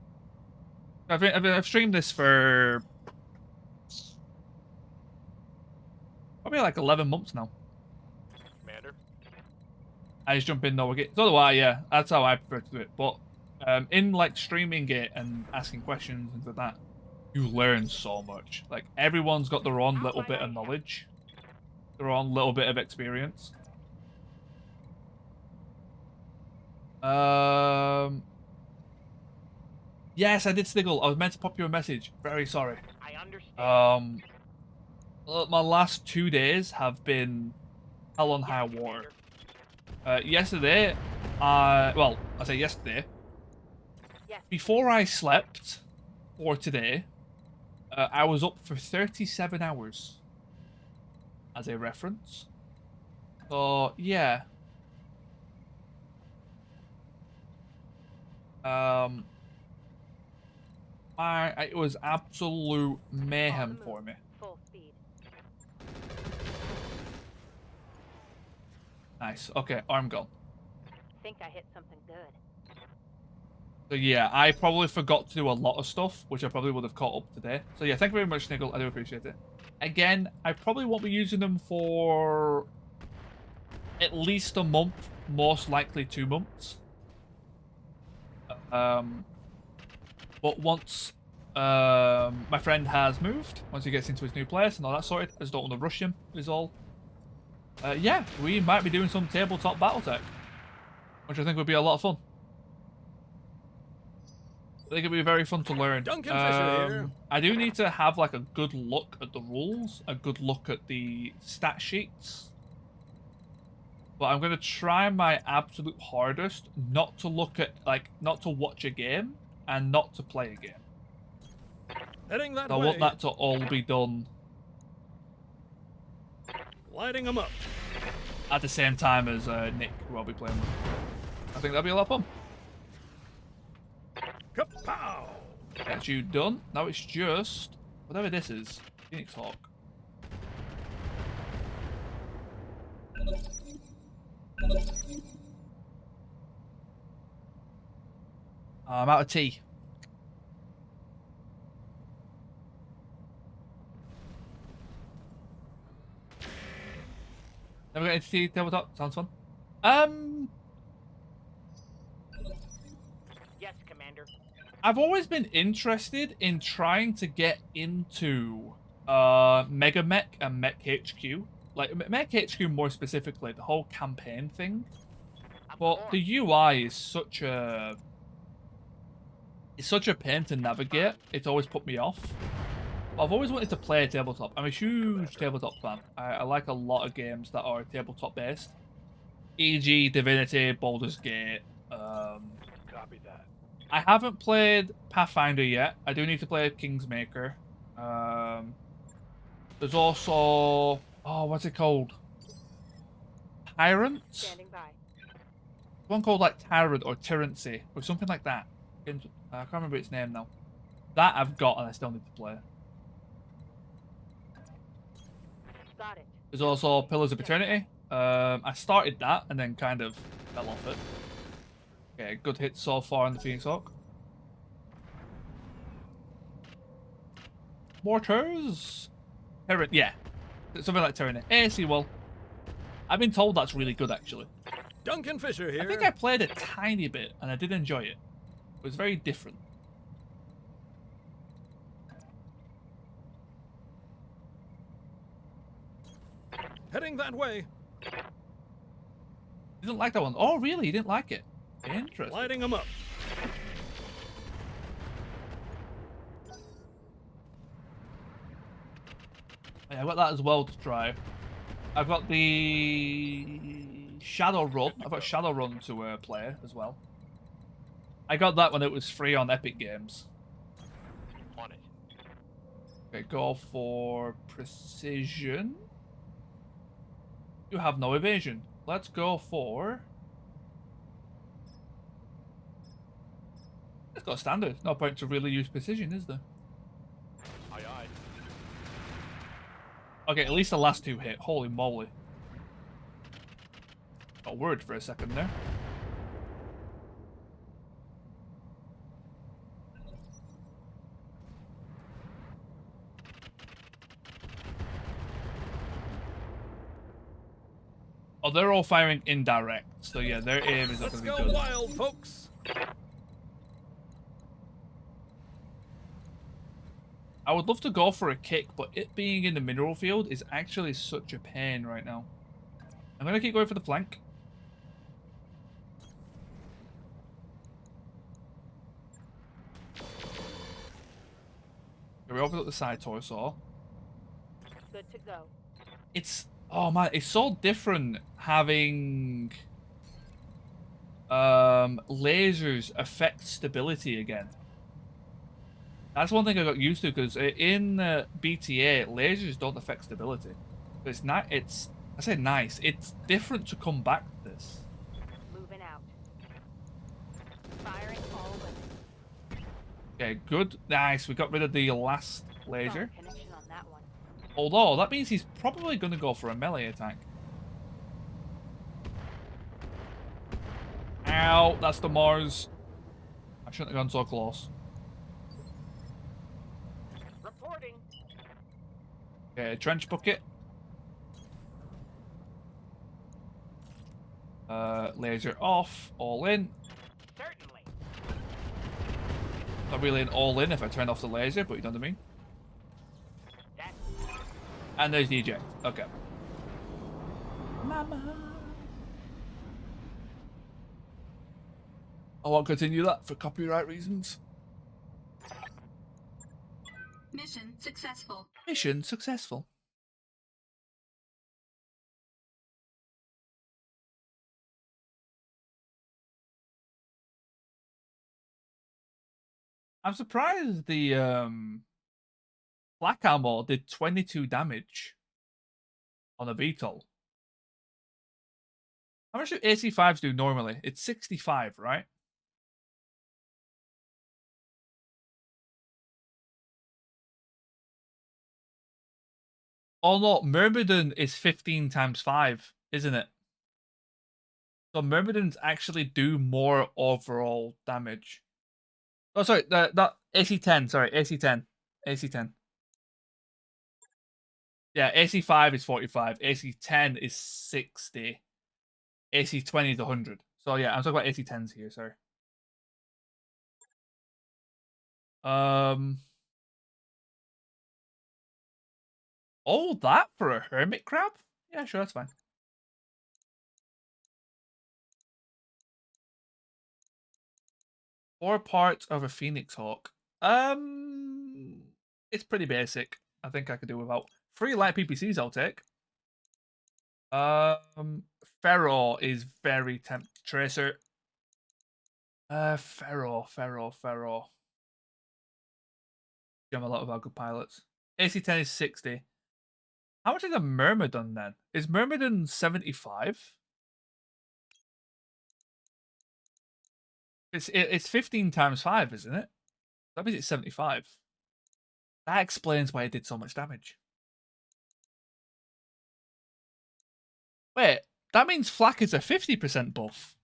I've streamed this for probably like 11 months now. Commander? I just jump in though. So do I, yeah. That's how I prefer to do it. But in like streaming it and asking questions and things like that, you learn so much. Like everyone's got their own little bit of knowledge, their own little bit of experience. Yes, I did Sniggle. I was meant to pop you a message. Very sorry. I understand. Well, my last 2 days have been hell on high water. Yesterday, well, I say yesterday. Yes. Before I slept, or today, I was up for 37 hours. As a reference. So, yeah. It was absolute mayhem for me. Full speed. Nice. Okay, arm gone. Think I hit something good. So yeah, I probably forgot to do a lot of stuff, which I probably would have caught up today. So yeah, thank you very much, Sniggle. I do appreciate it. Again, I probably won't be using them for at least a month, most likely 2 months. But once my friend has moved, once he gets into his new place and all that sorted, I just don't want to rush him, is all. Yeah, we might be doing some tabletop Battletech, which I think would be a lot of fun. I think it'd be very fun to learn. Duncan Fisher here. I do need to have like a good look at the rules, a good look at the stat sheets. But I'm going to try my absolute hardest not to look at, like, not to watch a game and not to play a game. Heading that I way. want that to all be done Lighting them up. at the same time as Nick, who I'll be playing with. I think that'll be a lot of fun. Kapow! That's you done. Now it's just whatever this is. Phoenix Hawk. I'm out of tea. Never got into tea tabletop. Sounds fun. Yes, Commander. I've always been interested in trying to get into Mega Mech and Mech HQ. Like Mech HQ more specifically, the whole campaign thing. But the UI is such a pain to navigate. It's always put me off. I've always wanted to play tabletop. I'm a huge tabletop fan. I like a lot of games that are tabletop based. E.g. Divinity, Baldur's Gate. Copy that. I haven't played Pathfinder yet. I do need to play Kingsmaker. There's also... Oh, what's it called? Tyrant? Standing by. One called like Tyrant or Tyrancy or something like that. I can't remember its name now. That I've got and I still need to play. Got it. There's also Pillars of Eternity. I started that and then kind of fell off it. Okay, good hit so far on the Phoenix Hawk. Mortars? Yeah. Something like Tyranny. AC Wall. I've been told that's really good actually. Duncan Fisher here. I think I played a tiny bit and I did enjoy it. It was very different. Heading that way. You didn't like that one? Oh, really? You didn't like it? Interesting. Lighting them up. Yeah, I've got that as well to try. I've got the Shadowrun. I've got Shadowrun to play as well. I got that when it was free on Epic Games. On it. Okay, go for precision. You have no evasion. Let's go for... Let's go standard. No point to really use precision, is there? Aye, aye. Okay, at least the last two hit. Holy moly. Got worried for a second there. Oh, they're all firing indirect. So yeah, their aim is not Let's going to go be good. wild, folks. I would love to go for a kick, but it being in the mineral field is actually such a pain right now. I'm going to keep going for the flank. We open up the side torso. Good to go. It's, oh man, it's so different having lasers affect stability again. That's one thing I got used to, because in BTA, lasers don't affect stability. It's not. It's, I say nice. It's different to come back to this. Moving out. Firing all weapons. Okay, good, nice. We got rid of the last laser. Solid connection on that one. Although that means he's probably going to go for a melee attack. Ow! That's the Mars. I shouldn't have gone so close. Reporting. Okay, trench bucket. Laser off. All in. Certainly. Not really an all in if I turn off the laser, but you know what I mean. That's And there's the eject. Okay. Mama. I won't continue that for copyright reasons. Mission successful. Mission successful. I'm surprised the black ammo did 22 damage on a VTOL. How much do AC5s do normally? It's 65, right? Oh no, Myrmidon is 15 times 5, isn't it? So Myrmidons actually do more overall damage. Oh, sorry, that AC10, sorry, AC10. AC10. Yeah, AC5 is 45, AC10 is 60, AC20 is 100. So yeah, I'm talking about AC10s here, sorry. All that for a hermit crab? Yeah, sure, that's fine. Four parts of a phoenix hawk. It's pretty basic. I think I could do without. 3 light PPCs I'll take. Ferro is very temp tracer. Ferro. Give a lot of our good pilots. AC10 is 60. How much is a Myrmidon then? Is Myrmidon 75? It's 15 times 5, isn't it? That means it's 75. That explains why it did so much damage. Wait, that means flak is a 50% buff.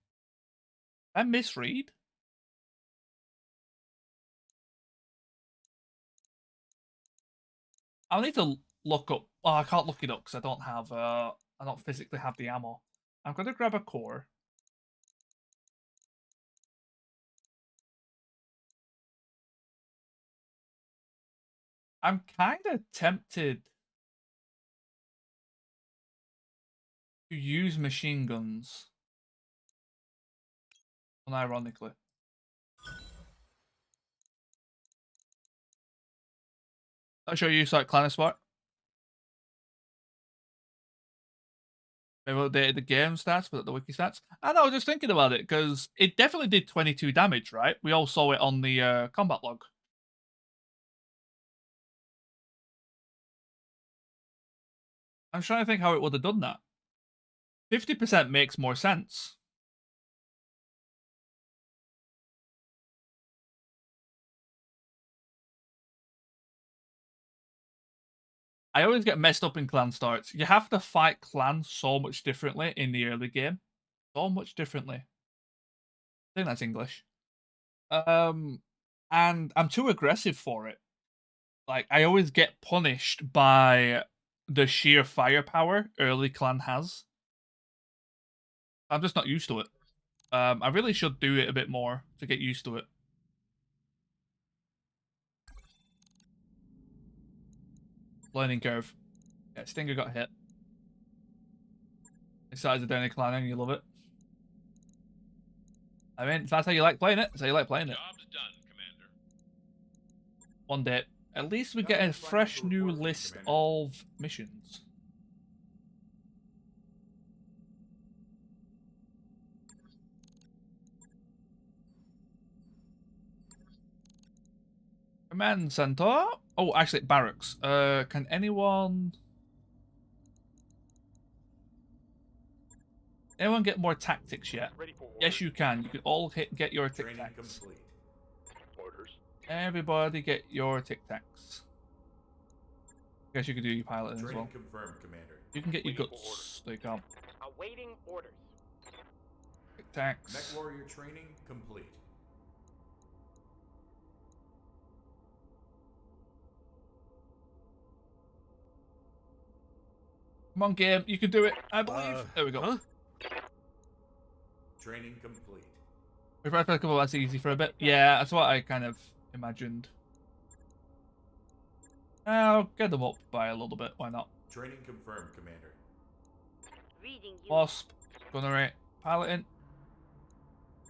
I misread. I'll need to look up. Oh, I can't look it up because I don't have. I don't physically have the ammo. I'm gonna grab a core. I'm kind of tempted to use machine guns. Unironically. I'll show you like Clan Spot. Maybe we'll update the game stats, but the wiki stats. I know, I was just thinking about it, because it definitely did 22 damage, right? We all saw it on the combat log. I'm trying to think how it would have done that. 50% makes more sense. I always get messed up in clan starts. You have to fight clans so much differently in the early game. so much differently. I think that's English. And I'm too aggressive for it. Like, I always get punished by the sheer firepower early clan has. I'm just not used to it. I really should do it a bit more to get used to it. Learning curve. Yeah, Stinger got hit. Besides the Downy clan and you love it. I mean, if that's how you like playing it, that's how you like playing it. Job's done, Commander. One day. At least we get a fresh new list of missions. Command center. Oh, actually, barracks. Can anyone get more tactics yet? Yes, you can. You can all get your tic tacs. Orders. Everybody, get your tic tacs. I guess you could do your piloting as well. Confirmed, Commander. You can get your guts. They can't. Awaiting orders. Tic tacs. Mech warrior training complete. Come on, game. You can do it. I believe. There we go. Huh? Training complete. We probably a couple that's easy for a bit. Yeah, that's what I kind of imagined. I'll get them up by a little bit. Why not? Training confirmed, Commander. Reading you. Wasp, gunnery, piloting,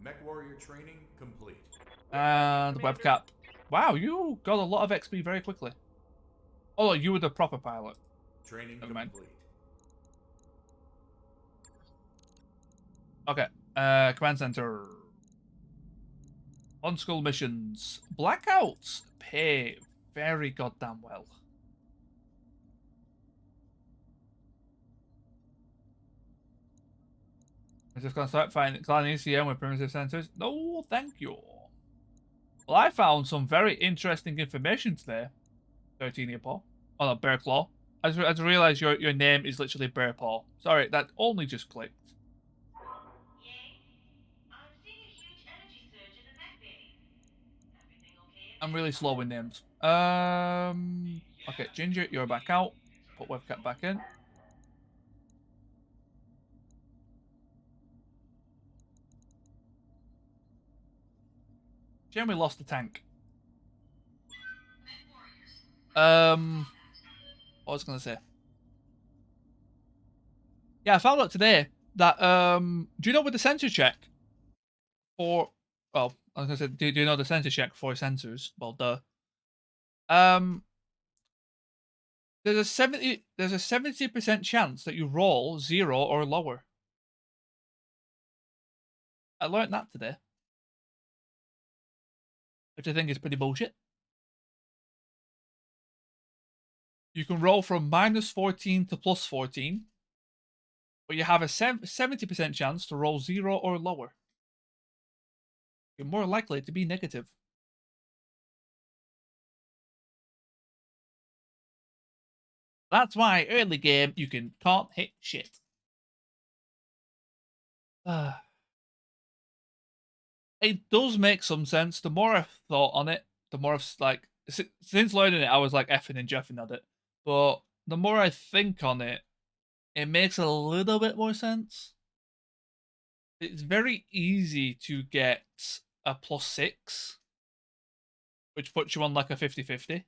Mech warrior training complete. and webcap. Wow, you got a lot of XP very quickly. Oh, you were the proper pilot. Training Never mind. complete. Okay, command center. On-school missions. Blackouts pay very goddamn well. I'm just gonna start finding clan ECM with primitive sensors. No, thank you. Well, I found some very interesting information today. 13-year Paul. Oh no, Bear Claw. I just realised your name is literally Bear Paw. Sorry, that only just clicked. I'm really slow with names. Okay, Ginger, you're back out. Put webcam back in. Shame we lost the tank. What was I gonna say? Yeah, I found out today that do you know with the sensor check for well, I was gonna say, do you know the sensor check for sensors? Well, duh. There's a 70% chance that you roll 0 or lower. I learned that today, which I think is pretty bullshit. You can roll from -14 to +14, but you have a 70% chance to roll 0 or lower. You're more likely to be negative. That's why early game you can't hit shit. It does make some sense. The more I've thought on it, the more I've like since learning it, I was like effing and jeffing at it. But the more I think on it, it makes a little bit more sense. It's very easy to get a +6, which puts you on like a 50-50.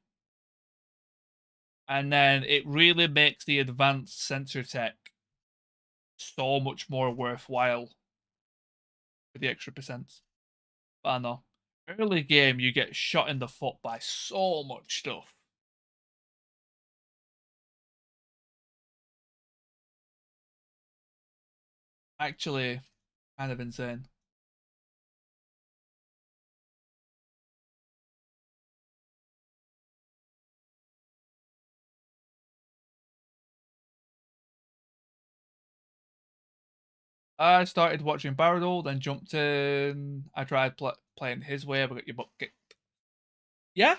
And then it really makes the advanced sensor tech so much more worthwhile for the extra percents. But I know. Early game, you get shot in the foot by so much stuff. Actually, kind of insane. I started watching Barrel, then jumped in. I tried playing his way, but got your butt kicked. Yeah.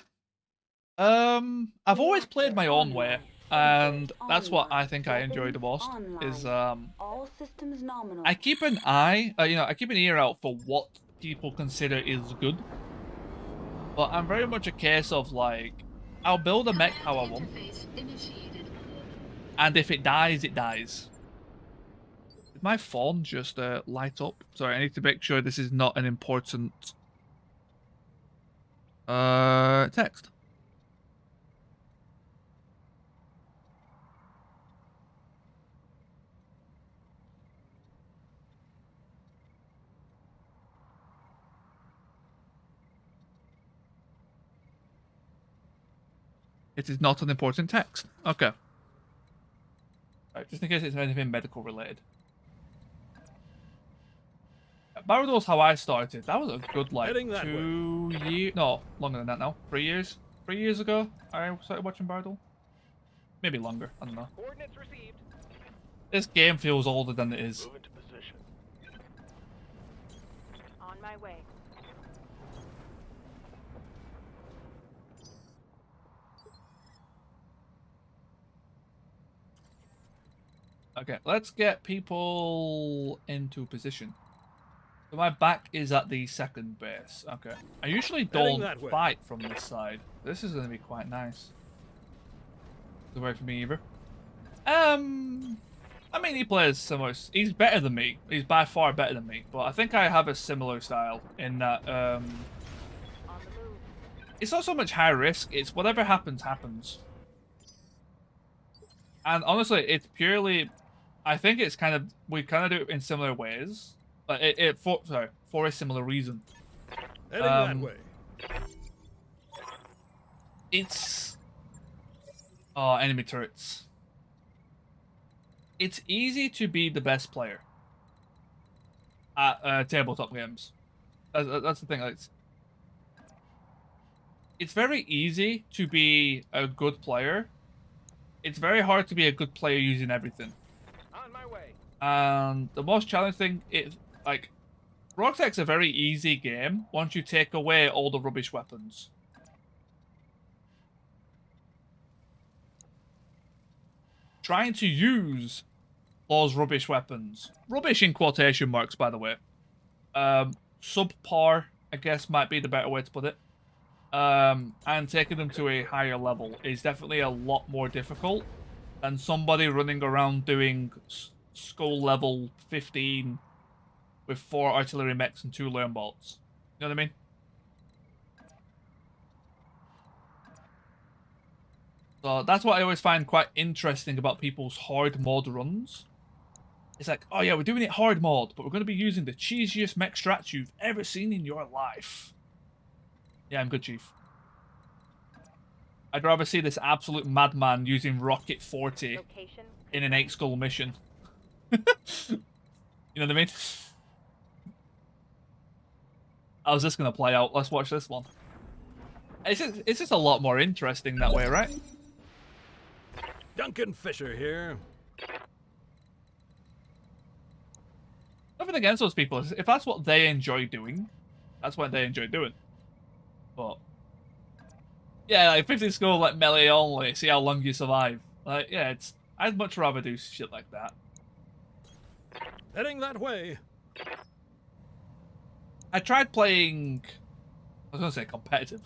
I've always played my own way. and that's what I think I enjoy the most. Is All systems nominal. I keep an eye, I keep an ear out for what people consider is good. But I'm very much a case of like, I'll build a mech how I want, and if it dies, it dies. Did my phone just light up? Sorry, I need to make sure this is not an important text. It is not an important text. Okay. Right, just in case it's anything medical related. Battletech's how I started. That was a good, like, 2 years... No, longer than that now. 3 years? 3 years ago, I started watching Battletech. Maybe longer. I don't know. Coordinates received. This game feels older than it is. Move into position. On my way. Okay, let's get people into position. So my back is at the second base. Okay. I usually don't fight from this side. This is going to be quite nice. Doesn't work for me either. I mean, he plays similar. He's better than me. He's by far better than me. But I think I have a similar style in that it's not so much high risk. It's whatever happens, happens. And honestly, it's purely... I think it's kind of... We kind of do it in similar ways. But for a similar reason. Heading that way. It's... Oh, enemy turrets. It's easy to be the best player at tabletop games. That's the thing. It's very easy to be a good player. It's very hard to be a good player using everything. On my way. And the most challenging thing is, like, Roguetech's a very easy game once you take away all the rubbish weapons. Trying to use those rubbish weapons. Rubbish in quotation marks, by the way. Subpar, I guess, might be the better way to put it. And taking them to a higher level is definitely a lot more difficult than somebody running around doing skull level 15 with 4 artillery mechs and 2 learn bolts. You know what I mean? So that's what I always find quite interesting about people's hard mode runs. It's like, oh yeah, we're doing it hard mode, but we're going to be using the cheesiest mech strats you've ever seen in your life. Yeah, I'm good, Chief. I'd rather see this absolute madman using Rocket 40 in an 8-skull mission. You know what I mean? How's this going to play out? Let's watch this one. It's just a lot more interesting that way, right? Duncan Fisher here. Nothing against those people. If that's what they enjoy doing, that's what they enjoy doing. But yeah, like 50 skull, like melee only, see how long you survive. Like, yeah, I'd much rather do shit like that. Heading that way. I tried playing... I was gonna say competitive.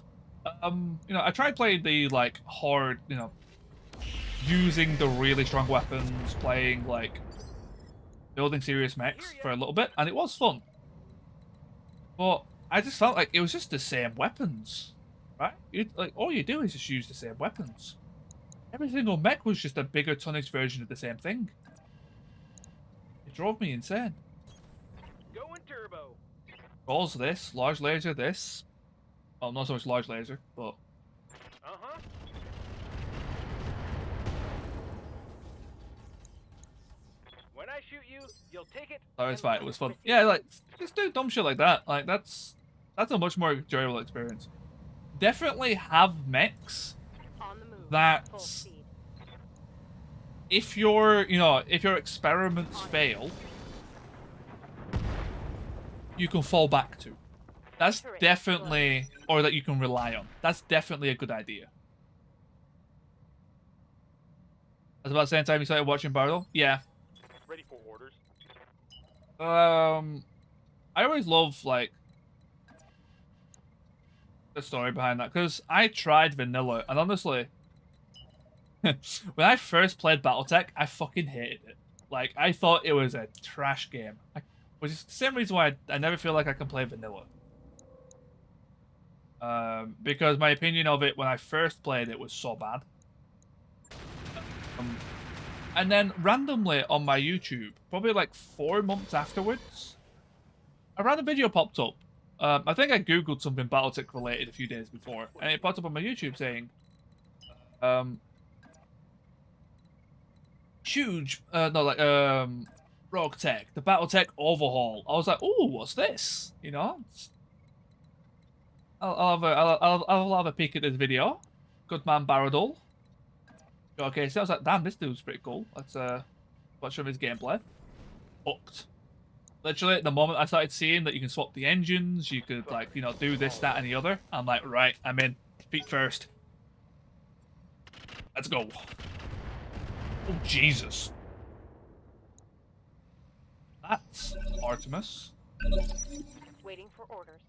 I tried playing the, like, hard, using the really strong weapons, playing, like, building serious mechs for a little bit, and it was fun. But I just felt like it was just the same weapons, right? All you do is just use the same weapons. Every single mech was just a bigger tonnage version of the same thing. It drove me insane. Going turbo. Balls this, large laser this. Well, not so much large laser, but... Uh-huh. When I shoot you, you'll take it. Oh, it's fine. It was fun. Yeah, like, just do dumb shit like that. Like, that's a much more enjoyable experience. Definitely have mechs that, if your experiments fail, you can fall back to. That's definitely, or that you can rely on. That's definitely a good idea. That's about the same time you started watching Bardo? Yeah. Ready for orders. I always love, like, the story behind that, because I tried vanilla, and honestly, when I first played Battletech, I fucking hated it. Like, I thought it was a trash game. Which is the same reason why I never feel like I can play vanilla. Because my opinion of it when I first played it was so bad. And then randomly on my YouTube, probably like 4 months afterwards, a random video popped up. I think I googled something Battletech related a few days before, and it popped up on my YouTube saying, Roguetech, the Battletech overhaul. I was like, oh, what's this? You know, I'll have a peek at this video. Good man, Baradol. Okay, so I was like, damn, this dude's pretty cool. Let's watch some of his gameplay. Hooked. Literally, the moment I started seeing that you can swap the engines, you could, like, you know, do this, that, and the other, I'm like, right, I'm in. Feet first. Let's go. Oh, Jesus. That's Artemis. Waiting for orders.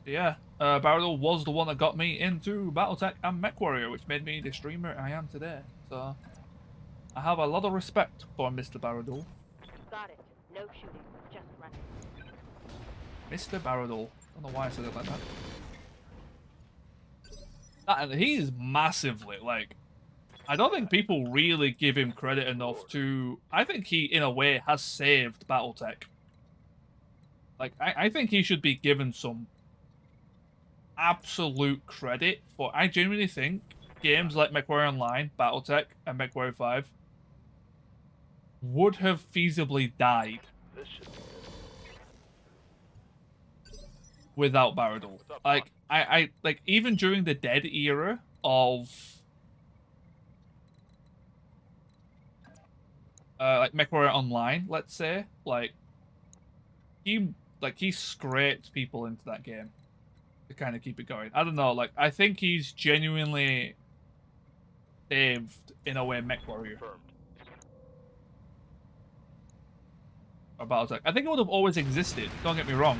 Yeah, Baradol was the one that got me into Battletech and MechWarrior, which made me the streamer I am today. So, I have a lot of respect for Mr. Baradol. Got it. No shooting. Just running. Mr. Baradol. I don't know why I said it like that. He's massively, like, I don't think people really give him credit enough to... I think he, in a way, has saved Battletech. Like, I think he should be given some absolute credit for... I genuinely think games like MechWarrior Online, Battletech, and MechWarrior 5 would have feasibly died without Baradol. Like, I like, even during the dead era of like MechWarrior Online, let's say, like he scraped people into that game to kind of keep it going. I don't know, like, I think he's genuinely saved, in a way, MechWarrior. Or Battletech. I think it would have always existed, don't get me wrong,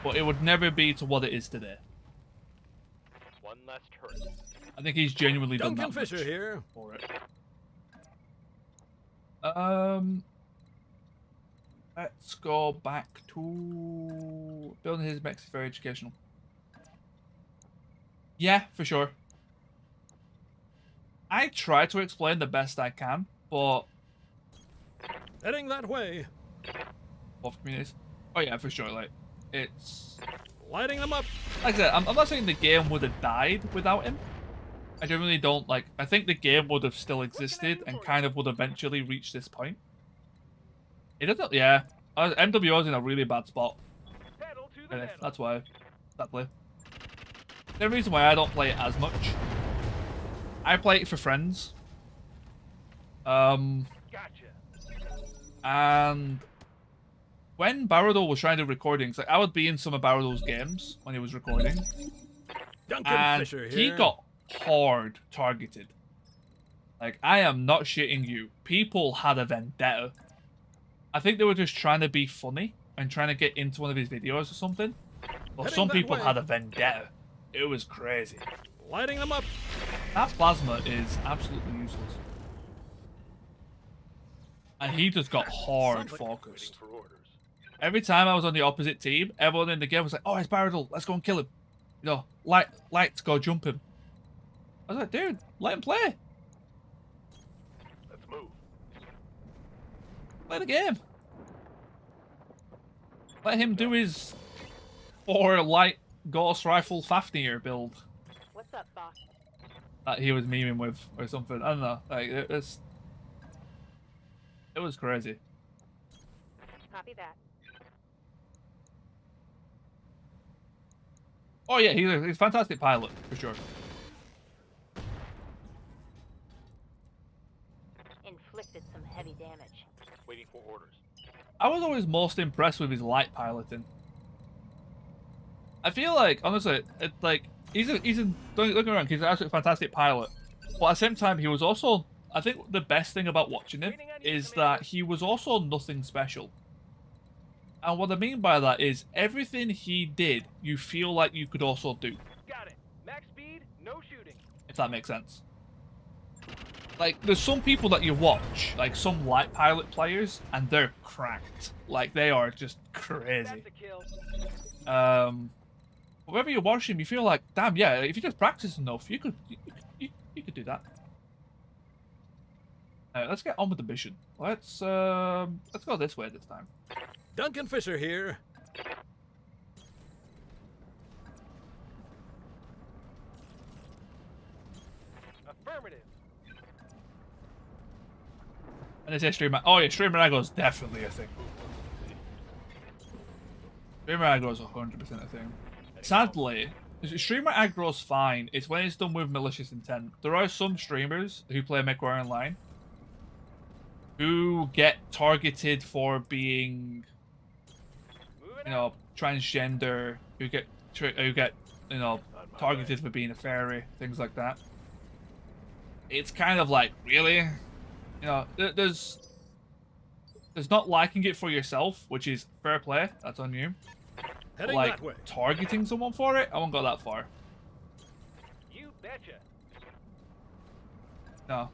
but it would never be to what it is today. One less turret. I think he's genuinely done Duncan that much Fisher here. for it. Let's go back to building his mechs is very educational. Yeah, for sure. I try to explain the best I can, but Heading that way. both communities. Oh yeah, for sure. Like, it's Lighting them up. like I said, I'm not saying the game would have died without him. I genuinely don't, like, I think the game would have still existed and kind of would eventually reach this point. It doesn't, yeah. MWO's in a really bad spot. Pedal to the And metal. that's why I play. The reason why I don't play it as much, I play it for friends. Gotcha. And when Baradol was trying to do recordings, like, I would be in some of Baradol's games when he was recording, Duncan and Fisher here. he got hard targeted. Like, I am not shitting you. People had a vendetta. I think they were just trying to be funny and trying to get into one of his videos or something. But Heading some that people way. had a vendetta. It was crazy. Lighting them up. That plasma is absolutely useless. And he just got hard focused. For orders. Every time I was on the opposite team, everyone in the game was like, oh, it's Baradol, let's go and kill him. You know, lights, go jump him. I was like, dude, let him play. Let's move. Play the game. Let him do his 4 light Gauss Rifle Fafnir build What's up, boss? that he was memeing with or something. I don't know. Like, it was crazy. Copy that. Oh yeah, he's a fantastic pilot, for sure. Inflicted some heavy damage. Waiting for orders. I was always most impressed with his light piloting. I feel like, honestly, it's like, don't get me wrong, he's an absolutely fantastic pilot. But at the same time, he was also, I think the best thing about watching him is that he was also nothing special. And what I mean by that is, everything he did, you feel like you could also do. Got it. Max speed, no shooting. If that makes sense. Like, there's some people that you watch, like some light pilot players, and they're cracked. Like, they are just crazy. That's a kill. Whenever you watch him, you feel like, damn, yeah, if you just practice enough, you could do that. Let's get on with the mission. Let's go this way this time. Duncan Fisher here. Affirmative. And they say streamer. Oh yeah, streamer aggro is definitely a thing. Streamer aggro is 100% a thing. Sadly, streamer aggro is fine. It's when it's done with malicious intent. There are some streamers who play MechWarrior Online who get targeted for being, you know, transgender. Who get you know, targeted for being a fairy, things like that. It's kind of like, really? You know, there's not liking it for yourself, which is fair play. That's on you. Heading Like, that way. targeting someone for it, I won't go that far. You betcha. No,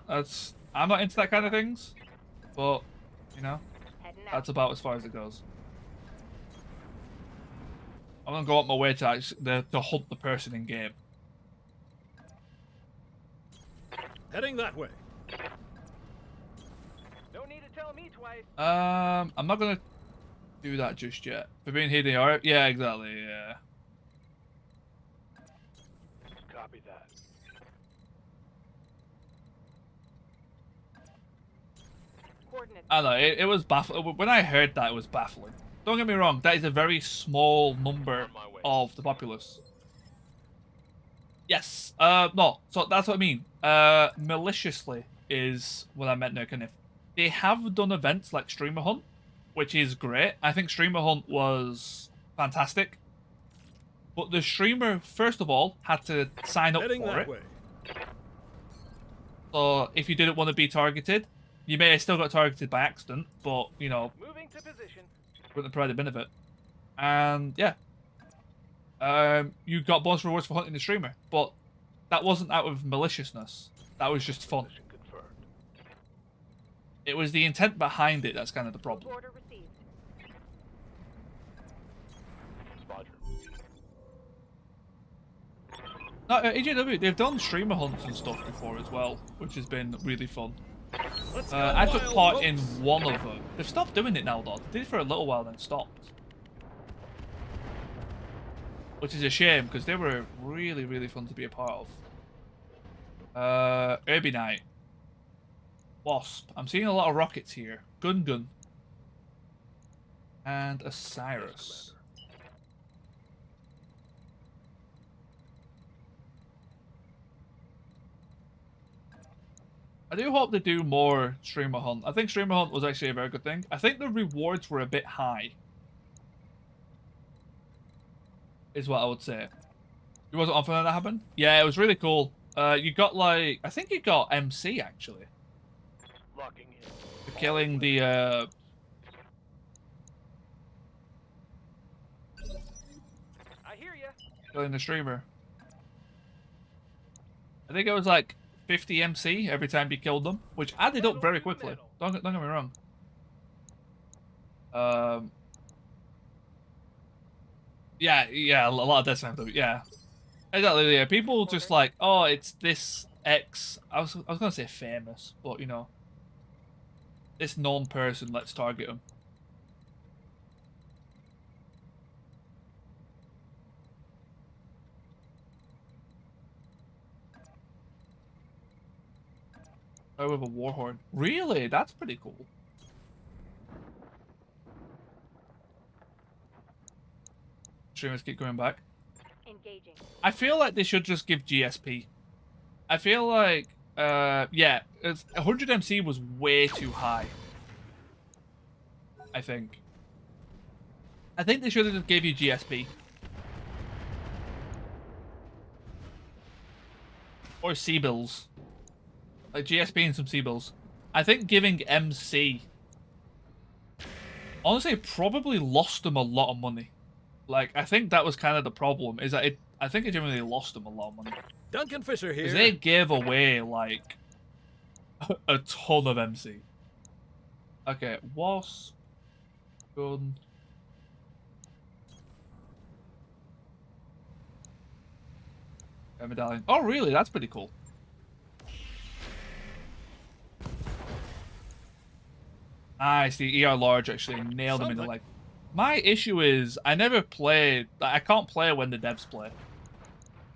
I'm not into that kind of things. But, you know, that's about as far as it goes. I'm gonna go up my way to hunt the person in game. Heading that way. Don't need to tell me twice. I'm not gonna do that just yet. For being hidden, alright? Yeah, exactly, yeah. Copy that. I know, it was baffling. When I heard that, it was baffling. Don't get me wrong, that is a very small number of the populace. Yes, no, so that's what I mean. Maliciously is what I meant there, kind of. They have done events like Streamer Hunt, which is great. I think Streamer Hunt was fantastic. But the streamer, first of all, had to sign up Heading for that it. way. So if you didn't want to be targeted, you may have still got targeted by accident, but, you know, Moving to position. with the provided benefit. And, yeah. You got bonus rewards for hunting the streamer, but that wasn't out of maliciousness. That was just fun. Mission confirmed. It was the intent behind it that's kind of the problem. Order received. Roger. No, EJW, they've done streamer hunts and stuff before as well, which has been really fun. Let's go I took wild, part folks. in one of them. They've stopped doing it now, though. They did it for a little while, then stopped. Which is a shame, because they were really, really fun to be a part of. Urby Knight. Wasp. I'm seeing a lot of rockets here. Gun. And Osiris. I do hope they do more Streamer Hunt. I think Streamer Hunt was actually a very good thing. I think the rewards were a bit high. Is what I would say. You wasn't on for that happened? Yeah, it was really cool. You got like, I think you got MC actually. Locking in. For killing the, I hear ya. killing the streamer. I think it was like 50 MC every time you killed them, which added up very quickly. Don't get me wrong. Yeah, a lot of death time, yeah. Exactly, yeah. People just like, oh, it's this X. I was gonna say famous, but you know, this known person. Let's target him. Oh, with a warhorn. Really? That's pretty cool. Streamers keep going back. Engaging. I feel like they should just give GSP. I feel like, yeah, 100 MC was way too high. I think they should have just gave you GSP. Or C-bills. Like GSP and some C-bills. I think giving MC... Honestly, it probably lost them a lot of money. Like, I think that was kind of the problem, is that I think it genuinely lost them a lot of money. Duncan Fisher here. Because they gave away, like, a ton of MC. Okay, wasp, gun. A medallion. Oh, really? That's pretty cool. Nice, the ER large actually nailed him in the leg. My issue is, I never play, I can't play when the devs play.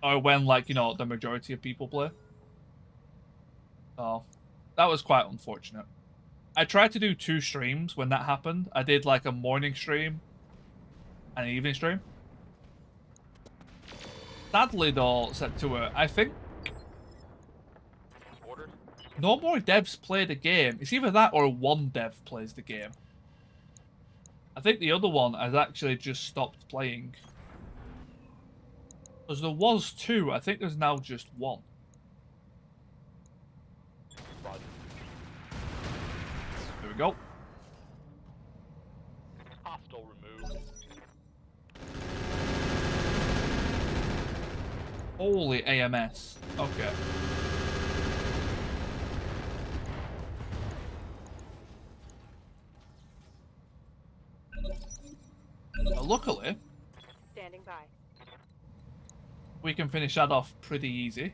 Or when, like, you know, the majority of people play. So, that was quite unfortunate. I tried to do 2 streams when that happened. I did, like, a morning stream and an evening stream. Sadly, though, set to it, I think no more devs play the game. It's either that or 1 dev plays the game. I think the other one has actually just stopped playing. Because there was 2, I think there's now just 1. There we go. Hostile removed. Holy AMS. Okay. Luckily, Standing by. we can finish that off pretty easy.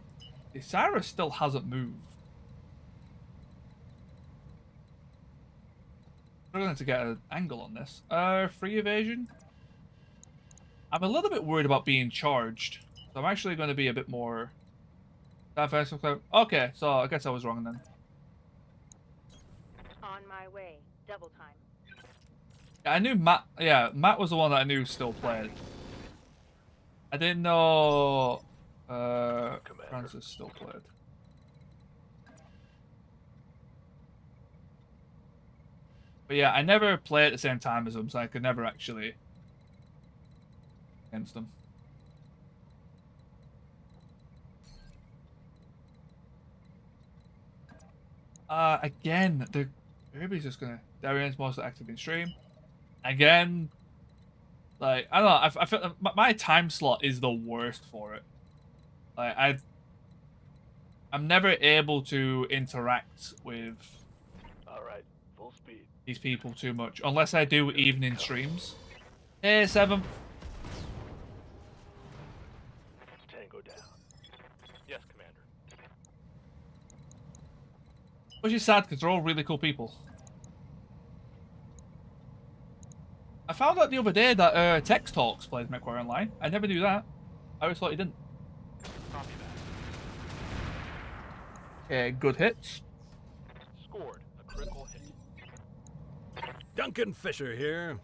The Cyrus still hasn't moved. Struggling to get an angle on this. Free evasion? I'm a little bit worried about being charged. So I'm actually going to be a bit more... Okay, so I guess I was wrong then. On my way. Double time. I knew Matt... Yeah, Matt was the one that I knew still played. I didn't know... Francis still played. But yeah, I never play at the same time as them, so I could never actually... against them. Again, the Ruby's just gonna... Darian's most active in stream. Again, like, I don't know, I feel my time slot is the worst for it. Like, I'm never able to interact with Alright, full speed. these people too much, unless I do evening streams. Hey, 7. Tango down. Yes, Commander. Which is sad, because they're all really cool people. I found out the other day that Text Talks plays MechWarrior Online. I never knew that. I always thought he didn't. Copy that. Okay, good hits. Scored a critical hit. Duncan Fisher here.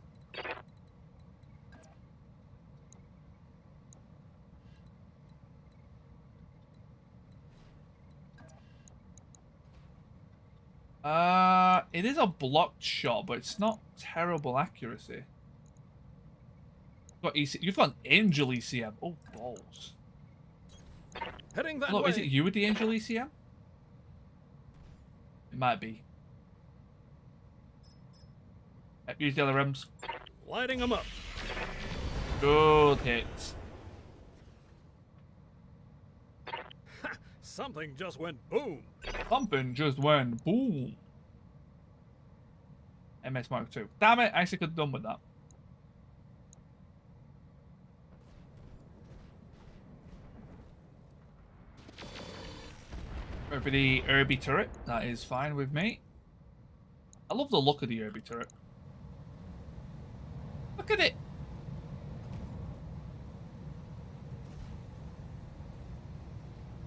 It is a blocked shot, but it's not terrible accuracy. You've got an Angel ECM. Oh, balls. Heading that Look, way. is it you with the Angel ECM? It might be. Use the other rims. Lighting them up. Good hits. Something just went boom. Something just went boom. MS Mark II. Damn it, I actually could have done with that. For the Irby turret, that is fine with me. I love the look of the Irby turret. Look at it.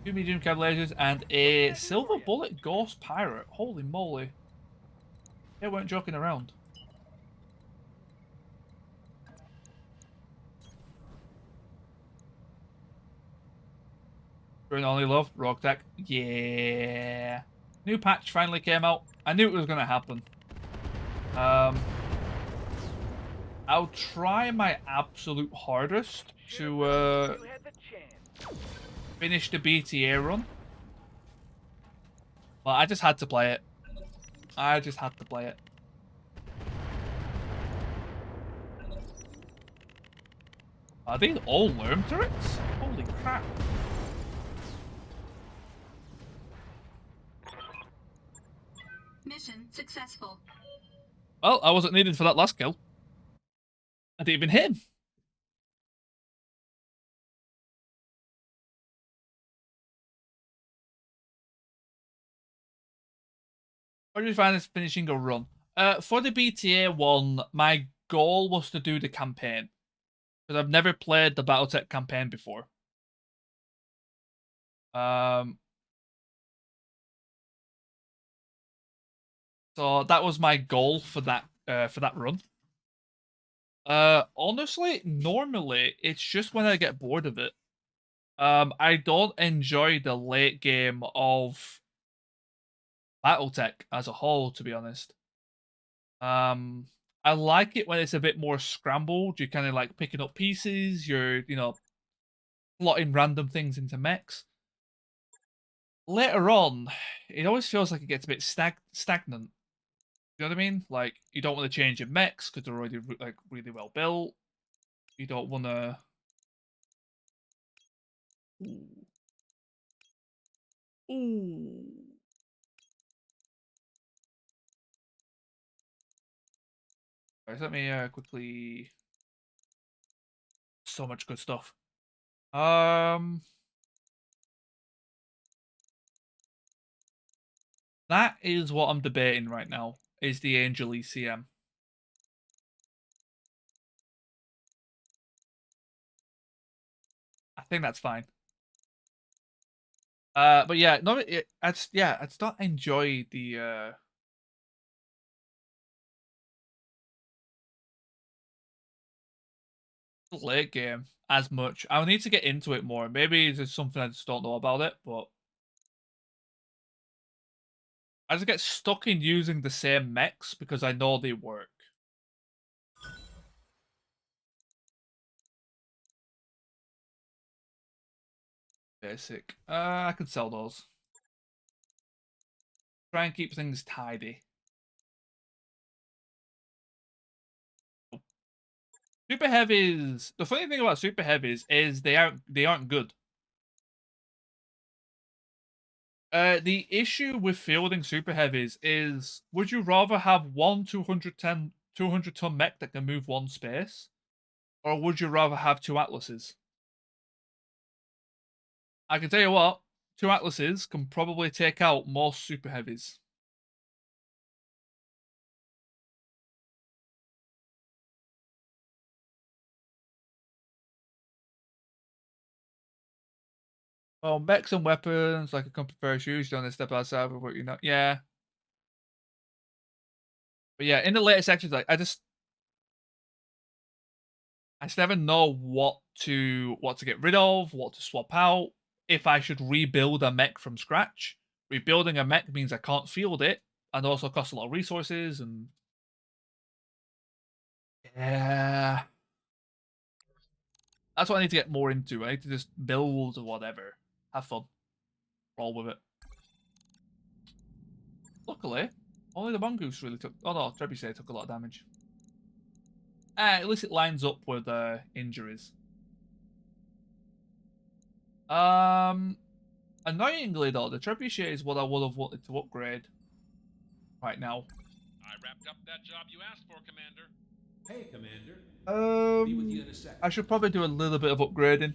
Two medium cab lasers and a silver bullet ghost pirate. Holy moly. They weren't joking around. Drone only love, Roguetech. Yeah. New patch finally came out. I knew it was going to happen. I'll try my absolute hardest to finish the BTA run. Well, I just had to play it. I just had to play it. Are these all worm turrets? Holy crap. Mission successful. Well, I wasn't needed for that last kill. I didn't even hit him. How did you find this finishing a run? For the BTA one, my goal was to do the campaign. Because I've never played the Battletech campaign before. So that was my goal for that run. Honestly, normally it's just when I get bored of it. I don't enjoy the late game of Battletech as a whole, to be honest. I like it when it's a bit more scrambled. You're kind of like picking up pieces. You're, plotting random things into mechs. Later on, it always feels like it gets a bit stagnant. You know what I mean? Like, you don't want to change your mechs because they're already like really well built. You don't want to. Ooh. Right, let me quickly. So much good stuff. That is what I'm debating right now. Is the Angel ECM. I think that's fine. But yeah, no, I just don't enjoy the late game as much. I'll need to get into it more. Maybe there's something I just don't know about it, but I just get stuck in using the same mechs because I know they work. Basic. I can sell those. Try and keep things tidy. Super heavies. The funny thing about super heavies is they aren't good. The issue with fielding super heavies is, would you rather have one 200-ton mech that can move one space, or would you rather have two Atlases? I can tell you what, two Atlases can probably take out most super heavies. Well, mechs and weapons, like a comfort pair of shoes, don't step outside of what you know. Yeah. But yeah, in the later sections, like I just never know what to get rid of, what to swap out, if I should rebuild a mech from scratch. Rebuilding a mech means I can't field it, and also costs a lot of resources, and yeah. That's what I need to get more into. I need to just build or whatever. Have fun. Roll with it. Luckily, only the mongoose really took... Oh no, Trebuchet took a lot of damage. At least it lines up with injuries. Annoyingly though, the Trebuchet is what I would have wanted to upgrade right now. I wrapped up that job you asked for, Commander. Hey, Commander. Be with you in a second. I should probably do a little bit of upgrading.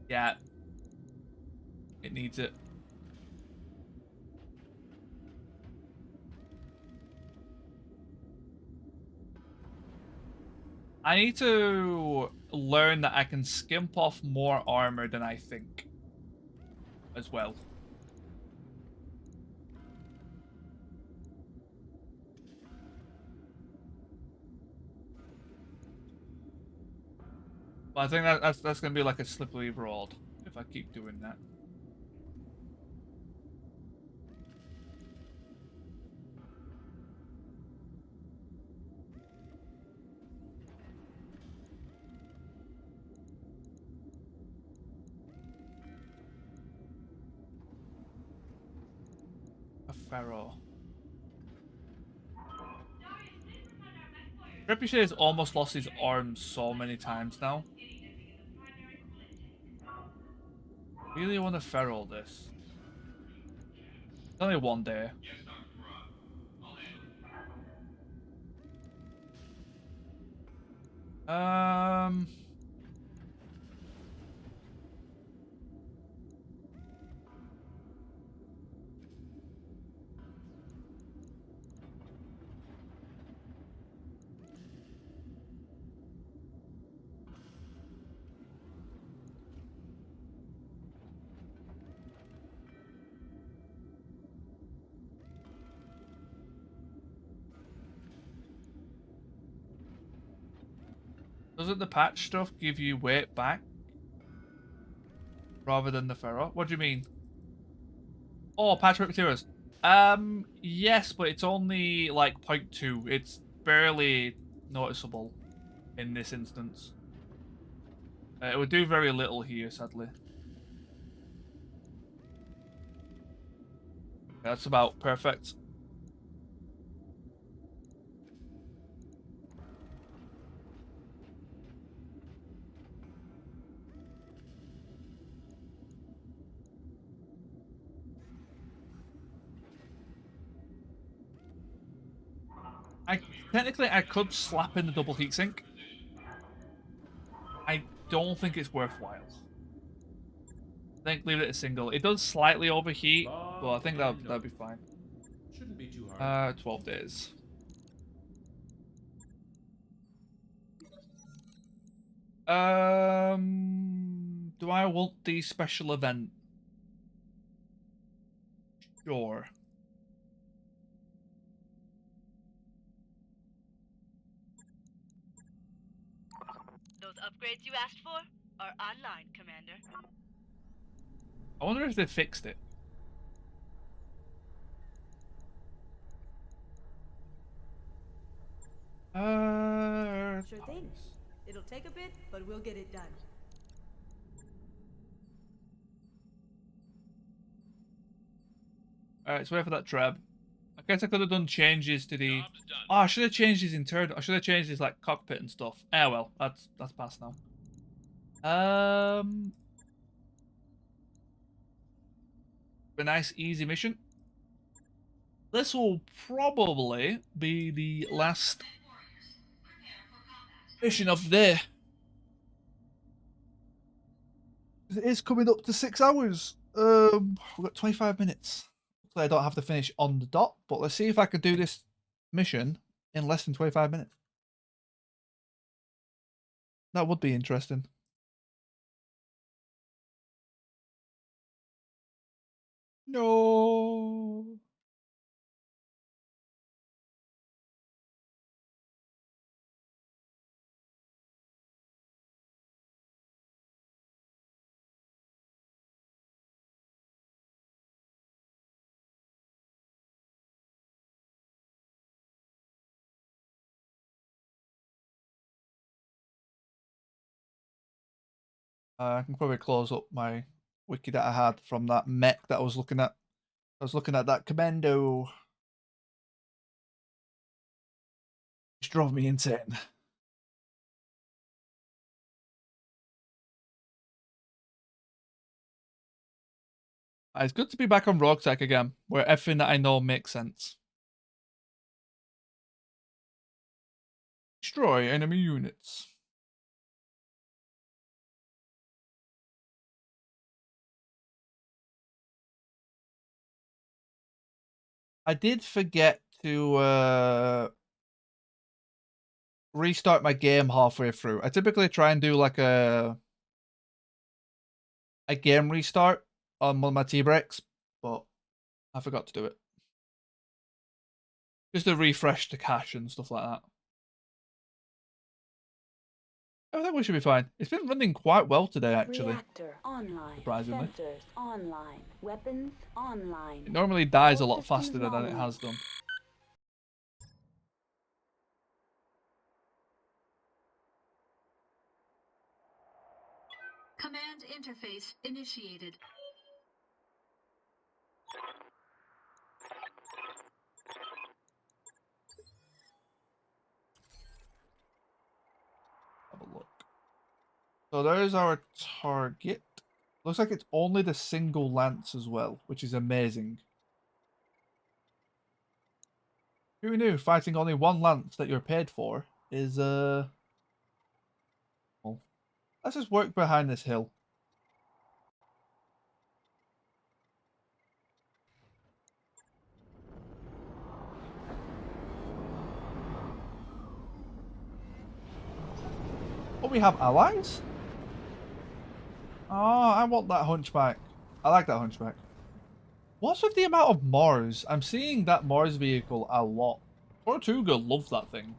Yeah. It needs it. I need to learn that I can skimp off more armor than I think. As well. But I think that's going to be like a slippery road if I keep doing that. ferro. Trebuchet has almost lost his arms so many times now. Really want to ferro this. It's only one day. Doesn't the patch stuff give you weight back rather than the ferro? What do you mean? Oh, patch materials. Yes, but it's only like 0.2. It's barely noticeable in this instance. It would do very little here, sadly. That's about perfect. Technically, I could slap in the double heatsink. I don't think it's worthwhile. I think leave it at single. It does slightly overheat, but I think that'd be fine. Shouldn't be too hard. 12 days. Do I want the special event? Sure. Those upgrades you asked for are online, Commander. I wonder if they fixed it. Sure thing. It'll take a bit, but we'll get it done. Alright, let's wait for that treb. I guess I could have done changes to the... Oh, I should have changed his internal... I should have changed his, like, cockpit and stuff. Ah, well, that's past now. A nice, easy mission. This will probably be the last mission of the day. It is coming up to 6 hours. We've got 25 minutes. So I don't have to finish on the dot, but let's see if I can do this mission in less than 25 minutes. That would be interesting. No. I can probably close up my wiki that I had from that mech that I was looking at. I was looking at that commando. It drove me insane. It's good to be back on Roguetech again, where everything that I know makes sense. Destroy enemy units. I did forget to restart my game halfway through. I typically try and do like a game restart on one of my tea breaks, but I forgot to do it. Just to refresh the cache and stuff like that. I think we should be fine. It's been running quite well today, actually. Reactor online. Surprisingly. Sensors online. Weapons online. It normally dies a All lot faster systems than it nominal. has done. Command interface initiated. So there's our target. Looks like it's only the single lance as well, which is amazing. Who knew fighting only one lance that you're paid for is well, let's just work behind this hill. Oh, we have allies? Oh, I want that hunchback. I like that hunchback. What's with the amount of Mars? I'm seeing that Mars vehicle a lot. Tortuga love that thing.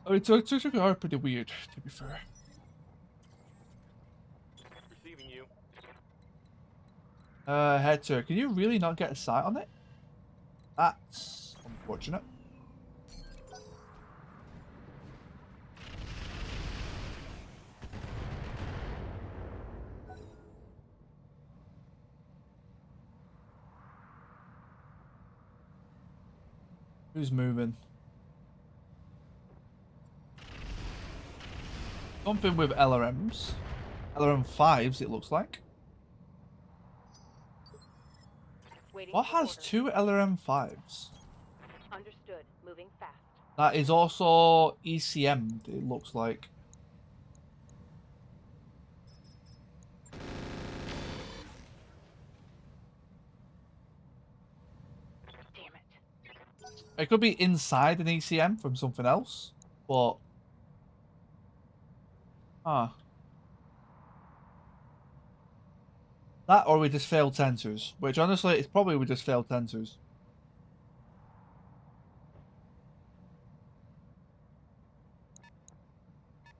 I mean, Tortuga are pretty weird, to be fair. Receiving you. Hector, can you really not get a sight on it? That's unfortunate. Who's moving? Something with LRMs. LRM 5s, it looks like. What has two LRM 5s? Understood. Moving fast. That is also ECM'd, it looks like. Damn it. It could be inside an ECM from something else, but... Huh. That or we just failed tensors, which honestly, it's probably we just failed tensors.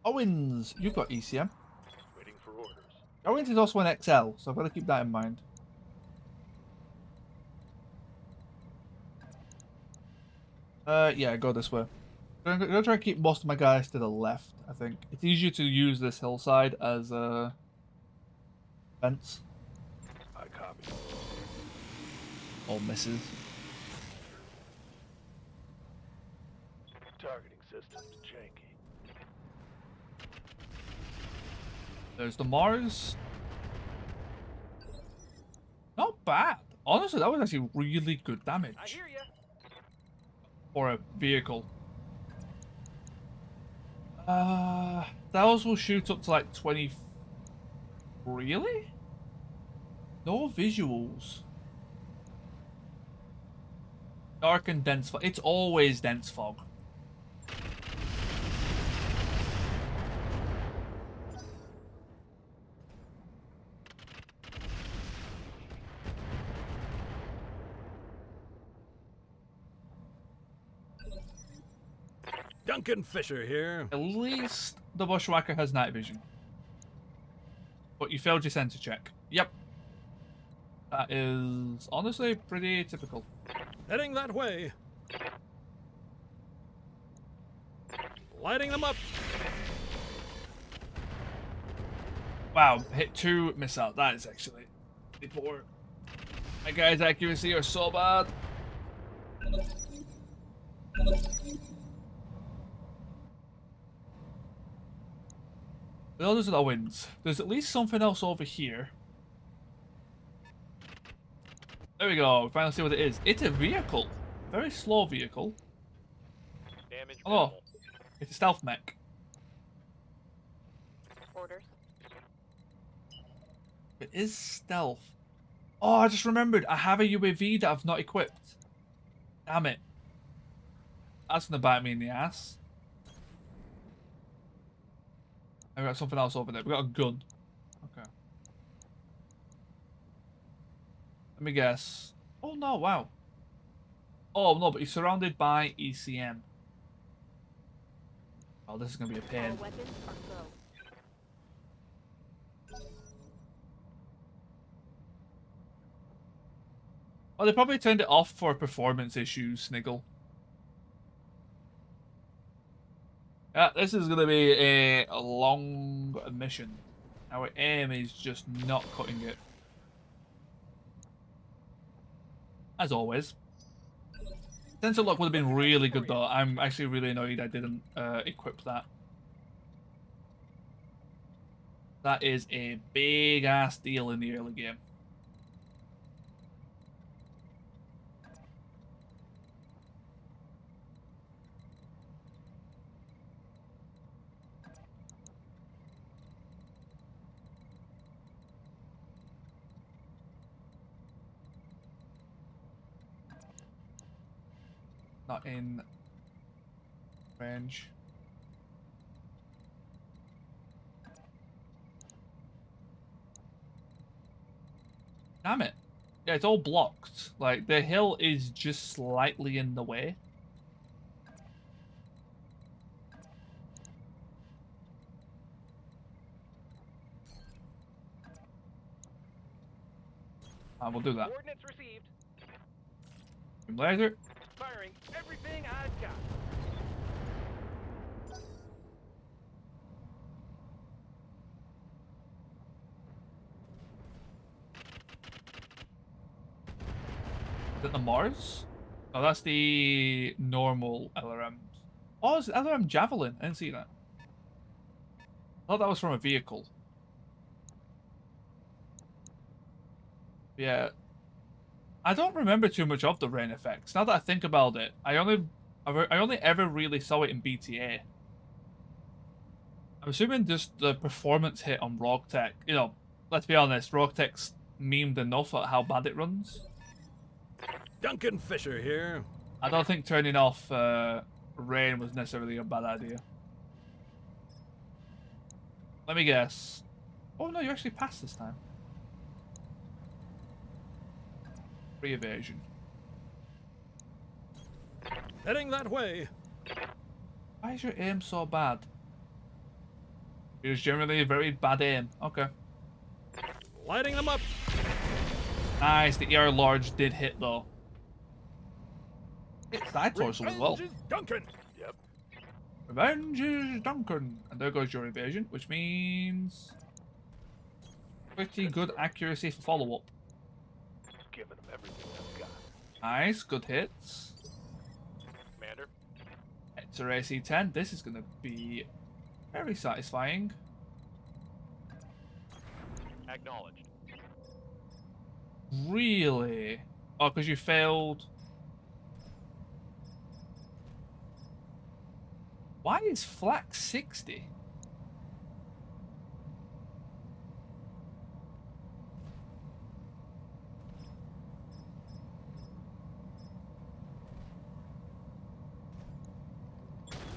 Owens, you've got ECM. Waiting for orders. Owens is also an XL, so I've got to keep that in mind. Yeah, go this way. I'm gonna try and keep most of my guys to the left, I think. It's easier to use this hillside as fence. I copy. Or misses. Targeting systems janky. There's the Mars. Not bad. Honestly, that was actually really good damage. I hear ya. For a vehicle. Those will shoot up to like 20. Really? No visuals. Dark and dense fog. It's always dense fog. Duncan Fisher here. At least the Bushwhacker has night vision. But you failed your sensor check. Yep. That is honestly pretty typical. Heading that way. Lighting them up. Wow, hit 2, miss out. That is actually pretty poor. My guys' accuracy are so bad. Those are the wins. There's at least something else over here. There we go. We finally see what it is. It's a vehicle. Very slow vehicle. Damage Oh, minimal. it's a stealth mech. Orders. It is stealth. Oh, I just remembered. I have a UAV that I've not equipped. Damn it. That's gonna bite me in the ass. I've got something else over there. We got a gun. Okay. Let me guess. Oh no, wow. Oh no, but he's surrounded by ECM. Oh, this is gonna be a pain. All weapons are go. Oh, they probably turned it off for performance issues, Sniggle. Yeah, this is going to be a long mission. Our aim is just not cutting it. As always. Sensor lock would have been really good though. I'm actually really annoyed I didn't equip that. That is a big ass deal in the early game. Not in range. Damn it. Yeah, it's all blocked. Like, the hill is just slightly in the way. We'll do that. Coordinates received. Laser. Firing everything I've got. Is that the Mars? Oh, that's the normal LRMs. Oh, it's LRM Javelin. I didn't see that. I thought that was from a vehicle. Yeah. I don't remember too much of the rain effects. Now that I think about it, I only ever really saw it in BTA. I'm assuming just the performance hit on Roguetech. You know, let's be honest, Roguetech's memed enough at how bad it runs. Duncan Fisher here. I don't think turning off rain was necessarily a bad idea. Let me guess. Oh no, you actually passed this time. Free evasion. Heading that way. Why is your aim so bad? It was generally a very bad aim. Okay. Lighting them up. Nice, the ER large did hit though. Hit side torso as well. Revenge is Duncan. Yep. Revenge is Duncan. And there goes your evasion, which means pretty good accuracy for follow-up. Giving them everything I've got. Nice, good hits. Commander. It's a AC-10. This is going to be very satisfying. Acknowledged. Really? Oh, because you failed. Why is flak 60?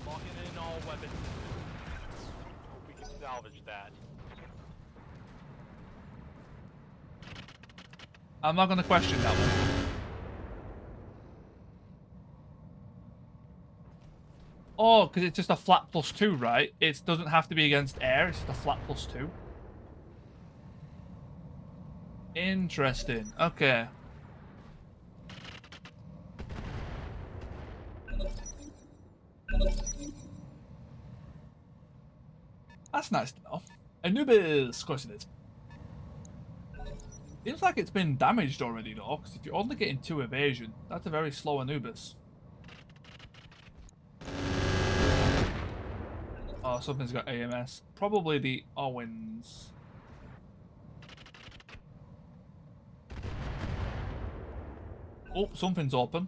Locking in all weapons. Hope we can salvage that. I'm not going to question that one. Oh, because it's just a flat +2, right? It doesn't have to be against air. It's just a flat +2. Interesting. Okay. That's nice to know. Anubis, of course it is. Seems like it's been damaged already though, because if you're only getting 2 evasion, that's a very slow Anubis. Oh, something's got AMS. Probably the Owens. Oh, something's open.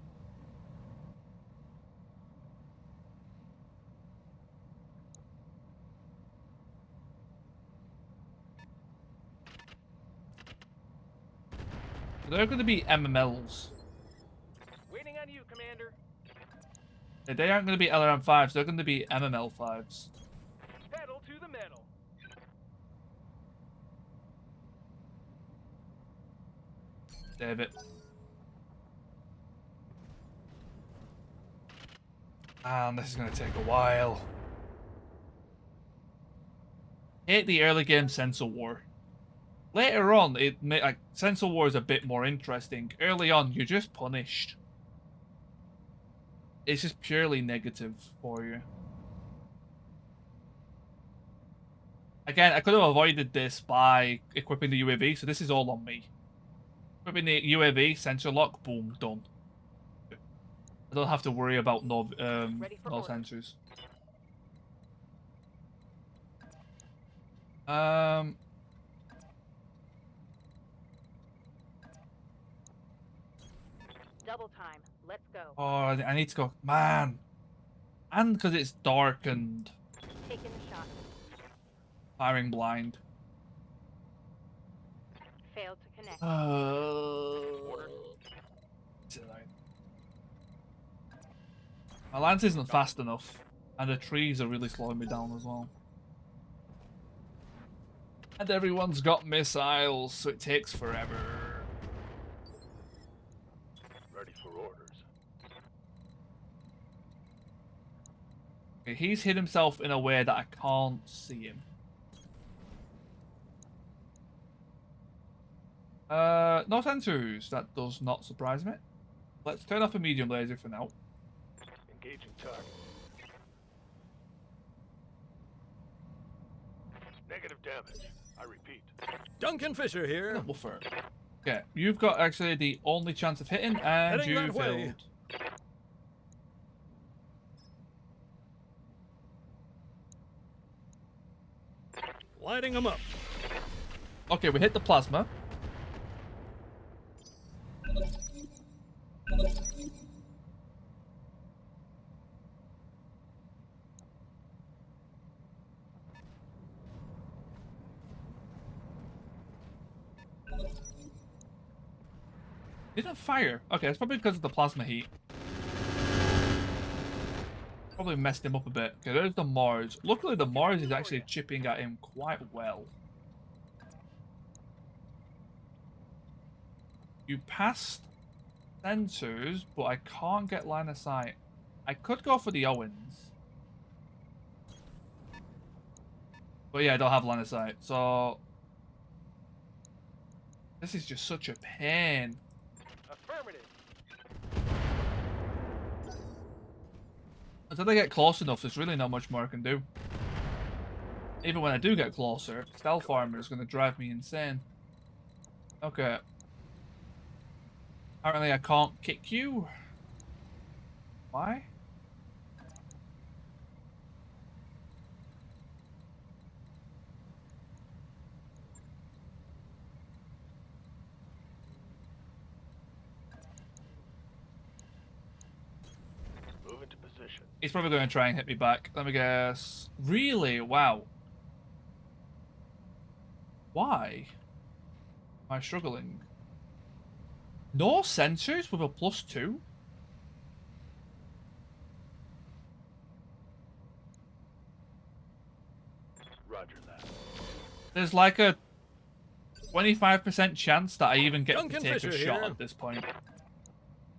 They're going to be MMLs. Waiting on you, Commander. They aren't going to be LRM5s, they're going to be MML5s. Pedal to the metal. David. And this is going to take a while. Hate the early game sensor war. Later on, like sensor war is a bit more interesting. Early on, you're just punished. It's just purely negative for you. Again, I could have avoided this by equipping the UAV, so this is all on me. Equipping the UAV, sensor lock, boom, done. I don't have to worry about no Ready for sensors. Double time. Let's go. Oh, I need to go, man. And because it's dark and Taking the shot. firing blind. Failed to connect. It's annoying. My lance isn't fast enough, and the trees are really slowing me down as well. And everyone's got missiles, so it takes forever. Ready for orders. Okay, he's hid himself in a way that I can't see him. No sensors. That does not surprise me. Let's turn off a medium laser for now. Engaging target. Negative damage. I repeat. Duncan Fisher here. Woofer. Okay, you've got actually the only chance of hitting, and Heading you that way. failed. Lighting them up. Okay, we hit the plasma. Didn't fire. Okay, it's probably because of the plasma heat. Probably messed him up a bit. Okay, there's the Mars. Luckily, the Mars is actually chipping at him quite well. You passed sensors, but I can't get line of sight. I could go for the Owens. But yeah, I don't have line of sight, so... This is just such a pain. Affirmative. Until I get close enough, there's really not much more I can do. Even when I do get closer, Stealth Armor is going to drive me insane. Okay. Apparently I can't kick you. Why? Move into position. He's probably going to try and hit me back. Let me guess. Really? Wow. Why? Am I struggling? No sensors with a +2? Roger that. There's like a 25% chance that I even get Duncan to take Fisher a shot here. at this point.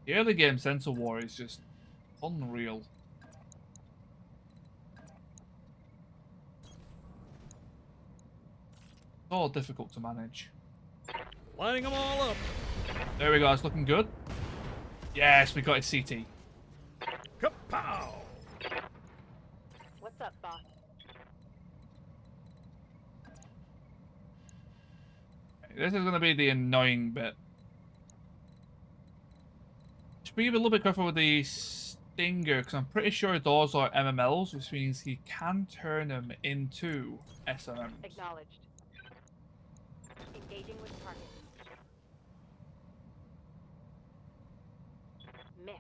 The early game sensor war is just unreal. So difficult to manage. Lining them all up. There we go, it's looking good. Yes, we got his CT. Kapow! What's up, boss? This is going to be the annoying bit. Should be a little bit careful with the Stinger, because I'm pretty sure those are MMLs, which means he can turn them into SMMs. Acknowledged. Engaging with target. Missed.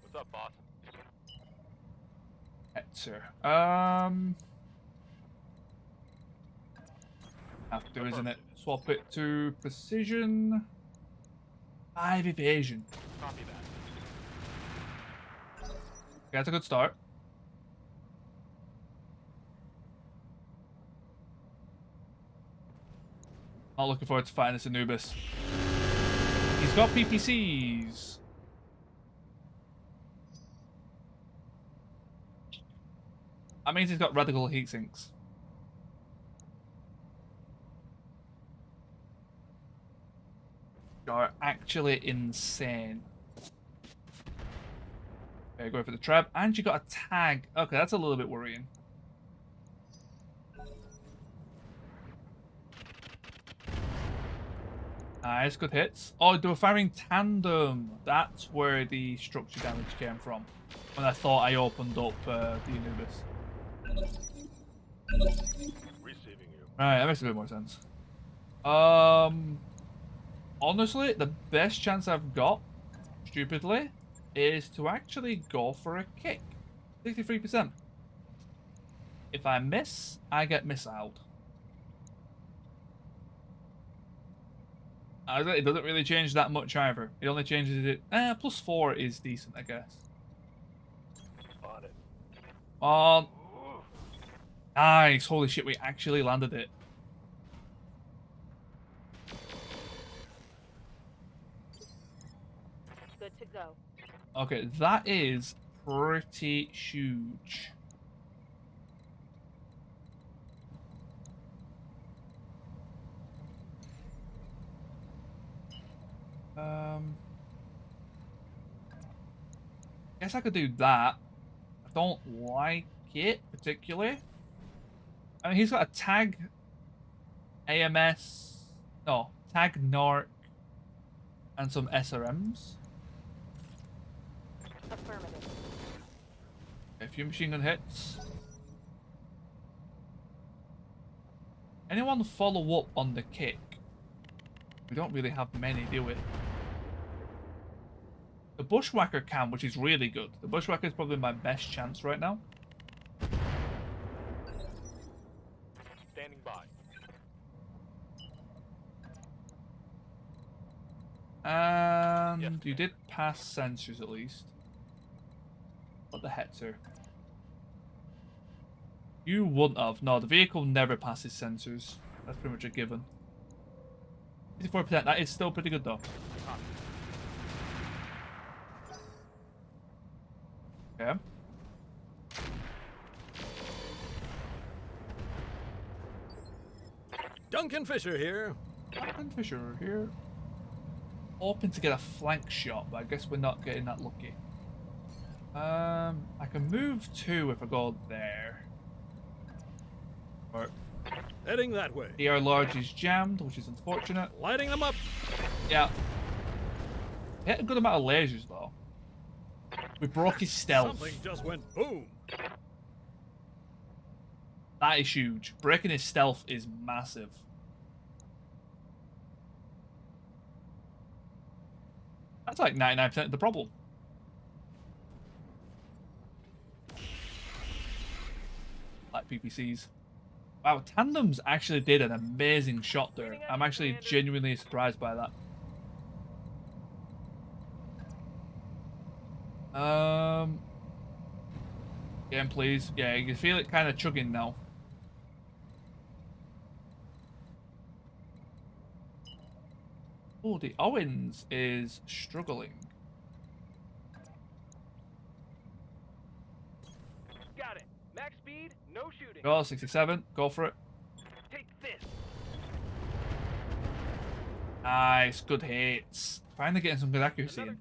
What's up, boss? Sir. Have to, isn't it? Swap it to precision. 5 evasion. Copy that. Okay, that's a good start. Not looking forward to fighting this Anubis. He's got PPCs. That means he's got radical heat sinks. You're actually insane. Okay, go for the trap. And you got a tag. Okay, that's a little bit worrying. Nice, good hits. Oh, they were firing tandem. That's where the structure damage came from. When I thought I opened up the Anubis. Receiving you. Right, that makes a bit more sense. Honestly, the best chance I've got, stupidly, is to actually go for a kick. 63%. If I miss, I get missiled. It doesn't really change that much either. It only changes it. +4 is decent, I guess. On it. Nice. Holy shit, we actually landed it. Good to go. Okay, that is pretty huge. Guess I could do that. I don't like it particularly. I mean, he's got a tag AMS, no, tag NARC, and some SRMs. Affirmative. A few machine gun hits. Anyone follow up on the kick? We don't really have many, do we? The Bushwhacker can, which is really good. The Bushwhacker is probably my best chance right now. Standing by. And Yes. you did pass sensors at least. What the heck, sir? You wouldn't have. No, the vehicle never passes sensors. That's pretty much a given. 54%. That is still pretty good though. Okay. Duncan Fisher here. Duncan Fisher here. Hoping to get a flank shot, but I guess we're not getting that lucky. I can move 2 if I go there. Or Heading that way. AR large is jammed, which is unfortunate. Lighting them up. Yeah. Hit a good amount of lasers though. We broke his stealth. Something just went boom. That is huge. Breaking his stealth is massive. That's like 99% of the problem. Like PPCs. Wow, Tandems actually did an amazing shot there. I'm actually genuinely surprised by that. Again, please. Yeah, you can feel it kind of chugging now. Oh, the Owens is struggling. Got it. Max speed, no shooting. Go, 67. Go for it. Take this. Nice. Good hits. Finally getting some good accuracy in.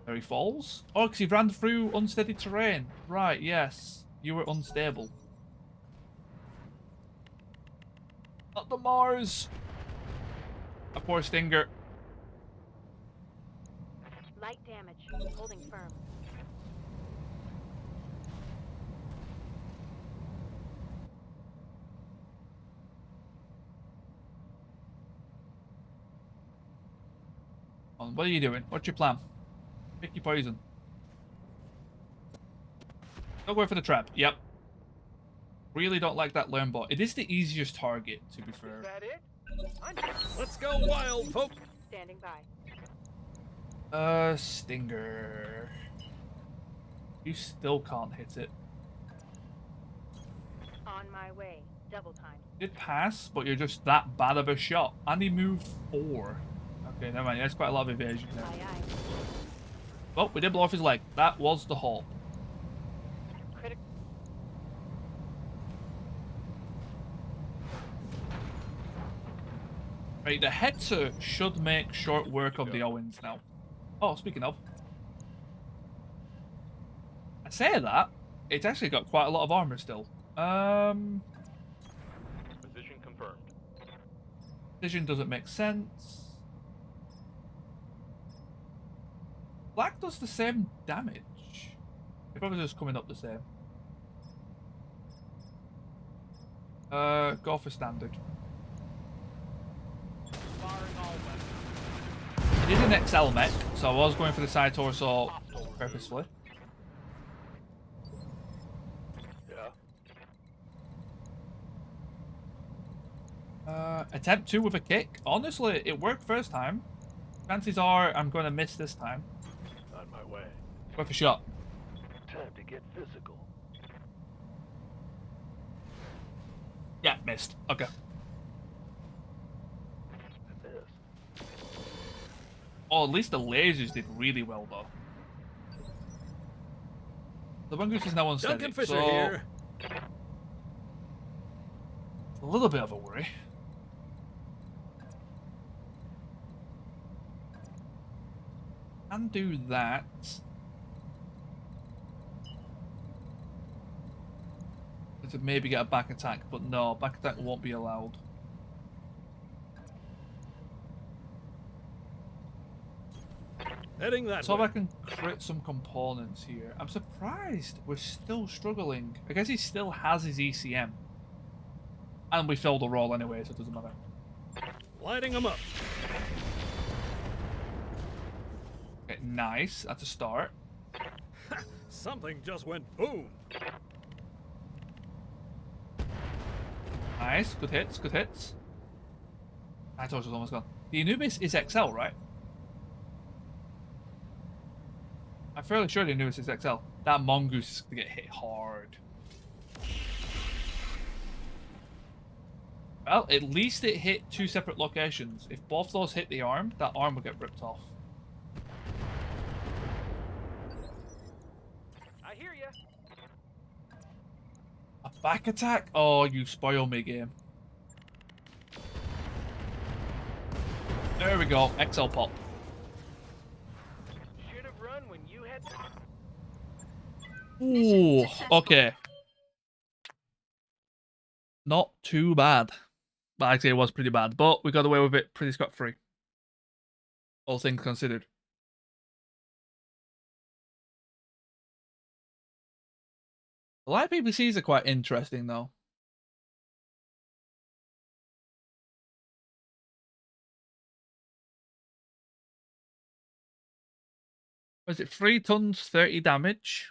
There he falls. Oh, because he ran through unsteady terrain. Right, yes. You were unstable. Not the Mars. A poor Stinger. Light damage. Holding firm. What are you doing? What's your plan? Pick your poison. Don't go for the trap. Yep. Really don't like that learn bot. It is the easiest target, to be fair. Is that it? Let's go wild, folks. Standing by. Stinger. You still can't hit it. On my way. Double time. Did pass, but you're just that bad of a shot. And he moved 4. Okay, never mind. That's quite a lot of evasion there. Aye, aye. Oh, we did blow off his leg. That was the haul. Critical. Right, the Hetzer should make short work of the Owens now. Oh, speaking of. I say that, it's actually got quite a lot of armor still. Position confirmed. Vision doesn't make sense. Black does the same damage. They're probably just coming up the same. Go for standard. I did an XL mech, so I was going for the side torso purposefully. Attempt 2 with a kick. Honestly, it worked first time. Chances are I'm going to miss this time. On my way. Worth a shot. Time to get physical. Yeah, missed. Okay. I missed. Oh, at least the lasers did really well, though. The Mongoose is now unsteady, Duncan Fisher so here. a little bit of a worry. Can do that. To maybe get a back attack, but no, back attack won't be allowed. Heading that So if way. I can crit some components here. I'm surprised we're still struggling. I guess he still has his ECM. And we filled the roll anyway, so it doesn't matter. Lighting them up. Okay, nice. That's a start. Something just went boom. Nice. Good hits, good hits. I told you it was almost gone. The Anubis is XL, right? I'm fairly sure the Anubis is XL. That Mongoose is going to get hit hard. Well, at least it hit 2 separate locations. If both those hit the arm, that arm will get ripped off. I hear ya. A back attack? Oh, you spoil me, game. There we go. XL pop. Should have run when you had. Ooh, okay. Not too bad. Well, actually, it was pretty bad, but we got away with it pretty scot-free. All things considered. The light PPCs are quite interesting, though. Was it 3 tons, 30 damage?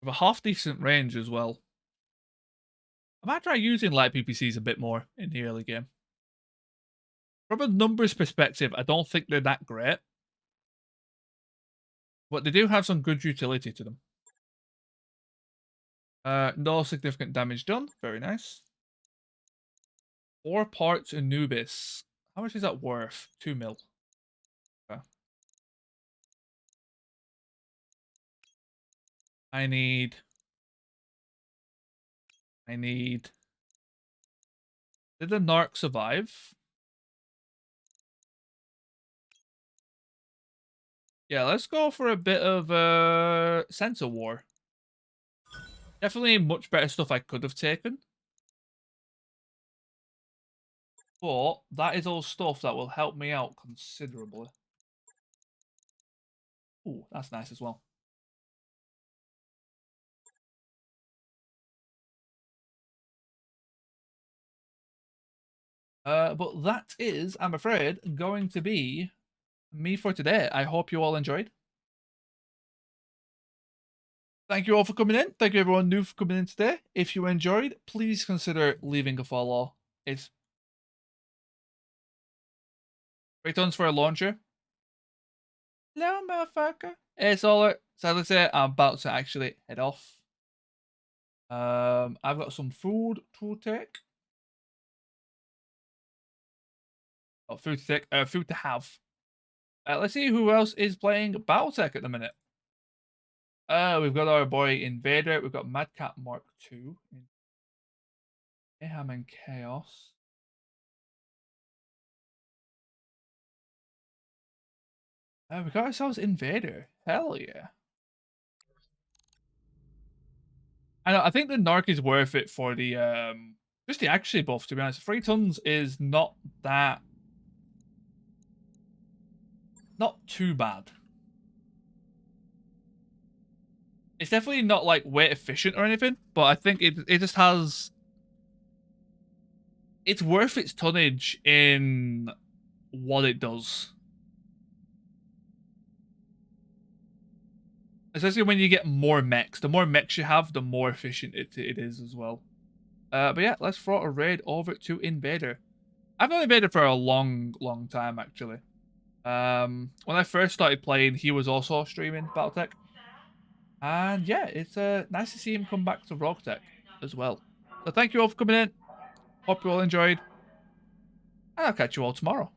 With a half-decent range as well. I might try using light PPCs a bit more in the early game. From a numbers perspective, I don't think they're that great. But they do have some good utility to them. No significant damage done. Very nice. 4 parts Anubis. How much is that worth? 2 mil. Okay. I need... Did the Narc survive? Yeah, let's go for a bit of sensor war. Definitely much better stuff I could have taken. But that is all stuff that will help me out considerably. Ooh, that's nice as well. But that is, I'm afraid, going to be me for today. I hope you all enjoyed. Thank you all for coming in. Thank you everyone new for coming in today. If you enjoyed, please consider leaving a follow. It's 3 tons for a launcher. Hello, motherfucker. Hey, Solar. Sadly say I'm about to actually head off. I've got some food to take. Oh, food to take. Food to have. Let's see who else is playing Battletech at the minute. We've got our boy Invader. We've got Madcat Mark II. Mayhem and Chaos. We got ourselves Invader. Hell yeah. I think the Narc is worth it for the just the accuracy buff, to be honest. 3 tons is not too bad. It's definitely not like weight efficient or anything, but I think it just has, it's worth its tonnage in what it does. Especially when you get more mechs. The more mechs you have, the more efficient it is as well. But yeah, let's throw a raid over to Invader. I've known Invader for a long time, actually. When I first started playing, he was also streaming Battletech. And yeah, it's nice to see him come back to Roguetech as well. So thank you all for coming in. Hope you all enjoyed. And I'll catch you all tomorrow.